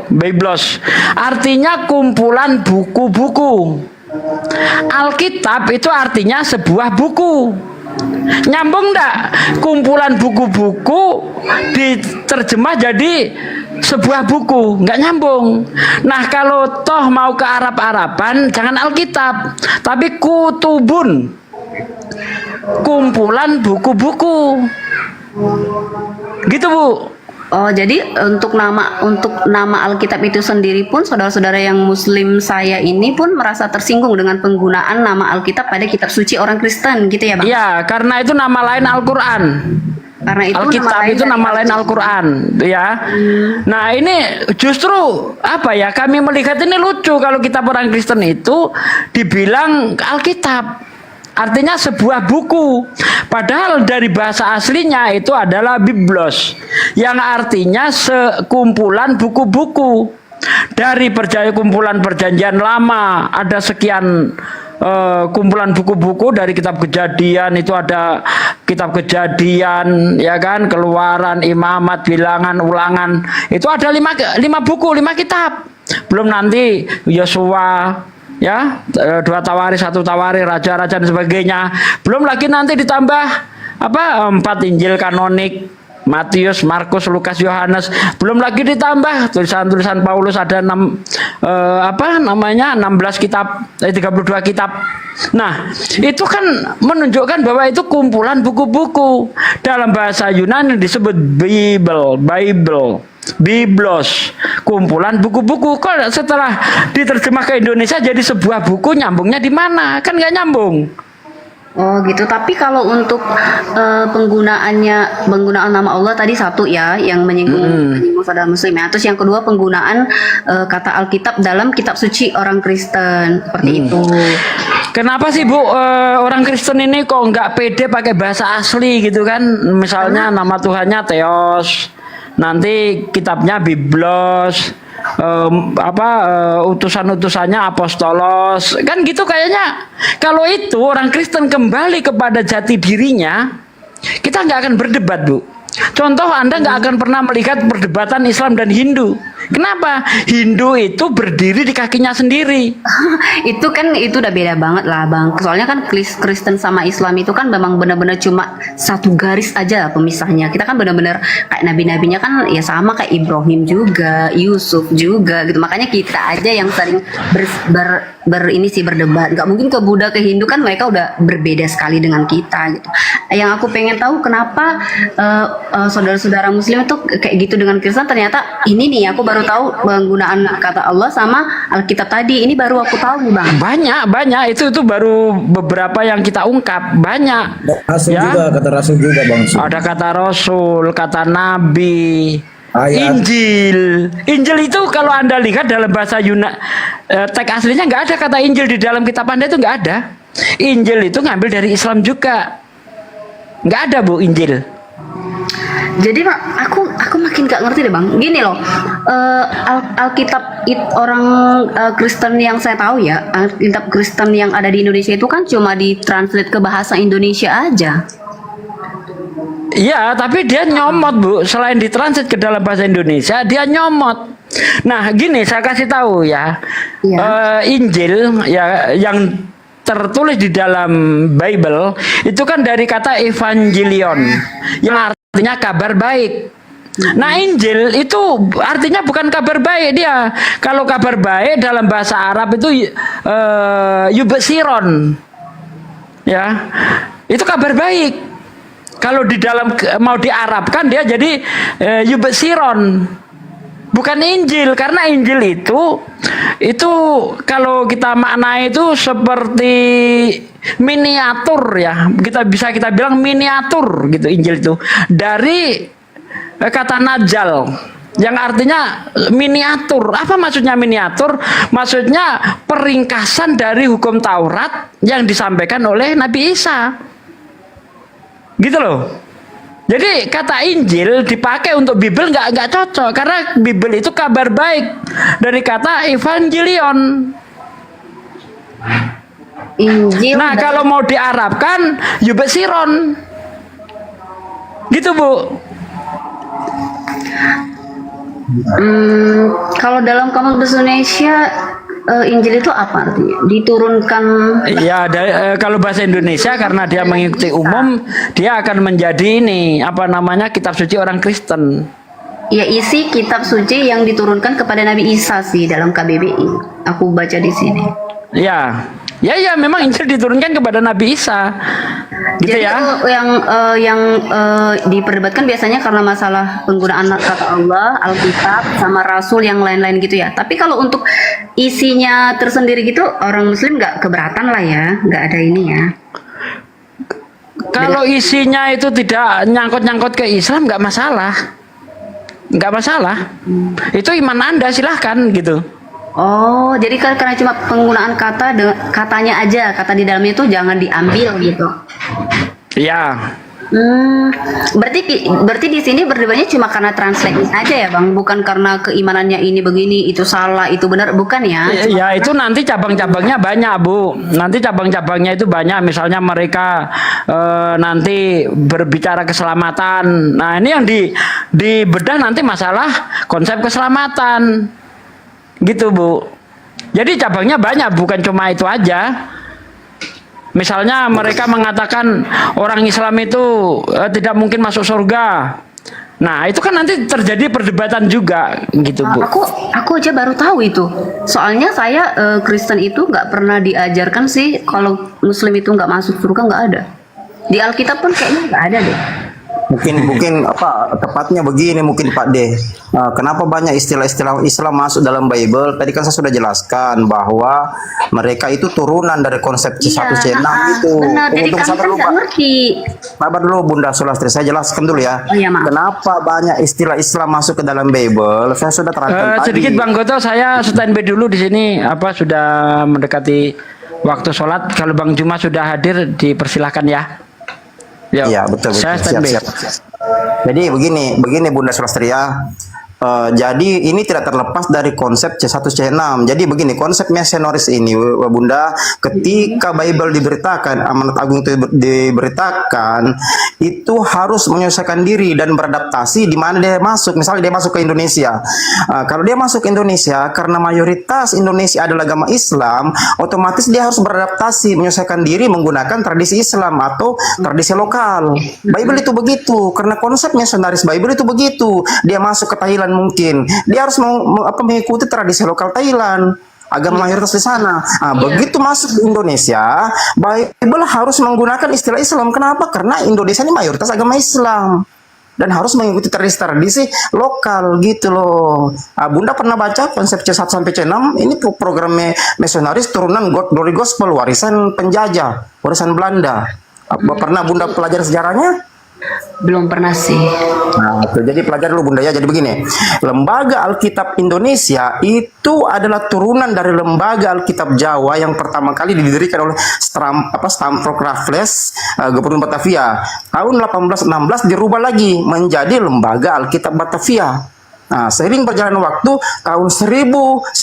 Biblos. Artinya kumpulan buku-buku. Alkitab itu artinya sebuah buku. Nyambung enggak? Kumpulan buku-buku diterjemah jadi sebuah buku, enggak nyambung. Nah, kalau toh mau ke Arab-Araban jangan Alkitab, tapi kutubun. Kumpulan buku-buku. Gitu, Bu. Oh, jadi untuk nama Alkitab itu sendiri pun saudara-saudara yang Muslim saya ini pun merasa tersinggung dengan penggunaan nama Alkitab pada kitab suci orang Kristen, gitu ya Bang? Iya, karena itu nama lain Al-Quran. Karena itu Alkitab itu nama lain Al-Quran, ya. Nah, ini justru apa ya? Kami melihat ini lucu kalau kitab orang Kristen itu dibilang Alkitab. Artinya sebuah buku. Padahal dari bahasa aslinya itu adalah biblos, yang artinya sekumpulan buku-buku. Dari kumpulan perjanjian lama ada sekian kumpulan buku-buku dari kitab Kejadian, itu ada kitab Kejadian, ya kan, Keluaran, Imamat, Bilangan, Ulangan, itu ada 5 buku, 5 kitab. Belum nanti Yosua, ya, 2 Tawarikh, 1 Tawarikh, Raja-raja dan sebagainya. Belum lagi nanti ditambah 4 Injil kanonik, Matius, Markus, Lukas, Yohanes. Belum lagi ditambah tulisan-tulisan Paulus, ada 16 kitab, 32 kitab. Nah, itu kan menunjukkan bahwa itu kumpulan buku-buku. Dalam bahasa Yunani disebut Biblos, kumpulan buku-buku. Kok setelah diterjemah ke Indonesia jadi sebuah buku, nyambungnya di mana? Kan nggak nyambung. Oh gitu. Tapi kalau untuk penggunaan nama Allah tadi satu ya, yang menyinggung saudara Muslim ya. Terus yang kedua penggunaan kata Alkitab dalam kitab suci orang Kristen seperti itu. Kenapa sih Bu, orang Kristen ini kok nggak pede pakai bahasa asli gitu kan? Misalnya nama Tuhannya Theos, nanti kitabnya Biblos, utusan-utusannya apostolos, kan gitu kayaknya. Kalau itu orang Kristen kembali kepada jati dirinya, kita nggak akan berdebat, Bu. Contoh, Anda nggak akan pernah melihat perdebatan Islam dan Hindu. Kenapa? Hindu itu berdiri di kakinya sendiri. Itu udah beda banget lah, Bang. Soalnya kan Kristen sama Islam itu kan memang benar-benar cuma satu garis aja pemisahnya. Kita kan benar-benar kayak nabi-nabinya kan ya sama kayak Ibrahim juga, Yusuf juga gitu. Makanya kita aja yang sering berdebat. Gak mungkin ke Buddha, ke Hindu kan mereka udah berbeda sekali dengan kita gitu. Yang aku pengen tahu kenapa saudara-saudara Muslim itu kayak gitu dengan Kristen. Ternyata ini nih aku baru tahu penggunaan kata Allah sama Alkitab tadi. Ini baru aku tahu nih, Bang. Banyak itu baru beberapa yang kita ungkap. Banyak. Rasul ya? juga, kata Rasul juga, Bang. Ada kata Rasul, kata Nabi, ayat. Injil itu kalau Anda lihat dalam bahasa teks aslinya nggak ada kata Injil di dalam kitab Anda, itu nggak ada. Injil itu ngambil dari Islam juga. Nggak ada, Bu, Injil. Jadi Pak, aku makin gak ngerti deh, Bang. Gini loh, Alkitab orang Kristen yang saya tahu ya, Alkitab Kristen yang ada di Indonesia itu kan cuma ditranslate ke bahasa Indonesia aja. Iya, tapi dia nyomot, Bu. Selain ditranslate ke dalam bahasa Indonesia, dia nyomot. Nah, gini saya kasih tahu ya, Injil ya yang tertulis di dalam Bible itu kan dari kata evangelion yang artinya kabar baik. Nah, Injil itu artinya bukan kabar baik dia. Kalau kabar baik dalam bahasa Arab itu yubesiron. Ya. Itu kabar baik. Kalau di dalam mau diarabkan dia jadi yubesiron. Bukan Injil, karena Injil itu kalau kita maknai itu seperti miniatur ya. Kita bilang miniatur gitu Injil itu. Dari kata najal yang artinya miniatur. Apa maksudnya miniatur? Maksudnya peringkasan dari hukum Taurat yang disampaikan oleh Nabi Isa. Gitu loh. Jadi kata Injil dipakai untuk Bible nggak cocok, karena Bible itu kabar baik dari kata evangelion. Injil. Nah, kalau mau diarabkan yubesiron. Gitu, Bu. Kalau dalam kamus bahasa Indonesia Injil itu apa artinya? Diturunkan. Ya, kalau bahasa Indonesia karena dia mengikuti umum, dia akan menjadi kitab suci orang Kristen. Ya, isi kitab suci yang diturunkan kepada Nabi Isa sih dalam KBBI. Aku baca di sini. Ya, memang Injil diturunkan kepada Nabi Isa. Gitu. Jadi ya. Yang diperdebatkan biasanya karena masalah penggunaan kata Allah, Alkitab, sama Rasul yang lain-lain gitu ya. Tapi kalau untuk isinya tersendiri gitu, orang Muslim nggak keberatan lah ya, nggak ada ini ya. Kalau isinya itu tidak nyangkut-nyangkut ke Islam, nggak masalah. Itu iman Anda, silahkan gitu. Oh, jadi karena cuma penggunaan katanya aja, kata di dalamnya itu jangan diambil gitu. Ya. Berarti di sini berdebatnya cuma karena translate aja ya Bang, bukan karena keimanannya ini begini, itu salah, itu benar, bukan ya? Ya itu nanti cabang-cabangnya banyak Bu. Nanti cabang-cabangnya itu banyak. Misalnya mereka nanti berbicara keselamatan. Nah ini yang dibedah nanti masalah konsep keselamatan, gitu Bu. Jadi cabangnya banyak, bukan cuma itu aja. Misalnya mereka mengatakan orang Islam itu tidak mungkin masuk surga. Nah itu kan nanti terjadi perdebatan juga gitu Bu. Aku aja baru tahu itu. Soalnya saya Kristen itu nggak pernah diajarkan sih kalau Muslim itu nggak masuk surga, nggak ada. Di Alkitab pun kayaknya nggak ada deh. Mungkin apa tepatnya begini mungkin Pak D. Kenapa banyak istilah-istilah Islam masuk dalam Bible? Tadi kan saya sudah jelaskan bahwa mereka itu turunan dari konsep C1 C6 itu. Benar, jadi kami kan nggak ngerti. Sabar dulu Bunda Sulastri, saya jelaskan dulu ya. Oh, iya, maaf. Kenapa banyak istilah Islam masuk ke dalam Bible? Saya sudah terangkan tadi. Sedikit Bang Goto, saya standby dulu di sini. Sudah mendekati waktu sholat. Kalau Bang Juma sudah hadir, dipersilahkan ya. Iya betul. Saya Siap. Jadi begini Bunda Sulastria. Jadi ini tidak terlepas dari konsep C1 C6. Jadi begini, konsep misionaris ini Bunda, ketika Bible diberitakan, amanat agung itu diberitakan, itu harus menyelesaikan diri dan beradaptasi di mana dia masuk. Misalnya dia masuk ke Indonesia. Kalau dia masuk ke Indonesia, karena mayoritas Indonesia adalah agama Islam, otomatis dia harus beradaptasi, menyelesaikan diri menggunakan tradisi Islam atau tradisi lokal. Bible itu begitu, karena konsep misionaris Bible itu begitu. Dia masuk ke Thailand mungkin dia harus mengikuti tradisi lokal Thailand, agama mayoritas di sana. Begitu masuk ke Indonesia, Bible harus menggunakan istilah Islam. Kenapa? Karena Indonesia ini mayoritas agama Islam dan harus mengikuti tradisi lokal gitu loh. Bunda pernah baca konsep C1 sampai C6? Ini program misionaris turunan God Glory Gospel, warisan penjajah, warisan Belanda. Pernah Bunda pelajari sejarahnya? Belum pernah sih. Nah, jadi pelajari dulu Bunda ya. Jadi begini, Lembaga Alkitab Indonesia itu adalah turunan dari Lembaga Alkitab Jawa yang pertama kali didirikan oleh Stamford Raffles, Gubernur Batavia. Tahun 1816 dirubah lagi menjadi Lembaga Alkitab Batavia. Nah, seiring berjalan waktu, tahun 1954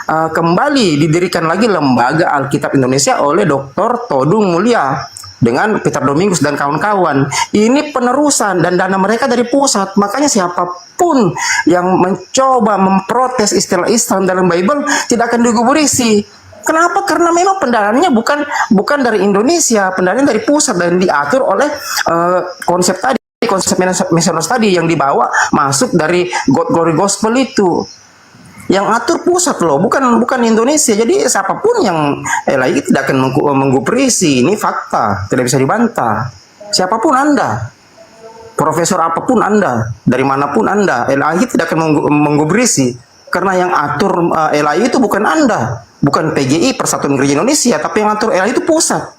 kembali didirikan lagi Lembaga Alkitab Indonesia oleh Dr. Todung Mulia dengan Peter Domingus dan kawan-kawan. Ini penerusan dan dana mereka dari pusat. Makanya siapapun yang mencoba memprotes istilah Islam dalam Bible tidak akan digubris. Kenapa? Karena memang pendanaannya bukan dari Indonesia, pendanaannya dari pusat dan diatur oleh konsep misionaris tadi yang dibawa masuk dari God Glory Gospel itu. Yang atur pusat loh, bukan Indonesia. Jadi siapapun yang lagi tidak akan menggubrisi, ini fakta, tidak bisa dibantah. Siapapun Anda, profesor apapun Anda, dari manapun Anda, LAI tidak akan menggubrisi. Karena yang atur LAI itu bukan Anda, bukan PGI Persatuan Gereja Indonesia, tapi yang atur LAI itu pusat.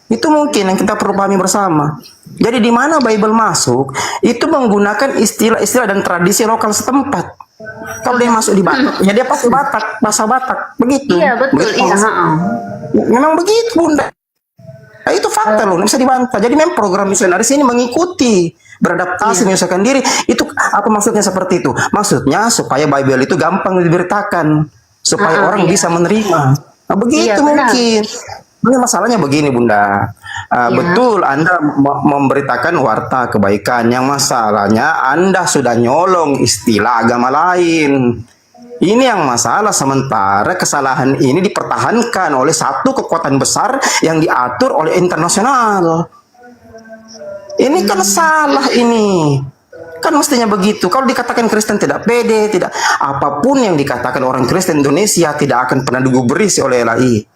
Itu mungkin yang kita perlu pahami bersama. Jadi di mana Bible masuk, itu menggunakan istilah-istilah dan tradisi lokal setempat. Kalau dia masuk di Batak, ya dia pasti Batak, bahasa Batak, begitu. Iya betul, iya. Memang begitu Bunda. Nah, itu fakta loh, nggak bisa dibantah. Jadi memang program misionaris ini mengikuti, beradaptasi, menyelesaikan diri. Itu apa maksudnya seperti itu? Maksudnya supaya Bible itu gampang diberitakan, supaya orang bisa menerima. Nah, begitu mungkin. Ini masalahnya begini Bunda, betul Anda memberitakan warta kebaikan, yang masalahnya Anda sudah nyolong istilah agama lain. Ini yang masalah, sementara kesalahan ini dipertahankan oleh satu kekuatan besar yang diatur oleh internasional. Ini kan salah ini. Kan mestinya begitu. Kalau dikatakan Kristen tidak pede, tidak apapun yang dikatakan orang Kristen Indonesia tidak akan pernah digubris oleh LAI.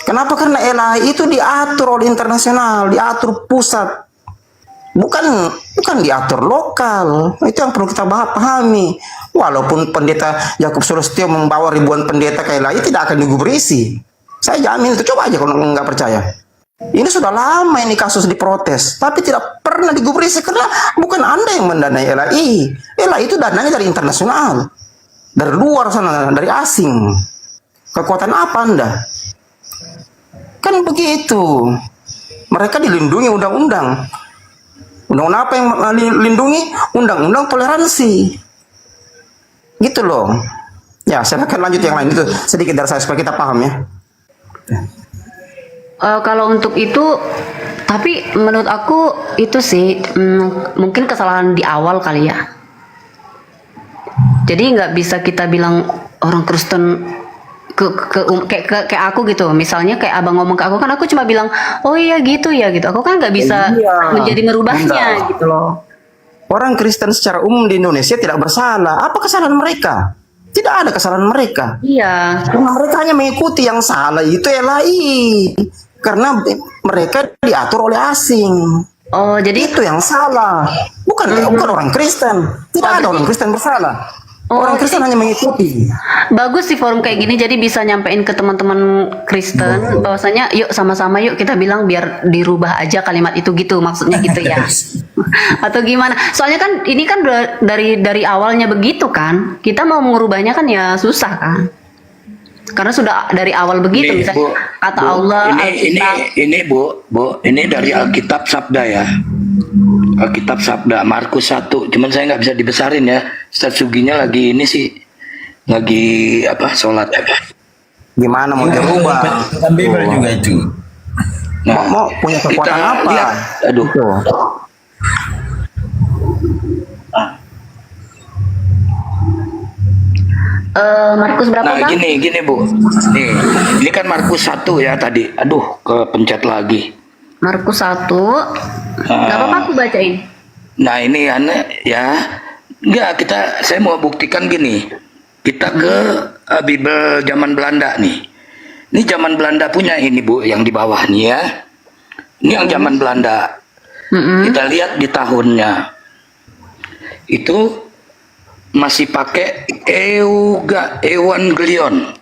Kenapa? Karena LAI itu diatur oleh internasional, diatur pusat, bukan diatur lokal. Itu yang perlu kita pahami. Walaupun pendeta Yakub Sulistyo membawa ribuan pendeta ke LAI, tidak akan digubrisi. Saya jamin itu. Coba aja kalau nggak percaya. Ini sudah lama ini kasus diprotes, tapi tidak pernah digubrisi karena bukan Anda yang mendanai LAI. LAI itu dananya dari internasional, dari luar sana, dari asing. Kekuatan apa Anda? Kan begitu. Mereka dilindungi undang-undang. Undang-undang apa yang dilindungi? Undang-undang toleransi. Gitu loh. Ya, silakan lanjut yang lain itu sedikit dari saya supaya kita paham ya. Kalau untuk itu, tapi menurut aku itu sih mungkin kesalahan di awal kali ya. Jadi nggak bisa kita bilang orang Kristen kayak aku gitu. Misalnya kayak abang ngomong ke aku kan, aku cuma bilang oh iya gitu ya gitu. Aku kan nggak bisa menjadi merubahnya gitu loh. Orang Kristen secara umum di Indonesia tidak bersalah. Apa kesalahan mereka? Tidak ada kesalahan mereka. Iya. Karena mereka hanya mengikuti yang salah itu LAI. Karena mereka diatur oleh asing. Oh, jadi itu yang salah. Bukan orang Kristen. Tidak ada orang Kristen bersalah. Orang Kristen hanya mengikuti. Bagus sih forum kayak gini, jadi bisa nyampein ke teman-teman Kristen bahwasanya yuk sama-sama yuk kita bilang biar dirubah aja kalimat itu gitu, maksudnya gitu ya. Atau gimana? Soalnya kan ini kan dari awalnya begitu kan. Kita mau mengubahnya kan ya susah kan. Karena sudah dari awal begitu, Ini, misalnya Bu, kata Bu, Allah, ini Bu, ini dari Alkitab Sabda ya. Alkitab Sabda Markus 1. Cuman saya nggak bisa dibesarin ya. Ustaz Suginya lagi ini sih, lagi apa, sholat. Gimana mau dirubah? Kan Bible juga itu. Nah, mau punya kekuatan apa? Lihat, aduh. Markus berapa Nah, Bang? gini Bu. Nih, ini kan Markus 1 ya tadi. Aduh, kepencet lagi. Markus 1. Gak apa-apa aku bacain. Nah, ini ya. Enggak, saya mau buktikan gini. Kita ke Bible zaman Belanda nih. Ini zaman Belanda punya ini Bu, yang di bawah nih ya. Ini yang zaman Belanda. Kita lihat di tahunnya. Itu masih pakai Evangelion.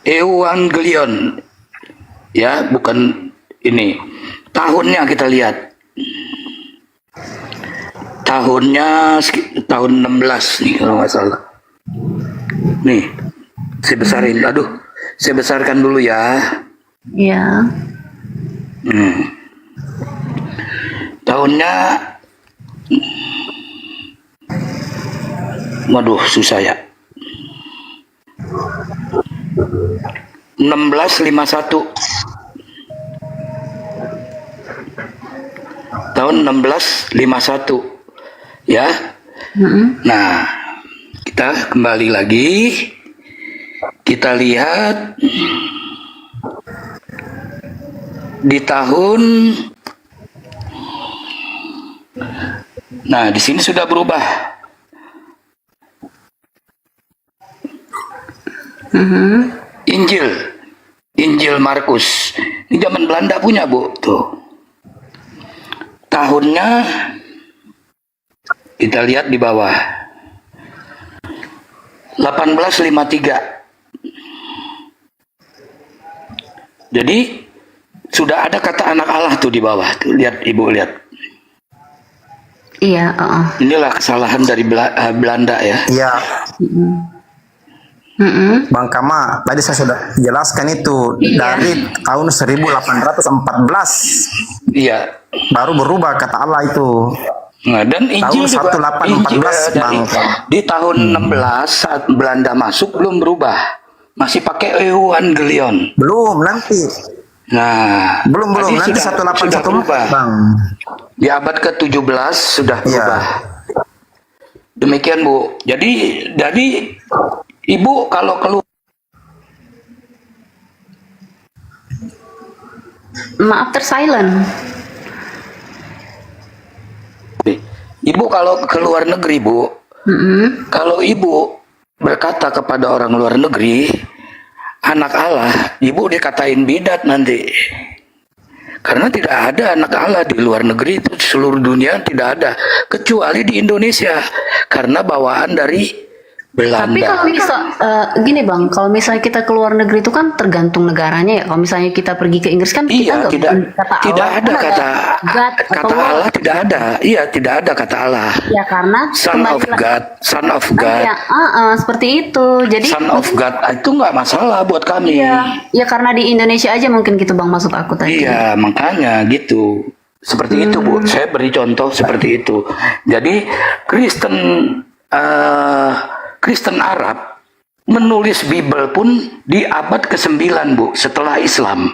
Evangelion. Ya, bukan ini. Tahunnya kita lihat. Tahunnya tahun 16 nih kalau nggak salah. Nih, saya besarin. Aduh, saya besarkan dulu ya. Iya. Tahunnya, waduh susah ya. 1651. Tahun 1651. Ya. Nah, kita kembali lagi. Kita lihat di tahun. Nah, di sini sudah berubah. Injil Markus. Ini zaman Belanda punya, Bu. Tuh. Tahunnya kita lihat di bawah. 1853. Jadi sudah ada kata anak Allah tuh di bawah tuh. Lihat Ibu, lihat. Iya, Inilah kesalahan dari Belanda ya. Iya. Bang Kama, tadi saya sudah jelaskan itu dari tahun 1814. Iya. Baru berubah kata Allah itu. Nah, dan Injil tahun juga 1814 Bang. di tahun 16 saat Belanda masuk belum berubah. Masih pakai Evangelion. Belum, nanti. Nah, belum nanti sudah 1814 berubah. Bang. Di abad ke-17 sudah berubah. Demikian Bu. Jadi Ibu kalau keluar, maaf tersilent. Ibu kalau ke luar negeri Bu, kalau Ibu berkata kepada orang luar negeri, anak Allah, Ibu dikatain bidat nanti. Karena tidak ada anak Allah di luar negeri, itu seluruh dunia tidak ada, kecuali di Indonesia, karena bawaan dari Tapi Belanda. kalau misal gini Bang, kalau misalnya kita ke luar negeri itu kan tergantung negaranya ya. Kalau misalnya kita pergi ke Inggris kan kita Iya, nggak tidak punya kata tidak Allah, ada kan kata God atau kata Lord. Allah, tidak ada. Iya, tidak ada kata Allah. Ya karena Son of God, Son of God, ya, seperti itu. Jadi Son of God itu nggak masalah buat kami. iya, ya karena di Indonesia aja mungkin gitu Bang maksud aku tadi. Iya, makanya gitu. Seperti itu, Bu. Saya beri contoh seperti itu. Jadi Kristen Arab menulis Bible pun di abad ke-9, Bu, setelah Islam.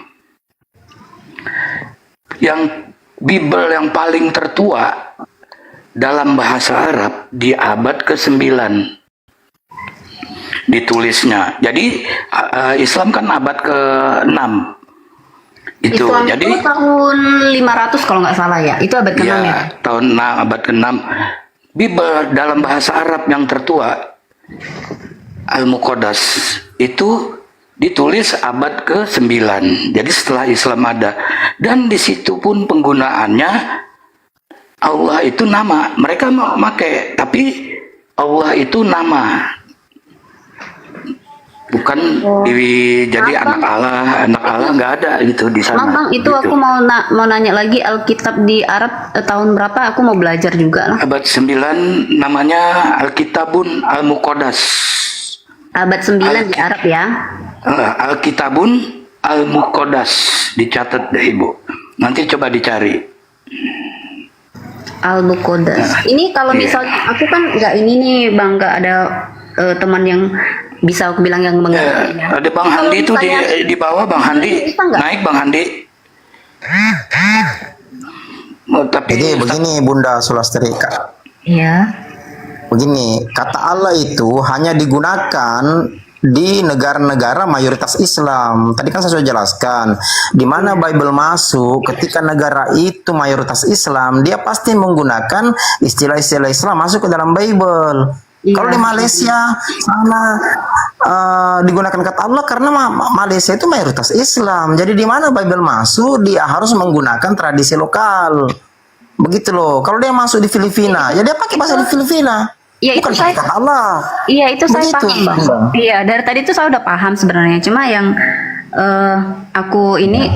Yang Bible yang paling tertua dalam bahasa Arab di abad ke-9 ditulisnya. Jadi Islam kan abad ke-6. Itu. Islam Jadi itu tahun 500 kalau nggak salah ya. Itu abad ke-6 ya. tahun 6, abad ke-6. Bible dalam bahasa Arab yang tertua Al-Muqaddas itu ditulis abad ke-9. Jadi setelah Islam ada. Dan di situ pun penggunaannya Allah itu nama. Mereka mau pakai, tapi Allah itu nama. Bukan jadi anak Allah nggak ada gitu di sana. Bang, itu gitu. aku mau nanya lagi Alkitab di Arab tahun berapa? Aku mau belajar juga lah. Abad 9 namanya Alkitabun Al-Muqaddas. Abad 9 di Arab ya. Alkitabun Al-Muqaddas, dicatat deh Ibu. Nanti coba dicari. Al-Muqaddas. Ini kalau misalnya aku kan nggak ini nih Bang, nggak ada teman yang bisa aku bilang yang mengerti. Ada Bang Handi itu di bawah, Bang Handi. Naik Bang Handi. Jadi begini Bunda Sulastri, Iya. begini, kata Allah itu hanya digunakan di negara-negara mayoritas Islam. Tadi kan saya sudah jelaskan, di mana Bible masuk, ketika negara itu mayoritas Islam, dia pasti menggunakan istilah-istilah Islam masuk ke dalam Bible. Kalau di Malaysia sana digunakan kata Allah karena Malaysia itu mayoritas Islam. Jadi di mana Bible masuk, dia harus menggunakan tradisi lokal. Begitu loh. Kalau dia masuk di Filipina, ya dia pakai bahasa di Filipina. Iya, bukan itu saya kata Allah. Iya, itu saya Begitu. paham, Bang. Iya, dari tadi itu saya udah paham sebenarnya. Cuma yang aku ini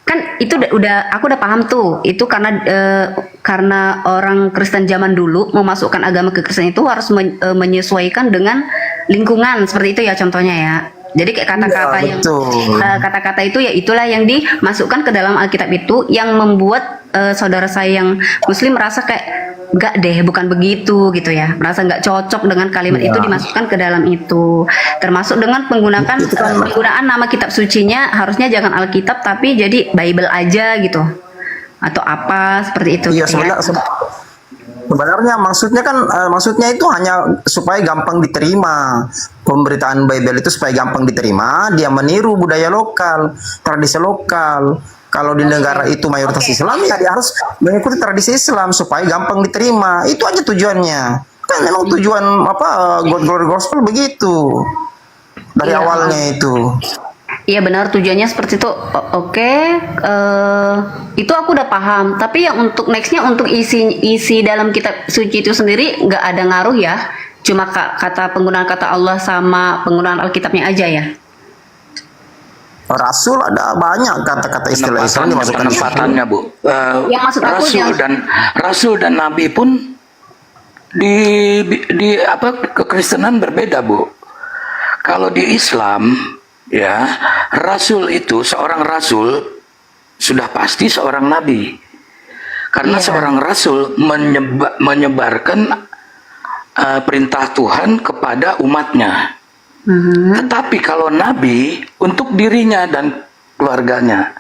kan itu aku udah paham tuh. Itu karena orang Kristen zaman dulu memasukkan agama ke Kristen itu harus menyesuaikan dengan lingkungan seperti itu ya contohnya ya. Jadi kayak kata-kata itu ya itulah yang dimasukkan ke dalam Alkitab itu yang membuat saudara saya yang Muslim merasa kayak enggak deh, bukan begitu gitu ya, merasa nggak cocok dengan kalimat itu dimasukkan ke dalam itu, termasuk dengan penggunaan nama kitab sucinya harusnya jangan Alkitab tapi jadi Bible aja gitu atau apa seperti itu. Iya, gitu ya. sebenarnya maksudnya itu hanya supaya gampang diterima. Pemberitaan Bible itu supaya gampang diterima, dia meniru budaya lokal, tradisi lokal. Kalau di negara itu mayoritas Islam, ya dia harus mengikuti tradisi Islam supaya gampang diterima. Itu aja tujuannya. Kan memang tujuan God Glory Gospel begitu dari awalnya itu. Iya benar, tujuannya seperti itu. Oke, itu aku udah paham. Tapi yang untuk nextnya untuk isi dalam kitab suci itu sendiri nggak ada ngaruh ya. Cuma penggunaan kata Allah sama penggunaan Alkitabnya aja ya. Rasul ada banyak kata-kata istilah Islam dimasukkan penempatannya, Bu. Yang maksud aku Rasul dan Nabi pun di kekristenan berbeda, Bu. Kalau di Islam ya, rasul itu seorang rasul sudah pasti seorang nabi. Karena seorang rasul menyebarkan perintah Tuhan kepada umatnya. Tetapi kalau nabi untuk dirinya dan keluarganya.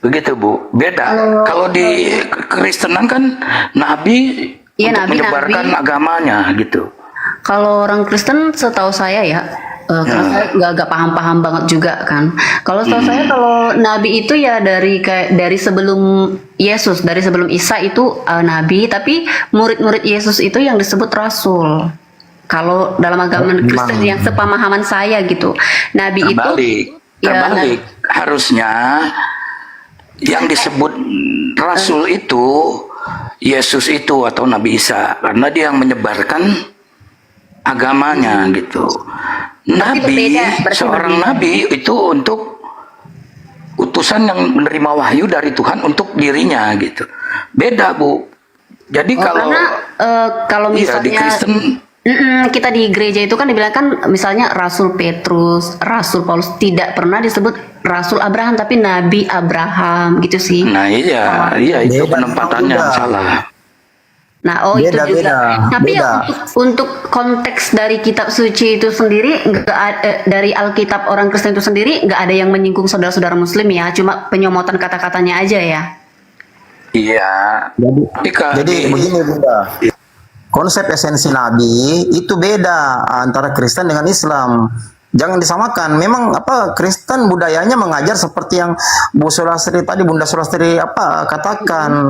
Begitu, Bu. Beda. Kalau di kekristenan kan nabi untuk menyebarkan agamanya gitu. Kalau orang Kristen setahu saya ya, karena saya nggak paham-paham banget juga kan. Kalau setahu saya kalau nabi itu ya dari sebelum Yesus, dari sebelum Isa itu nabi, tapi murid-murid Yesus itu yang disebut rasul. Kalau dalam agama Kristen yang sepemahaman saya gitu, nabi terbalik. Harusnya yang disebut rasul itu Yesus itu atau Nabi Isa, karena dia yang menyebarkan agamanya gitu. Nabi, seorang nabi itu untuk utusan yang menerima wahyu dari Tuhan untuk dirinya gitu. Beda, Bu. Jadi kalau iya, misalnya di Kristen kita di gereja itu kan dibilang kan misalnya Rasul Petrus, Rasul Paulus, tidak pernah disebut Rasul Abraham tapi Nabi Abraham gitu sih. Nah iya, itu penempatannya yang salah. Nah, itu juga. Tapi ya untuk konteks dari kitab suci itu sendiri, dari Alkitab orang Kristen itu sendiri, nggak ada yang menyinggung saudara-saudara Muslim ya, cuma penyomotan kata-katanya aja ya. Iya. Jadi begini Bunda, konsep esensi Nabi itu beda antara Kristen dengan Islam. Jangan disamakan. Memang Kristen budayanya mengajar seperti yang Bu Sulastri tadi, Bunda Sulastri katakan.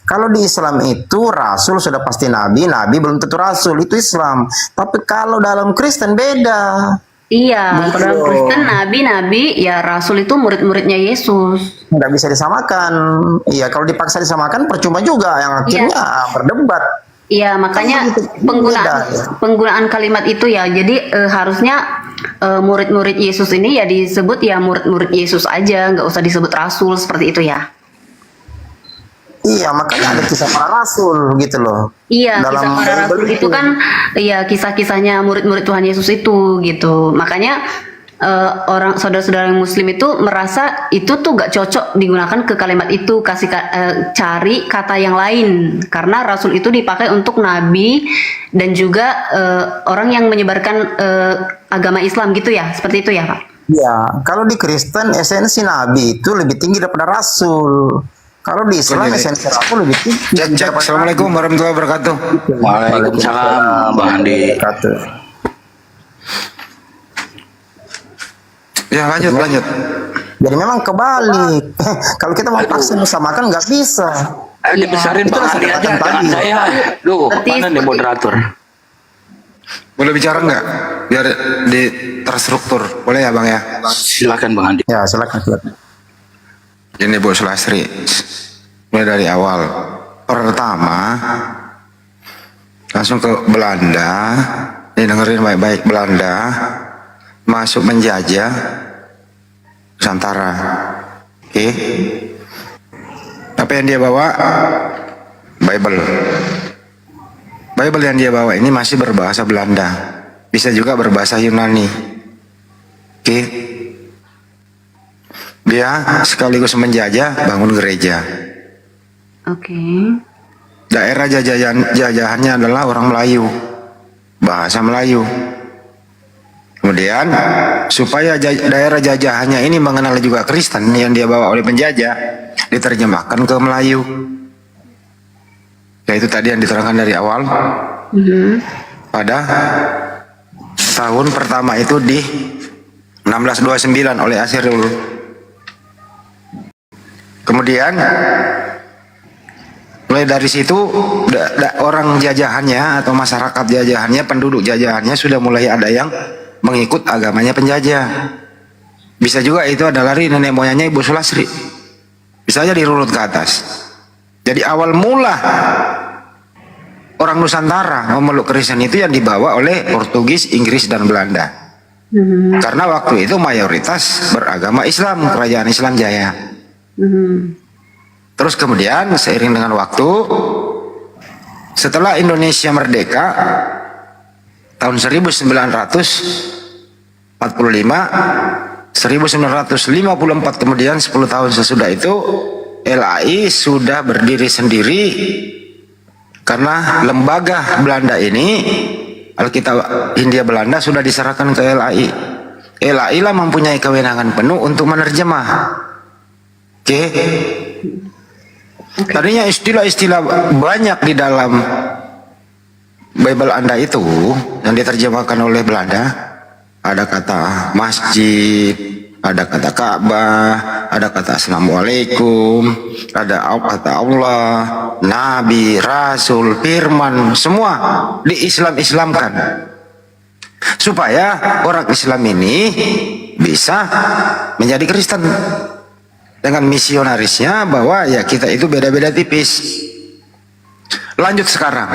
Kalau di Islam itu Rasul sudah pasti Nabi, Nabi belum tentu Rasul, itu Islam. Tapi kalau dalam Kristen beda. Iya, dalam Kristen Nabi, ya Rasul itu murid-muridnya Yesus. Nggak bisa disamakan. Iya, kalau dipaksa disamakan percuma juga, yang akhirnya berdebat. Iya, makanya penggunaan kalimat itu ya. Jadi harusnya murid-murid Yesus ini ya disebut ya murid-murid Yesus aja, nggak usah disebut Rasul seperti itu ya. Iya, makanya ada kisah para rasul gitu loh. Iya, kisah para rasul itu kan ya kisah-kisahnya murid-murid Tuhan Yesus itu gitu. Makanya orang saudara-saudara Muslim itu merasa itu tuh gak cocok digunakan ke kalimat itu, cari kata yang lain karena rasul itu dipakai untuk nabi dan juga orang yang menyebarkan agama Islam gitu ya, seperti itu ya Pak? Iya, kalau di Kristen esensi nabi itu lebih tinggi daripada rasul. Kalau di Islam esensi rasul lebih tinggi. Cek. Assalamualaikum warahmatullahi wabarakatuh. Waalaikumsalam Bang Andi. Ya lanjut. Jadi memang kebalik. Kalau kita mau paksa disamakan nggak bisa. Ayo dibesarin Bang Andi aja, jangan saya. Duh, mana nih moderator? Boleh bicara nggak? Biar di terstruktur. Boleh ya Bang ya? Silakan Bang Andi. Ya silakan. Ini Bu Sulastri, mulai dari awal. Pertama, langsung ke Belanda. Ini dengerin baik-baik, Belanda masuk menjajah Nusantara. Oke. Apa yang dia bawa? Bible. Bible yang dia bawa ini masih berbahasa Belanda. Bisa juga berbahasa Yunani. Oke. Dia sekaligus menjajah, bangun gereja. Oke. Daerah jajahannya adalah orang Melayu, bahasa Melayu. Kemudian supaya daerah jajahannya ini mengenal juga Kristen yang dia bawa oleh penjajah, diterjemahkan ke Melayu. Yaitu tadi yang diterangkan dari awal. Pada tahun pertama itu di 1629 oleh Asirul. Kemudian mulai dari situ orang jajahannya atau masyarakat jajahannya, penduduk jajahannya sudah mulai ada yang mengikut agamanya penjajah. Bisa juga itu adalah nenek moyangnya Ibu Sulastri. Bisa aja dirunut ke atas. Jadi awal mula orang Nusantara memeluk Kristen itu yang dibawa oleh Portugis, Inggris, dan Belanda. Karena waktu itu mayoritas beragama Islam, kerajaan Islam jaya. Terus kemudian seiring dengan waktu, setelah Indonesia merdeka tahun 1945, 1954 kemudian 10 tahun sesudah itu LAI sudah berdiri sendiri karena lembaga Belanda ini, Alkitab Hindia Belanda sudah diserahkan ke LAI. LAI lah mempunyai kewenangan penuh untuk menerjemah. Oke. Tadinya istilah-istilah banyak di dalam Bible Anda itu yang diterjemahkan oleh Belanda. Ada kata masjid, ada kata Ka'bah, ada kata Assalamualaikum, ada kata Allah, Nabi, Rasul, Firman, semua di-Islam-Islamkan. Supaya orang Islam ini bisa menjadi Kristen. Dengan misionarisnya bahwa ya kita itu beda-beda tipis. Lanjut sekarang.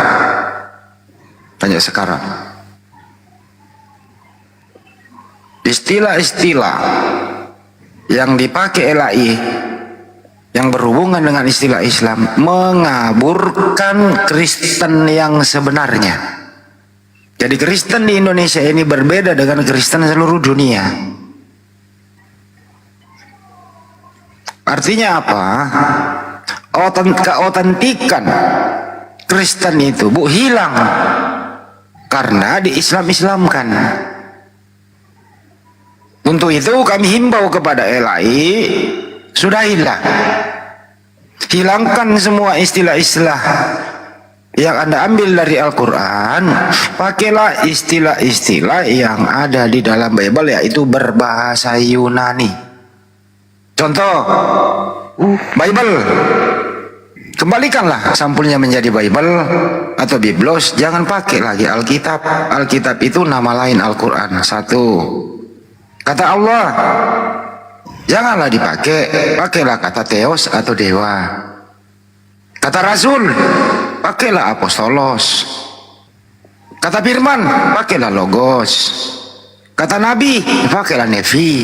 Istilah-istilah yang dipakai LAI yang berhubungan dengan istilah Islam mengaburkan Kristen yang sebenarnya. Jadi Kristen di Indonesia ini berbeda dengan Kristen seluruh dunia. Artinya apa? Keautentikan Kristen itu hilang karena di-Islam-Islamkan. Untuk itu kami himbau kepada LAI, sudahilah, hilangkan semua istilah-istilah yang Anda ambil dari Al-Quran, pakailah istilah-istilah yang ada di dalam Bible, yaitu berbahasa Yunani. Contoh, Bible, kembalikanlah sampulnya menjadi Bible atau Biblos, jangan pakai lagi Alkitab. Alkitab itu nama lain Al-Quran. Satu, kata Allah janganlah dipakai, pakailah kata Theos atau dewa. Kata Rasul, pakailah apostolos. Kata firman, pakailah logos. Kata Nabi, pakailah nevi.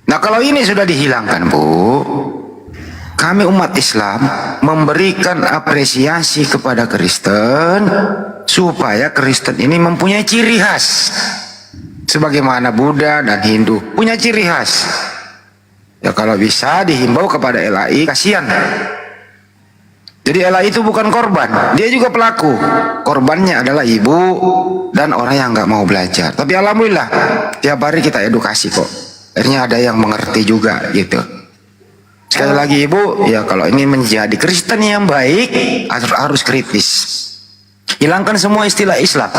Nah, kalau ini sudah dihilangkan, Bu, kami umat Islam memberikan apresiasi kepada Kristen supaya Kristen ini mempunyai ciri khas. Sebagaimana Buddha dan Hindu punya ciri khas. Ya, kalau bisa dihimbau kepada LAI, kasihan. Jadi LAI itu bukan korban, dia juga pelaku. Korbannya adalah ibu dan orang yang nggak mau belajar. Tapi alhamdulillah tiap hari kita edukasi kok. Akhirnya ada yang mengerti juga gitu. Sekali lagi Ibu, ya kalau ini menjadi Kristen yang baik harus kritis. Hilangkan semua istilah Islam.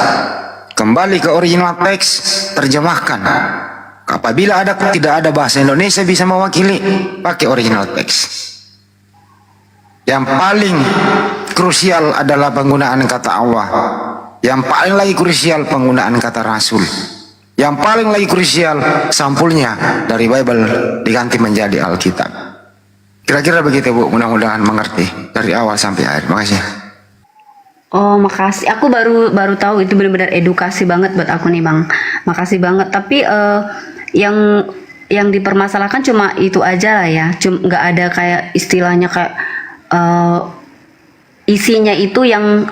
Kembali ke original teks, terjemahkan. Apabila tidak ada bahasa Indonesia bisa mewakili, pakai original teks. Yang paling krusial adalah penggunaan kata Allah. Yang paling lagi krusial penggunaan kata Rasul. Yang paling lagi krusial sampulnya dari Bible diganti menjadi Alkitab. Kira-kira begitu Bu, mudah-mudahan mengerti dari awal sampai akhir. Makasih. Oh, makasih. Aku baru tahu itu benar-benar edukasi banget buat aku nih, Bang. Makasih banget. Tapi yang dipermasalahkan cuma itu aja lah ya. Cuma nggak ada kayak istilahnya kayak isinya itu yang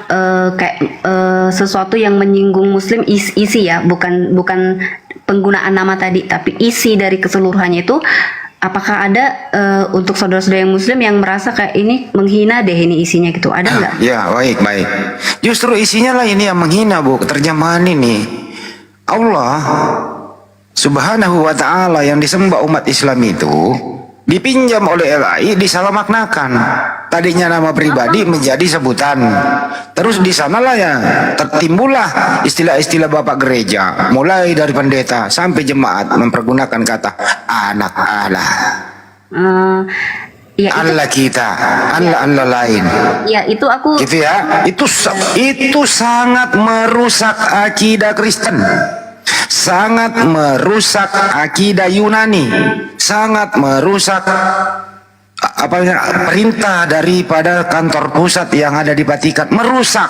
kayak sesuatu yang menyinggung Muslim, isi ya, bukan penggunaan nama tadi, tapi isi dari keseluruhannya itu. Apakah ada untuk saudara-saudara yang Muslim yang merasa kayak ini menghina deh ini isinya gitu? Ada nggak? Ya, baik. Justru isinya lah ini yang menghina, Bu. Terjemahan ini. Allah Subhanahu wa ta'ala yang disembah umat Islam itu dipinjam oleh LAI, disalamaknakan. Tadinya nama pribadi menjadi sebutan. Terus di sanalah ya tertimbullah istilah-istilah bapak gereja, mulai dari pendeta sampai jemaat mempergunakan kata anak Allah. Ya, Allah kita, Allah lain. Ya, itu aku. Gitu ya. Itu sangat merusak akidah Kristen. Sangat merusak akidah Yunani, sangat merusak perintah daripada kantor pusat yang ada di Vatikan, merusak.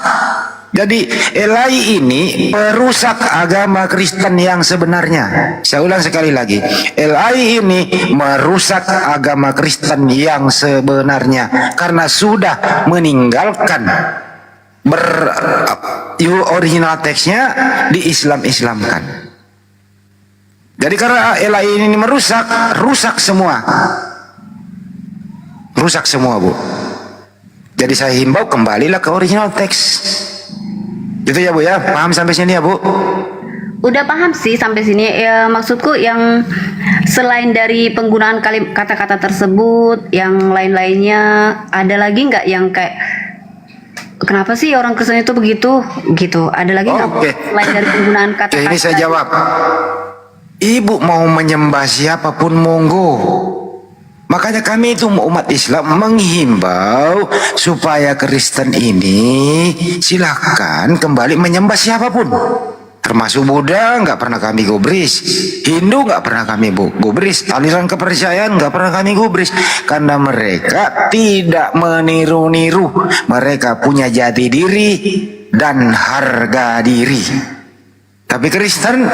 Jadi LAI ini perusak agama Kristen yang sebenarnya. Saya ulang sekali lagi, LAI ini merusak agama Kristen yang sebenarnya karena sudah meninggalkan original teksnya di-Islam-Islamkan. Jadi karena LAI ini rusak semua. Rusak semua, Bu. Jadi saya himbau kembalilah ke original teks. Gitu ya, Bu ya. Paham sampai sini ya, Bu? Udah paham sih sampai sini. Ya, maksudku yang selain dari penggunaan kata-kata tersebut, yang lain-lainnya ada lagi nggak yang kayak kenapa sih orang Kristen itu begitu? Gitu. Ada lagi nggak? Selain dari penggunaan kata-kata. Ini saya jawab. Ibu mau menyembah siapapun monggo. Makanya kami itu umat Islam menghimbau supaya Kristen ini silakan kembali menyembah siapapun. Termasuk Buddha nggak pernah kami gubris, Hindu nggak pernah kami gubris, aliran kepercayaan nggak pernah kami gubris, karena mereka tidak meniru-niru, mereka punya jati diri dan harga diri. Tapi Kristen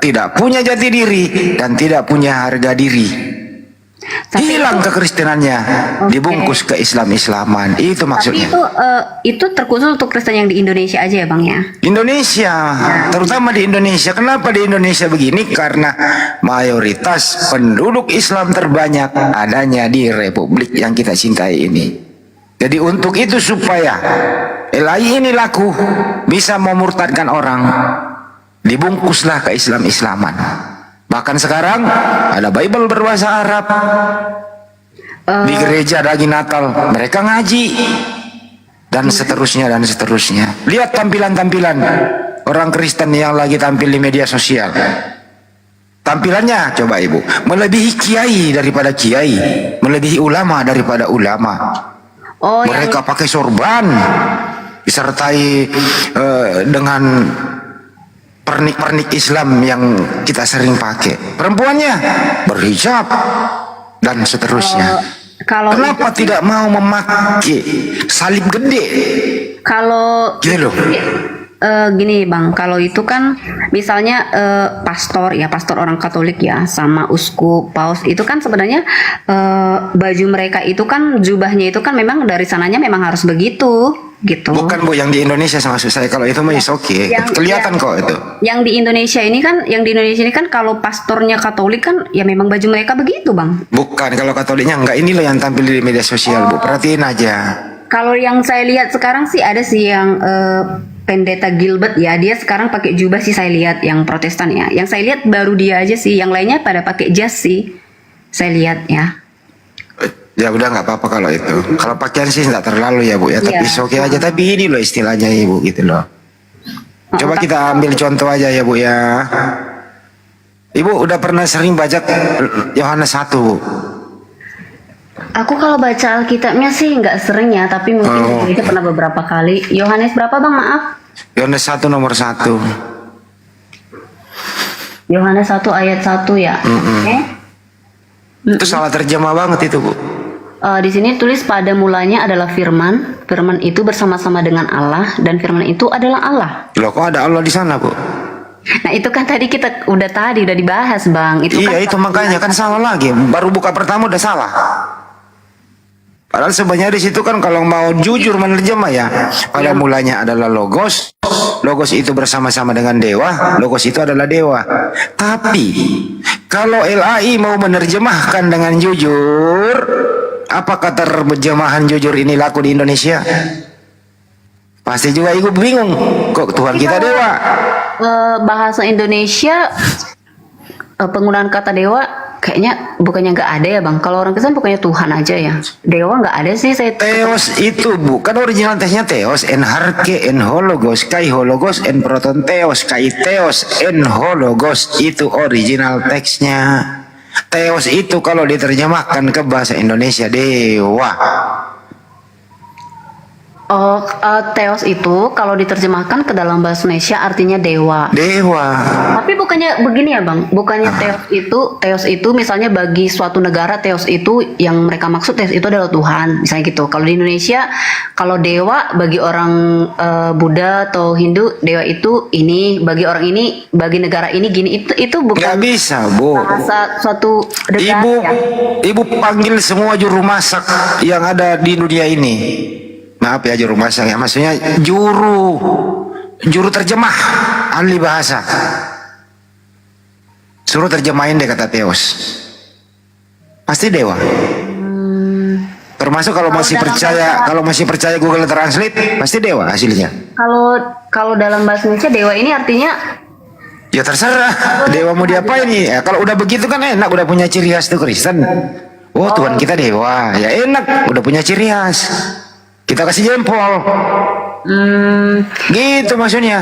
tidak punya jati diri dan tidak punya harga diri. Hilang kekristenannya, dibungkus ke Islam-Islaman. Itu maksudnya. Tapi itu terkhusus untuk Kristen yang di Indonesia aja ya Bang ya? Indonesia, terutama di Indonesia. Kenapa di Indonesia begini? Karena mayoritas penduduk Islam terbanyak adanya di Republik yang kita cintai ini. Jadi untuk itu supaya LAI ini laku, bisa memurtadkan orang, dibungkuslah ke Islam-Islaman. Bahkan sekarang ada Bible berbahasa Arab. Di gereja lagi Natal, mereka ngaji. Dan seterusnya dan seterusnya. Lihat tampilan-tampilan orang Kristen yang lagi tampil di media sosial. Tampilannya coba Ibu, melebihi kiai daripada kiai, melebihi ulama daripada ulama. Mereka pakai sorban, disertai dengan pernik-pernik Islam yang kita sering pakai. Perempuannya berhijab dan seterusnya. Kenapa tidak mau memakai salib gede? Kalau gitu loh. Gini Bang, kalau itu kan misalnya pastor orang Katolik ya, sama uskup, paus itu kan sebenarnya baju mereka itu kan, jubahnya itu kan memang dari sananya memang harus begitu gitu. Bukan Bu, yang di Indonesia maksud saya, kalau itu mah oke. Kelihatan kok itu. Yang di Indonesia ini kan kalau pastornya Katolik kan ya memang baju mereka begitu Bang. Bukan, kalau Katoliknya enggak, ini loh yang tampil di media sosial Bu, perhatiin aja. Kalau yang saya lihat sekarang sih ada sih yang Pendeta Gilbert ya, dia sekarang pakai jubah sih saya lihat, yang Protestan ya. Yang saya lihat baru dia aja sih, yang lainnya pada pakai jas sih. Saya lihat ya. Ya udah nggak apa-apa kalau itu. Kalau pakaian sih nggak terlalu ya Bu ya, tapi oke aja. Tapi ini loh istilahnya Ibu gitu loh. Coba kita ambil contoh aja ya Bu ya. Ibu udah pernah sering baca Yohanes 1 Bu? Aku kalau baca Alkitabnya sih nggak sering ya, tapi mungkin itu pernah beberapa kali. Yohanes berapa Bang, maaf? Yohanes 1 nomor 1. Yohanes 1 ayat 1 ya. Itu salah terjemah banget itu Bu. Di sini tulis pada mulanya adalah firman, firman itu bersama-sama dengan Allah, dan firman itu adalah Allah. Loh kok ada Allah di sana Bu? Nah itu kan tadi kita udah dibahas Bang. Itu iya kan itu makanya kan salah lagi. Baru buka pertama udah salah. Padahal sebenarnya di situ kan kalau mau jujur menerjemah ya, pada mulanya adalah logos, logos itu bersama-sama dengan dewa, logos itu adalah dewa. Tapi kalau LAI mau menerjemahkan dengan jujur, apakah terjemahan jujur ini laku di Indonesia? Pasti juga Ibu bingung, kok Tuhan kita dewa. Bahasa Indonesia penggunaan kata dewa kayaknya bukannya nggak ada ya Bang. Kalau orang Kristen bukannya Tuhan aja ya. Dewa nggak ada sih saya. Theos itu bukan original teksnya theos, en harke, en hologos, kai hologos, en proton theos, kai theos, en hologos, itu original teksnya. Theos itu kalau diterjemahkan ke bahasa Indonesia dewa. Theos itu kalau diterjemahkan ke dalam bahasa Indonesia artinya dewa. Dewa. Tapi bukannya begini ya Bang, bukannya Theos itu misalnya bagi suatu negara Theos itu yang mereka maksud Theos itu adalah Tuhan, misalnya gitu. Kalau di Indonesia kalau dewa bagi orang Buddha atau Hindu, dewa itu ini, bagi orang ini, bagi negara ini gini, itu bukan. Nggak bisa Bu. Bahasa suatu negara. Ibu panggil semua juru masak yang ada di dunia ini. Maaf ya juru masak ya, maksudnya juru terjemah, ahli bahasa. Suruh terjemahin deh kata Theos. Pasti dewa. Termasuk kalau masih percaya Google Translate, pasti dewa hasilnya. Kalau dalam bahasa Indonesia dewa ini artinya ya terserah, dewa mau diapain nih? Ya, kalau udah begitu kan enak, udah punya ciri khas tuh Kristen. Oh Tuhan kita dewa, ya enak, udah punya ciri khas. Kita kasih jempol. Gitu maksudnya.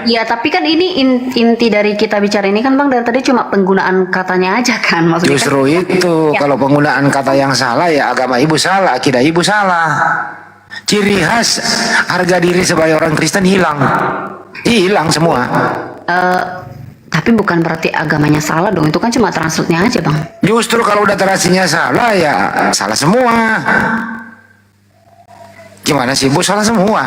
Ya tapi kan ini inti dari kita bicara ini kan Bang, dari tadi cuma penggunaan katanya aja kan maksudnya. Justru kan, itu ya. Kalau penggunaan kata yang salah ya agama Ibu salah, akidah Ibu salah. Ciri khas harga diri sebagai orang Kristen hilang semua. Tapi bukan berarti agamanya salah dong. Itu kan cuma translate-nya aja, Bang. Justru kalau udah terasinya salah ya salah semua. Gimana sih Bu, salah semua?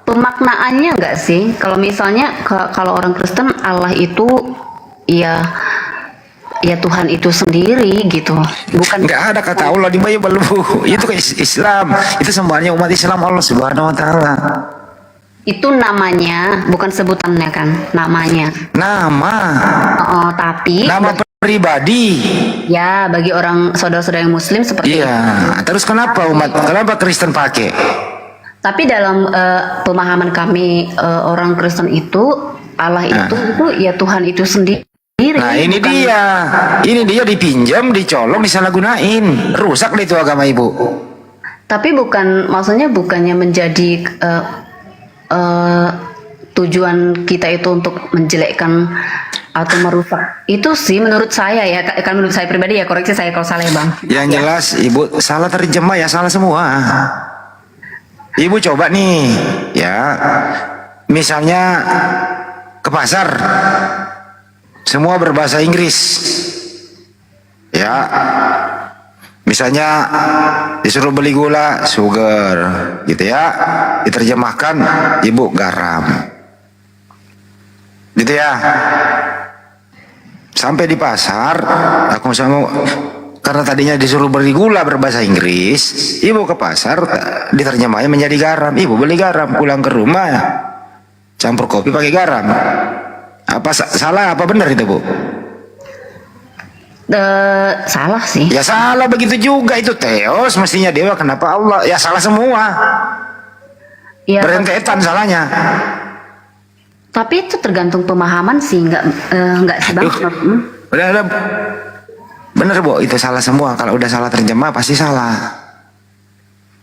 Pemaknaannya enggak sih? Kalau misalnya kalau orang Kristen Allah itu ya Tuhan itu sendiri gitu. Bukan nggak ada kata Allah di Bible Bu. Itu ke Islam. Itu semuanya umat Islam Allah Subhanahu wa taala. Itu namanya, bukan sebutannya kan, namanya. Nama. Oh, tapi nama pribadi. Ya, bagi orang saudara-saudara yang muslim seperti itu. Terus kenapa Kristen pakai? Tapi dalam pemahaman kami orang Kristen itu Allah itu ya Tuhan itu sendiri. Nah, ini dia dipinjam, dicolong, disalahgunain. Rusak deh itu agama Ibu. Tapi bukannya menjadi tujuan kita itu untuk menjelekkan atau merusak. Itu sih menurut saya ya, kan menurut saya pribadi ya, koreksi saya kalau salah ya Bang. Yang jelas Ibu salah terjemah ya, salah semua. Ibu coba nih ya, misalnya ke pasar semua berbahasa Inggris ya, misalnya disuruh beli gula sugar gitu ya, diterjemahkan Ibu garam gitu ya. Sampai di pasar aku mau, karena tadinya disuruh beli gula berbahasa Inggris, Ibu ke pasar diterjemahnya menjadi garam. Ibu beli garam, pulang ke rumah campur kopi pakai garam. Apa salah apa benar itu Bu? Salah sih. Ya salah begitu juga, itu teos mestinya dewa, kenapa Allah? Ya salah semua. Ya, berentetan salahnya. Tapi itu tergantung pemahaman sih, nggak sih Bang? Udah bener Bu, itu salah semua. Kalau udah salah terjemah pasti salah.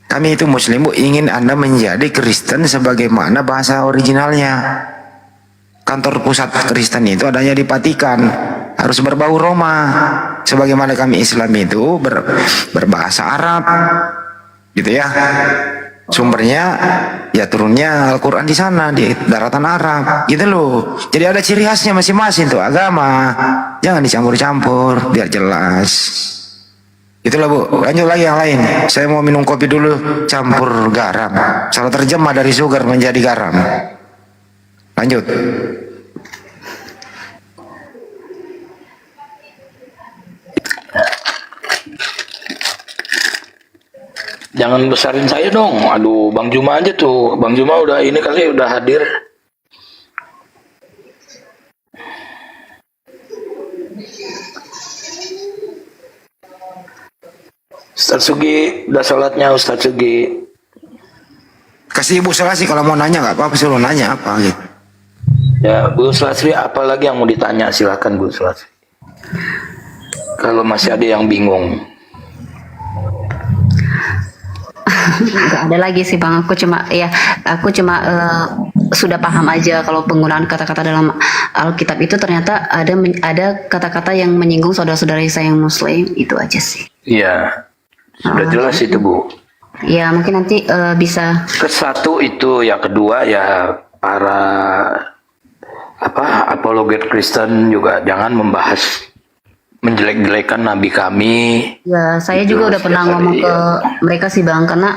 Kami itu Muslim Bu, ingin Anda menjadi Kristen sebagaimana bahasa originalnya. Kantor pusat Kristen itu adanya di Vatikan, harus berbau Roma. Sebagaimana kami Islam itu berbahasa Arab, gitu ya. Sumbernya ya turunnya Al-Quran di sana, di daratan Arab, gitu loh. Jadi ada ciri khasnya masing-masing tuh agama. Jangan dicampur-campur, biar jelas. Itulah Bu. Lanjut lagi yang lain. Saya mau minum kopi dulu, campur garam. Salah terjemah dari sugar menjadi garam. Lanjut. Jangan besarin saya dong. Aduh, Bang Juma aja tuh. Bang Juma udah ini kali udah hadir. Ustaz Sugi, udah sholatnya Ustaz Sugi. Kasih Ibu Selasih kalau mau nanya nggak apa-apa, suruh nanya apa gitu. Ya, Bu Selasih, apa lagi yang mau ditanya? Silakan Bu Selasih. Kalau masih ada yang bingung. Nggak ada lagi sih Bang, aku cuma sudah paham aja kalau penggunaan kata-kata dalam Alkitab itu ternyata ada kata-kata yang menyinggung saudara-saudari saya yang Muslim, itu aja sih. Iya, sudah jelas itu Bu. Ya mungkin nanti bisa. Kesatu itu, ya kedua ya para apologet Kristen juga jangan membahas menjelek-jelekan nabi kami. Ya, saya juga udah pernah ngomong ke mereka sih Bang, karena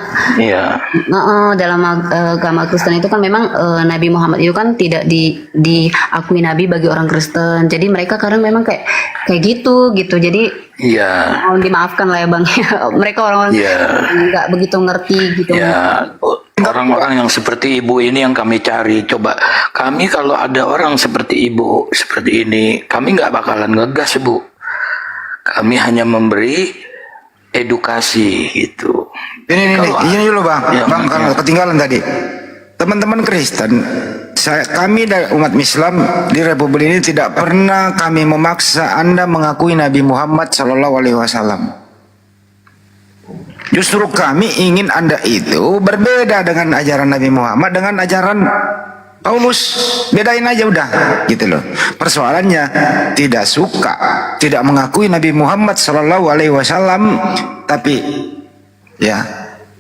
dalam agama Kristen itu kan memang Nabi Muhammad itu kan tidak diakui nabi bagi orang Kristen. Jadi mereka kadang memang kayak gitu. Jadi mohon dimaafkan lah ya Bang. Mereka orang-orang nggak begitu ngerti gitu. Ya, orang-orang yang seperti Ibu ini yang kami cari. Coba kami kalau ada orang seperti Ibu seperti ini, kami nggak bakalan ngegas Bu. Kami hanya memberi edukasi gitu. Ini dulu Bang, Bang kalau ketinggalan tadi. Teman-teman Kristen, kami dari umat Islam di Republik ini tidak pernah kami memaksa Anda mengakui Nabi Muhammad SAW. Justru kami ingin Anda itu berbeda dengan ajaran Nabi Muhammad dengan ajaran Paulus, bedain aja udah, gitu loh. Persoalannya tidak suka, tidak mengakui Nabi Muhammad SAW, tapi ya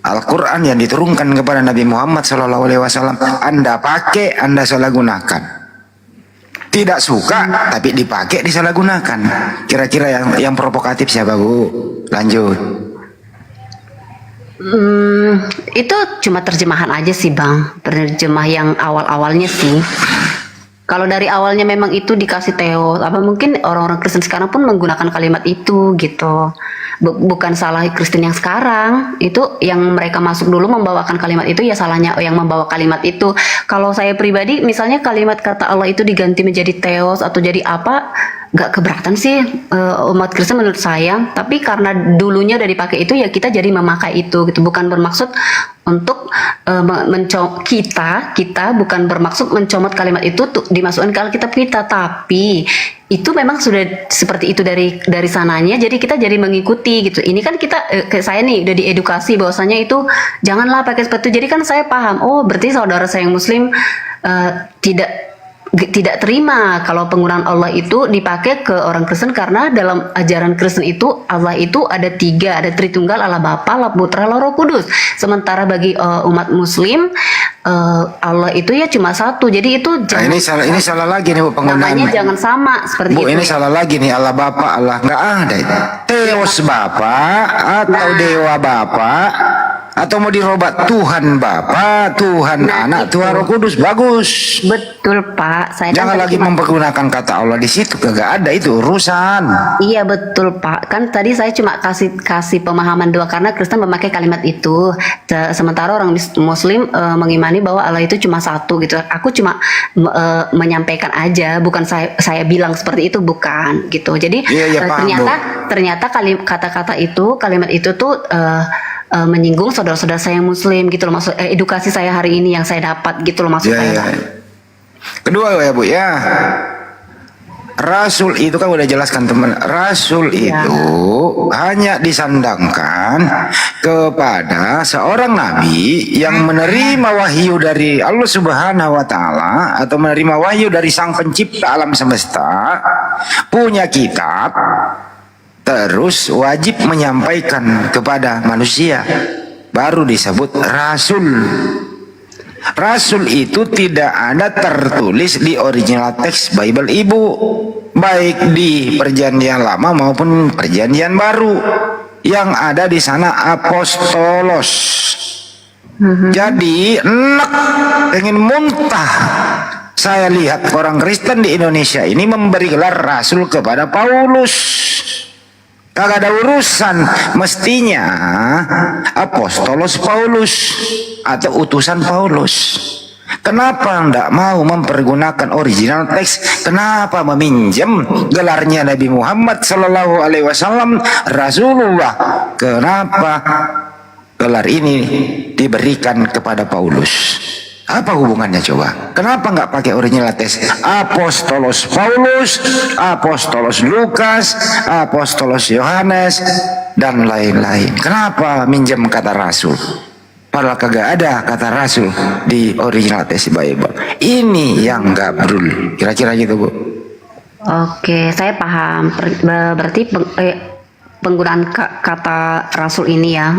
Al-Quran yang diturunkan kepada Nabi Muhammad SAW Anda pakai, Anda salah gunakan. Tidak suka tapi dipakai disalahgunakan. Kira-kira yang provokatif siapa, Bu? Lanjut. Itu cuma terjemahan aja sih Bang, terjemah yang awal-awalnya sih. Kalau dari awalnya memang itu dikasih teos, apa mungkin orang-orang Kristen sekarang pun menggunakan kalimat itu gitu. Bukan salah Kristen yang sekarang, itu yang mereka masuk dulu membawakan kalimat itu, ya salahnya yang membawa kalimat itu. Kalau saya pribadi, misalnya kalimat kata Allah itu diganti menjadi teos atau jadi apa, gak keberatan sih umat Kristen menurut saya. Tapi karena dulunya udah dipakai itu, ya kita jadi memakai itu gitu. Bukan bermaksud untuk kita bukan bermaksud mencomot kalimat itu tuh dimasukkan ke Alkitab kita, tapi itu memang sudah seperti itu dari sananya, jadi kita jadi mengikuti gitu. Ini kan kita kayak saya nih udah diedukasi bahwasanya itu janganlah pakai seperti itu. Jadi kan saya paham, oh berarti saudara saya yang muslim tidak terima kalau penggunaan Allah itu dipakai ke orang Kristen, karena dalam ajaran Kristen itu Allah itu ada 3, ada Tritunggal, Allah Bapa, Allah Putra, Allah Roh Kudus. Sementara bagi umat Muslim Allah itu ya cuma 1. Jadi itu jangan. Ini salah lagi nih, Bu, penggunaan. Namanya jangan sama seperti Bu, itu. ini salah lagi nih, Allah Bapa, Allah nggak ada. Theos Bapa atau Dewa Bapa, atau mau dirobat Tuhan Bapa, Tuhan Anak, Tuhan Roh Kudus, bagus. Betul Pak. Saya Jangan kan lagi mempergunakan kata Allah di situ, kagak ada itu urusan. Iya betul Pak. Kan tadi saya cuma kasih pemahaman doa karena Kristen memakai kalimat itu. Sementara orang Muslim mengimani bahwa Allah itu cuma 1 gitu. Aku cuma menyampaikan aja, bukan saya bilang seperti itu, bukan gitu. Jadi ternyata kata-kata itu, kalimat itu tuh menyinggung saudara-saudara saya yang muslim gitu loh, maksud edukasi saya hari ini yang saya dapat gitu loh, maksud saya. Kedua ya Bu ya, Rasul itu kan udah jelaskan teman, Rasul itu hanya disandangkan kepada seorang nabi yang menerima wahyu dari Allah Subhanahu wa taala atau menerima wahyu dari Sang Pencipta alam semesta, punya kitab, terus wajib menyampaikan kepada manusia, baru disebut Rasul. Rasul itu tidak ada tertulis di original teks Bible Ibu, baik di Perjanjian Lama maupun Perjanjian Baru. Yang ada di sana apostolos. Jadi enak, pengen muntah. Saya lihat orang Kristen di Indonesia ini memberi gelar Rasul kepada Paulus. Kagak ada urusan, mestinya apostolos Paulus atau utusan Paulus. Kenapa enggak mau mempergunakan original teks? Kenapa meminjam gelarnya Nabi Muhammad Sallallahu Alaihi Wasallam Rasulullah? Kenapa gelar ini diberikan kepada Paulus? Apa hubungannya coba? Kenapa nggak pakai original teks? Apostolos Paulus, Apostolos Lukas, Apostolos Yohanes, dan lain-lain. Kenapa minjem kata Rasul? Padahal kagak ada kata Rasul di original teks Bible. Ini yang nggak brul. Kira-kira gitu Bu. Oke, saya paham. Berarti penggunaan kata Rasul ini ya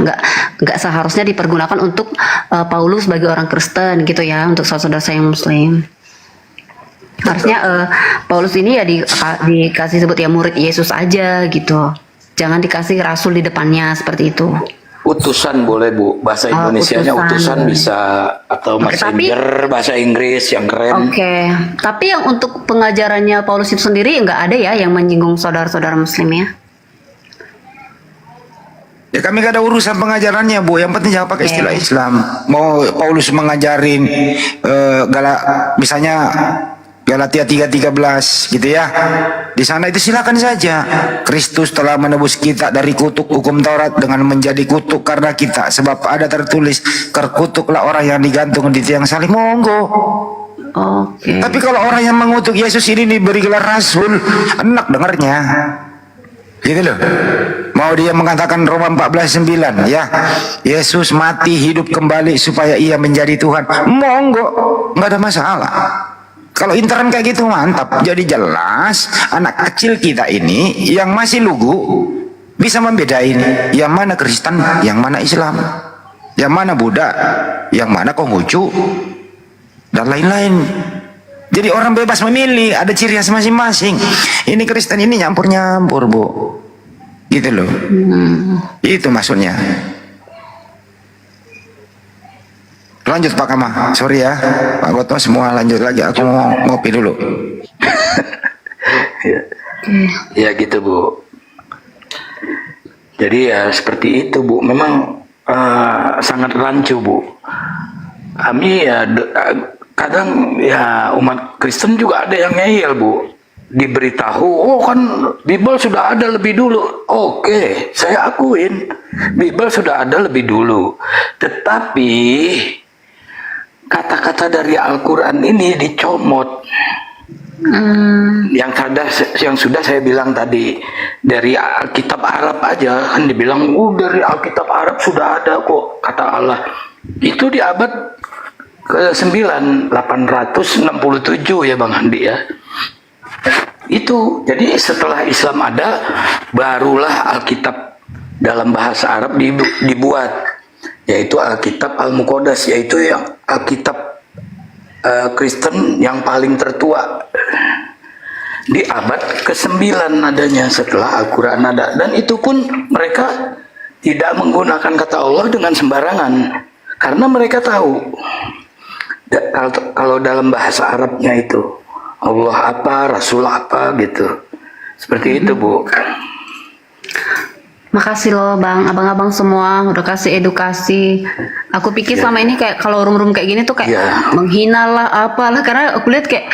nggak seharusnya dipergunakan untuk Paulus bagi orang Kristen gitu ya, untuk saudara saya yang Muslim. Harusnya Paulus ini ya dikasih sebut ya murid Yesus aja gitu, jangan dikasih Rasul di depannya seperti itu. Utusan boleh Bu, bahasa Indonesianya utusan bisa, atau messenger bahasa Inggris yang keren. Oke, tapi yang untuk pengajarannya Paulus itu sendiri nggak ada ya yang menyinggung saudara-saudara Muslim ya? Ya kami gak ada urusan pengajarannya Bu, yang penting jangan pakai istilah Islam. Mau Paulus mengajarin misalnya Galatia 3:13 gitu ya, di sana itu silakan saja. Kristus telah menebus kita dari kutuk hukum Taurat dengan menjadi kutuk karena kita, sebab ada tertulis, terkutuklah orang yang digantung di tiang salib. Monggo. Tapi kalau orang yang mengutuk Yesus ini diberi gelar Rasul, enak dengarnya. Gitu loh. Mau dia mengatakan Roma 14:9 ya, Yesus mati hidup kembali supaya ia menjadi Tuhan, monggo, nggak ada masalah. Kalau intern kayak gitu mantap. Jadi jelas anak kecil kita ini yang masih lugu bisa membedain yang mana Kristen, yang mana Islam, yang mana Buddha, yang mana Konghucu, dan lain-lain. Jadi orang bebas memilih, ada ciri khas masing-masing. Ini Kristen ini nyampur-nyampur, Bu. Gitu loh. Itu maksudnya. Lanjut Pak Kama, sorry ya Pak Goto, semua lanjut lagi, aku mau ngopi dulu. Ya gitu Bu. Jadi ya seperti itu Bu. Memang sangat rancu Bu. Kami ya kadang ya umat Kristen juga ada yang ngeyel Bu. Diberitahu, oh kan Bible sudah ada lebih dulu. Oke, saya akuin Bible sudah ada lebih dulu. Tetapi kata-kata dari Al-Quran ini dicomot. Yang sudah saya bilang tadi, dari Alkitab Arab aja kan dibilang, dari Alkitab Arab sudah ada kok kata Allah. Itu di abad ke-9 867 ya Bang Andi ya. Itu jadi setelah Islam ada, barulah Alkitab dalam bahasa Arab dibuat, yaitu Alkitab Al-Muqaddas, yaitu yang Alkitab Kristen yang paling tertua, di abad ke-9 adanya setelah Al-Quran ada. Dan itu pun mereka tidak menggunakan kata Allah dengan sembarangan, karena mereka tahu kalau dalam bahasa Arabnya itu Allah apa, Rasul apa gitu. Seperti itu Bu. Makasih loh Bang, abang-abang semua udah kasih edukasi. Aku pikir selama ini kayak kalau room-room kayak gini tuh kayak menghina lah apalah, karena aku lihat kayak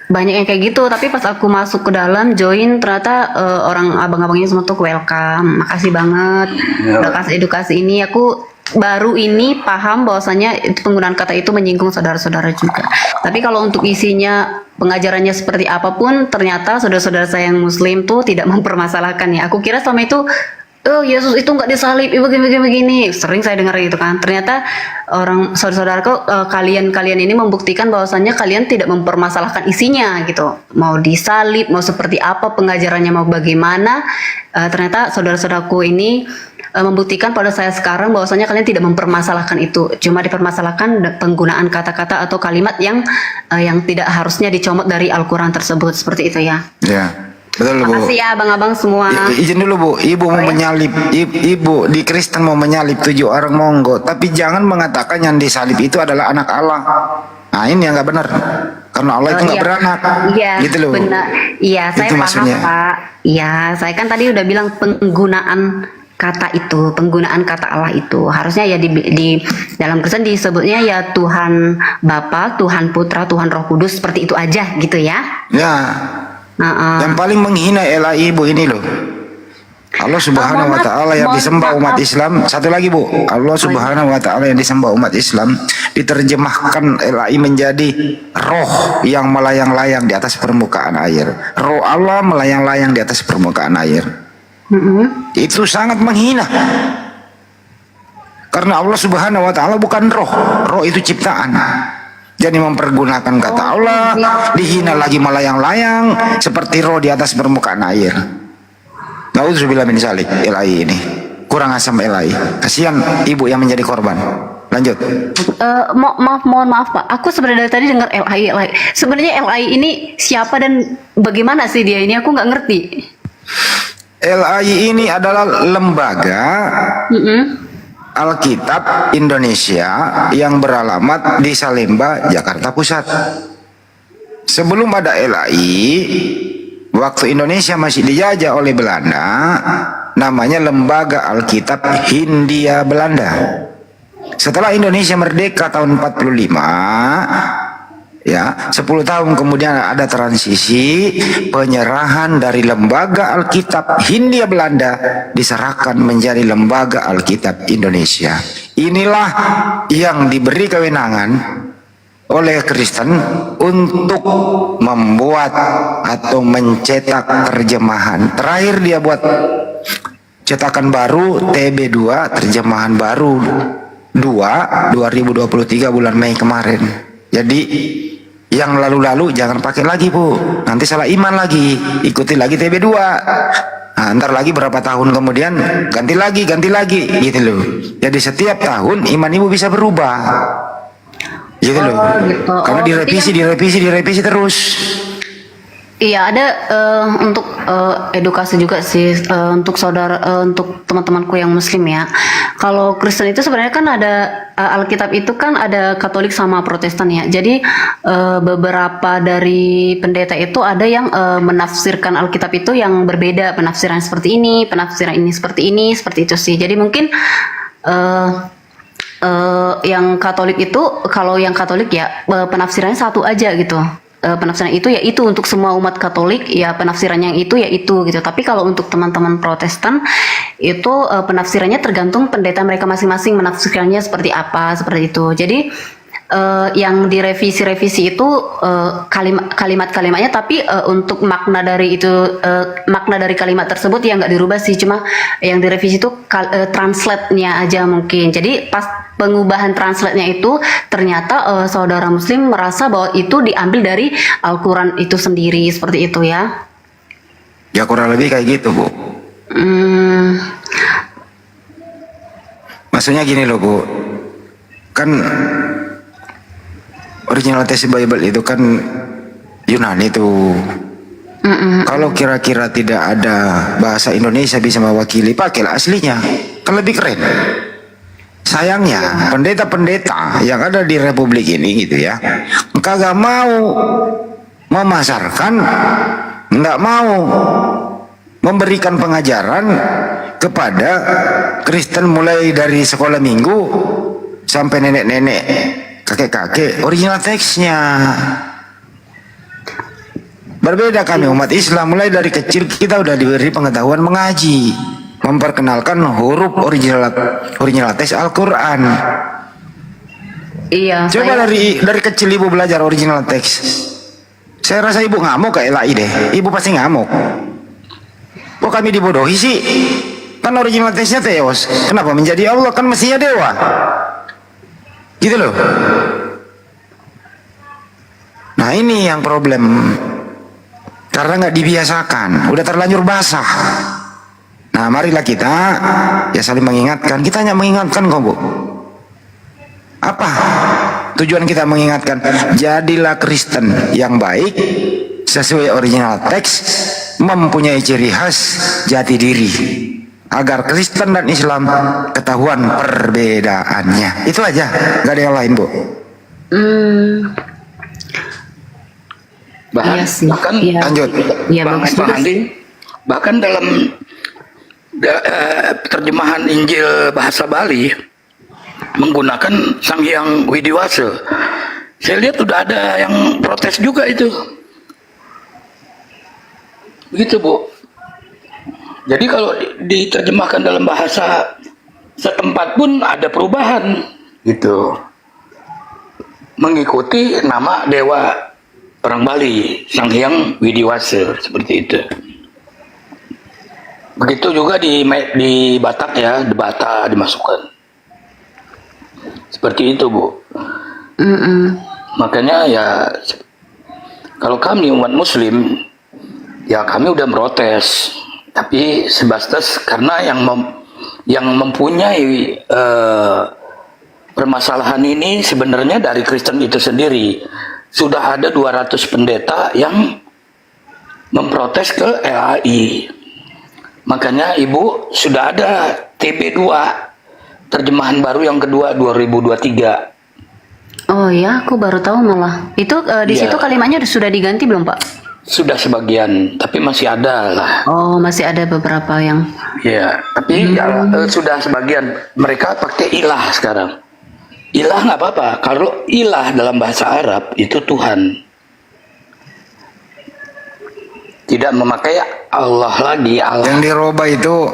banyak yang kayak gitu. Tapi pas aku masuk ke dalam join, ternyata orang abang-abangnya semua tuh welcome. Makasih banget udah kasih edukasi ini. Aku baru ini paham bahwasanya itu penggunaan kata itu menyinggung saudara-saudara juga. Tapi kalau untuk isinya, pengajarannya seperti apapun, ternyata saudara-saudara saya yang Muslim tuh tidak mempermasalahkan ya. Aku kira selama itu, oh Yesus itu nggak disalib, begini. Sering saya dengar gitu kan. Ternyata orang saudara-saudaraku, kalian ini membuktikan bahwasannya kalian tidak mempermasalahkan isinya gitu. Mau disalib, mau seperti apa pengajarannya, mau bagaimana. Ternyata saudara-saudaraku ini membuktikan pada saya sekarang bahwasanya kalian tidak mempermasalahkan itu, cuma dipermasalahkan penggunaan kata-kata atau kalimat yang tidak harusnya dicomot dari Al-Quran tersebut, seperti itu ya. Ya, betul Bu. Makasih ya abang-abang semua. Izin dulu Bu, Ibu mau menyalib, Ibu di Kristen mau menyalib 7 orang monggo, tapi jangan mengatakan yang disalib itu adalah anak Allah. Nah ini yang nggak benar, karena Allah itu nggak beranak. Iya, gitu loh. Benar. Iya, saya paham maksudnya. Pak. Iya, saya kan tadi udah bilang penggunaan kata itu, penggunaan kata Allah itu harusnya ya di dalam Kristen disebutnya ya Tuhan Bapa, Tuhan Putra, Tuhan Roh Kudus, seperti itu aja gitu ya. Ya. Yang paling menghina ialah Ibu ini loh. Allah Subhanahu wa taala yang disembah umat Islam. Satu lagi Bu, Allah Subhanahu wa taala yang disembah umat Islam diterjemahkan LAI menjadi roh yang melayang-layang di atas permukaan air. Roh Allah melayang-layang di atas permukaan air. Itu sangat menghina, karena Allah Subhanahu wa taala bukan roh. Roh itu ciptaan. Jadi mempergunakan kata Allah, dihina lagi melayang-layang seperti roh di atas permukaan air. Nauzubillah min dzalik. LAI ini kurang asam LAI. Kasihan ibu yang menjadi korban. Lanjut. Mohon maaf Pak. Aku sebenarnya dari tadi dengar LAI. Sebenarnya LAI ini siapa dan bagaimana sih dia ini? Aku nggak ngerti. LAI ini adalah lembaga Alkitab Indonesia yang beralamat di Salemba, Jakarta Pusat. Sebelum ada LAI, waktu Indonesia masih dijajah oleh Belanda, namanya Lembaga Alkitab Hindia Belanda. Setelah Indonesia merdeka tahun 45, ya, 10 tahun kemudian ada transisi penyerahan dari Lembaga Alkitab Hindia Belanda diserahkan menjadi Lembaga Alkitab Indonesia. Inilah yang diberi kewenangan oleh Kristen untuk membuat atau mencetak terjemahan. Terakhir dia buat cetakan baru TB2, terjemahan baru 2023 bulan Mei kemarin. Jadi yang lalu-lalu jangan pakai lagi Bu, nanti salah iman lagi, ikuti lagi TB2. Nah, ntar lagi berapa tahun kemudian ganti lagi gitu loh. Jadi setiap tahun iman ibu bisa berubah. Gitu loh. Gitu. Karena Oh, direvisi terus. Iya, ada untuk edukasi juga sih untuk untuk teman-temanku yang Muslim ya. Kalau Kristen itu sebenarnya kan ada Alkitab itu kan ada Katolik sama Protestan ya. Jadi beberapa dari pendeta itu ada yang menafsirkan Alkitab itu yang berbeda, penafsiran seperti ini, penafsiran ini, seperti itu sih. Jadi mungkin yang Katolik itu, kalau yang Katolik ya penafsirannya satu aja gitu. Penafsiran itu ya itu untuk semua umat Katolik ya, penafsiran yang itu ya itu gitu. Tapi kalau untuk teman-teman Protestan itu penafsirannya tergantung pendeta mereka masing-masing menafsirkannya seperti apa, seperti itu. Jadi yang direvisi-revisi itu kalimat-kalimatnya, tapi untuk makna dari itu makna dari kalimat tersebut ya nggak dirubah sih, cuma yang direvisi itu translate-nya aja mungkin. Jadi pas pengubahan translate-nya itu ternyata saudara Muslim merasa bahwa itu diambil dari Al-Quran itu sendiri, seperti itu ya. Ya kurang lebih kayak gitu, Bu. Maksudnya gini loh, Bu. Kan original text Bible itu kan Yunani tuh. Kalau kira-kira tidak ada bahasa Indonesia bisa mewakili, pakailah aslinya. Kan lebih keren. Sayangnya pendeta-pendeta yang ada di Republik ini gitu ya, kagak mau memasarkan, nggak mau memberikan pengajaran kepada Kristen mulai dari sekolah minggu sampai nenek-nenek, kakek-kakek, original teksnya. Berbeda kami umat Islam, mulai dari kecil kita udah diberi pengetahuan mengaji, memperkenalkan huruf original teks Al-Quran. Iya. Coba dari kecil ibu belajar original teks. Saya rasa ibu ngamuk kayak LAI deh. Ibu pasti ngamuk. Kok kami dibodohi sih? Kan original teksnya Theos. Kenapa menjadi Allah? Kan mestinya dewa. Gitu loh. Nah ini yang problem. Karena nggak dibiasakan. Udah terlanjur basah. Nah marilah kita ya saling mengingatkan. Kita hanya mengingatkan kok, Bu. Apa tujuan kita mengingatkan? Jadilah Kristen yang baik sesuai original teks, mempunyai ciri khas jati diri, agar Kristen dan Islam ketahuan perbedaannya. Itu aja, nggak ada yang lain, Bu. Bahkan lanjut. Bahkan dalam terjemahan Injil bahasa Bali menggunakan Sang Hyang Widiwasa. Saya lihat sudah ada yang protes juga itu. Begitu, Bu. Jadi kalau diterjemahkan dalam bahasa setempat pun ada perubahan gitu. Mengikuti nama dewa orang Bali, Sang Hyang Widiwasa, seperti itu. Begitu juga di Batak ya, di Bata dimasukkan. Seperti itu, Bu. Makanya ya kalau kami umat Muslim ya kami udah protes, tapi sebatas karena yang mempunyai permasalahan ini sebenarnya dari Kristen itu sendiri. Sudah ada 200 pendeta yang memprotes ke LAI. Makanya Ibu sudah ada TB2, terjemahan baru yang kedua 2023. Oh ya, aku baru tahu malah. Itu di situ kalimatnya sudah diganti belum, Pak? Sudah sebagian, tapi masih ada lah. Oh, masih ada beberapa yang. Ya, tapi sudah sebagian. Mereka pakai ilah sekarang. Ilah nggak apa-apa. Kalau ilah dalam bahasa Arab itu Tuhan. Tidak memakai Allah lagi. Allah. Yang dirubah itu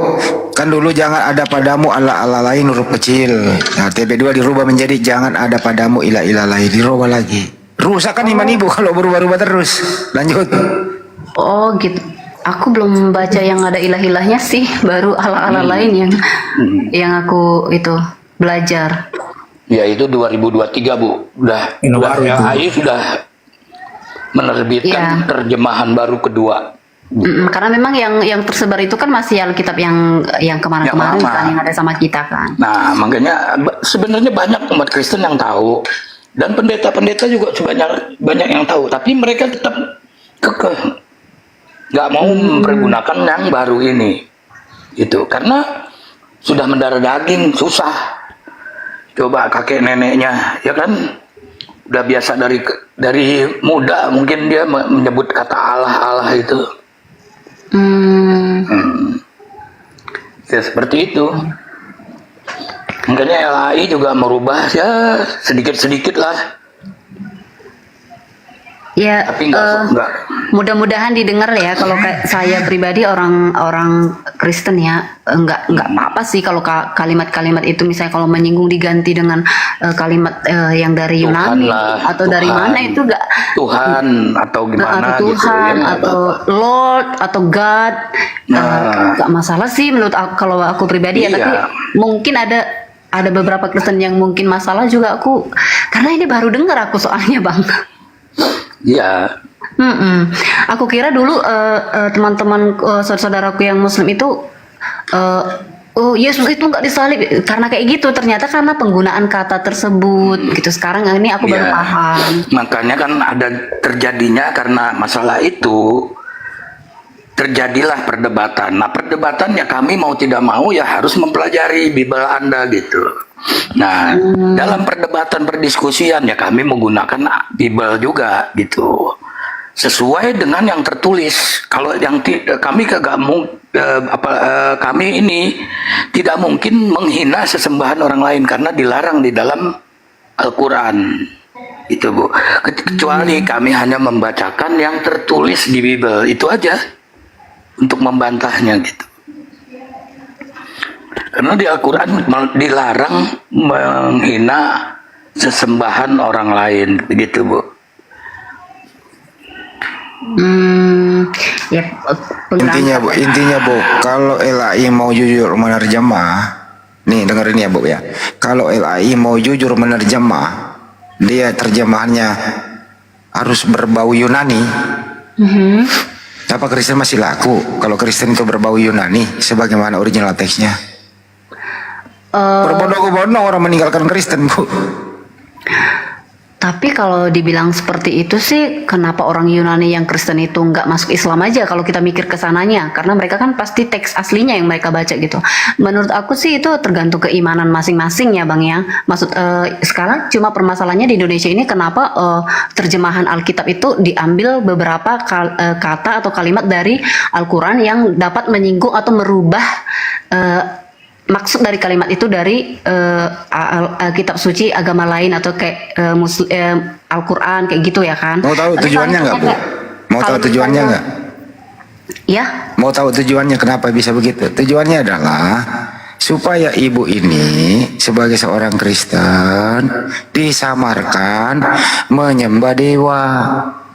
kan dulu jangan ada padamu Allah lain huruf kecil. Nah TB2 dirubah menjadi jangan ada padamu ilah lain, dirubah lagi. Rusak kan iman Ibu kalau berubah-ubah terus. Lanjut. Oh gitu. Aku belum baca yang ada ilah-ilahnya sih, baru Allah lain yang aku itu belajar. Ya itu 2023, Bu. Udah LAI sudah menerbitkan terjemahan baru kedua. Karena memang yang tersebar itu kan masih Alkitab yang kemarin-kemarin kan, yang ada sama kita kan. Nah makanya sebenarnya banyak umat Kristen yang tahu, Dan pendeta-pendeta juga banyak yang tahu, tapi mereka tetap kekeh nggak mau mempergunakan yang baru ini, gitu. Karena sudah mendarah daging, susah. Coba kakek neneknya, ya kan, udah biasa dari muda, mungkin dia menyebut kata Allah itu. Ya seperti itu. Makanya LAI juga merubah ya sedikit-sedikit lah. Ya, Tapi enggak. mudah-mudahan didengar ya. Kalau kayak saya pribadi orang Kristen ya, enggak apa-apa sih kalau kalimat-kalimat itu misalnya kalau menyinggung diganti dengan kalimat yang dari Yunani atau dari mana itu enggak. Tuhan atau gimana atau Tuhan gitu ya, atau Lord atau God, enggak masalah sih menurut aku, kalau aku pribadi ya. Iya. Tapi mungkin ada beberapa Kristen yang mungkin masalah juga aku, karena ini baru dengar aku soalnya Bang. Iya. Aku kira dulu teman-teman saudaraku yang Muslim itu oh Yesus itu nggak disalib karena kayak gitu, ternyata karena penggunaan kata tersebut gitu. Sekarang ini aku baru Iya. paham. Makanya kan ada terjadinya karena masalah itu terjadilah perdebatan. Nah, perdebatan ya kami mau tidak mau ya harus mempelajari Bible Anda gitu. Nah, dalam perdebatan perdiskusian ya kami menggunakan Bible juga gitu. Sesuai dengan yang tertulis. Kalau yang kami kami ini tidak mungkin menghina sesembahan orang lain karena dilarang di dalam Al-Qur'an. Itu Bu. Kecuali kami hanya membacakan yang tertulis di Bible, itu aja. Untuk membantahnya gitu. Karena di Al-Quran dilarang menghina sesembahan orang lain, begitu Bu. Ya, Intinya Bu, kalau LAI mau jujur menerjemah, nih dengerin ya Bu ya. Kalau LAI mau jujur menerjemah, dia terjemahannya harus berbau Yunani. Apa Kristen masih laku kalau Kristen itu berbau Yunani sebagaimana original teksnya? Berbondong-bondong orang meninggalkan Kristen Bu. tapi kalau dibilang seperti itu sih, kenapa orang Yunani yang Kristen itu nggak masuk Islam aja kalau kita mikir ke sananya? Karena mereka kan pasti teks aslinya yang mereka baca gitu. Menurut aku sih itu tergantung keimanan masing-masing ya Bang ya. Maksud sekarang cuma permasalahannya di Indonesia ini kenapa terjemahan Alkitab itu diambil beberapa kata atau kalimat dari Al-Quran yang dapat menyinggung atau merubah maksud dari kalimat itu dari kitab suci agama lain atau kayak Al-Quran kayak gitu ya kan. Mau tahu tujuannya nggak Bu? Mau tahu tujuannya nggak? Ya. Mau tahu tujuannya kenapa bisa begitu? Tujuannya adalah supaya ibu ini sebagai seorang Kristen disamarkan menyembah dewa.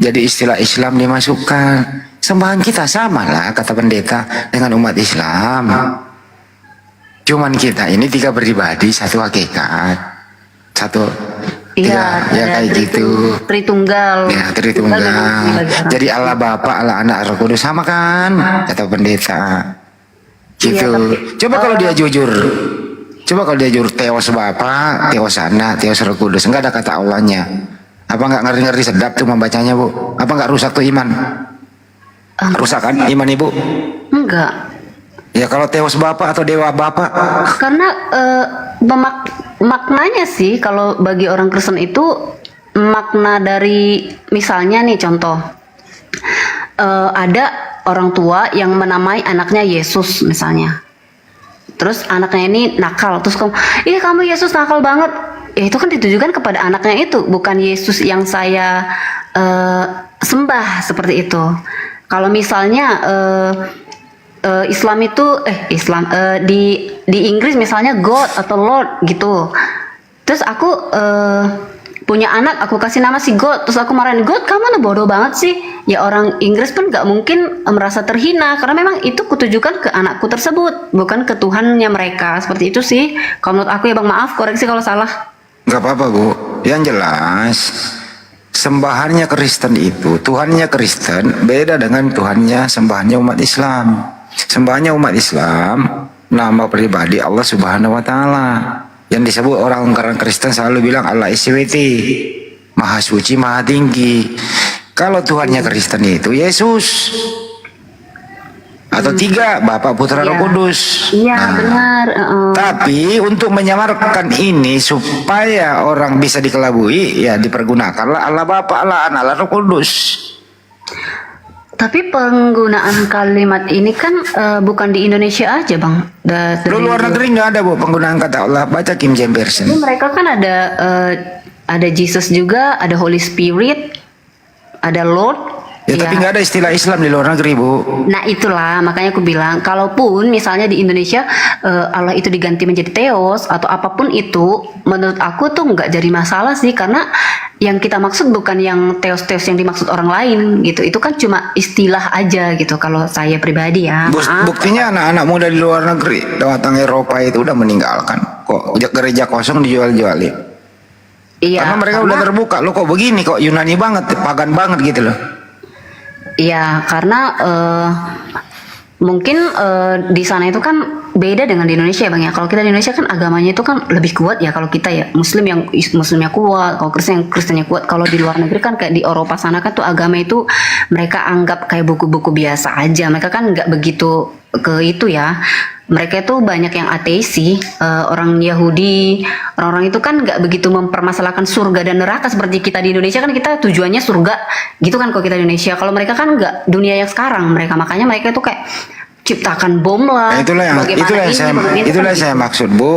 Jadi istilah Islam dimasukkan. Sembahan kita sama lah kata pendeta dengan umat Islam. Cuman kita ini tiga pribadi, satu hakikat, satu Iya, ya kayak gitu. Tritunggal. Ya, Tritunggal. Jadi Allah Bapa, Allah Anak, Roh Kudus sama kan? Kata pendeta. Gitu. Iya, Coba kalau dia jujur. Coba kalau dia jujur Theos Bapa, Theos Anak, Theos Roh Kudus, enggak ada kata Allahnya. Apa enggak ngeri-ngeri sedap tuh membacanya, Bu? Apa enggak rusak tuh iman? Rusak kan iman Ibu? Enggak. Ya kalau Theos Bapa atau Dewa Bapa. Karena maknanya sih kalau bagi orang Kristen itu makna dari misalnya nih contoh ada orang tua yang menamai anaknya Yesus misalnya. Terus anaknya ini nakal, terus kamu Yesus nakal banget. Ya itu kan ditujukan kepada anaknya itu, bukan Yesus yang saya sembah seperti itu. Kalau misalnya Islam itu di Inggris misalnya God atau Lord gitu. Terus aku punya anak, aku kasih nama si God, terus aku marahin God, kamu bodoh banget sih. Ya orang Inggris pun gak mungkin merasa terhina karena memang itu kutujukan ke anakku tersebut, bukan ke Tuhannya mereka. Seperti itu sih. Kalau menurut aku ya Bang, maaf koreksi kalau salah. Gak apa-apa Bu. Yang jelas sembahannya Kristen itu, Tuhannya Kristen beda dengan Tuhannya sembahannya umat Islam. Sembahannya umat Islam, nama pribadi Allah Subhanahu wa taala. Yang disebut orang Kristen selalu bilang Allah SWT, Maha Suci, Maha Tinggi. Kalau Tuhannya Kristen itu Yesus. Atau 3, Bapa, Putra, Roh Kudus. Iya, benar. Tapi untuk menyamarkan ini supaya orang bisa dikelabui, ya dipergunakanlah Allah Bapa, Allah Anak, Allah Roh Kudus. Tapi penggunaan kalimat ini kan bukan di Indonesia aja, Bang. Di luar negeri nggak ada, Bu, penggunaan kata Allah. Baca King James Version. Ini mereka kan ada Jesus juga, ada Holy Spirit, ada Lord. Ya, tapi nggak ada istilah Islam di luar negeri, Bu. Nah itulah makanya aku bilang, kalaupun misalnya di Indonesia Allah itu diganti menjadi Theos atau apapun itu, menurut aku tuh nggak jadi masalah sih, karena yang kita maksud bukan yang Theos yang dimaksud orang lain gitu. Itu kan cuma istilah aja gitu. Kalau saya pribadi ya. Buktinya anak-anak muda di luar negeri datang Eropa itu udah meninggalkan. Kok gereja kosong dijual-jualin? Iya. Karena mereka udah terbuka. Lo kok begini, kok Yunani banget, pagan banget gitu loh. Iya, karena mungkin di sana itu kan beda dengan di Indonesia ya, Bang ya. Kalau kita di Indonesia kan agamanya itu kan lebih kuat ya. Kalau kita ya Muslimnya kuat, kalau Kristennya kuat. Kalau di luar negeri kan kayak di Eropa sana kan tuh agama itu mereka anggap kayak buku-buku biasa aja. Mereka kan nggak begitu ke itu ya. Mereka itu banyak yang ateis sih, orang Yahudi, orang-orang itu kan nggak begitu mempermasalahkan surga dan neraka seperti kita di Indonesia. Kan kita tujuannya surga gitu kan kalau kita di Indonesia. Kalau mereka kan nggak, dunia yang sekarang makanya mereka itu kayak ciptakan bom lah. Nah, itulah yang saya maksud, Bu.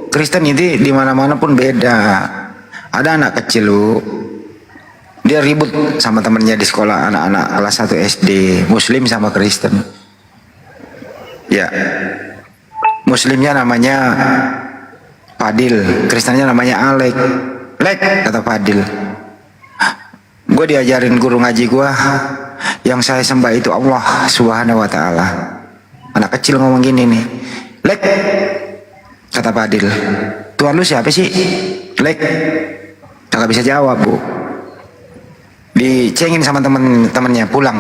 Kristen itu di mana-mana pun beda. Ada anak kecil, Bu, dia ribut sama temennya di sekolah, anak-anak kelas 1 SD, Muslim sama Kristen. Ya, Muslimnya namanya Fadil, Kristennya namanya Alek. Lek, kata Fadil. Gue diajarin guru ngaji gue, yang saya sembah itu Allah Subhanahu Wa Taala. Anak kecil ngomong gini nih, Lek, kata Fadil, Tuhan lu siapa sih? Lek, kagak bisa jawab, Bu. Dicengin sama temen-temennya, pulang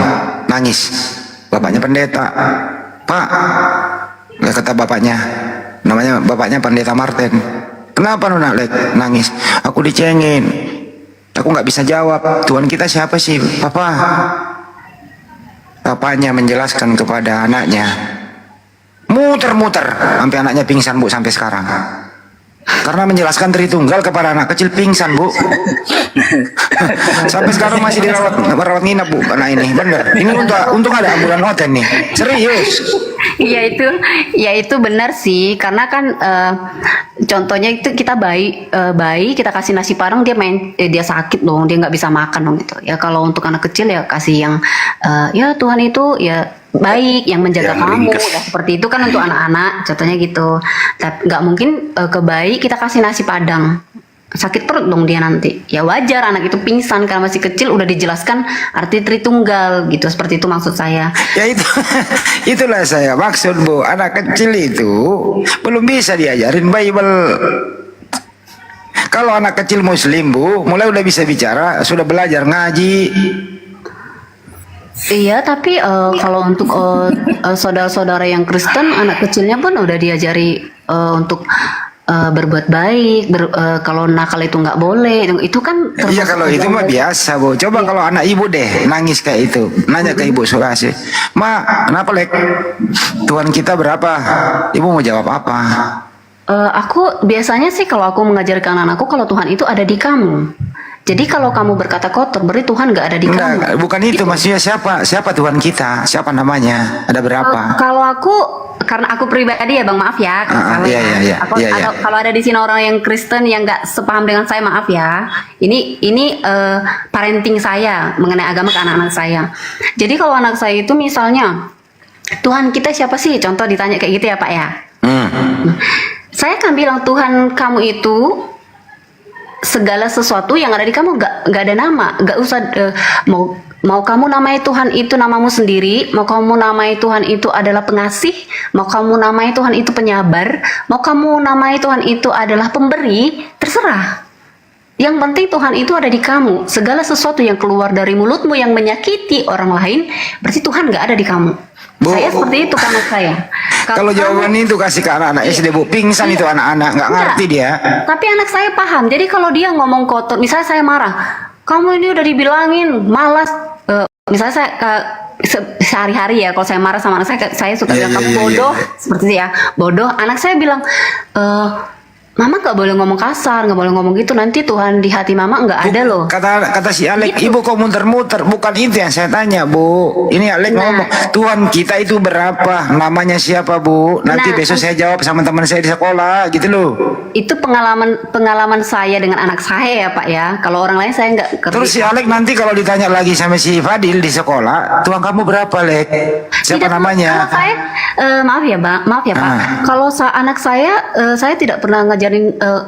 nangis. Bapaknya pendeta. Pak, nggak kata bapaknya, namanya bapaknya Pendeta Martin. Kenapa lu nangis? Aku dicengin, aku nggak bisa jawab. Tuhan kita siapa sih, Papa? Papanya menjelaskan kepada anaknya, muter-muter sampai anaknya pingsan, Bu, sampai sekarang. Karena menjelaskan Tritunggal kepada anak kecil pingsan, Bu. Sampai sekarang masih dirawat nginap, Bu, karena ini bener. Ini untung ada ambulan hotel nih, serius. Iya itu benar sih, karena kan contohnya itu kita bayi kita kasih nasi parang, dia sakit dong, dia nggak bisa makan dong gitu. Ya kalau untuk anak kecil ya kasih yang ya Tuhan itu ya baik, yang menjaga kamu ya, seperti itu kan untuk anak-anak contohnya gitu. Tapi nggak mungkin ke bayi kita kasih nasi padang, sakit perut dong dia nanti. Ya wajar anak itu pingsan karena masih kecil, udah dijelaskan arti Tritunggal gitu, seperti itu maksud saya. Ya itulah saya maksud, Bu. Anak kecil itu belum bisa diajarin Bible. Kalau anak kecil Muslim, Bu, mulai udah bisa bicara, sudah belajar ngaji. Iya, tapi kalau untuk saudara-saudara yang Kristen, anak kecilnya pun udah diajari untuk berbuat baik, kalau nakal itu nggak boleh, itu kan. Iya, kalau itu mah biasa, Bu. Coba kalau anak ibu deh nangis kayak itu, nanya ke ibu Surasi, Ma, kenapa Lek? Tuhan kita berapa? Ibu mau jawab apa? Aku biasanya sih kalau aku mengajarkan anakku, kalau Tuhan itu ada di kamu. Jadi kalau kamu berkata kotor, berarti Tuhan nggak ada di kamu. Bukan itu, maksudnya siapa Tuhan kita? Siapa namanya? Ada berapa? Kalau aku, karena aku pribadi ya, Bang, maaf ya. Kalau ada di sini orang yang Kristen yang nggak sepaham dengan saya, maaf ya. Ini parenting saya mengenai agama ke anak-anak saya. Jadi kalau anak saya itu misalnya, Tuhan kita siapa sih? Contoh ditanya kayak gitu ya, Pak ya. Saya akan bilang, Tuhan kamu itu segala sesuatu yang ada di kamu gak ada nama, gak usah mau kamu namai Tuhan itu namamu sendiri, mau kamu namai Tuhan itu adalah pengasih, mau kamu namai Tuhan itu penyabar, mau kamu namai Tuhan itu adalah pemberi, terserah. Yang penting Tuhan itu ada di kamu. Segala sesuatu yang keluar dari mulutmu yang menyakiti orang lain, berarti Tuhan nggak ada di kamu. Saya seperti itu ke anak saya. Kalau jawaban itu kasih ke anak-anak SD, Bu, pingsan itu anak-anak, nggak ngerti dia. Tapi anak saya paham. Jadi kalau dia ngomong kotor, misalnya saya marah, kamu ini udah dibilangin malas. Misalnya saya sehari-hari ya, kalau saya marah sama anak saya suka bilang kamu bodoh, seperti itu ya, bodoh. Anak saya bilang, Mama nggak boleh ngomong kasar, nggak boleh ngomong gitu. Nanti Tuhan di hati Mama nggak ada loh. Kata si Alek, Gitu. Ibu kok muter-muter? Bukan itu yang saya tanya, Bu. Ini Alek ngomong, Tuhan kita itu berapa? Namanya siapa, Bu? Nanti besok saya jawab sama teman saya di sekolah, gitu loh. Itu pengalaman saya dengan anak saya ya Pak ya. Kalau orang lain saya nggak. Terus si Alek nanti kalau ditanya lagi sama si Fadil di sekolah, Tuhan kamu berapa, Lek? Siapa namanya? Kalau saya, maaf ya Pak. Kalau anak saya tidak pernah ngajarin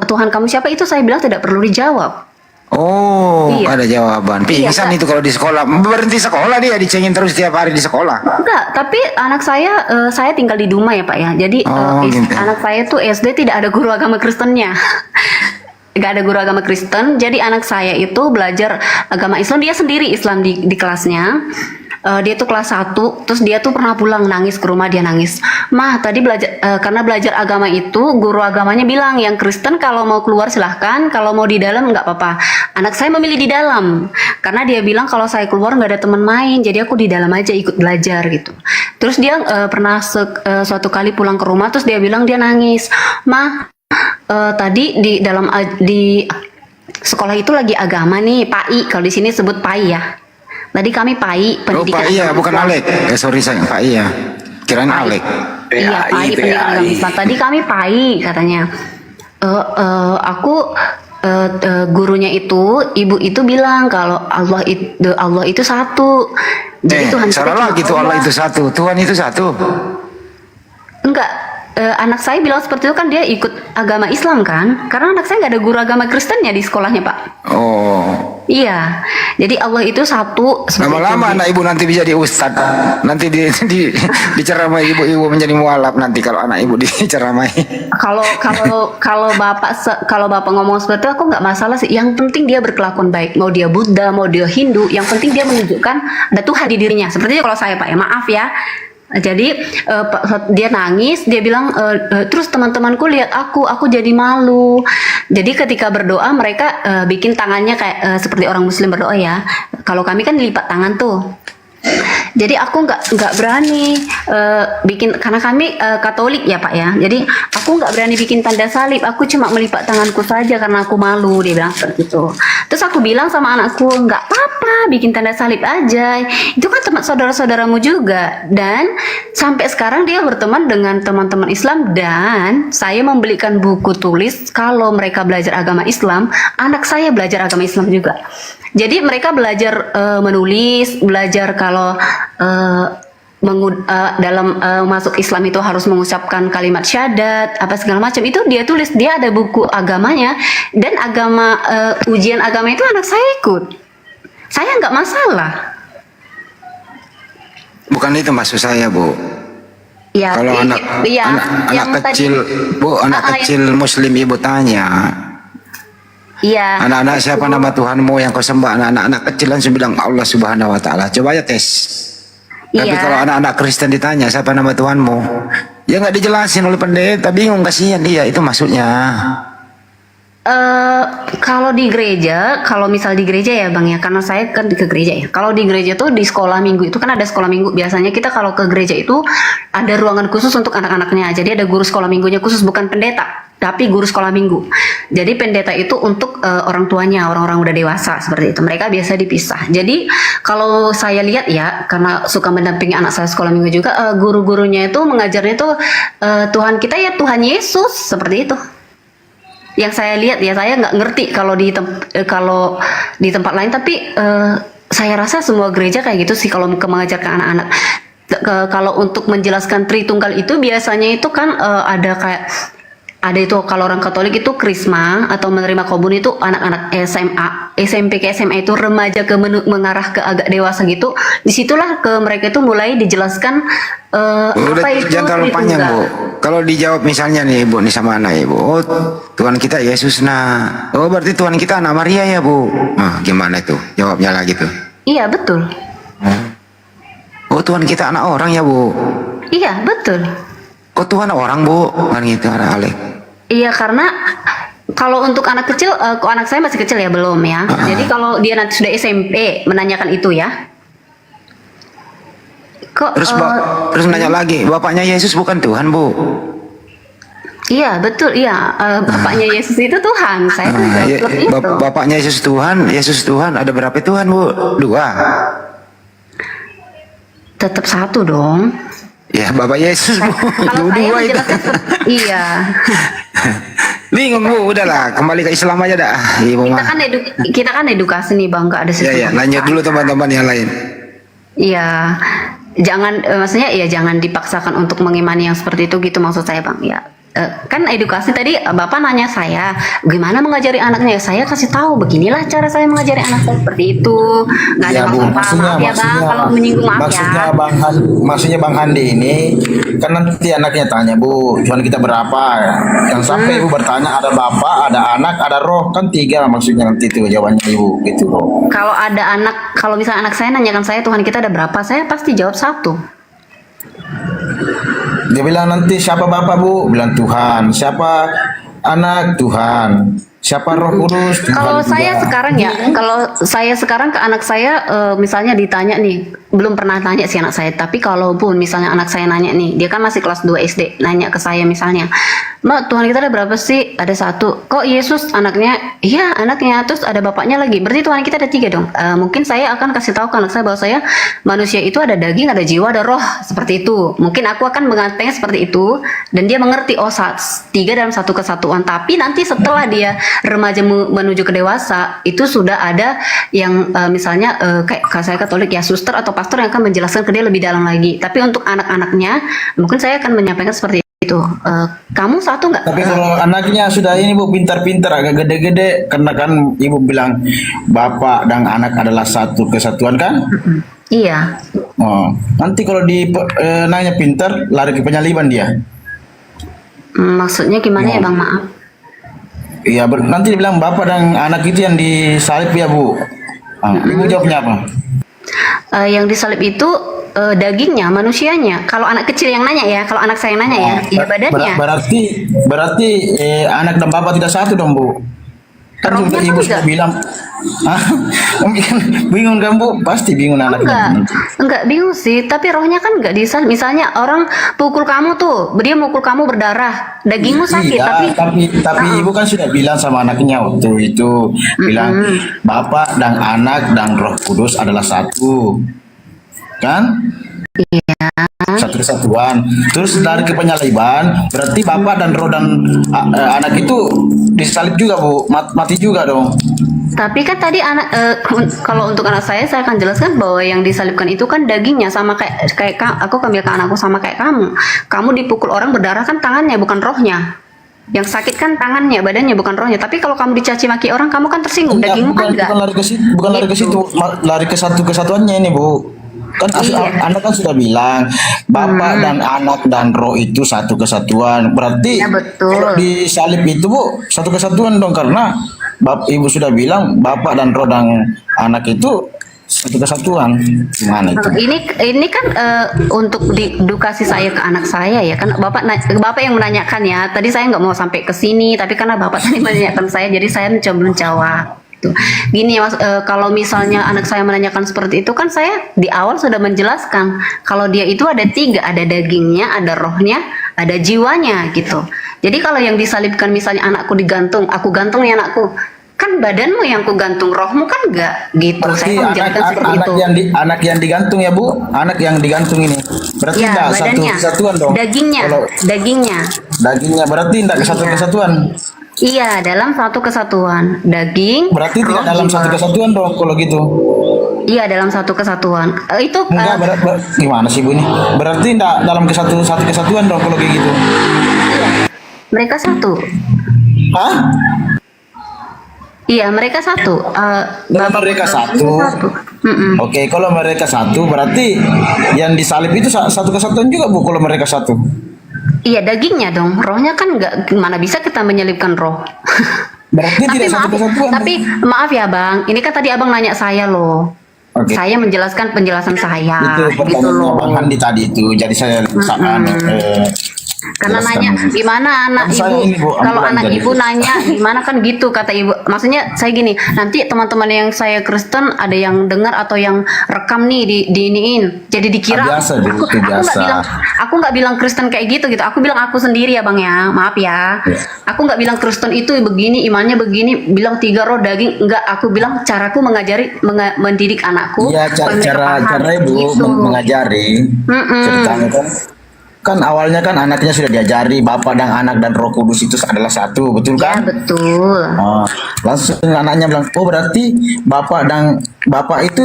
Tuhan kamu siapa, itu saya bilang tidak perlu dijawab. Oh, Iya. ada jawaban. Pingsan Iya, itu kalau di sekolah. Berhenti sekolah dia dicengin terus tiap hari di sekolah. Enggak, tapi anak saya tinggal di Duma ya Pak ya. Jadi gitu. anak saya tuh SD tidak ada guru agama Kristennya. Nggak ada guru agama Kristen. Jadi anak saya itu belajar agama Islam, dia sendiri Islam di kelasnya. Dia tuh kelas 1, terus dia tuh pernah pulang nangis ke rumah, dia nangis. Mah, tadi belajar karena belajar agama itu guru agamanya bilang yang Kristen kalau mau keluar silahkan, kalau mau di dalam nggak apa-apa. Anak saya memilih di dalam karena dia bilang kalau saya keluar nggak ada teman main, jadi aku di dalam aja ikut belajar gitu. Terus dia pernah suatu kali pulang ke rumah, terus dia bilang dia nangis. Mah, tadi di sekolah itu lagi agama nih, PAI, kalau di sini sebut PAI ya. Tadi kami PAI pendidikan. Pak Iya, agama bukan Islam. Alek. Sorry saya, Pak Iya. Kirain Alek. Iya, PAI pendidikan agama Islam. Tadi kami PAI katanya. Gurunya itu, ibu itu bilang kalau Allah itu satu. Jadi Tuhan kita salah cuma lagi tuh Allah itu satu. Tuhan itu satu. Enggak. Anak saya bilang seperti itu kan dia ikut agama Islam kan, karena anak saya nggak ada guru agama Kristennya di sekolahnya Pak. Oh. Iya, jadi Allah itu satu. Lama-lama anak ibu nanti bisa di ustad. Nanti diceramai ibu-ibu menjadi mualaf nanti kalau anak ibu diceramai. Kalau bapak ngomong seperti itu aku nggak masalah sih. Yang penting dia berkelakuan baik. Mau dia Buddha, mau dia Hindu, yang penting dia menunjukkan ada Tuhan di dirinya. Seperti itu kalau saya Pak ya, maaf ya. Jadi dia nangis, dia bilang terus teman-temanku lihat aku jadi malu. Jadi ketika berdoa mereka bikin tangannya kayak seperti orang Muslim berdoa ya. Kalau kami kan dilipat tangan tuh. Jadi aku nggak berani bikin, karena kami Katolik ya Pak ya. Jadi aku nggak berani bikin tanda salib. Aku cuma melipat tanganku saja karena aku malu. Dia bilang seperti itu. Terus aku bilang sama anakku, nggak apa-apa, bikin tanda salib aja. Itu kan teman saudara-saudaramu juga. Dan sampai sekarang dia berteman dengan teman-teman Islam, dan saya membelikan buku tulis kalau mereka belajar agama Islam, anak saya belajar agama Islam juga. Jadi mereka belajar menulis, belajar kalau dalam masuk Islam itu harus mengucapkan kalimat syahadat, apa segala macam itu dia tulis. Dia ada buku agamanya, dan ujian agama itu anak saya ikut. Saya nggak masalah. Bukan itu maksud saya, Bu. Ya, kalau anak kecil, Bu, anak kecil Muslim ibu tanya. Iya. Anak-anak siapa nama Tuhanmu yang kau sembah? Anak-anak kecil langsung bilang Allah Subhanahu Wa Taala. Coba ya tes. Tapi kalau anak-anak Kristen ditanya siapa nama Tuhanmu, ya nggak dijelasin oleh pendeta, bingung, kasihan dia. Itu maksudnya. Kalau di gereja, kalau misal di gereja ya Bang ya, karena saya kan ke gereja ya. Kalau di gereja tuh di sekolah minggu itu kan ada sekolah minggu. Biasanya kita kalau ke gereja itu ada ruangan khusus untuk anak-anaknya. Jadi ada guru sekolah minggunya khusus, bukan pendeta, tapi guru sekolah minggu. Jadi pendeta itu untuk orang tuanya, orang-orang udah dewasa seperti itu. Mereka biasa dipisah. Jadi kalau saya lihat ya, karena suka mendampingi anak saya sekolah minggu juga, guru-gurunya itu mengajarnya tuh Tuhan kita ya Tuhan Yesus, seperti itu. Yang saya lihat ya, saya nggak ngerti kalau di tempat lain, tapi saya rasa semua gereja kayak gitu sih kalau mengajarkan anak-anak. Kalau untuk menjelaskan Tritunggal itu biasanya itu kan ada kayak ada itu kalau orang Katolik itu krisma atau menerima komun itu anak-anak SMA, SMP ke SMA itu remaja ke mengarah ke agak dewasa gitu. Disitulah ke mereka itu mulai dijelaskan apa itu jangan terlalu panjang tunggal. Bu. Kalau dijawab misalnya nih Bu nih sama anak Ibu, oh Tuhan kita Yesus nah, oh berarti Tuhan kita anak Maria ya Bu. Nah, gimana itu jawabnya lagi tuh? Iya betul. Oh Tuhan kita anak orang ya Bu. Iya betul. Oh Tuhan orang Bu, kan gitu anak Alek. Iya karena kalau untuk anak kecil, kok anak saya masih kecil ya belum ya. Jadi kalau dia nanti sudah SMP menanyakan itu ya. Kok Terus nanya lagi, bapaknya Yesus bukan Tuhan Bu? Iya betul iya bapaknya Yesus itu Tuhan. Saya kan jawab seperti itu. Bapaknya Yesus Tuhan, ada berapa Tuhan Bu? 2. Tetap satu dong. Ya Bapak Yesus Bu. Kalau saya 2 itu. menjelaskan iya. Bingung Bu, udahlah kembali ke Islam aja dah. Ibu Kita kan edukasi nih Bang, nggak ada Ya ya, sesuatu. lanjut dulu teman-teman yang lain. Iya, jangan maksudnya ya jangan dipaksakan untuk mengimani yang seperti itu gitu maksud saya Bang ya. Kan edukasi tadi Bapak nanya saya gimana mengajari anaknya, saya kasih tahu beginilah cara saya mengajari anak saya seperti itu, nggak ada masalah. Maaf ya Bang kalau menyinggung, maaf ya. Maksudnya Bang Handi ini kan nanti anaknya tanya Bu Tuhan kita berapa, yang sampai Ibu bertanya ada bapak, ada anak, ada roh, kan 3 maksudnya nanti itu jawabannya Ibu gitu loh. Kalau ada anak, kalau misalnya anak saya nanyakan saya Tuhan kita ada berapa, saya pasti jawab 1. Dia bilang nanti siapa bapak Bu, bilang Tuhan, siapa anak Tuhan, siapa Roh Kudus Tuhan. Kalau juga. saya sekarang ya, kalau saya sekarang ke anak saya misalnya ditanya nih, belum pernah tanya si anak saya, tapi kalaupun misalnya anak saya nanya nih, dia kan masih kelas 2 SD, nanya ke saya misalnya, Mbak Tuhan kita ada berapa sih? Ada 1. Kok Yesus anaknya? Iya anaknya. Terus ada bapaknya lagi. Berarti Tuhan kita ada 3 dong. Mungkin saya akan kasih tahu ke anak saya bahwa saya manusia itu ada daging, ada jiwa, ada roh seperti itu. Mungkin aku akan mengatakannya seperti itu dan dia mengerti 3 dalam satu kesatuan. Tapi nanti setelah dia remaja menuju ke dewasa itu sudah ada yang misalnya kayak saya Katolik ya suster atau pastor yang akan menjelaskan ke dia lebih dalam lagi. Tapi untuk anak-anaknya mungkin saya akan menyampaikan seperti itu. Kamu 1 nggak? Tapi kalau anaknya sudah ini Bu pintar-pintar agak gede-gede, karena kan Ibu bilang bapak dan anak adalah satu kesatuan kan? Iya. Oh, nanti kalau nanya pintar lari ke penyaliban dia. Maksudnya gimana ya Bang, maaf? Iya, nanti dibilang bapak dan anak itu yang disalib ya Bu. Ibu jawabnya apa? Yang disalib itu dagingnya, manusianya. Kalau anak kecil yang nanya ya, kalau anak saya yang nanya ya badannya. Berarti anak dan bapak tidak satu dong Bu. Kan sudah Ibu sudah bilang. Bingung kan Bu? Pasti bingung anaknya. Enggak bingung sih, tapi rohnya kan enggak disalib. Misalnya orang pukul kamu tuh, dia mukul kamu berdarah, dagingmu sakit, iya, tapi Ibu kan sudah bilang sama anaknya waktu itu, bilang bapak dan anak dan Roh Kudus adalah satu. Kan? Iya. Satu kesatuan. Terus dari ke penyaliban, berarti bapak dan roh dan anak itu disalib juga Bu, mati juga dong. Tapi kan tadi anak kalau untuk anak saya akan jelaskan bahwa yang disalibkan itu kan dagingnya sama kayak aku ambil ke anakku sama kayak kamu. Kamu dipukul orang berdarah kan tangannya bukan rohnya. Yang sakit kan tangannya, badannya bukan rohnya. Tapi kalau kamu dicaci maki orang, kamu kan tersinggung. Dagingmu kan enggak. Bukan lari ke situ, lari ke satu kesatuannya ini Bu. Kan Anda kan sudah bilang bapak dan anak dan roh itu satu kesatuan. Berarti kalau disalib itu Bu satu kesatuan dong, karena Ibu sudah bilang bapak dan roh dan anak itu satu kesatuan. Gimana itu? Ini kan untuk edukasi saya ke anak saya ya kan bapak yang menanyakan ya. Tadi saya nggak mau sampai ke sini, tapi karena bapak tadi menanyakan saya, jadi saya mencoba menjawab. Gini Mas, kalau misalnya anak saya menanyakan seperti itu kan saya di awal sudah menjelaskan kalau dia itu ada 3, ada dagingnya, ada rohnya, ada jiwanya gitu. Jadi kalau yang disalibkan misalnya anakku digantung, aku gantung ya anakku, kan badanmu yang ku gantung, rohmu kan enggak gitu. Berarti saya menjelaskan seperti itu. Anak yang digantung ya Bu, anak yang digantung ini berarti enggak satu kesatuan dong. Dagingnya berarti enggak satu kesatuan. Iya, dalam satu kesatuan. Daging. Berarti tidak dalam satu kesatuan dong kalau gitu. Iya, dalam satu kesatuan. Itu enggak gimana sih Bu ini? Berarti tidak dalam satu kesatuan dong kalau kayak gitu. Mereka satu. Hah? Iya, mereka satu. Kalau mereka satu. Oke, kalau mereka satu berarti yang disalib itu satu kesatuan juga Bu kalau mereka satu. Iya, dagingnya dong. Rohnya kan nggak, mana bisa kita menyelipkan roh. Berarti tidak satu kesatuan. Tapi maaf ya Bang, ini kan tadi Abang nanya saya loh. Oke. Saya menjelaskan penjelasan saya. Itu gitu pertanyaannya loh. Bang Handi tadi itu. Jadi saya Karena jelaskan nanya dulu. gimana anak Kan saya ibu, ini, Bu, kalau ambulan anak jadi. ibu nanya gimana kan gitu kata ibu. Maksudnya saya gini, nanti teman-teman yang saya Kristen ada yang dengar atau yang rekam nih di iniin, jadi dikira Biasa, Bu, itu biasa. aku nggak bilang Kristen kayak gitu. Aku bilang aku sendiri ya Bang ya, maaf ya. Aku nggak bilang Kristen itu begini, imannya begini, bilang 3 roh daging, enggak. Aku bilang caraku mendidik anakku. Iya, cara Ibu Gitu. mengajari ceritanya kan awalnya kan anaknya sudah diajari Bapa dan Anak dan Roh Kudus itu adalah satu, betul kan? Ya, betul. Langsung anaknya bilang, oh berarti Bapak itu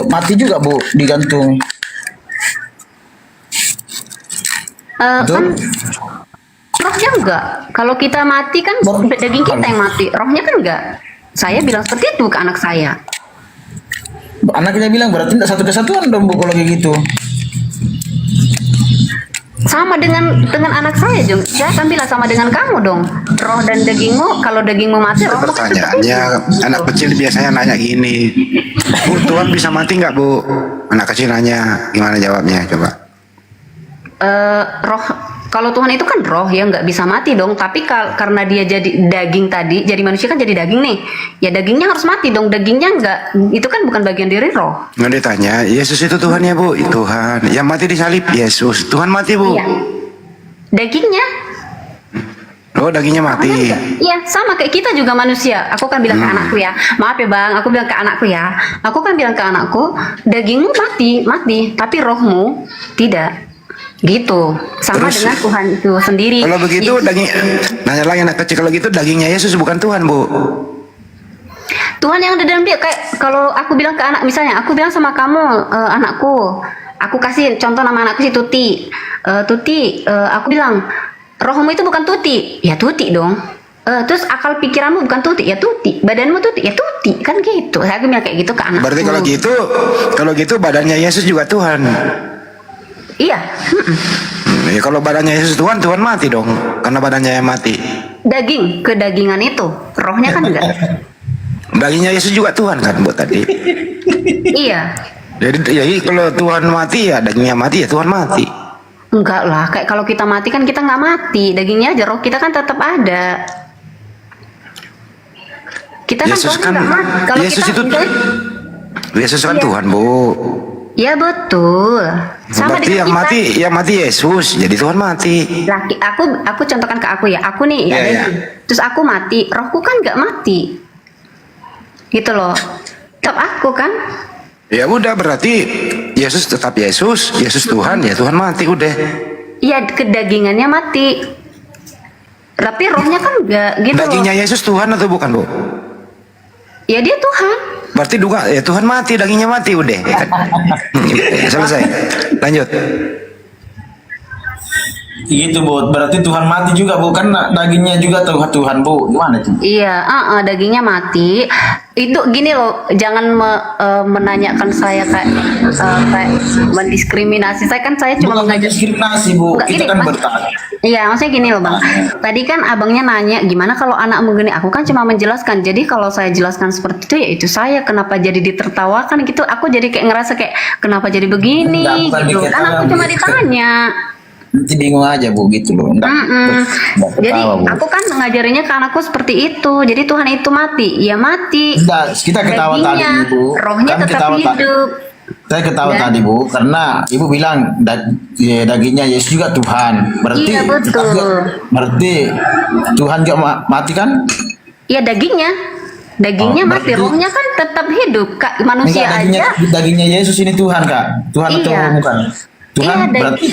mati juga Bu digantung. Kan rohnya enggak. Kalau kita mati kan daging kita yang mati, rohnya kan enggak. Saya bilang seperti itu ke anak saya. Anaknya bilang berarti tidak satu kesatuan dong Bu kalau kayak gitu. Sama dengan anak saya, Jung. Saya akan bilang sama dengan kamu dong. Roh dan dagingmu, kalau dagingmu mati, rohmu kan tetap hidup. Pertanyaannya anak kecil biasanya nanya gini, Bu, Tuhan bisa mati nggak Bu? Anak kecil nanya, gimana jawabnya coba? Roh, kalau Tuhan itu kan roh ya, nggak bisa mati dong. Tapi karena dia jadi daging tadi, jadi manusia kan jadi daging nih. Ya dagingnya harus mati dong. Dagingnya nggak, itu kan bukan bagian dari roh. Nggak ditanya, Yesus itu Tuhan ya Bu? Tuhan. Yang mati disalib Yesus. Tuhan mati Bu. Iya. Dagingnya. Oh dagingnya mati. Iya, sama kayak kita juga manusia. Aku kan bilang ke anakku ya, maaf ya Bang, aku bilang ke anakku ya. Aku kan bilang ke anakku, dagingmu mati, tapi rohmu tidak. Gitu. Sama Terus, dengan Tuhan itu sendiri. Kalau begitu daging, nanya lagi anak kecil, kalau gitu dagingnya Yesus bukan Tuhan Bu. Tuhan yang ada dalam dia, kayak kalau aku bilang ke anak, misalnya aku bilang sama kamu, anakku, aku kasih contoh nama anakku si Tuti. Tuti, aku bilang, rohmu itu bukan Tuti. Ya Tuti dong. Terus akal pikiranmu bukan Tuti, ya Tuti. Badanmu Tuti, ya Tuti. Kan gitu. Saya bilang kayak gitu ke anakku. Berarti kalau gitu badannya Yesus juga Tuhan. Iya. Ya kalau badannya Yesus Tuhan, Tuhan mati dong, karena badannya yang mati. Daging, kedagingan itu, rohnya kan enggak. Dagingnya Yesus juga Tuhan kan buat tadi. Iya. Jadi kalau Tuhan mati ya dagingnya mati ya Tuhan mati. Enggak lah, kayak kalau kita mati kan kita nggak mati, dagingnya aja, roh kita kan tetap ada. Kita kan Yesus rohnya kan, nggak mati. Kalau Yesus kita, Yesus kan Iya. Tuhan Bu. Ya betul. Sama Berarti dengan yang mati Yesus, jadi Tuhan mati. Laki, aku contohkan ke aku ya. Aku nih, Iya, ada iya. terus aku mati, rohku kan nggak mati. Gitu loh. Tetap aku kan. Ya udah berarti Yesus tetap Yesus, Yesus Tuhan ya Tuhan mati udah. Iya, kedagingannya mati. Tapi rohnya kan nggak gitu Dagingnya loh. Yesus Tuhan atau bukan Bu? Ya dia Tuhan. Berarti juga ya Tuhan mati, dagingnya mati udah. Ya, selesai. Lanjut. Gitu Bu, berarti Tuhan mati juga Bu, kan dagingnya juga Tuhan Bu, gimana itu? Iya, dagingnya mati. Itu gini loh, jangan menanyakan saya kayak mendiskriminasi. Saya cuma Bukan diskriminasi Bu, Enggak, kita gini, kan Mas. bertanya. Iya, maksudnya gini loh Bang. Tadi kan abangnya nanya gimana kalau anak begini. Aku kan cuma menjelaskan. Jadi kalau saya jelaskan seperti itu, ya itu saya kenapa jadi ditertawakan gitu. Aku jadi kayak ngerasa kayak kenapa jadi begini Enggak, bukan gitu. dikira Kan aku cuma gitu. ditanya. Nanti bingung aja Bu gitu loh. Enggak Jadi ketawa, Bu. aku kan ngajarinya ke anakku seperti itu. Jadi Tuhan itu mati, ya mati. Enggak, kita ketawa tadi Dagingnya, Bu. rohnya Kan tetap ketawa hidup. Saya ketawa Dan- tadi Bu, karena Ibu bilang dagingnya Yesus juga Tuhan. Berarti Iya, betul. berarti Tuhan juga mati kan? Ya dagingnya mati, berarti- rohnya kan tetap hidup. Kak, manusia Enggak, aja. dagingnya Yesus ini Tuhan Kak. Tuhan atau Iya. bukan? Tuhan Iya, berarti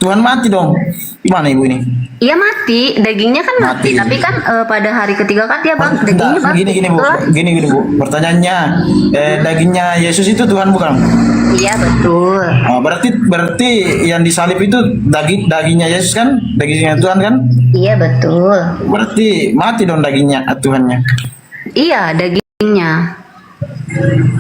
Tuhan mati dong. Gimana ibu ini? Iya mati, dagingnya kan mati, tapi kan pada hari ketiga kan dia bang, dagingnya Bentar, bangkit. gini bu, Itulah. gini bu. Pertanyaannya, dagingnya Yesus itu Tuhan bukan? Iya betul. Oh, berarti yang disalib itu dagingnya Yesus kan, dagingnya Tuhan kan? Iya betul. Berarti mati dong dagingnya Tuhannya. Iya dagingnya.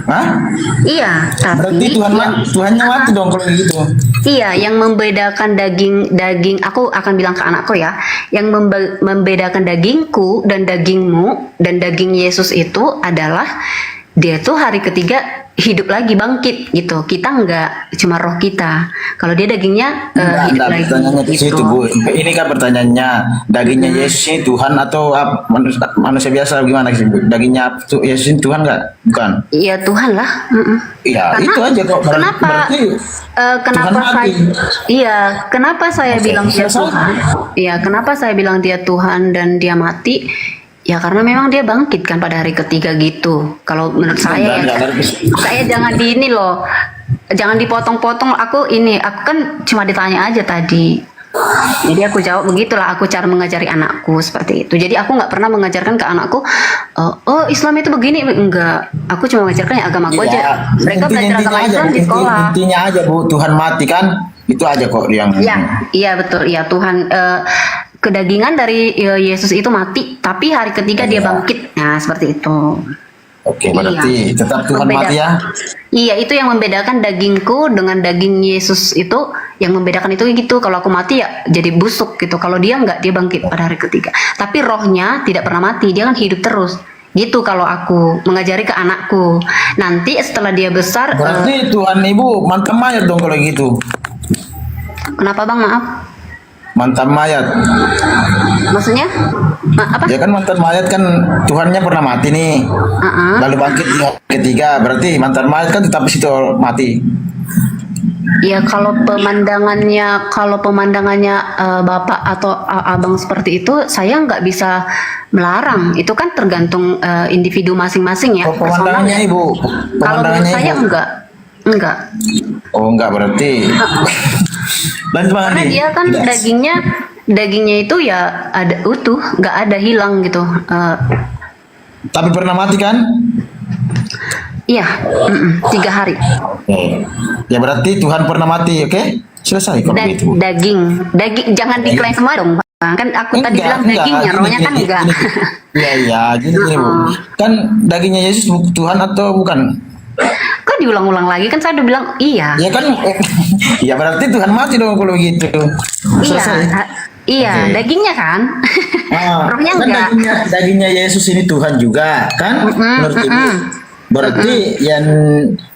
Hah? Iya, Berarti tapi Tuhannya mati dong kalau gitu. iya, yang membedakan daging aku akan bilang ke anakku ya, yang membedakan dagingku dan dagingmu dan daging Yesus itu adalah dia tuh hari ketiga hidup lagi bangkit gitu. Kita enggak, cuma roh kita. Kalau dia dagingnya hidup lagi Pertanyaannya ke situ bu. Ini kan pertanyaannya, dagingnya Yesus ini Tuhan atau manusia biasa gimana sih bu? Dagingnya Yesus ini Tuhan nggak? Bukan. Iya Tuhan lah. Iya itu aja kok. Kenapa? Berarti Kenapa Tuhan saya? mati. Iya, kenapa saya Oke, bilang dia selesai. Tuhan? Iya, kenapa saya bilang dia Tuhan dan dia mati? Ya karena memang dia bangkit kan pada hari ketiga gitu. Kalau menurut saya ya, saya jangan di ini loh, jangan dipotong-potong. Aku kan cuma ditanya aja tadi. Jadi aku jawab begitulah, aku cara mengajari anakku seperti itu. Jadi aku nggak pernah mengajarkan ke anakku, oh Islam itu begini, enggak. Aku cuma mengajarkan ya agama aku aja. Mereka belajar agama Islam di sekolah. Intinya aja bu, Tuhan mati kan? Itu aja kok yang. Iya betul, iya Tuhan. Kedagingan dari Yesus itu mati, tapi hari ketiga dia bangkit. Nah seperti itu. Oke, berarti tetap Tuhan mati ya? Iya, itu yang membedakan dagingku dengan daging Yesus itu, yang membedakan itu gitu. Kalau aku mati ya jadi busuk gitu. Kalau dia enggak, dia bangkit pada hari ketiga. Tapi rohnya tidak pernah mati, dia kan hidup terus. Gitu kalau aku mengajari ke anakku. Nanti setelah dia besar. Berarti Tuhan ibu mantan mayat dong kalau gitu. Kenapa bang? Maaf. Mantan mayat. Maksudnya? Apa? Ya kan mantan mayat kan Tuhannya pernah mati nih. Lalu bangkit di hari ketiga, berarti mantan mayat kan tetap di situ mati. Ya kalau pemandangannya bapak atau abang seperti itu, saya nggak bisa melarang. Itu kan tergantung individu masing-masing ya. Pemandangannya ibu. Kalau menurut saya enggak. Oh enggak berarti. Karena dia kan dagingnya itu ya ada utuh, nggak ada hilang gitu. Tapi pernah mati kan? Iya, 3 hari. Ya berarti Tuhan pernah mati, oke? Selesai kalau begitu. Daging jangan diklaim semua dong, Bang. Kan aku tadi bilang dagingnya, rohnya kan enggak. Iya, gini Bu. Kan dagingnya Yesus Tuhan atau bukan? Kok diulang-ulang lagi, kan saya udah bilang iya. Ya kan, ya berarti Tuhan mati dong kalau gitu. Iya, dagingnya kan. Rohnya kan enggak. Dagingnya Yesus ini Tuhan juga, kan? Menurut Ibu. Berarti yang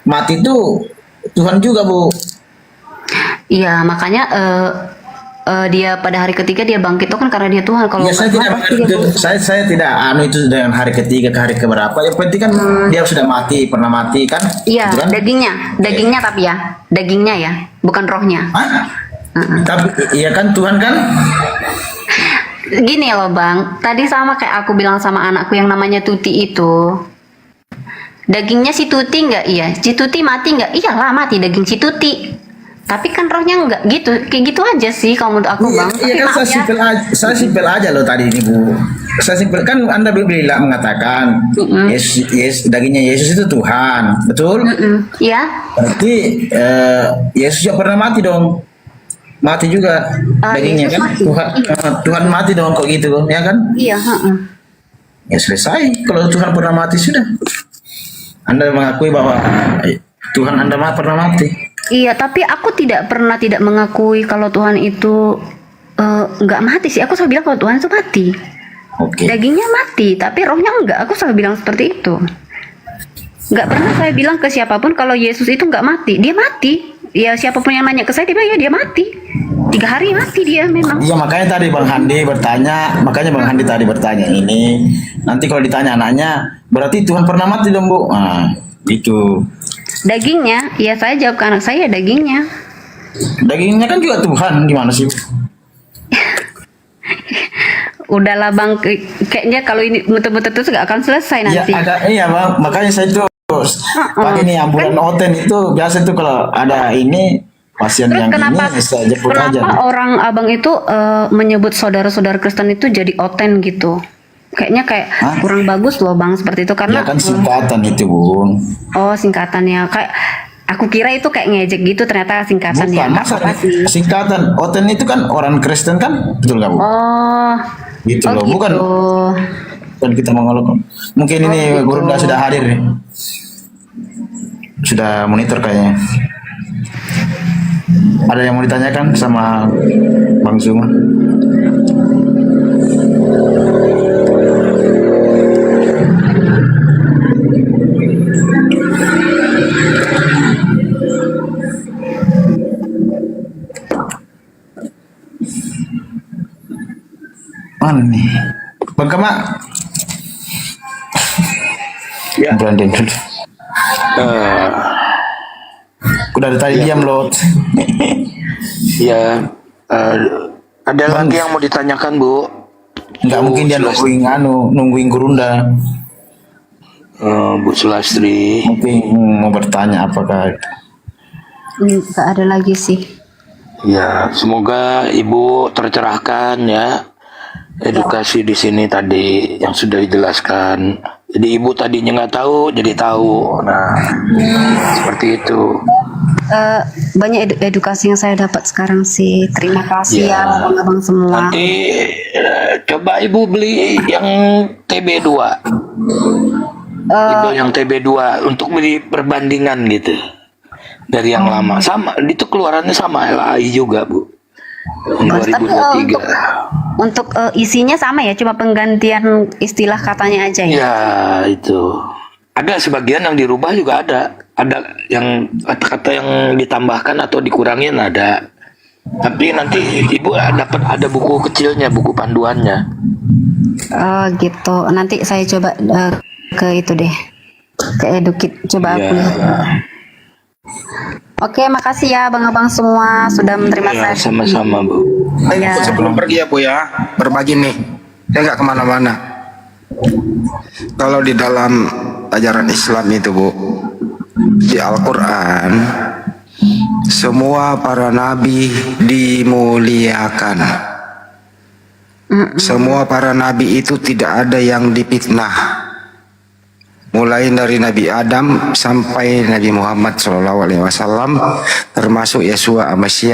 mati itu Tuhan juga, Bu. Iya, makanya dia pada hari ketiga dia bangkit itu kan karena dia Tuhan. Kalau ya, saya tidak itu dengan hari ketiga ke hari keberapa. Yang penting kan dia sudah mati, pernah mati kan? Iya, gitu kan? dagingnya tapi ya, dagingnya ya, bukan rohnya. Tapi iya kan Tuhan kan? Gini loh Bang, tadi sama kayak aku bilang sama anakku yang namanya Tuti itu. Dagingnya si Tuti enggak? Iya. Si Tuti mati enggak? Iyalah mati daging si Tuti. Tapi kan rohnya enggak gitu. Kayak gitu aja sih kalau menurut aku Bang. Iya kan saya simpel aja loh tadi ini Bu. Saya simpel kan Anda bilang mengatakan Yesus, dagingnya Yesus itu Tuhan, betul? Iya. Berarti Yesus juga pernah mati dong. Mati juga dagingnya kan? Tuhan mati dong kok gitu, ya kan? Iya, Ya selesai. Kalau Tuhan pernah mati sudah. Anda mengakui bahwa Tuhan Anda pernah mati. Iya, tapi aku tidak pernah tidak mengakui kalau Tuhan itu enggak mati sih. Aku selalu bilang kalau Tuhan itu mati. Dagingnya mati, tapi rohnya enggak. Aku selalu bilang seperti itu. Enggak pernah saya bilang ke siapapun kalau Yesus itu enggak mati. Dia mati. Ya siapapun yang nanya ke saya, dia bilang ya dia mati. 3 hari mati dia memang. Iya makanya tadi Bang Handi bertanya ini. Nanti kalau ditanya anaknya, berarti Tuhan pernah mati dong Bu. Nah, gitu. Dagingnya, ya saya jawab ke anak saya dagingnya. Dagingnya kan juga Tuhan, gimana sih? Udahlah Bang, kayaknya kalau ini muter-muter terus gak akan selesai nanti. Iya Bang, makanya saya itu pakai nih ambulan oten itu biasa tuh kalau ada ini pasien Terus yang kenapa ini saya jemput aja. kenapa orang abang itu menyebut saudara-saudara Kristen itu jadi oten gitu? Kayaknya kayak kurang bagus loh bang seperti itu karena Ya kan singkatan itu bun. oh singkatannya kayak aku kira itu kayak ngejek gitu ternyata singkatan ya. Bukan, Nggak masa apa-apa sih. singkatan Oten itu kan orang Kristen kan, betul nggak bu? Oh, Gitu oh loh, bukan gitu. kan kita mengeluh. Mungkin ini gitu. Gurunda sudah hadir nih, sudah monitor kayaknya. Ada yang mau ditanyakan sama Bang Zuma? Mana nih? Bang Kama? Ya. Brandon dulu. Udah ada tadi diam loh. Ya, ada lagi yang mau ditanyakan Bu? Nggak mungkin dia nungguin Gurunda. Bu Sulastri. Mungkin mau bertanya apakah? Nggak ada lagi sih. Ya, semoga Ibu tercerahkan ya. Edukasi di sini tadi yang sudah dijelaskan. Jadi Ibu tadinya nggak tahu, jadi tahu. Nah, seperti itu. Banyak edukasi yang saya dapat sekarang sih. Terima kasih ya abang-abang semua. Nanti coba Ibu beli yang TB2. Ibu yang TB2 untuk beli perbandingan gitu. Dari yang lama sama, itu keluarannya sama LAI juga Bu. Tapi 2023. untuk isinya sama ya, cuma penggantian istilah katanya aja ya. Ya itu. Ada sebagian yang dirubah juga ada. Ada yang kata-kata yang ditambahkan atau dikurangin ada. Tapi nanti Ibu dapat ada buku kecilnya, buku panduannya. Oh gitu. Nanti saya coba ke itu deh. Ke Edukit. Coba aku lihat. Oke, makasih ya abang-abang semua sudah menerima saya. Sama-sama Bu. Ya. Sebelum pergi ya Bu ya, berbagi nih. Saya nggak kemana-mana. Kalau di dalam ajaran Islam itu Bu, di Al-Quran, semua para nabi dimuliakan. Semua para nabi itu tidak ada yang difitnah. Mulai dari Nabi Adam sampai Nabi Muhammad SAW, termasuk Yesua Al-Masih,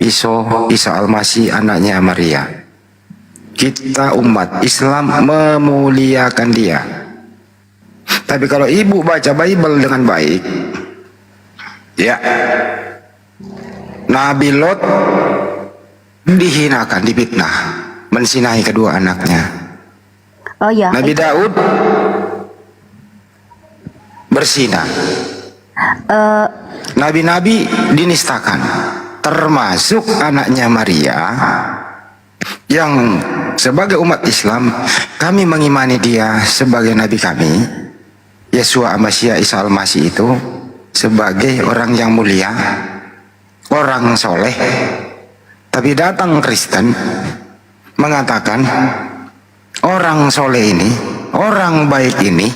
Isa Al-Masih, anaknya Maria. Kita umat Islam memuliakan dia. Tapi kalau ibu baca Bible dengan baik, ya, Nabi Lot dihinakan, difitnah, mensinahi kedua anaknya. Oh ya. Nabi Daud berzina. Nabi-nabi dinistakan, termasuk anaknya Maria, yang sebagai umat Islam kami mengimani dia sebagai nabi kami, Yesua Al-Masih, Isa Al-Masih itu sebagai orang yang mulia, orang soleh. Tapi datang Kristen mengatakan orang soleh ini, orang baik ini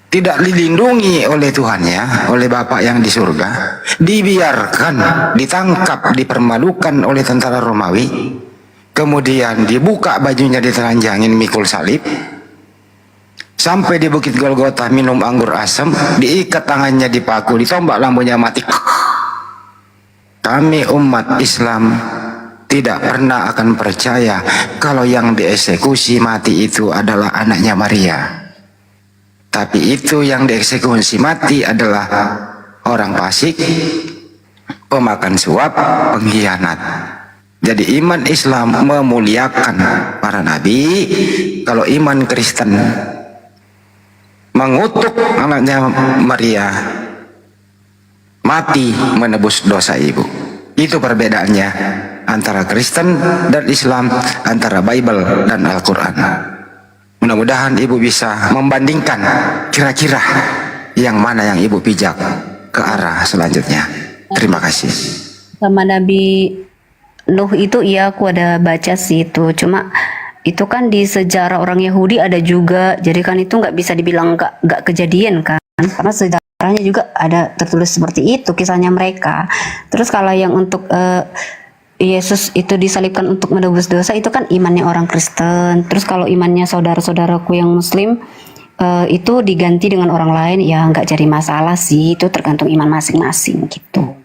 tidak dilindungi oleh Tuhannya, oleh Bapa yang di surga, dibiarkan, ditangkap, dipermalukan oleh tentara Romawi, kemudian dibuka bajunya, ditelanjangin, mikul salib, sampai di Bukit Golgota minum anggur asam, diikat tangannya, dipaku, ditombak lampunya, mati. Kami umat Islam tidak pernah akan percaya kalau yang dieksekusi mati itu adalah anaknya Maria. Tapi itu yang dieksekusi mati adalah orang fasik, pemakan suap, pengkhianat. Jadi iman Islam memuliakan para nabi. Kalau iman Kristen mengutuk anaknya Maria, mati menebus dosa ibu. Itu perbedaannya antara Kristen dan Islam, antara Bible dan Al-Quran. Mudah-mudahan ibu bisa membandingkan kira-kira yang mana yang ibu pijak ke arah selanjutnya. Terima kasih. Sama Nabi Nuh itu iya aku ada baca sih itu. Cuma itu kan di sejarah orang Yahudi ada juga. Jadi kan itu nggak bisa dibilang nggak kejadian kan. Karena sejarah sejarahnya juga ada tertulis seperti itu kisahnya mereka. Terus kalau yang untuk Yesus itu disalibkan untuk menebus dosa itu kan imannya orang Kristen. Terus kalau imannya saudara-saudaraku yang Muslim itu diganti dengan orang lain, ya nggak jadi masalah sih, itu tergantung iman masing-masing gitu.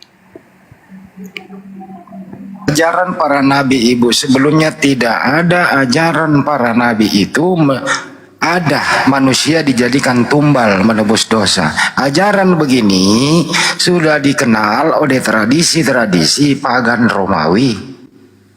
Ajaran para nabi, Ibu, sebelumnya tidak ada ajaran para nabi itu ada manusia dijadikan tumbal menebus dosa. Ajaran begini sudah dikenal oleh tradisi-tradisi pagan Romawi,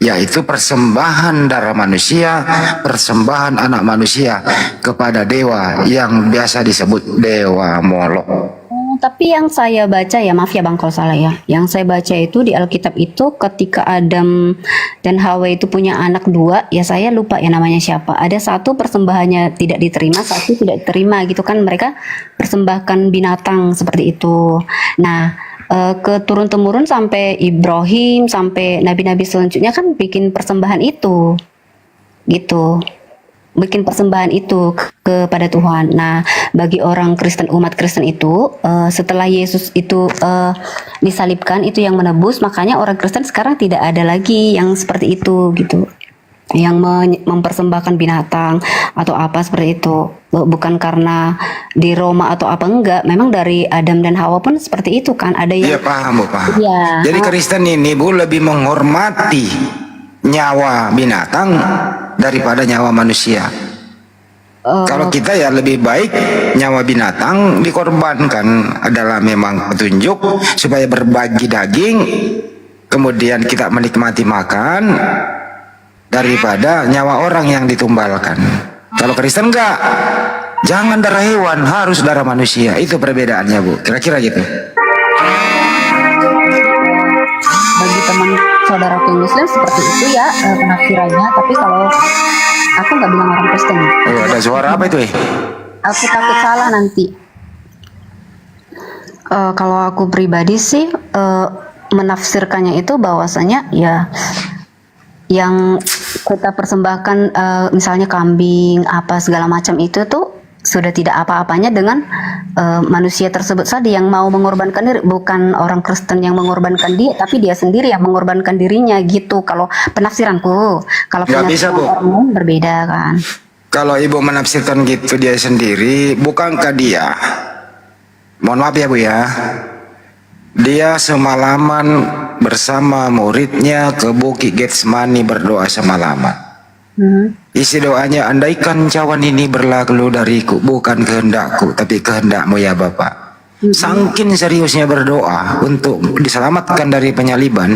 yaitu persembahan darah manusia, persembahan anak manusia kepada dewa yang biasa disebut dewa Molok. Tapi yang saya baca ya, maaf ya Bang kalau salah ya, yang saya baca itu di Alkitab itu ketika Adam dan Hawa itu punya anak dua, ya saya lupa ya namanya siapa, ada satu persembahannya tidak diterima, satu tidak diterima gitu kan, mereka persembahkan binatang seperti itu. Nah keturun-temurun sampai Ibrahim, sampai nabi-nabi selanjutnya kan bikin persembahan itu gitu, bikin persembahan itu kepada Tuhan. Nah, bagi orang Kristen, umat Kristen itu setelah Yesus itu disalibkan, itu yang menebus, makanya orang Kristen sekarang tidak ada lagi yang seperti itu gitu, yang mempersembahkan binatang atau apa seperti itu. Bukan karena di Roma atau apa, enggak, memang dari Adam dan Hawa pun seperti itu kan, ada yang Iya, paham Bu, paham. Ya. Jadi Kristen ini Bu lebih menghormati nyawa binatang daripada nyawa manusia. Kalau kita ya lebih baik nyawa binatang dikorbankan, adalah memang petunjuk supaya berbagi daging, kemudian kita menikmati makan, daripada nyawa orang yang ditumbalkan. Kalau Kristen enggak, jangan darah hewan, harus darah manusia. Itu perbedaannya Bu, kira-kira gitu. Bagi teman saudara Muslim seperti itu ya penafsirannya, tapi kalau aku nggak bilang orang Kristen. Oh, ada suara apa itu? Aku takut salah nanti. Kalau aku pribadi sih menafsirkannya itu bahwasanya ya yang kita persembahkan misalnya kambing apa segala macam itu tuh sudah tidak apa-apanya dengan manusia tersebut tadi yang mau mengorbankan diri, bukan orang Kristen yang mengorbankan dia, tapi dia sendiri yang mengorbankan dirinya gitu. Kalau penafsiranku, kalau penafsiran orang lain berbeda kan. Kalau Ibu menafsirkan gitu dia sendiri, bukankah dia, mohon maaf ya Bu ya, dia semalaman bersama muridnya ke Bukit Getsemani berdoa semalaman. Isi doanya, andaikan cawan ini berlalu dariku, bukan kehendakku tapi kehendakmu ya Bapak. Sangkin seriusnya berdoa untuk diselamatkan dari penyaliban,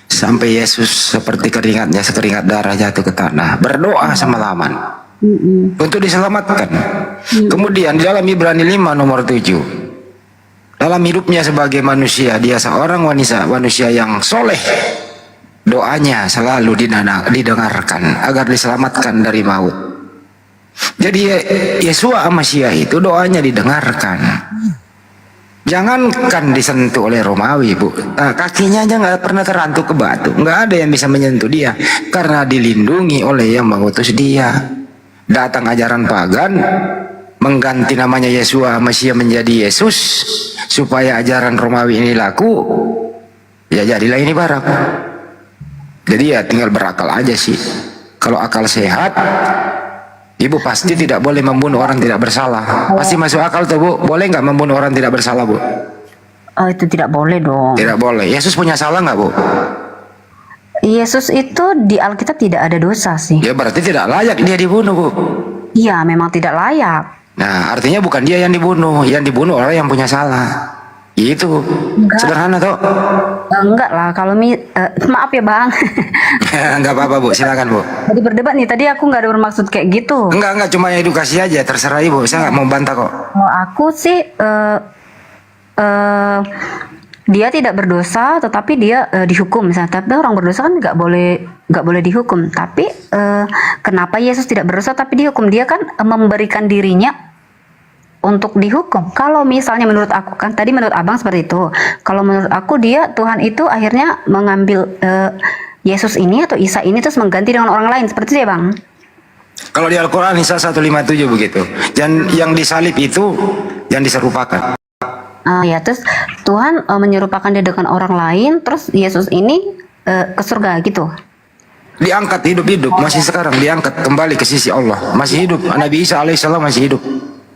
sampai Yesus seperti keringatnya sekeringat darah jatuh ke tanah, berdoa semalaman untuk diselamatkan. Kemudian di dalam Ibrani 5 nomor 7, dalam hidupnya sebagai manusia, dia seorang manusia yang soleh, doanya selalu didengarkan agar diselamatkan dari maut. Jadi Yesua Masya itu doanya didengarkan. Jangankan disentuh oleh Romawi Bu, kakinya aja nggak pernah terantuk ke batu, nggak ada yang bisa menyentuh dia karena dilindungi oleh yang mengutus dia. Datang ajaran pagan mengganti namanya Yesua Masya menjadi Yesus supaya ajaran Romawi ini laku, ya jadilah ini barak. Jadi ya tinggal berakal aja sih. Kalau akal sehat, Ibu pasti tidak boleh membunuh orang tidak bersalah. Pasti masuk akal tuh Bu. Boleh nggak membunuh orang tidak bersalah Bu? Oh itu tidak boleh dong. Tidak boleh. Yesus punya salah nggak Bu? Yesus itu di Alkitab tidak ada dosa sih. Ya berarti tidak layak dia dibunuh Bu. Iya memang tidak layak. Nah artinya bukan dia yang dibunuh orang yang punya salah. Itu sederhana toh. Enggak lah, kalau maaf ya Bang. Enggak apa-apa Bu, silakan Bu. Jadi berdebat nih, tadi aku nggak ada bermaksud kayak gitu. Enggak, cuma edukasi aja, terserah Ibu, saya nggak mau bantah kok. Kalau aku sih dia tidak berdosa, tetapi dia dihukum misalnya. Tapi orang berdosa kan nggak boleh dihukum. Tapi kenapa Yesus tidak berdosa tapi dihukum? Dia kan memberikan dirinya untuk dihukum. Kalau misalnya menurut aku kan tadi menurut Abang seperti itu. Kalau menurut aku Tuhan itu akhirnya mengambil Yesus ini atau Isa ini terus mengganti dengan orang lain seperti itu ya Bang. Kalau di Al-Quran Isa 157 begitu. Dan yang disalib itu yang diserupakan. Ya, terus Tuhan menyerupakan dia dengan orang lain, terus Yesus ini ke surga gitu. Diangkat hidup-hidup, masih sekarang diangkat kembali ke sisi Allah, masih hidup. Nabi Isa alaihissalam masih hidup.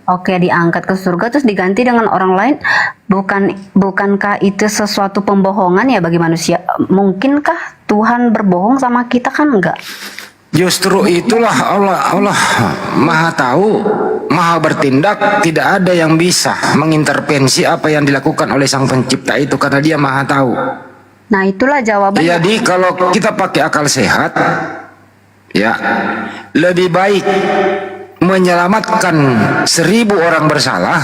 Oke, diangkat ke surga terus diganti dengan orang lain. Bukankah itu sesuatu pembohongan ya bagi manusia? Mungkinkah Tuhan berbohong sama kita? Kan enggak. Justru itulah Allah Maha tahu, Maha bertindak, tidak ada yang bisa mengintervensi apa yang dilakukan oleh Sang Pencipta itu karena Dia Maha tahu. Nah, itulah jawabannya. Jadi kalau kita pakai akal sehat, ya lebih baik menyelamatkan 1000 orang bersalah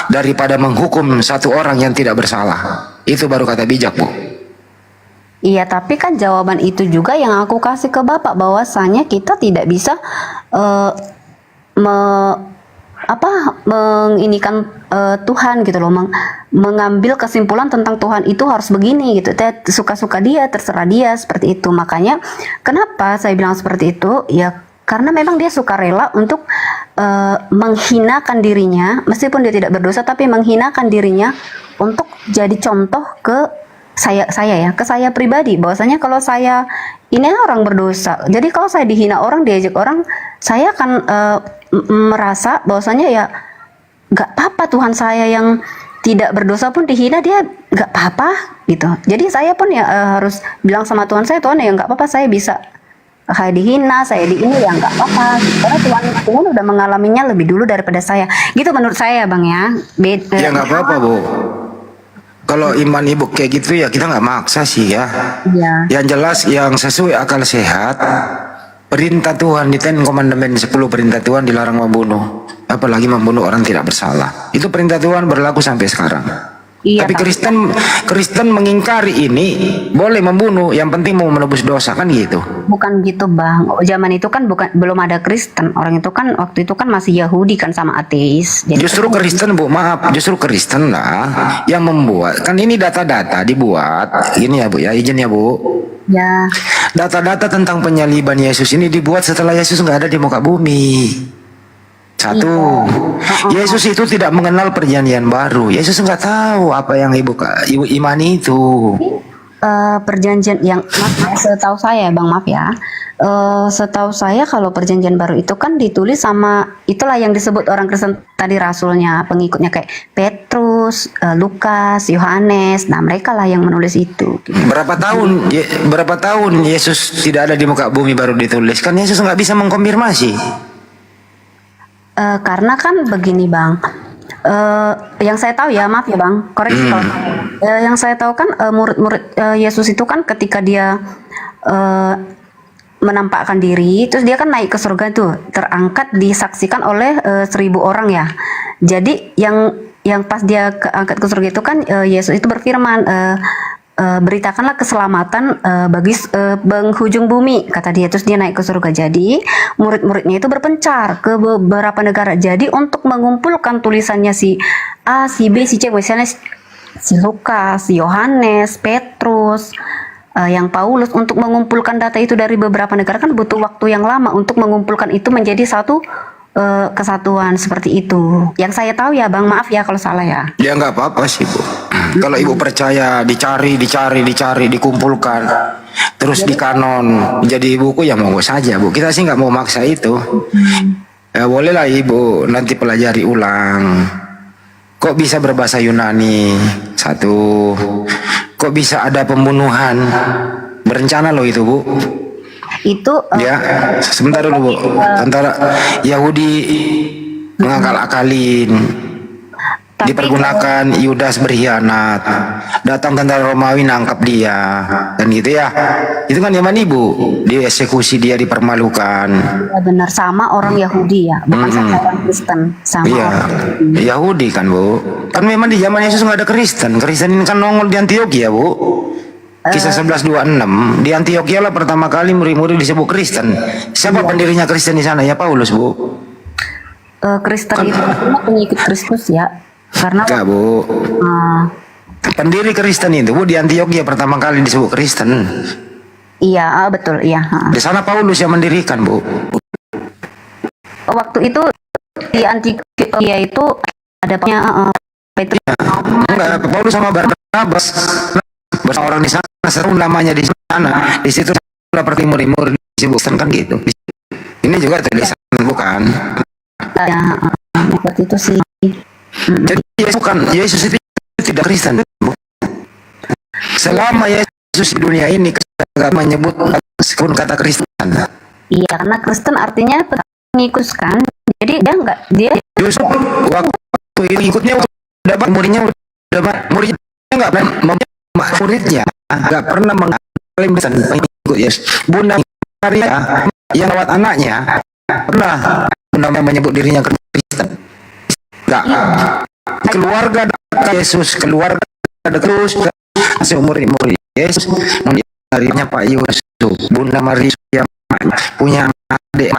daripada menghukum 1 orang yang tidak bersalah. Itu baru kata bijak, Bu. Iya, tapi kan jawaban itu juga yang aku kasih ke Bapak, bahwasanya kita tidak bisa menginikan Tuhan gitu loh, mengambil kesimpulan tentang Tuhan itu harus begini gitu. Suka-suka dia, terserah dia seperti itu. Makanya kenapa saya bilang seperti itu? Ya karena memang dia suka rela untuk menghinakan dirinya, meskipun dia tidak berdosa, tapi menghinakan dirinya untuk jadi contoh ke saya pribadi, bahwasanya kalau saya ini orang berdosa, jadi kalau saya dihina orang, diajak orang, saya akan merasa bahwasanya ya nggak apa-apa, Tuhan saya yang tidak berdosa pun dihina, dia nggak apa-apa gitu. Jadi saya pun ya harus bilang sama Tuhan saya, Tuhan ya nggak apa-apa, saya bisa kayak dihina, saya di ini ya nggak apa-apa, karena Tuhan udah mengalaminya lebih dulu daripada saya, gitu menurut saya Bang ya. Ya nggak apa-apa, Bu. Kalau iman Ibu kayak gitu ya kita nggak maksa sih ya. Ya. Yang jelas yang sesuai akal sehat, perintah Tuhan di Ten Commandment 10 perintah Tuhan dilarang membunuh, apalagi membunuh orang tidak bersalah. Itu perintah Tuhan berlaku sampai sekarang. Iya, tapi Kristen mengingkari ini, boleh membunuh, yang penting mau menebus dosa, kan gitu. Bukan gitu Bang, zaman itu kan belum ada Kristen, orang itu kan waktu itu kan masih Yahudi kan sama ateis. Jadi justru Kristen, Bu, maaf, justru Kristen lah yang membuat, kan ini data-data dibuat, ini ya Bu ya, izin ya Bu. Ya. Data-data tentang penyaliban Yesus ini dibuat setelah Yesus nggak ada di muka bumi. Satu, Yesus itu tidak mengenal perjanjian baru. Yesus nggak tahu apa yang ibu imani itu. Perjanjian yang setahu saya, Bang, maaf ya. Setahu saya kalau perjanjian baru itu kan ditulis sama, itulah yang disebut orang Kristen tadi, rasulnya, pengikutnya kayak Petrus, Lukas, Yohanes. Nah, mereka lah yang menulis itu. Berapa tahun Yesus tidak ada di muka bumi baru ditulis? Kan Yesus nggak bisa mengkonfirmasi. Karena kan begini Bang, yang saya tahu ya, maaf ya Bang, koreksi kalau yang saya tahu kan murid-murid Yesus itu kan ketika dia menampakkan diri, terus dia kan naik ke surga tuh, terangkat, disaksikan oleh 1000 orang ya. Jadi yang pas dia keangkat ke surga itu kan Yesus itu berfirman, beritakanlah keselamatan bagi penghujung bumi, kata dia. Terus dia naik ke surga. Jadi murid-muridnya itu berpencar ke beberapa negara. Jadi untuk mengumpulkan tulisannya si A, si B, si C, misalnya si Lukas, si Yohanes, Petrus, yang Paulus, untuk mengumpulkan data itu dari beberapa negara kan butuh waktu yang lama untuk mengumpulkan itu menjadi satu kesatuan seperti itu. Yang saya tahu ya Bang, maaf ya kalau salah ya. Ya nggak apa-apa sih Bu. Kalau Ibu percaya dicari, dikumpulkan, terus di kanon jadi buku, ya monggo saja Bu. Kita sih nggak mau maksa itu. Ya bolehlah Ibu nanti pelajari ulang. Kok bisa berbahasa Yunani? Satu. Kok bisa ada pembunuhan berencana loh itu Bu? Itu ya sebentar dulu Bu, antara Yahudi mengakal-akalin, dipergunakan Yudas berkhianat, datang tentara Romawi nangkap dia, dan gitu ya. Itu kan zaman Ibu, dieksekusi dia, dipermalukan. Ya benar, sama orang Yahudi ya, bukan sama orang Kristen, sama iya, orang Yahudi kan Bu. Kan memang di zaman Yesus nggak ada Kristen. Kristen ini kan nongol di Antioquia Bu. Kisah 11:26, di Antioquia lah pertama kali murid-murid disebut Kristen. Siapa pendirinya Kristen di sana? Ya Paulus Bu. Kristen itu pengikut Kristus ya, karena enggak Bu. Pendiri Kristen itu Bu di Antioquia pertama kali disebut Kristen. Iya, betul, iya. Di sana Paulus yang mendirikan Bu. Waktu itu di Antioquia itu ada Petrus. Paulus sama Barnabas bersama orang di sana, seru namanya di sana, di situ pertimur-timur disebutkan kan gitu. Ini juga tulisan bukan? Ya, seperti itu sih. Jadi Yesus itu tidak Kristen. Selama Yesus di dunia ini tidak menyebut pun kata Kristen. Iya, karena Kristen artinya pengikut kan. Jadi dia Yusuf waktu ikutnya udah muridnya nggak muridnya nggak pernah mengalami pengikut Yesus. Bunda Maria yang rawat anaknya pernah menyebut dirinya Kristen. Nggak. Keluarga Yesus, keluarga terus seumur Yesus, darinya Pak Yusuf, Bunda Maria punya adik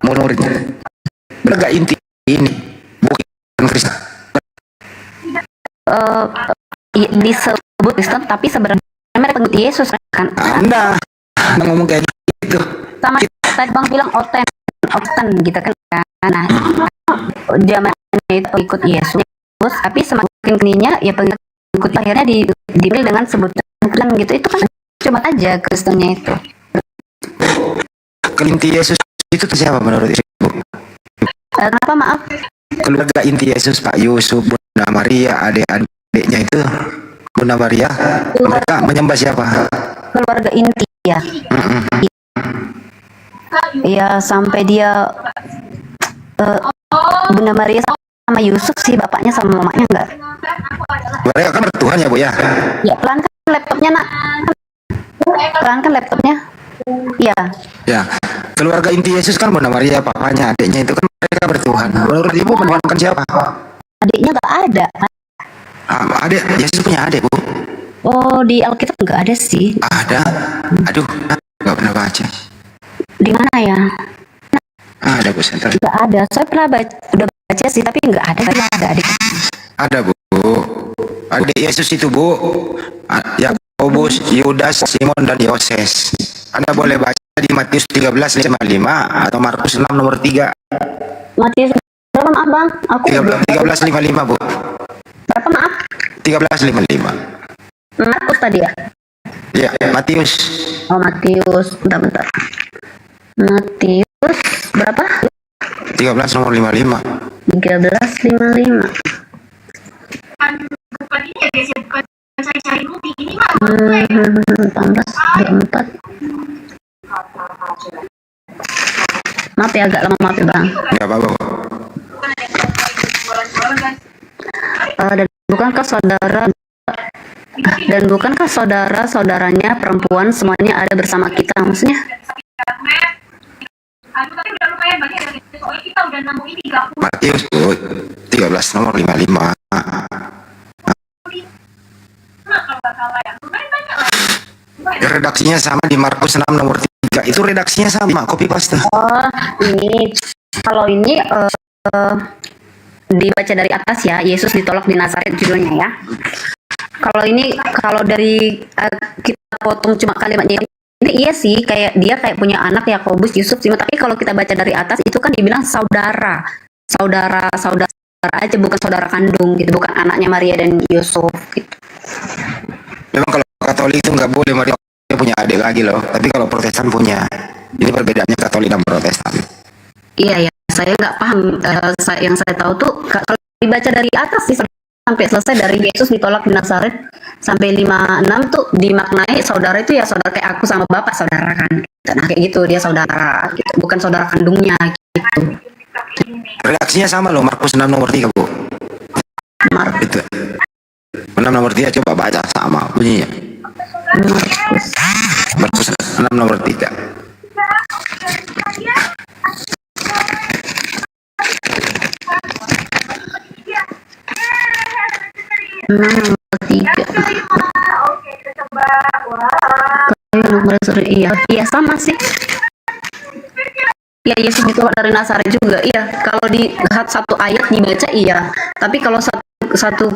muridnya. Beragak inti ini bukan Kristen. Disebut Kristen, tapi sebenarnya mereka pengikut Yesus kan? Anda ngomong kayak gitu. Sama tadi Bang bilang oten gitu kan? Nah, zamannya itu ikut Yesus, tapi semakin kininya ya pengikut akhirnya diberi dengan sebutan Kristen gitu. Itu kan cuma aja Kristennya itu. Inti Yesus itu siapa menurut Ibu? Kenapa maaf? Keluarga inti Yesus, Pak Yusuf, Bunda Maria, adik-adiknya itu Bunda Maria, mereka menyembah siapa? Keluarga inti ya. Ya sampai dia Bunda Maria sama Yusuf sih, bapaknya sama mamanya enggak. Mereka kan bertuhan ya Bu ya? Ya pelan kan laptopnya nak. Pelan kan laptopnya. Iya. Ya, keluarga inti Yesus kan Bunda Maria, papanya, adiknya itu kan mereka bertuhan. Menurut Ibu menuhankan siapa? Adiknya nggak ada. Adik, Yesus punya adik Bu? Oh di Alkitab nggak ada sih. Ada. Aduh, nggak pernah baca. Di mana ya? Ada Bu Senter. Nggak ada. Saya pernah udah baca sih, tapi nggak ada. Nggak ada adik. Ada Bu. Adik Yesus itu Bu, Yakobus, Yudas, Simon dan Yoses. Anda boleh baca di Matius 13:55 atau Markus 6 nomor 3. Matius berapa maaf Bang? Aku 13:55 Bu. Berapa maaf? 13:55. Markus tadi ya? Ya, Matius. Oh Matius, bentar. Matius berapa? 13 nomor 55. 13:55. Maaf ya agak lama, maaf ya Bang. Enggak apa-apa. Dan bukankah saudara-saudaranya perempuan semuanya ada bersama kita, maksudnya? Matius 13 nomor 55. Redaksinya sama di Markus 6 nomor 3. Itu redaksinya sama, copy paste. Oh, kalau ini dibaca dari atas ya, Yesus ditolak di Nazaret judulnya ya. Kalau dari kita potong cuma kalimatnya ini iya sih, kayak dia punya anak Yakobus, Yusuf, Simon, tapi kalau kita baca dari atas itu kan dibilang saudara aja, bukan saudara kandung gitu, bukan anaknya Maria dan Yusuf gitu. Memang kalau Katolik itu nggak boleh Maria punya adik lagi loh, tapi kalau Protestan punya. Ini perbedaannya Katolik dan Protestan. Iya ya, saya nggak paham. Yang saya tahu tuh kalau dibaca dari atas sih sampai selesai dari Yesus ditolak di Nazaret sampai 56 tuh dimaknai saudara itu ya saudara kayak aku sama bapak saudara kan. Nah kayak gitu, dia saudara gitu, bukan saudara kandungnya gitu. Redaksinya sama loh, Markus 6 nomor 3 Bu. Itu 6 nomor 3 coba baca sama bunyinya. Markus 6 nomor 3. Iya sama sih. Ya Yesus ditolak dari Nazaret juga. Iya, kalau di satu ayat dibaca iya. Tapi kalau satu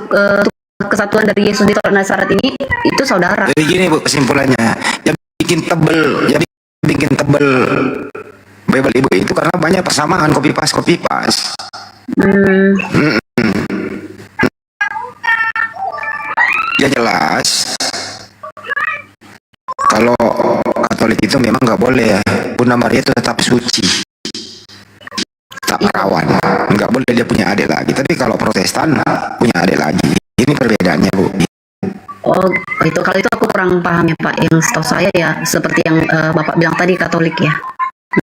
kesatuan dari Yesus ditolak Nazaret ini itu saudara. Jadi gini Bu kesimpulannya, yang bikin tebel Bible Ibu itu karena banyak persamaan copy paste. Ya jelas, kalau Katolik itu memang nggak boleh ya. Bunda Maria itu tetap suci, tak perawan, nggak boleh dia punya adik lagi. Tapi kalau Protestan punya adik lagi. Ini perbedaannya, Bu. Oh, itu kalau itu aku kurang paham ya Pak. Yang setahu saya ya seperti yang Bapak bilang tadi Katolik ya.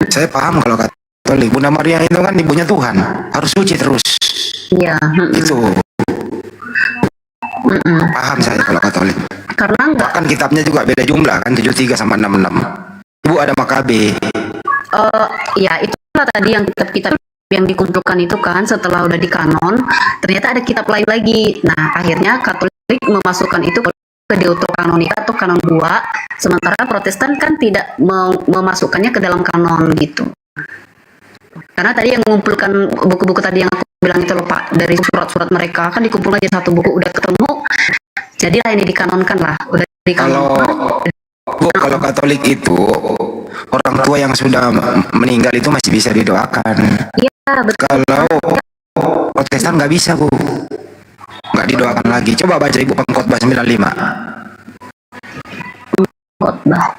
Saya paham kalau Katolik. Bunda Maria itu kan ibunya Tuhan, harus suci terus. Iya. Itu. Paham saya kalau Katolik. Karena enggak. Bahkan kitabnya juga beda jumlah kan, 73 sama 66. Ibu ada Makabe. Ya itulah tadi yang kitab-kitab yang dikumpulkan itu kan setelah udah di kanon, ternyata ada kitab lain lagi. Nah, akhirnya Katolik memasukkan itu ke Deuterokanonika atau kanon 2, sementara Protestan kan tidak memasukkannya ke dalam kanon gitu. Karena tadi yang mengumpulkan buku-buku tadi yang aku bilang itu loh Pak, dari surat-surat mereka kan dikumpul aja satu buku udah ketemu, jadilah ini dikanonkan lah, udah dikanonkan. Kalau Katolik itu orang tua yang sudah meninggal itu masih bisa didoakan. Iya betul. Kalau Protestan nggak bisa, Bu, nggak didoakan lagi. Coba baca Ibu Pengkhotbah 95. Khotbah.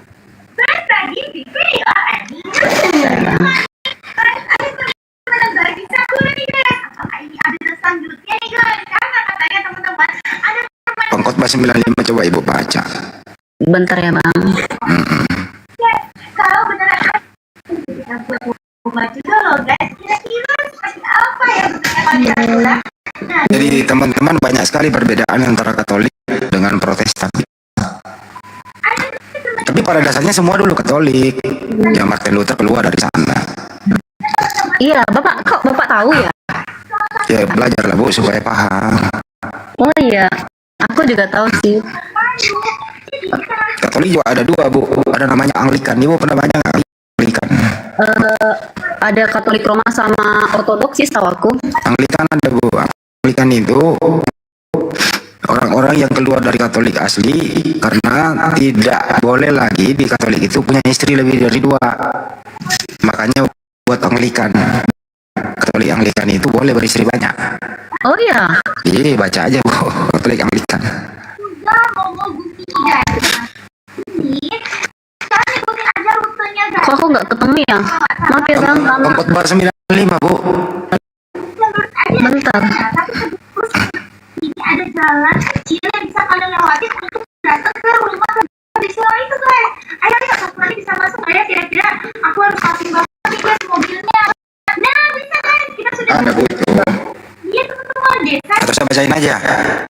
Pengkhotbah 95 coba Ibu baca. Bentar ya Bang. Kalau beneran buat juga loh guys, kira-kira seperti apa ya Jadi teman-teman banyak sekali perbedaan antara Katolik dengan Protestan. Tapi pada dasarnya semua dulu Katolik. Ya Martin Luther keluar dari sana. Iya, kok Bapak tahu ya? Ya belajarlah Bu supaya paham. Oh iya, aku juga tahu sih. Katolik juga ada dua Bu, ada namanya Anglikan. Ibu pernah baca nggak Anglikan? Ada Katolik Roma sama Ortodoks sih setahu aku. Anglikan ada Bu. Anglikan itu orang-orang yang keluar dari Katolik asli karena tidak boleh lagi di Katolik itu punya istri lebih dari 2. Makanya buat Anglikan. Katolik Anglikan itu boleh beristri banyak. Oh iya. Iya baca aja Bu, Katolik Anglikan. Kok aku nggak ketemu ya? Maaf ya Bang. Pengkhotbah 95 Bu. Bentar. Ini ada jalan kecil yang bisa kalian lewati untuk datang ke rumah tradisional itu guys. Ayo kita satu lagi bisa masuk ya, kira-kira aku harus kasih banget nih guys mobilnya. Nah bisa guys, kita sudah ada Bu itu. Iya teman-teman desa. Atau saya bacain aja.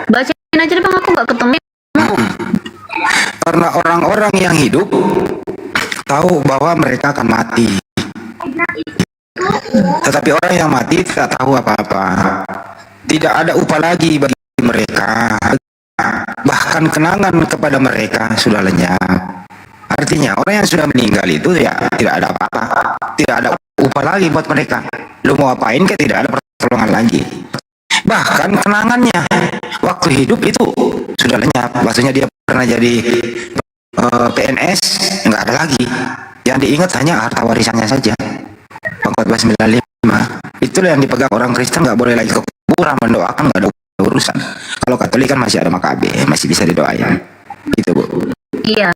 Bacain aja deh Bang, aku nggak ketemu. Karena orang-orang yang hidup tahu bahwa mereka akan mati. Tetapi orang yang mati tidak tahu apa-apa. Tidak ada upah lagi bagi mereka. Bahkan kenangan kepada mereka sudah lenyap. Artinya orang yang sudah meninggal itu ya tidak ada apa-apa. Tidak ada upah lagi buat mereka. Lu mau apain kayak tidak ada pertolongan lagi. Bahkan kenangannya waktu hidup itu sudah lenyap. Maksudnya dia pernah jadi PNS, nggak ada lagi. Yang diingat hanya harta warisannya saja. Pengkhotbah 95. Itulah yang dipegang orang Kristen, nggak boleh lagi ke kuburan mendoakan, nggak ada urusan. Kalau Katolik kan masih ada Makabe, masih bisa didoain. Itu Bu. Iya.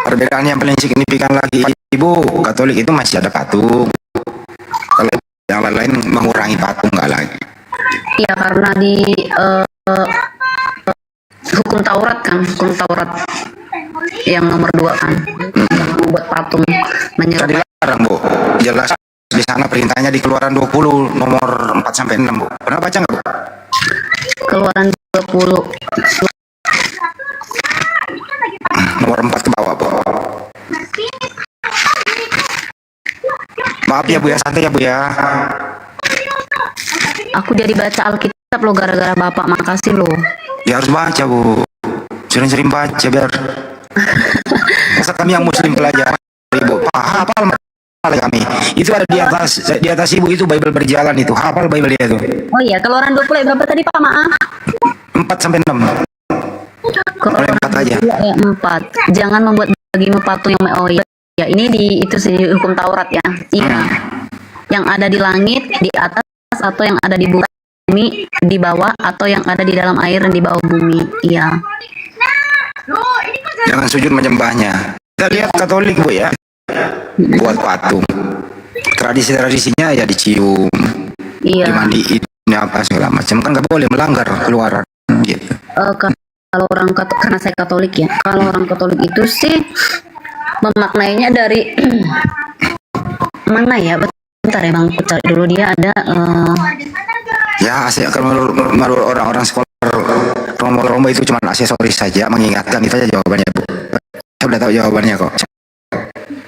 Perbedaan yang paling signifikan lagi Ibu, Katolik itu masih ada patung. Kalau yang lain mengurangi patung nggak lagi. Iya karena di hukum Taurat kan, hukum Taurat yang nomor 2 kan, yang membuat patung menyerupai. Dilarang Bu, jelas di sana perintahnya di Keluaran 20 nomor 4 sampai 6 Bu. Pernah baca nggak Bu? Keluaran 20 nomor 4 ke bawah Bu. Maaf ya Bu ya, santai ya Bu ya. Aku jadi baca Alkitab loh gara-gara Bapak, makasih loh. Ya harus baca Bu, sering-sering baca biar masa kami yang muslim pelajar Ibu hafal kami itu ada di atas Ibu itu Bible berjalan itu, hafal Bible dia itu. Oh iya, Keluaran 20 berapa tadi Pak, maaf? 4 sampai 6. Keluaran 4 aja. Ayat 4. Jangan membuat bagimu patung yang oh iya. Ya, ini di itu sih hukum Taurat ya. Iya. Yang ada di langit, di atas atau yang ada di bumi di bawah, atau yang ada di dalam air dan di bawah bumi. Iya. Jangan sujud menyembahnya. Kita lihat Katolik Bu ya, buat patung. Tradisi-tradisinya ya dicium, Iya. dimandiin, apa segala macam, kan nggak boleh melanggar keluaran gitu. Kalau orang karena saya Katolik ya, kalau orang Katolik itu sih memaknainya dari mana ya? Bentar ya Bang, aku cari dulu dia ada. Ya asik, kalau menurut orang-orang sekolah romo-romo itu cuma aksesoris saja, mengingatkan, itu aja jawabannya Bu. Saya udah tahu jawabannya kok.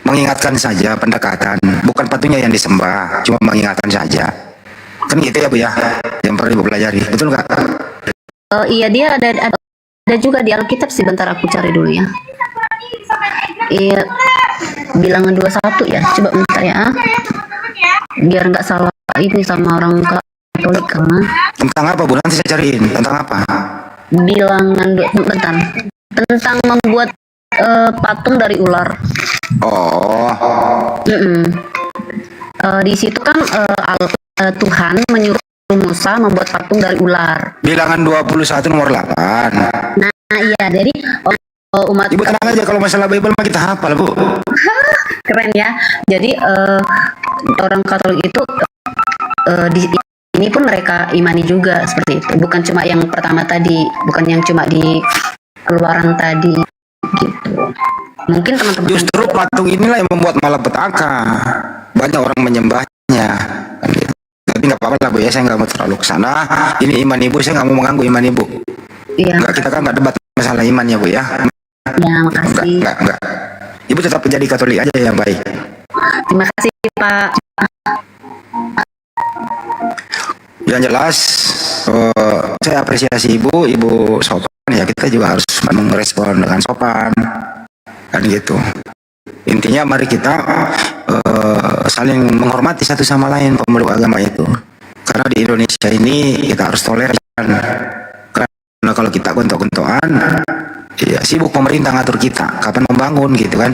Mengingatkan saja, pendekatan, bukan patungnya yang disembah, cuma mengingatkan saja. Kan gitu ya Bu ya, yang perlu Ibu pelajari, betul nggak? Iya, dia ada juga di Alkitab sih, bentar aku cari dulu ya. Iya, bilangan 21 ya, coba bentar ya. Biar nggak salah ini sama orang Katolik karena. Tentang apa Bu? Nanti saya cariin. Tentang apa? Bilangan bentar. Tentang membuat patung dari ular. Oh. Di situ kan Tuhan menyuruh Musa membuat patung dari ular. Bilangan 21 nomor 8. Nah, iya, jadi umat Ibu tenang aja, kalau masalah Bible mah kita hafal Bu. keren ya. Jadi orang Katolik itu di ini pun mereka imani juga seperti itu. Bukan cuma yang pertama tadi, bukan yang cuma di keluaran tadi gitu. Mungkin teman-teman justru patung inilah yang membuat malapetaka. Banyak orang menyembahnya. Kan gitu. Tapi nggak apa-apa lah Bu ya, saya nggak mau terlalu ke sana. Ini iman Ibu, saya nggak mau mengganggu iman Ibu. Iya. Nggak, kita kan nggak debat masalah iman ya Bu ya. Ya, makasih. Enggak. Ibu tetap menjadi Katolik aja yang baik. Terima kasih Pak. Yang jelas, saya apresiasi Ibu sopan ya, kita juga harus merespon dengan sopan, kan gitu. Intinya mari kita saling menghormati satu sama lain pemeluk agama itu. Karena di Indonesia ini kita harus toleran. Karena kalau kita gontok-gontokan, ya sibuk pemerintah ngatur kita kapan membangun gitu kan.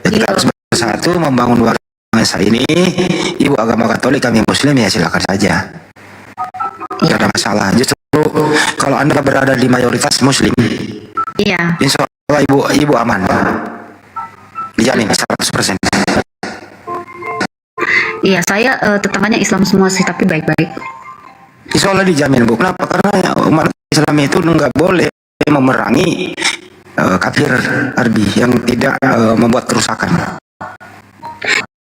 Ya, kita harus bersatu membangun bangsa ini. Ibu agama Katolik, kami Muslim, ya silakan saja. Tidak ada masalah. Justru kalau Anda berada di mayoritas Muslim, iya, insya Allah ibu aman, dijamin 100%. Iya, saya tetangganya Islam semua sih, tapi baik-baik. Insya Allah dijamin Bu. Kenapa? Karena umat Islam itu nggak boleh memerangi kafir Arbi yang tidak membuat kerusakan.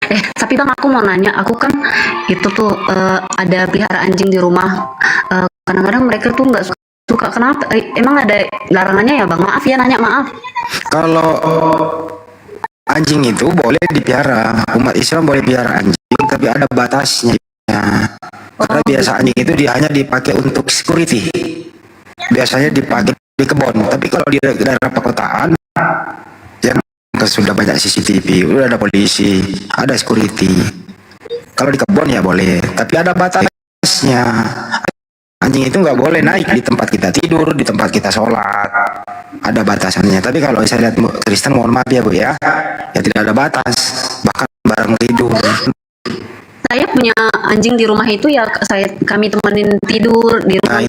Tapi Bang, aku mau nanya, aku kan itu tuh ada pelihara anjing di rumah. Kadang-kadang mereka tuh nggak suka. Kenapa? Emang ada larangannya ya Bang? Maaf ya nanya, maaf. Kalau anjing itu boleh dipelihara, umat Islam boleh pelihara anjing, tapi ada batasnya. Karena biasa anjing itu dia hanya dipakai untuk security. Biasanya dipakai di kebun, tapi kalau di daerah perkotaan, yang sudah banyak CCTV, udah ada polisi, ada security. Kalau di kebun ya boleh, tapi ada batasnya. Anjing itu nggak boleh naik di tempat kita tidur, di tempat kita sholat. Ada batasannya. Tapi kalau saya lihat Kristen, mohon maaf ya Bu ya, ya tidak ada batas. Bahkan barang tidur. Saya punya anjing di rumah itu ya, kami temenin tidur di rumah,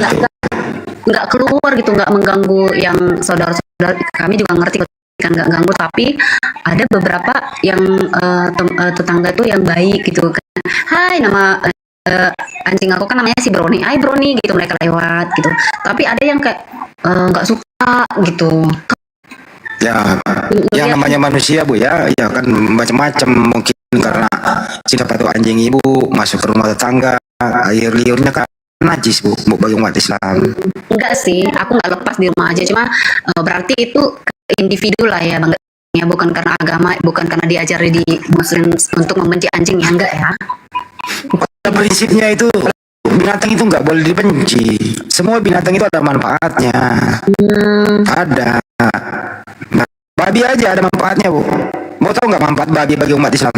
nggak keluar gitu, nggak mengganggu yang saudara-saudara. Kami juga ngerti kan nggak ganggu, tapi ada beberapa yang tetangga tuh yang baik gitu kan. Hai, nama anjing aku kan namanya si Brownie. Hai Brownie gitu, mereka lewat gitu. Tapi ada yang kayak nggak suka gitu. Ya, yang namanya manusia Bu ya, ya kan macam-macam. Mungkin karena siapa tahu anjing ibu masuk ke rumah tetangga, air liurnya kan najis Bu bagi umat Islam. Enggak sih, aku nggak lepas di rumah aja, cuma berarti itu individu lah ya Bang. Ya, bukan karena agama, bukan karena diajari di Muslim untuk membenci anjing, ya enggak ya. Pada prinsipnya itu binatang itu nggak boleh dibenci. Semua binatang itu ada manfaatnya. Ada. Nah, babi aja ada manfaatnya Bu. Mau tahu nggak manfaat babi bagi umat Islam?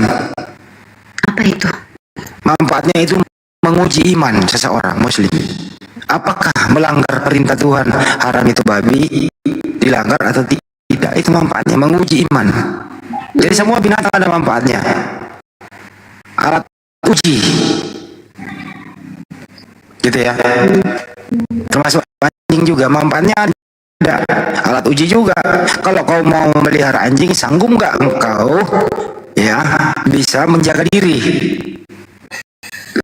Apa itu? Manfaatnya itu menguji iman seseorang Muslim. Apakah melanggar perintah Tuhan haram itu babi dilanggar atau tidak? Itu manfaatnya menguji iman. Jadi semua binatang ada manfaatnya. Alat uji. gitu ya. Termasuk anjing juga manfaatnya ada, alat uji juga. Kalau kau mau melihara anjing, sanggup nggak engkau ya bisa menjaga diri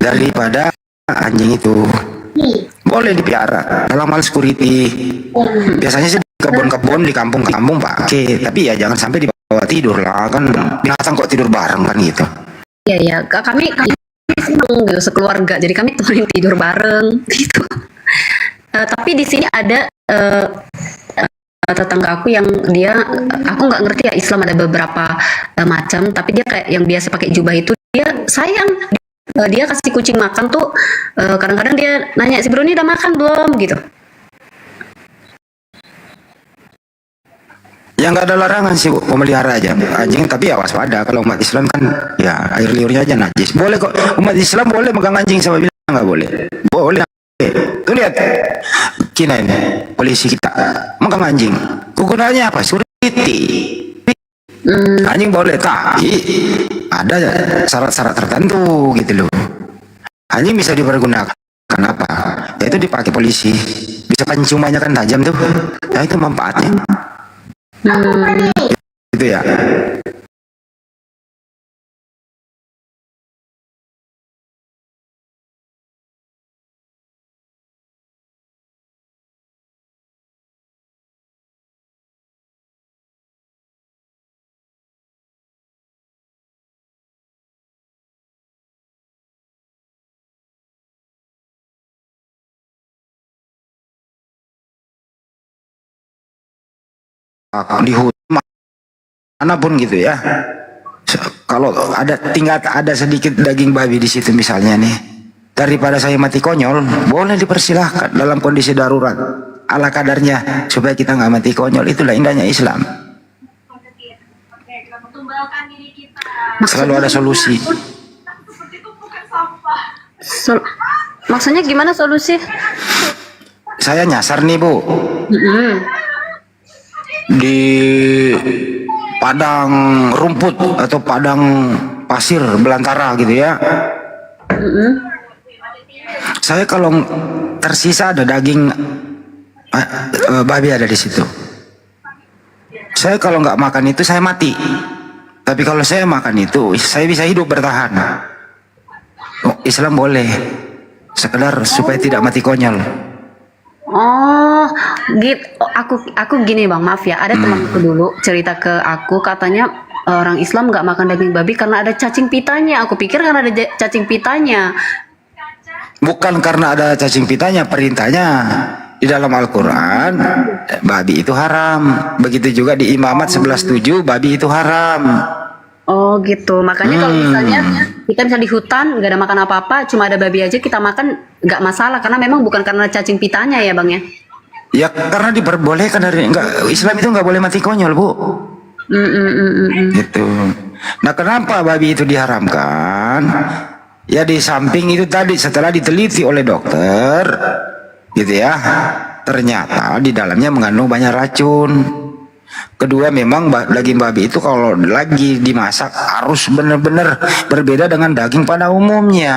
daripada anjing itu? Boleh dipelihara dalam hal security. Biasanya sih di kebun-kebun di kampung-kampung pakai, tapi ya jangan sampai dibawa tidur lah, kan binatang kok tidur bareng kan gitu. Iya ya, kami senang gitu sekeluarga, jadi kami temenin tidur bareng gitu. Tapi di sini ada tetangga aku yang dia, aku nggak ngerti ya Islam ada beberapa macam, tapi dia kayak yang biasa pakai jubah itu dia sayang. Dia kasih kucing makan tuh kadang-kadang dia nanya, si bro ini udah makan belum gitu. Ya nggak ada larangan sih Bu, memelihara aja anjing, tapi ya waspada. Kalau umat Islam kan ya air liurnya aja najis. Boleh kok, umat Islam boleh megang anjing, sama bilang nggak boleh? Boleh. Tuh lihat Cina ini, polisi kita megang anjing. Kegunaannya apa? Security. Anjing boleh, tapi ada syarat-syarat tertentu gitu loh. Anjing bisa dipergunakan apa? Ya itu dipakai polisi. Bisa penciumannya kan tajam tuh. Nah itu manfaatnya. Gitu ya. Di hutan manapun gitu ya, kalau ada sedikit daging babi di situ misalnya nih, daripada saya mati konyol, boleh dipersilahkan dalam kondisi darurat ala kadarnya supaya kita nggak mati konyol. Itulah indahnya Islam. Selalu ada solusi. Maksudnya gimana solusi? Saya nyasar nih Bu, di padang rumput atau padang pasir belantara gitu ya. Saya kalau tersisa ada daging babi ada di situ, saya kalau nggak makan itu saya mati. Tapi kalau saya makan itu saya bisa hidup bertahan. Islam boleh, sekedar supaya tidak mati konyol. Oh, gitu. Aku gini Bang, maaf ya. Ada temanku dulu cerita ke aku, katanya orang Islam nggak makan daging babi karena ada cacing pitanya. Aku pikir karena ada cacing pitanya. Bukan karena ada cacing pitanya, perintahnya di dalam Al-Quran babi itu haram. Begitu juga di Imamat 11:7 babi itu haram. Oh gitu, makanya kalau misalnya kita di hutan nggak ada makan apa-apa, cuma ada babi aja kita makan nggak masalah, karena memang bukan karena cacing pitanya ya Bang ya? Ya karena diperbolehkan dari Islam itu nggak boleh mati konyol Bu. Gitu. Nah kenapa babi itu diharamkan? Ya di samping itu tadi setelah diteliti oleh dokter, gitu ya, ternyata di dalamnya mengandung banyak racun. Kedua, memang daging babi itu kalau lagi dimasak harus benar-benar berbeda dengan daging pada umumnya.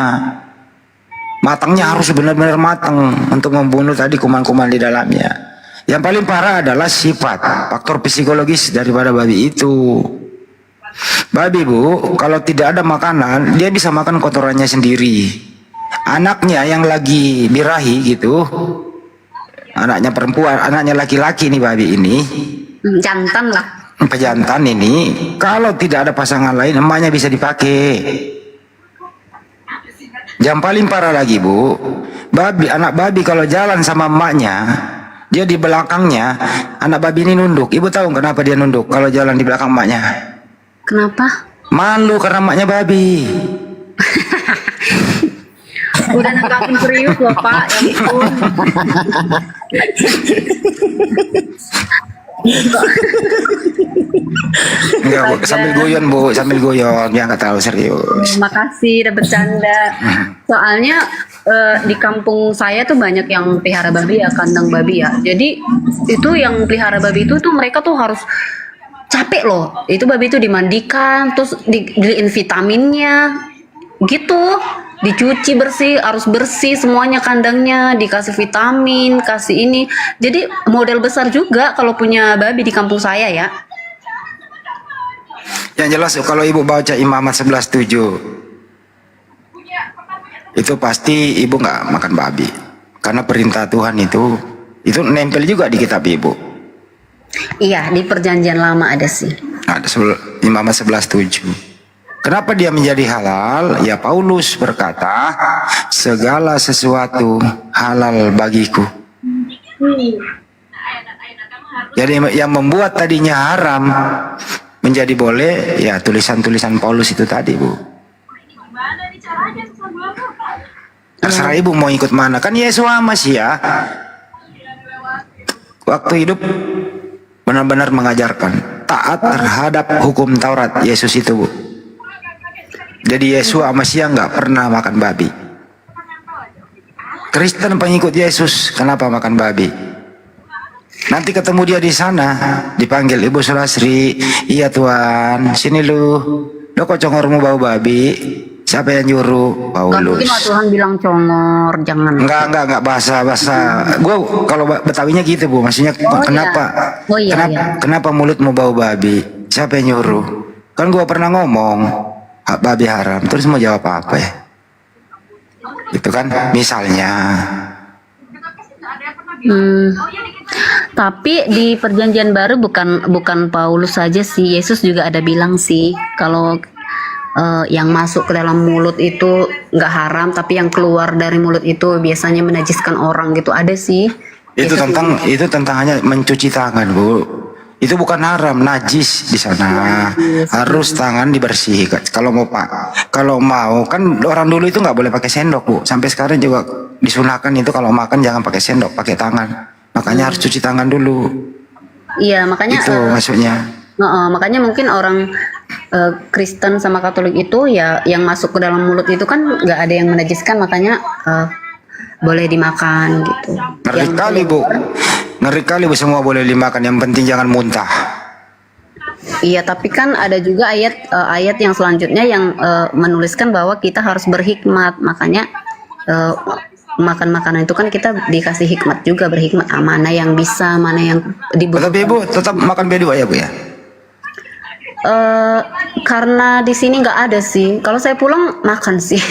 Matangnya harus benar-benar matang untuk membunuh tadi kuman-kuman di dalamnya. Yang paling parah adalah sifat, faktor psikologis daripada babi itu. Babi Bu, kalau tidak ada makanan, dia bisa makan kotorannya sendiri. Anaknya yang lagi birahi gitu, anaknya perempuan, anaknya laki-laki nih babi ini, jantan lah, pejantan ini, kalau tidak ada pasangan lain emaknya bisa dipakai. Yang paling parah lagi Bu, anak babi kalau jalan sama emaknya, dia di belakangnya, anak babi ini nunduk. Ibu tahu kenapa dia nunduk kalau jalan di belakang emaknya? Kenapa? Malu karena emaknya babi. Udah nanggapin serius loh Pak, ya ampun. Enggak Bu, sambil guyon Bu, sambil guyon, ya nggak terlalu serius. Makasih udah bercanda. Soalnya di kampung saya tuh banyak yang pelihara babi ya, kandang babi ya. Jadi itu yang pelihara babi itu tuh mereka tuh harus capek loh. Itu babi itu dimandikan, terus dibeliin vitaminnya, gitu. dicuci bersih, harus bersih semuanya kandangnya, dikasih vitamin, kasih ini. Jadi model besar juga kalau punya babi di kampung saya ya. Yang jelas kalau ibu baca Imamat 11:7 itu pasti ibu nggak makan babi, karena perintah Tuhan itu nempel juga di kitab ibu. Iya, di perjanjian lama ada sih. Ada Imamat 11:7. Kenapa dia menjadi halal? Ya Paulus berkata, segala sesuatu halal bagiku. Jadi yang membuat tadinya haram menjadi boleh, ya tulisan-tulisan Paulus itu tadi, Bu. Terserah ibu mau ikut mana. Kan Yesus masih ya, waktu hidup benar-benar mengajarkan taat terhadap hukum Taurat. Yesus itu, Bu. Jadi Yesus sama siang nggak pernah makan babi. Kristen pengikut Yesus kenapa makan babi? Nanti ketemu dia di sana, dipanggil Ibu Sulasri, iya Tuhan, sini lu kok congormu bau babi? Siapa yang nyuruh? Gak Paulus. mungkin Tuhan bilang congor, jangan. Enggak bahasa. Gue kalau Betawinya gitu, Bu. Maksudnya kenapa? Oh, iya, kenapa, iya. kenapa mulutmu bau babi? Siapa yang nyuruh? Kan gue pernah ngomong babi haram. Terus mau jawab apa ya? Itu kan misalnya. Tapi di perjanjian baru bukan Paulus saja sih, Yesus juga ada bilang sih kalau yang masuk ke dalam mulut itu nggak haram, tapi yang keluar dari mulut itu biasanya menajiskan orang gitu, ada sih. Itu tentang hanya mencuci tangan, Bu. Itu bukan haram, najis di sana. Harus tangan dibersihkan. Kalau mau kan orang dulu itu nggak boleh pakai sendok, Bu. Sampai sekarang juga disunahkan itu kalau makan jangan pakai sendok, pakai tangan. Makanya harus cuci tangan dulu. Iya, makanya Itu maksudnya. makanya mungkin orang Kristen sama Katolik itu ya yang masuk ke dalam mulut itu kan nggak ada yang menajiskan, makanya boleh dimakan gitu. Ngeri kali, Bu, semua boleh dimakan, yang penting jangan muntah. Iya, tapi kan ada juga ayat yang selanjutnya yang menuliskan bahwa kita harus berhikmat, makanya makan makanan itu kan kita dikasih hikmat juga, berhikmat, mana yang bisa, mana yang dibutuhkan. Tapi Ibu tetap makan B2 ya, Bu ya? Karena di sini nggak ada sih. Kalau saya pulang makan sih.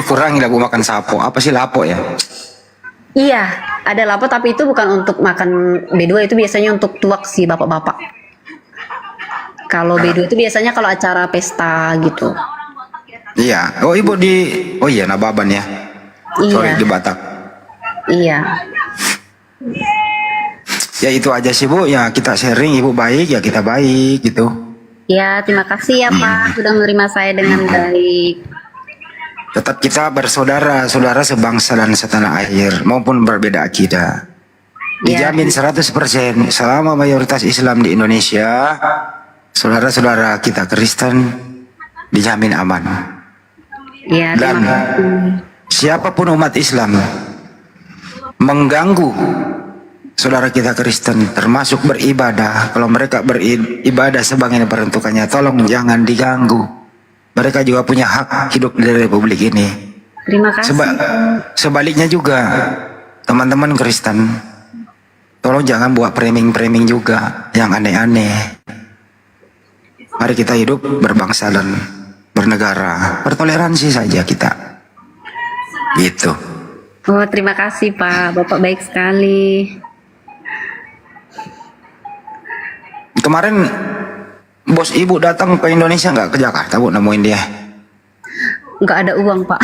Kurangi lah, Bu, makan sapo. Apa sih lapo ya? Iya, ada lapo, tapi itu bukan untuk makan B2, itu biasanya untuk tuak sih bapak-bapak. Kalau B2 itu biasanya kalau acara pesta gitu. Iya. Oh Ibu Nababan ya? Iya. Sorry, di Batak. Iya. Ya itu aja sih, Bu. Ya kita sharing, Ibu baik ya kita baik gitu. Ya, terima kasih ya Pak sudah menerima saya dengan baik. Tetap kita bersaudara, saudara sebangsa dan setanah air maupun berbeda akidah. Dijamin 100% selama mayoritas Islam di Indonesia, saudara-saudara kita Kristen dijamin aman. Ya, dan siapapun umat Islam mengganggu saudara kita Kristen termasuk beribadah, kalau mereka beribadah sebagaimana peruntukannya, tolong jangan diganggu. Mereka juga punya hak hidup di Republik ini. Terima kasih. Sebaliknya juga teman-teman Kristen, tolong jangan buat framing-framing juga yang aneh-aneh. Mari kita hidup berbangsa dan bernegara, bertoleransi saja kita. Gitu. Oh, terima kasih Pak, Bapak baik sekali. Kemarin bos Ibu datang ke Indonesia nggak, ke Jakarta, Bu, nemuin dia? Nggak ada uang Pak.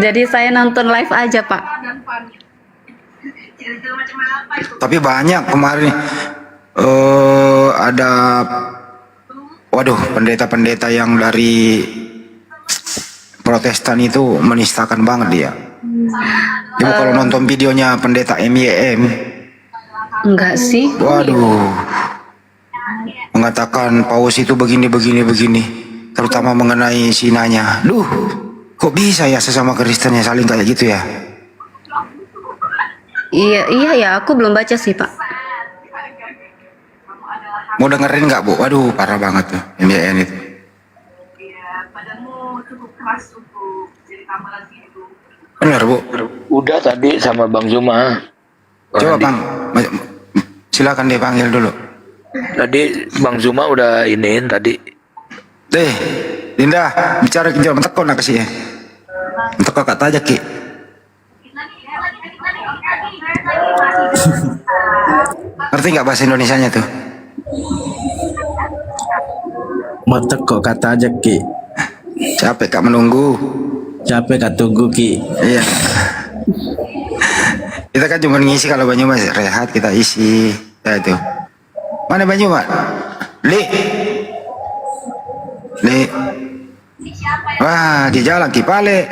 Jadi saya nonton live aja Pak. Tapi banyak kemarin ada, pendeta-pendeta yang dari Protestan itu menistakan banget dia. Ibu kalau nonton videonya pendeta MYM, enggak sih. Waduh, mengatakan Paus itu begini, terutama mengenai sinanya. Duh, kok bisa ya sesama Kristennya saling kayak gitu ya? Iya ya, aku belum baca sih Pak. Mau dengerin nggak Bu? Waduh parah banget tuh MBN itu. Benar Bu. Udah tadi sama Bang Zuma. Coba Bang, silakan dia panggil dulu. Tadi Bang Zuma udah iniin tadi. Dinda, bicara ke mentek kau nak kasih ya. Mentek kau kata aja Ki. Ngerti nggak bahasa Indonesianya tuh? Metek kok kata aja Ki. Capek Kak menunggu. Capek Kak tunggu Ki. Iya. Kita kan cuma ngisi kalau Banyu Mas rehat kita isi. Ya itu. Mana Banyu Mas? Li. Wah di jalan Ki Pale.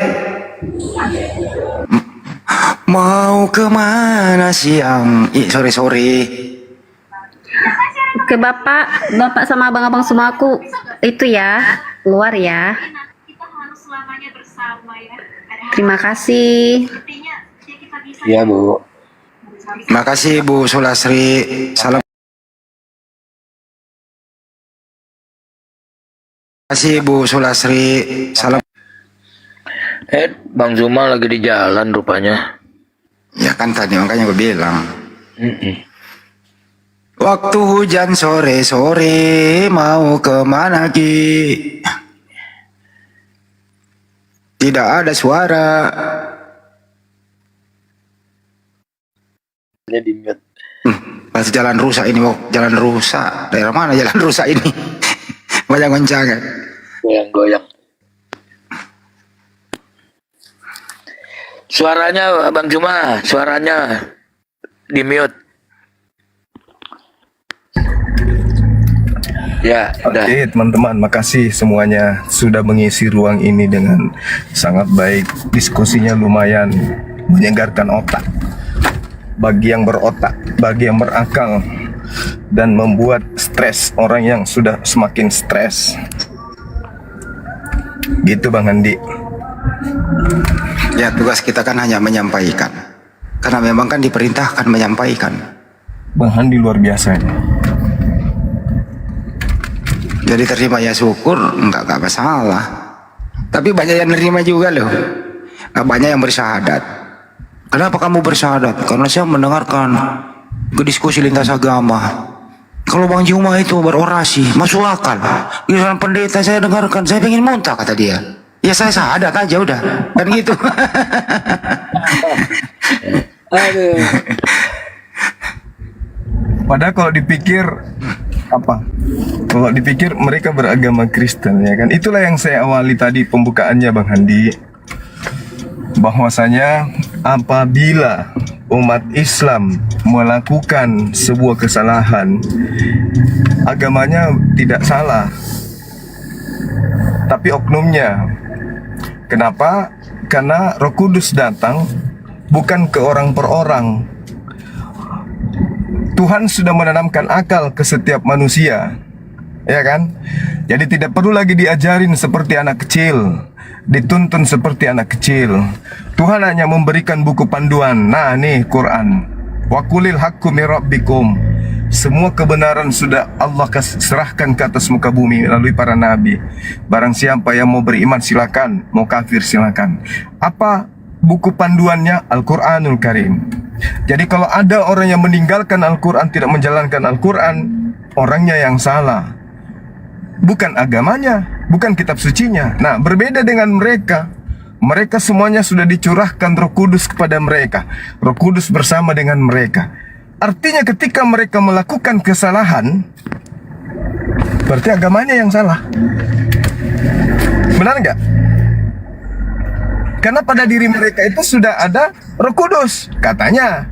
Mau kemana siang? Sore-sore. Ke bapak sama abang-abang semua aku itu ya keluar ya. Terima kasih. Iya Bu. Makasih Bu Sulasri. Salam. Makasih Bu Sulasri. Salam. Bang Zuma lagi di jalan rupanya. Ya kan tadi makanya gue bilang. Waktu hujan sore-sore mau kemana Ki? Tidak ada suara. Jadi mute. Pas jalan rusak ini mau jalan rusak. Daerah mana jalan rusak ini? Banyak goncangan. Goyang-goyang. Suaranya Bang Zuma, suaranya di mute. Ya, Oke teman-teman, makasih semuanya sudah mengisi ruang ini dengan sangat baik. Diskusinya lumayan menyegarkan otak bagi yang berotak, bagi yang berakal, dan membuat stres orang yang sudah semakin stres. Gitu Bang Andi. Ya tugas kita kan hanya menyampaikan. Karena memang kan diperintahkan menyampaikan. Bang Andi luar biasa. Jadi terima ya syukur, enggak masalah. Tapi banyak yang nerima juga loh. Banyak yang bersyahadat. Kenapa kamu bersyahadat? Karena saya mendengarkan ke diskusi lintas agama. Kalau Bang Zuma itu berorasi, masuk akal. Giliran pendeta saya dengarkan, saya pengen muntah kata dia. Ya saya syahadat aja udah, kan gitu. Aduh. Padahal kalau dipikir apa? Kalau dipikir mereka beragama Kristen ya kan. Itulah yang saya awali tadi pembukaannya Bang Handi. Bahwasanya apabila umat Islam melakukan sebuah kesalahan, agamanya tidak salah, tapi oknumnya. Kenapa? Karena Roh Kudus datang bukan ke orang per orang. Tuhan sudah menanamkan akal ke setiap manusia, ya kan? Jadi tidak perlu lagi diajarin seperti anak kecil, dituntun seperti anak kecil. Tuhan hanya memberikan buku panduan. Nah, nih Quran. Wa qulil haqqu mir rabbikum. Semua kebenaran sudah Allah serahkan ke atas muka bumi melalui para nabi. Barang siapa yang mau beriman silakan, mau kafir silakan. Apa buku panduannya? Al-Quranul Karim. Jadi kalau ada orang yang meninggalkan Al-Quran, tidak menjalankan Al-Quran, orangnya yang salah, bukan agamanya, bukan kitab sucinya. Nah, berbeda dengan mereka. Mereka semuanya sudah dicurahkan Roh Kudus kepada mereka. Roh Kudus bersama dengan mereka. Artinya ketika mereka melakukan kesalahan, berarti agamanya yang salah. Benar nggak? Karena pada diri mereka itu sudah ada Roh Kudus. Katanya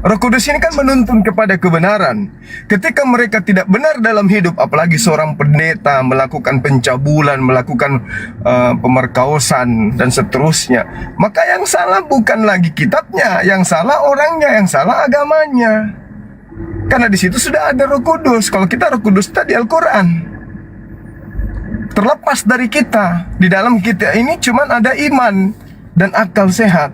Roh Kudus ini kan menuntun kepada kebenaran. Ketika mereka tidak benar dalam hidup, apalagi seorang pendeta melakukan pencabulan, melakukan pemerkosaan dan seterusnya, maka yang salah bukan lagi kitabnya, yang salah orangnya, yang salah agamanya. Karena di situ sudah ada Roh Kudus. Kalau kita Roh Kudus tadi Al-Quran, terlepas dari kita. Di dalam kita ini cuman ada iman dan akal sehat.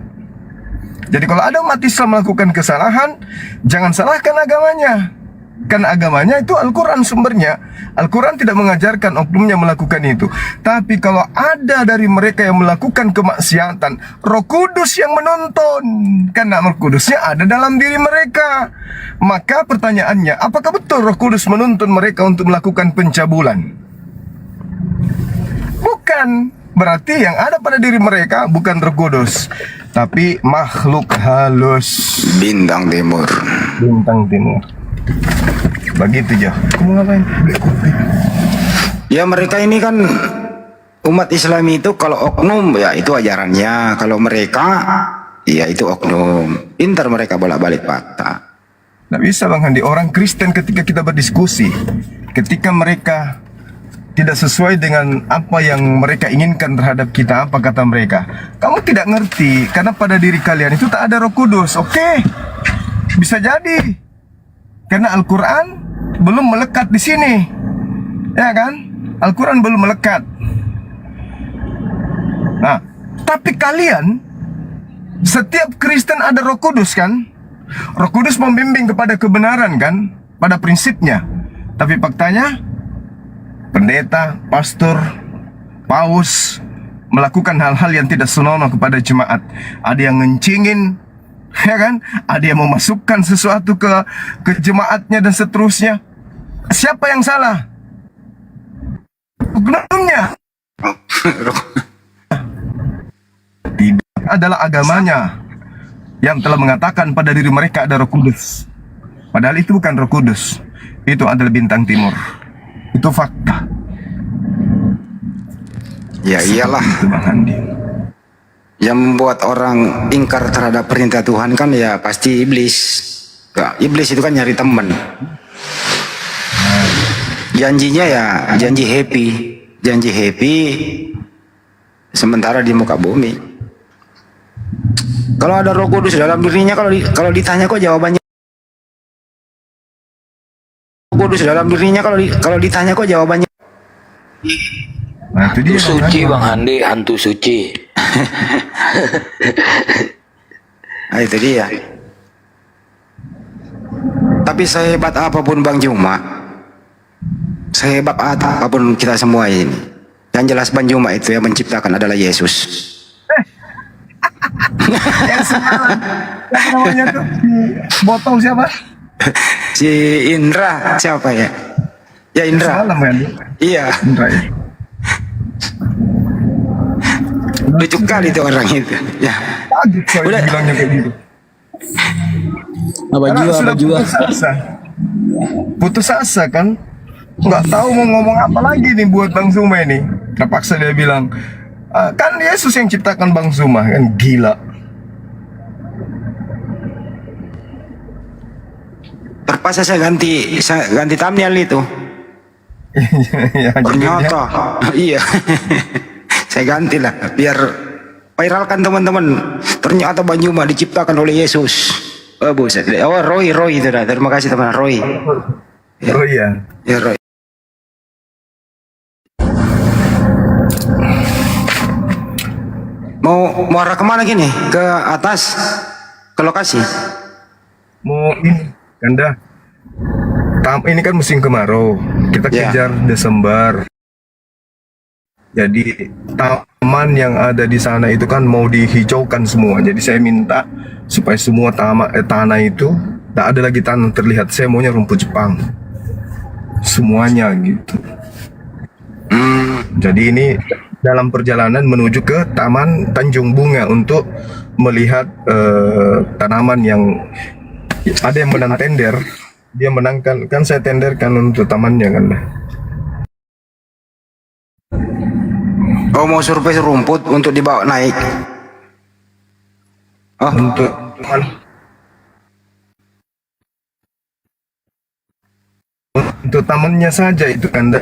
Jadi kalau ada umat Islam melakukan kesalahan, jangan salahkan agamanya, Kan agamanya itu Al-Quran sumbernya. Al-Quran tidak mengajarkan oknumnya melakukan itu. Tapi kalau ada dari mereka yang melakukan kemaksiatan, Roh Kudus yang menuntun. Karena Roh Kudusnya ada dalam diri mereka. Maka pertanyaannya, apakah betul Roh Kudus menuntun mereka untuk melakukan pencabulan? Bukan. Berarti yang ada pada diri mereka bukan Roh Kudus, tapi makhluk halus. Bintang timur. Bintang timur. Begitu ya. Kamu ngapain? Beli kopi. Ya mereka ini kan umat Islam itu kalau oknum ya itu ajarannya. Kalau mereka ya itu oknum. Pintar mereka bolak-balik patah. Nggak bisa Bang Handi. Orang Kristen ketika kita berdiskusi, ketika mereka tidak sesuai dengan apa yang mereka inginkan terhadap kita, apa kata mereka, kamu tidak ngerti karena pada diri kalian itu tak ada Roh Kudus. Oke, bisa jadi karena Al-Quran belum melekat di sini, ya kan? Al-Quran belum melekat. Nah, tapi kalian, setiap Kristen ada Roh Kudus kan? Roh Kudus membimbing kepada kebenaran kan? Pada prinsipnya. Tapi faktanya, pendeta, pastor, paus melakukan hal-hal yang tidak senonoh kepada jemaat. Ada yang ngencingin, ya kan? Ada yang memasukkan sesuatu ke jemaatnya dan seterusnya. Siapa yang salah? Oknumnya. Tidak, adalah agamanya yang telah mengatakan pada diri mereka ada Roh Kudus. Padahal itu bukan Roh Kudus. Itu adalah bintang timur. Itu fakta. Ya iyalah. Yang membuat orang ingkar terhadap perintah Tuhan kan ya pasti iblis. Ya, iblis itu kan nyari teman. Janjinya ya janji happy sementara di muka bumi. Kalau ada Roh Kudus dalam dirinya, kalau ditanya kok jawabannya Roh Kudus dalam dirinya, kalau ditanya kok jawabannya. Nah, itu dia suci Bang Handi, hantu suci. Nah, itu dia. Tapi sehebat apapun Bang Juma, sehebat apapun kita semua ini, yang jelas Bang Juma itu yang menciptakan adalah Yesus. Yang semalam, yang namanya tuh si botol siapa? Si Indra, siapa ya? Ya Indra. Semalam kan? Iya. Indra ya. Lucu kali itu orang itu. Ya. Udah bilangnya kayak gitu. Apa jua? Putus asa kan? Nggak tahu mau ngomong apa lagi nih buat Bang Zuma ini. Terpaksa dia bilang, kan Yesus yang ciptakan Bang Zuma, kan gila. Terpaksa saya ganti thumbnail itu. Ya, ternyata iya. Saya ganti lah biar viralkan teman-teman. Ternyata Bang Juma diciptakan oleh Yesus. Oh buset. Oh Roy itu dah. Terima kasih teman Roy. Ya. Roy ya. Ya Roy. Mau arah kemana gini? Ke atas? Ke lokasi? Mau ini, Ganda. Ini kan musim kemarau. Kita kejar Desember. Jadi taman yang ada di sana itu kan mau dihijaukan semua. Jadi saya minta supaya semua tanah itu tidak ada lagi tanah terlihat. Saya maunya rumput Jepang. Semuanya gitu. Jadi ini dalam perjalanan menuju ke Taman Tanjung Bunga untuk melihat tanaman yang ada yang menang tender. Dia menangkan, kan saya tenderkan untuk tamannya kan. Oh mau survei rumput untuk dibawa naik. Oh untuk tamannya saja itu kan.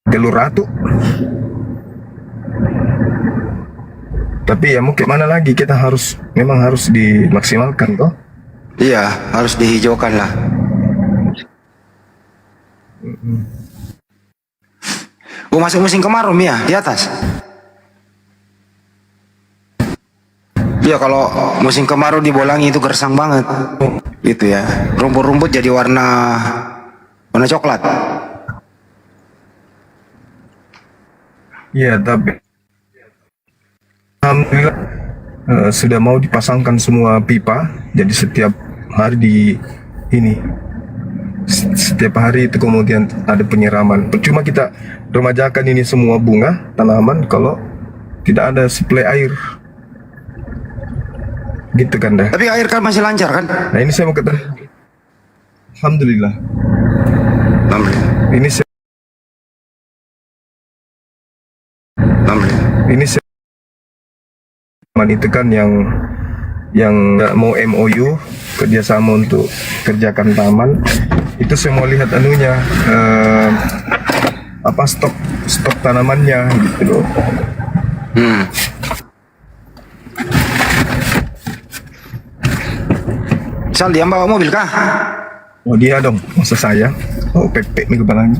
Jalur Ratu. Tapi ya mau gimana lagi, kita memang harus dimaksimalkan toh. Iya, harus dihijaukan lah. Oh masuk musim kemarau ya di atas. Iya, kalau musim kemarau di Bolangi itu gersang banget. Gitu ya. Rumput-rumput jadi warna coklat. Iya, tapi alhamdulillah sudah mau dipasangkan semua pipa. Jadi setiap hari setiap hari itu kemudian ada penyiraman. Percuma kita remajakan ini semua bunga tanaman kalau tidak ada suplai air. Gitu kan dah. Tapi air kan masih lancar kan? Nah ini saya mau kata, alhamdulillah. Ini saya, itu kan yang nggak mau MOU kerjasama untuk kerjakan taman, itu saya mau lihat anunya stok tanamannya gitu loh. Sal, dia bawa mobil kah? Oh dia dong, masa saya? Oh pepek nih kepalanya.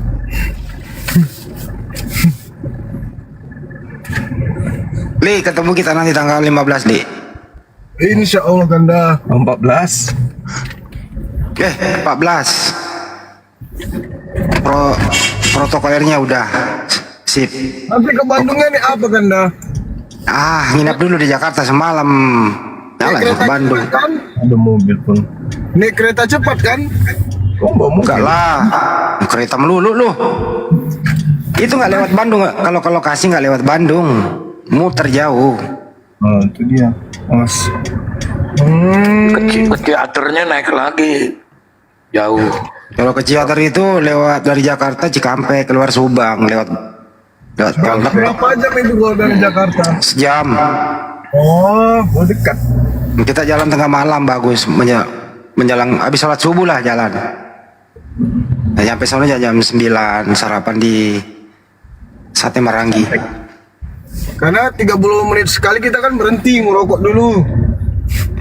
Li, ketemu kita nanti tanggal 15, Li. Insya Allah Ganda. 14. 14. Protokolernya udah sip. Nanti ke Bandungnya nih apa Ganda? Nginap dulu di Jakarta semalam. Jalan ke Bandung. Kan? Ada mobil pun. Naik kereta cepat kan? Enggak lah. Kereta melulu lu. Itu nggak lewat Bandung. Kalau ke lokasi nggak lewat Bandung. Muter jauh. Oh, itu dia. Mas. Ke teaternya naik lagi. Jauh. Kalau ke Ciater itu lewat dari Jakarta Cikampek keluar Subang lewat tol. Berapa jam itu kalau dari Jakarta? Sejam. Oh, dekat. Kita jalan tengah malam bagus, menjelang habis sholat subuh lah jalan. Nah, sampai sana jam 9 sarapan di Sate Marangi. Karena 30 menit sekali kita kan berhenti ngerokok dulu.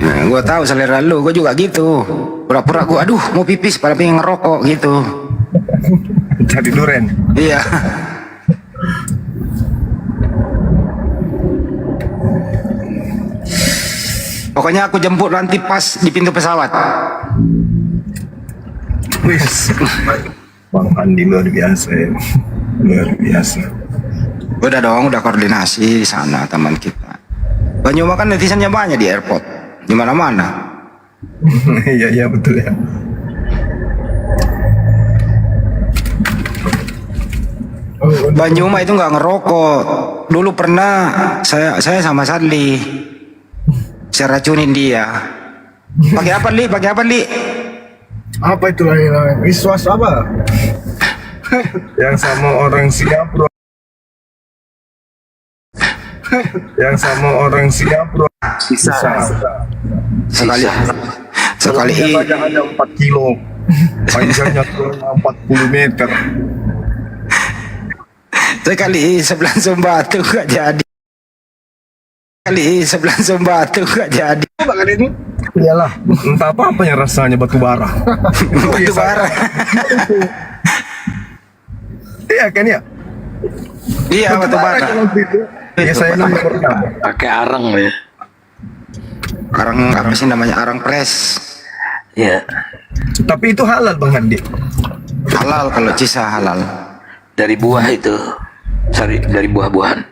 Nah, gue tahu selera lu, gue juga gitu. Pura-pura gue, aduh mau pipis pada pengen ngerokok gitu. Cari duren. Iya. Pokoknya aku jemput nanti pas di pintu pesawat. Wis. Bang Andi luar biasa ya. Luar biasa. Udah dong, udah koordinasi di sana teman kita. Banyumas kan netizennya banyak di airport, di mana-mana. Iya betul ya. Banyumas itu nggak ngerokok. Dulu pernah saya sama Sadli. Saya racunin dia. Pakai apa Li? Apa itu lain-lain? Iswas apa? Yang sama orang Singapura. Bisa. Sekali ada 4 kilo. Panjangnya 40 meter. Sekali sebelah Sumbatu gak jadi. Makan ini? Iyalah, entah apa yang rasanya batu bara. Batu bara. Iya kan ya? Iya batu bara. Iya saya pernah. Pakai arang ya. Arang apa sih namanya? Arang pres. Ya. Tapi itu halal Bang Andi. Halal kalau Cisa halal. Dari buah itu. Dari buah-buahan.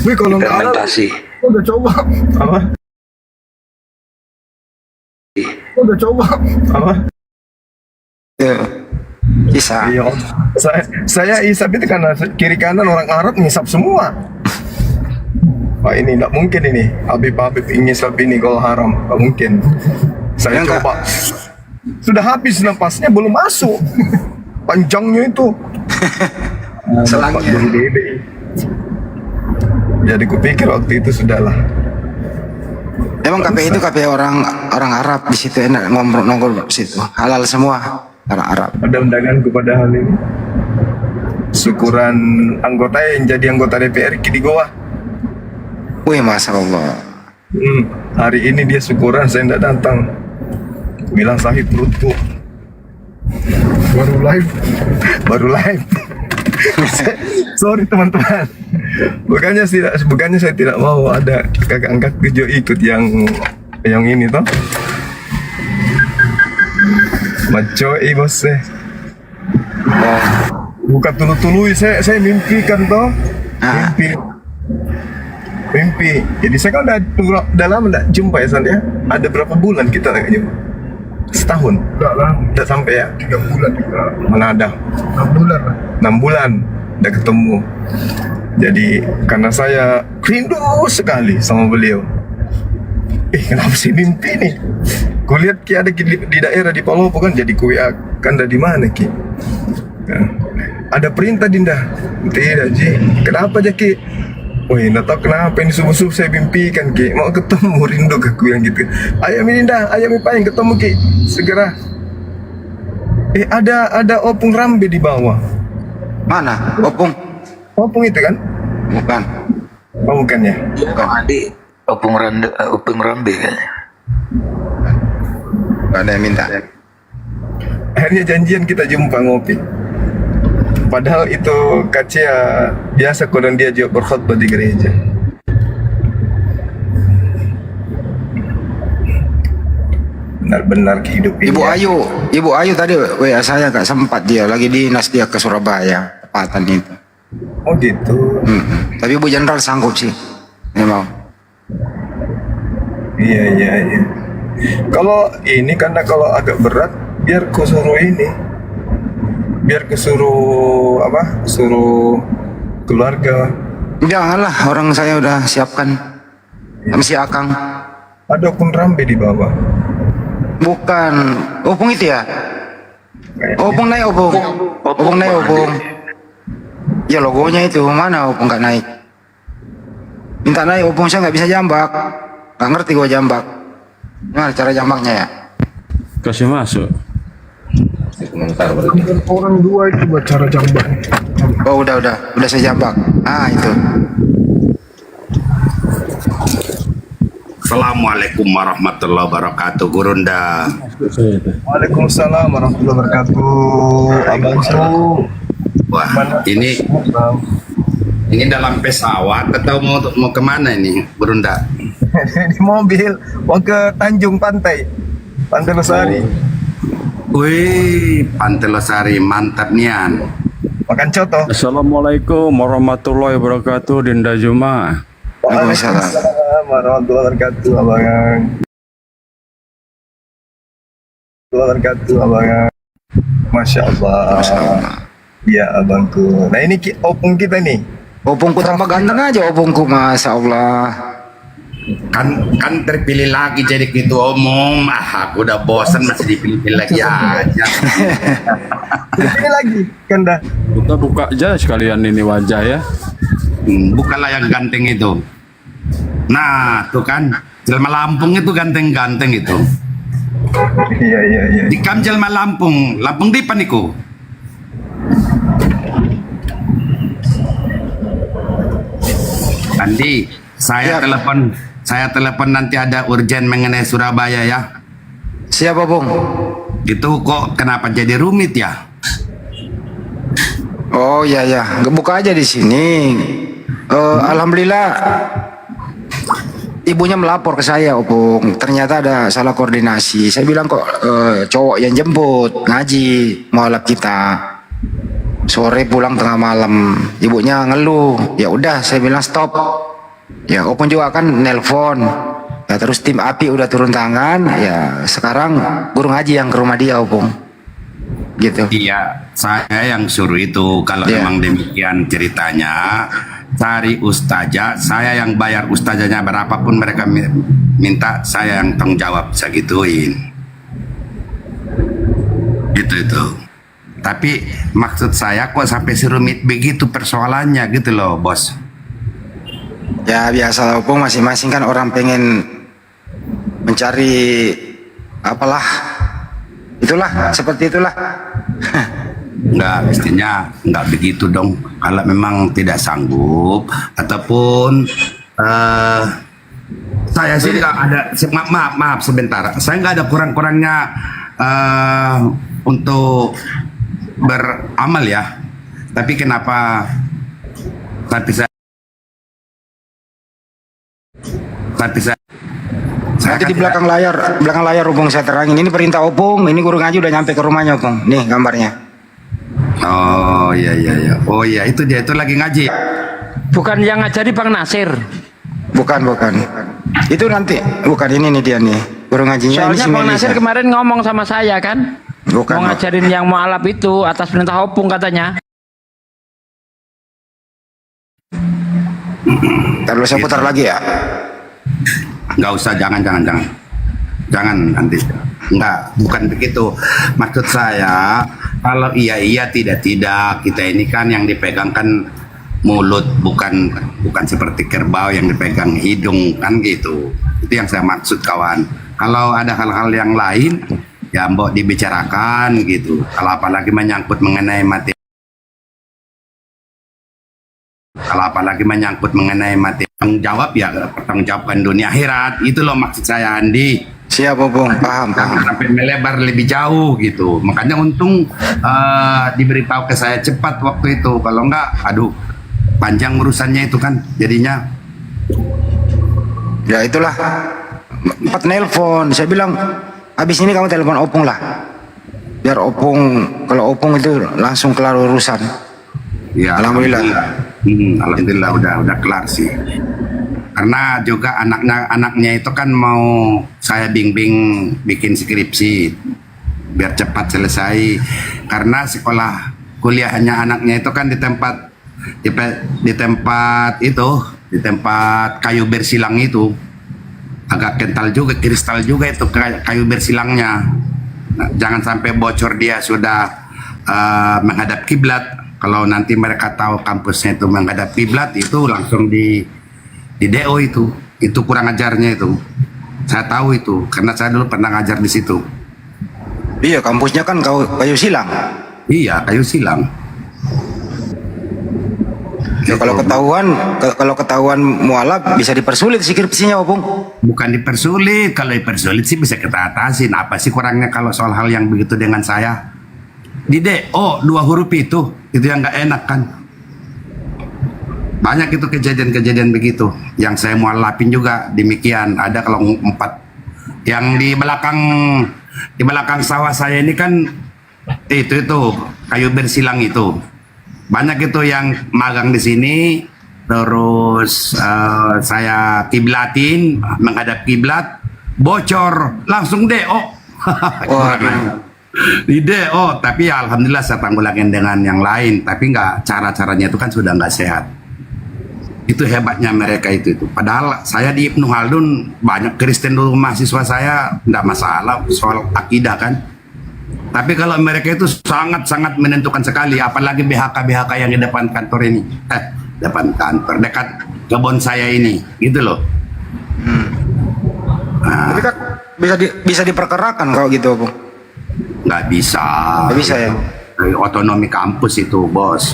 Wih kalau nggak halal, udah coba. Apa? Apa? Bisa. Iya. Saya isap itu karena kiri kanan orang Arab ngisap semua. Wah ini nggak mungkin ini. Habib ngisap ini kalau haram, nggak mungkin. Saya coba. Sudah habis napasnya belum masuk. Panjangnya itu. Selangnya. Jadi kupikir waktu itu sudahlah. Emang KPI itu KPI orang Arab di situ enak nongkrong di situ. Halal semua orang Arab. Ada undangan kepada hal ini. Syukuran anggota yang jadi anggota DPR di Goa. Wih, Masya Allah. Hari ini dia syukuran saya tidak datang. Bilang sahib runtuh. Baru live. Sorry teman-teman. bukannya saya tidak mau ada kakak angkat Jo ikut yang ini toh. Macoi bos bukan tulu-tulu saya mimpikan toh. Mimpi. Jadi saya kan udah lama tidak jumpa ya San ya. Ada berapa bulan kita nggak jumpa? Setahun? Tidak sampai ya? 3 bulan juga. Mana ada? 6 bulan. 6 bulan udah ketemu. Jadi karena saya rindu sekali sama beliau. Kenapa sih mimpi nih? Kulihat Ki ada di daerah di Palopo kan, jadi ku kan ada di mana Ki? Nah, ada perintah Dinda. Tidak Ji. Kenapa aja Ki? Wih, nggak tahu kenapa ini subuh-subuh saya mimpikan Ki, mau ketemu, rindu ke aku yang gitu. Ayo Dinda, ayo pengen ketemu Ki, segera. Ada opung rambe di bawah. Mana? Opung? Opung itu kan? Bukan. Oh bukan ya? Bukan adik, opung rambe kayaknya. Gak ada yang minta. Akhirnya janjian kita jumpa ngopi. Padahal itu Kacia biasa kodon dia juga berkhutbah di gereja. Benar-benar kehidupan. Ibu Ayu tadi WA saya gak sempat, dia lagi dinas, dia ke Surabaya tepatan itu. Oh gitu. Tapi Bu Jenderal sanggup sih, memang. Iya. Kalau ini karena kalau agak berat, biar ku suruh ini. Biar kesuruh suruh keluarga. Janganlah, orang saya udah siapkan. Si Akang. Ada opung rambe di bawah. Bukan, opung itu ya? Opung naik opung. Opung naik opung. Ya logonya itu, mana opung nggak naik? Minta naik opung, saya nggak bisa jambak. Nggak ngerti gua jambak. Gimana cara jambaknya ya? Kasih masuk. Orang dua itu buat cara jambak. Oh udah saya jambak. Itu. Assalamualaikum warahmatullahi wabarakatuh, Gurunda. Waalaikumsalam warahmatullahi wabarakatuh, Abang Su. Wah, ini dalam pesawat atau mau kemana ini, Gurunda? Di mobil, mau ke Tanjung Pantai Losari. Wih, Pantai Losari, mantap nian. Makan coto. Assalamualaikum warahmatullahi wabarakatuh, Dinda Juma. Waalaikumsalam warahmatullahi wabarakatuh, Abang. Masya Allah. Iya, Abangku. Nah ini opung kita nih. Opungku tambah ganteng aja opungku, Masya Allah. Kan terpilih lagi jadi ketua umum. Aku udah bosan masih dipilih lagi aja. Ini lagi kan dah. Buka aja sekalian ini wajah ya. Bukalah yang ganteng itu. Nah, tuh kan jelma Lampung itu ganteng-ganteng itu. Iya. Di kam jelma Lampung di paniku. Andi, saya telepon nanti ada urgen mengenai Surabaya ya. Siapa Bung? Itu kok kenapa jadi rumit ya? Oh ya, buka aja di sini. Alhamdulillah ibunya melapor ke saya, Opung. Ternyata ada salah koordinasi. Saya bilang kok cowok yang jemput ngaji mualaf kita. Sore pulang tengah malam, ibunya ngeluh. Ya udah, saya bilang stop. Ya Opung juga kan nelpon. Ya terus tim API udah turun tangan. Ya sekarang guru ngaji yang ke rumah dia, Opung. Gitu. Iya, saya yang suruh itu. Kalau memang demikian ceritanya, cari ustazah. Saya yang bayar ustazahnya berapapun mereka minta, saya yang tanggung jawab. Saya gituin. Itu. Tapi maksud saya kok sampai serumit begitu persoalannya gitu loh, Bos. Ya biasa Opung, masing-masing kan orang pengen mencari apalah. Itulah, seperti itulah. Enggak, mestinya enggak begitu dong. Kalau memang tidak sanggup ataupun saya sih enggak ada, maaf sebentar. Saya enggak ada kurang-kurangnya untuk beramal ya. Tapi kenapa? Tapi saya Tapi saya Nanti di belakang layar Opung saya terangin. Ini perintah Opung, ini guru ngaji udah nyampe ke rumahnya Opung. Nih gambarnya. Oh iya. Oh iya, itu dia itu lagi ngaji. Bukan yang ngajari Bang Nasir. Bukan. Itu nanti bukan ini nih dia nih. Guru ngajinya Soalnya ini Bang Nasir kemarin ngomong sama saya kan. Bukan. Mau ngajarin yang mualaf itu atas perintah Opung katanya. Terus saya putar lagi ya. Nggak usah, jangan nanti. Enggak, bukan begitu. Maksud saya, kalau iya tidak kita ini kan yang dipegang kan mulut, bukan seperti kerbau yang dipegang hidung kan gitu. Itu yang saya maksud kawan. Kalau ada hal-hal yang lain ya mbok dibicarakan gitu. Kalau apalagi menyangkut mengenai mati. Kalau apalagi menyangkut mengenai mati, jawab ya pertanggungjawabkan dunia akhirat. Itu loh maksud saya, Andi. Siapa Bung? Paham. Sampai melebar lebih jauh gitu. Makanya untung diberitahu ke saya cepat waktu itu. Kalau enggak, aduh, panjang urusannya itu kan jadinya. Ya itulah. 4 nelpon. Saya bilang, habis ini kamu telepon Opung lah. Biar Opung, kalau Opung itu langsung kelar urusan. Ya, alhamdulillah. Alhamdulillah udah kelar sih. Karena juga anaknya itu kan mau saya bimbing bikin skripsi biar cepat selesai. Karena sekolah kuliahnya anaknya itu kan di tempat kayu bersilang itu agak kental juga, kristal juga itu kayu bersilangnya. Nah, jangan sampai bocor dia sudah menghadap kiblat. Kalau nanti mereka tahu kampusnya itu menghadap kiblat, itu langsung di DO itu kurang ajarnya itu. Saya tahu itu karena saya dulu pernah ngajar di situ. Iya, kampusnya kan kayu silang. Iya, kayu silang. Ya, kalau ketahuan mualaf bisa dipersulit skripsinya, Opung. Bukan dipersulit, kalau dipersulit sih bisa kita atasin. Apa sih kurangnya kalau soal hal yang begitu dengan saya? Di DO 2 huruf itu yang nggak enak kan. Banyak itu kejadian-kejadian begitu yang saya mualafin juga demikian. Ada kalau 4 yang di belakang sawah saya ini kan itu kayu bersilang itu. Banyak itu yang magang di sini terus saya kiblatin menghadap kiblat bocor langsung DO. Di DO, tapi ya alhamdulillah saya tanggulangin dengan yang lain, tapi nggak cara-caranya itu kan sudah nggak sehat. Itu hebatnya mereka itu. Padahal saya di Ibnu Khaldun banyak Kristen dulu mahasiswa saya, nggak masalah soal akidah kan. Tapi kalau mereka itu sangat-sangat menentukan sekali, apalagi BHK yang di depan kantor ini, depan kantor dekat kebun saya ini, gitu loh. Tapi kan bisa diperkerakan kalau gitu, Bung. Nggak bisa. Nggak bisa ya. Otonomi kampus itu, bos.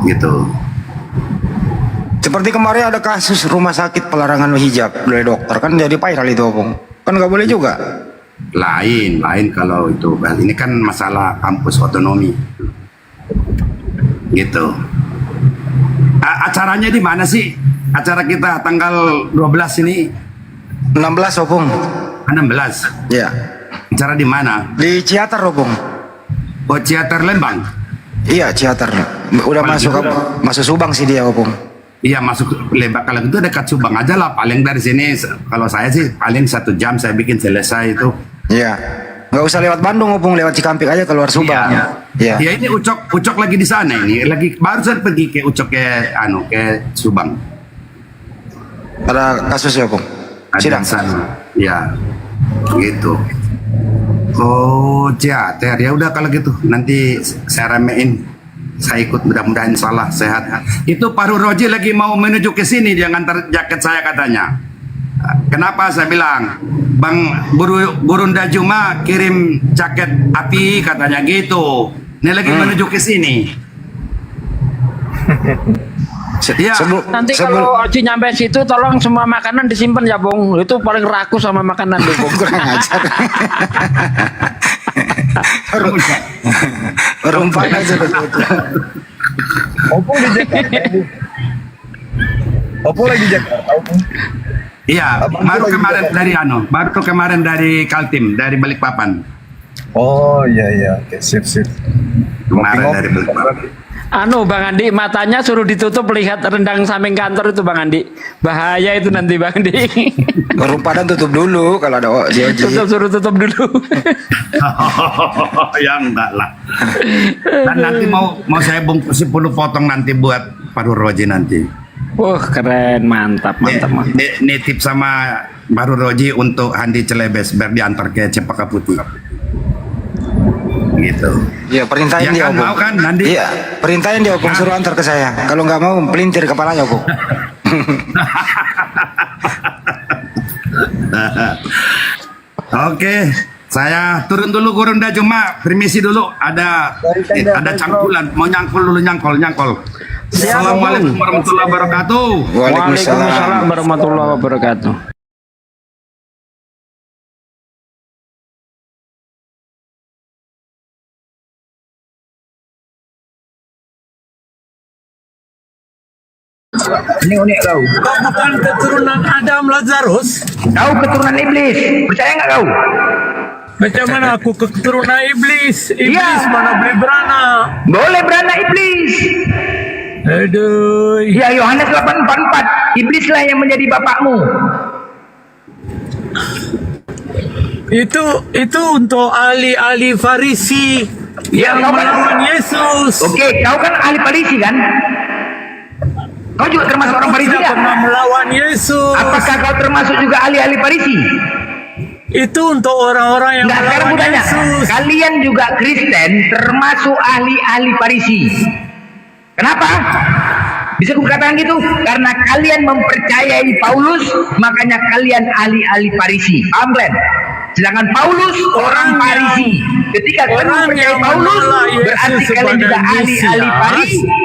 Gitu. Seperti kemarin ada kasus rumah sakit pelarangan hijab oleh dokter, kan jadi viral itu, Bung. Kan nggak boleh juga. Lain kalau itu. Ini kan masalah kampus otonomi. Gitu. Acaranya di mana sih? Acara kita tanggal 12 ini. 16, Opung. 16. Iya. Acara di mana? Di Ciater, Opung. Oh, Ciater Lembang. Iya, Ciater. Udah masuk Subang sih dia, Opung. Iya, masuk Lembang. Kalau itu dekat Subang aja lah. Paling dari sini, kalau saya sih paling 1 jam saya bikin selesai itu. Iya. Nggak usah lewat Bandung, Opung, lewat Cikampek aja keluar Subang. Iya. Ya ini Ucok lagi di sana ini. Lagi baru saya pergi ke Ucok ke Subang. Ada kasus ya, Opung? Sidang sana. Ya. Gitu. Oh, Ciater. Ya udah kalau gitu nanti saya ramein. Saya ikut, mudah-mudahan salah sehat. Itu Pak Roji lagi mau menuju ke sini, dia ngantar jaket saya katanya. Kenapa saya bilang, Bang Burunda Juma kirim jaket api katanya gitu. Ini lagi menuju ke sini. Ya, nanti kalau Oji nyampe situ tolong semua makanan disimpan ya, Bung. Itu paling rakus sama makanan tuh, Bung. Kurang ajar. Rumpan aja betul. Opung di Jakarta. Apa lagi Jakarta? Iya, baru kemarin dari Kaltim, dari Balikpapan. Oh iya, oke, sip. Kemarin dari Balikpapan. Bang Andi, matanya suruh ditutup lihat rendang samping kantor itu Bang Andi. Bahaya itu nanti Bang Andi. Baru Padang tutup dulu kalau ada Suruh tutup dulu. Ya enggak lah. Dan nanti mau saya bungkus 10 potong nanti buat Pak Roji nanti. Keren, mantap. Ini tips sama Baru Roji untuk Handi Celebes biar diantar ke Cempaka Putih. Gitu. Ya perintahin dia mau kan Nandi? Iya, perintahin dia Opung, suruh antar ke saya. Kalau nggak mau pelintir kepalanya Opung. Oke, saya turun dulu Gurunda, cuma permisi dulu, ada cangkulan, mau nyangkol. Assalamualaikum warahmatullahi wabarakatuh. Waalaikumsalam warahmatullahi wabarakatuh. Ini unik kau. Kau bukan keturunan Adam Lazarus. Kau keturunan iblis. Percaya nggak kau? Macam mana aku keturunan iblis? Iblis mana boleh beranak? Boleh beranak iblis. Aduh. Ya Yohanes 8:44. Iblislah yang menjadi bapakmu. Itu untuk ahli-ahli Farisi yang melawan Yesus. Oke, kau kan ahli Farisi kan? Kau juga termasuk orang Farisi tidak? Pernah melawan Yesus. Apakah kau termasuk juga ahli-ahli Farisi? Itu untuk orang-orang yang melawan Yesus. Kalian juga Kristen termasuk ahli-ahli Farisi. Kenapa? Bisa kukatakan gitu? Karena kalian mempercayai Paulus, makanya kalian ahli-ahli Farisi. Paham kalian? Sedangkan Paulus orang Farisi. Ketika kalian mempercayai Paulus, berarti kalian juga ahli-ahli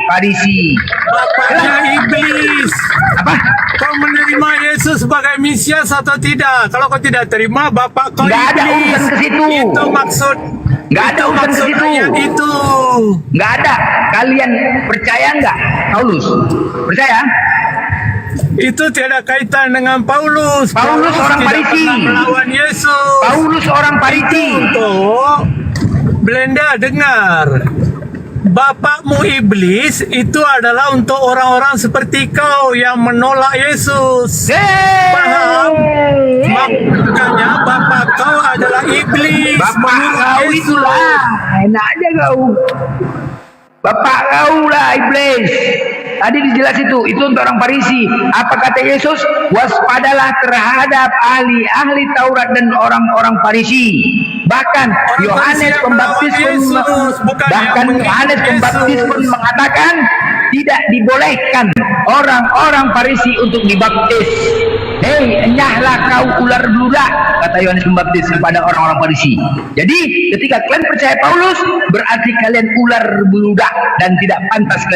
Farisi. Bapaknya iblis. Apa? Kau menerima Yesus sebagai Mesias atau tidak? Kalau kau tidak terima, bapak kau nggak iblis. ada urusan ke situ. Itu maksud. Nggak ada urusan ke situ. Itu. Nggak ada. Kalian percaya nggak Paulus? Percaya? Itu tidak kaitan dengan Paulus. Paulus orang Farisi. Melawan Yesus. Paulus orang Farisi. Untuk Belanda dengar. Bapakmu iblis itu adalah untuk orang-orang seperti kau yang menolak Yesus. Paham? Makanya bapak kau adalah iblis. Bapak kau itulah. Enak aja kau. Bapak kau lah iblis. Tadi dijelas itu untuk orang Farisi. Apa kata Yesus? Waspadalah terhadap ahli-ahli Taurat dan orang-orang Farisi. Bahkan Yohanes Pembaptis pun mengatakan tidak dibolehkan orang-orang Farisi untuk dibaptis. Hei, enyahlah kau ular beludak, kata Yohanes Pembaptis kepada orang-orang Farisi. Jadi ketika kalian percaya Paulus, berarti kalian ular beludak dan tidak pantas kalian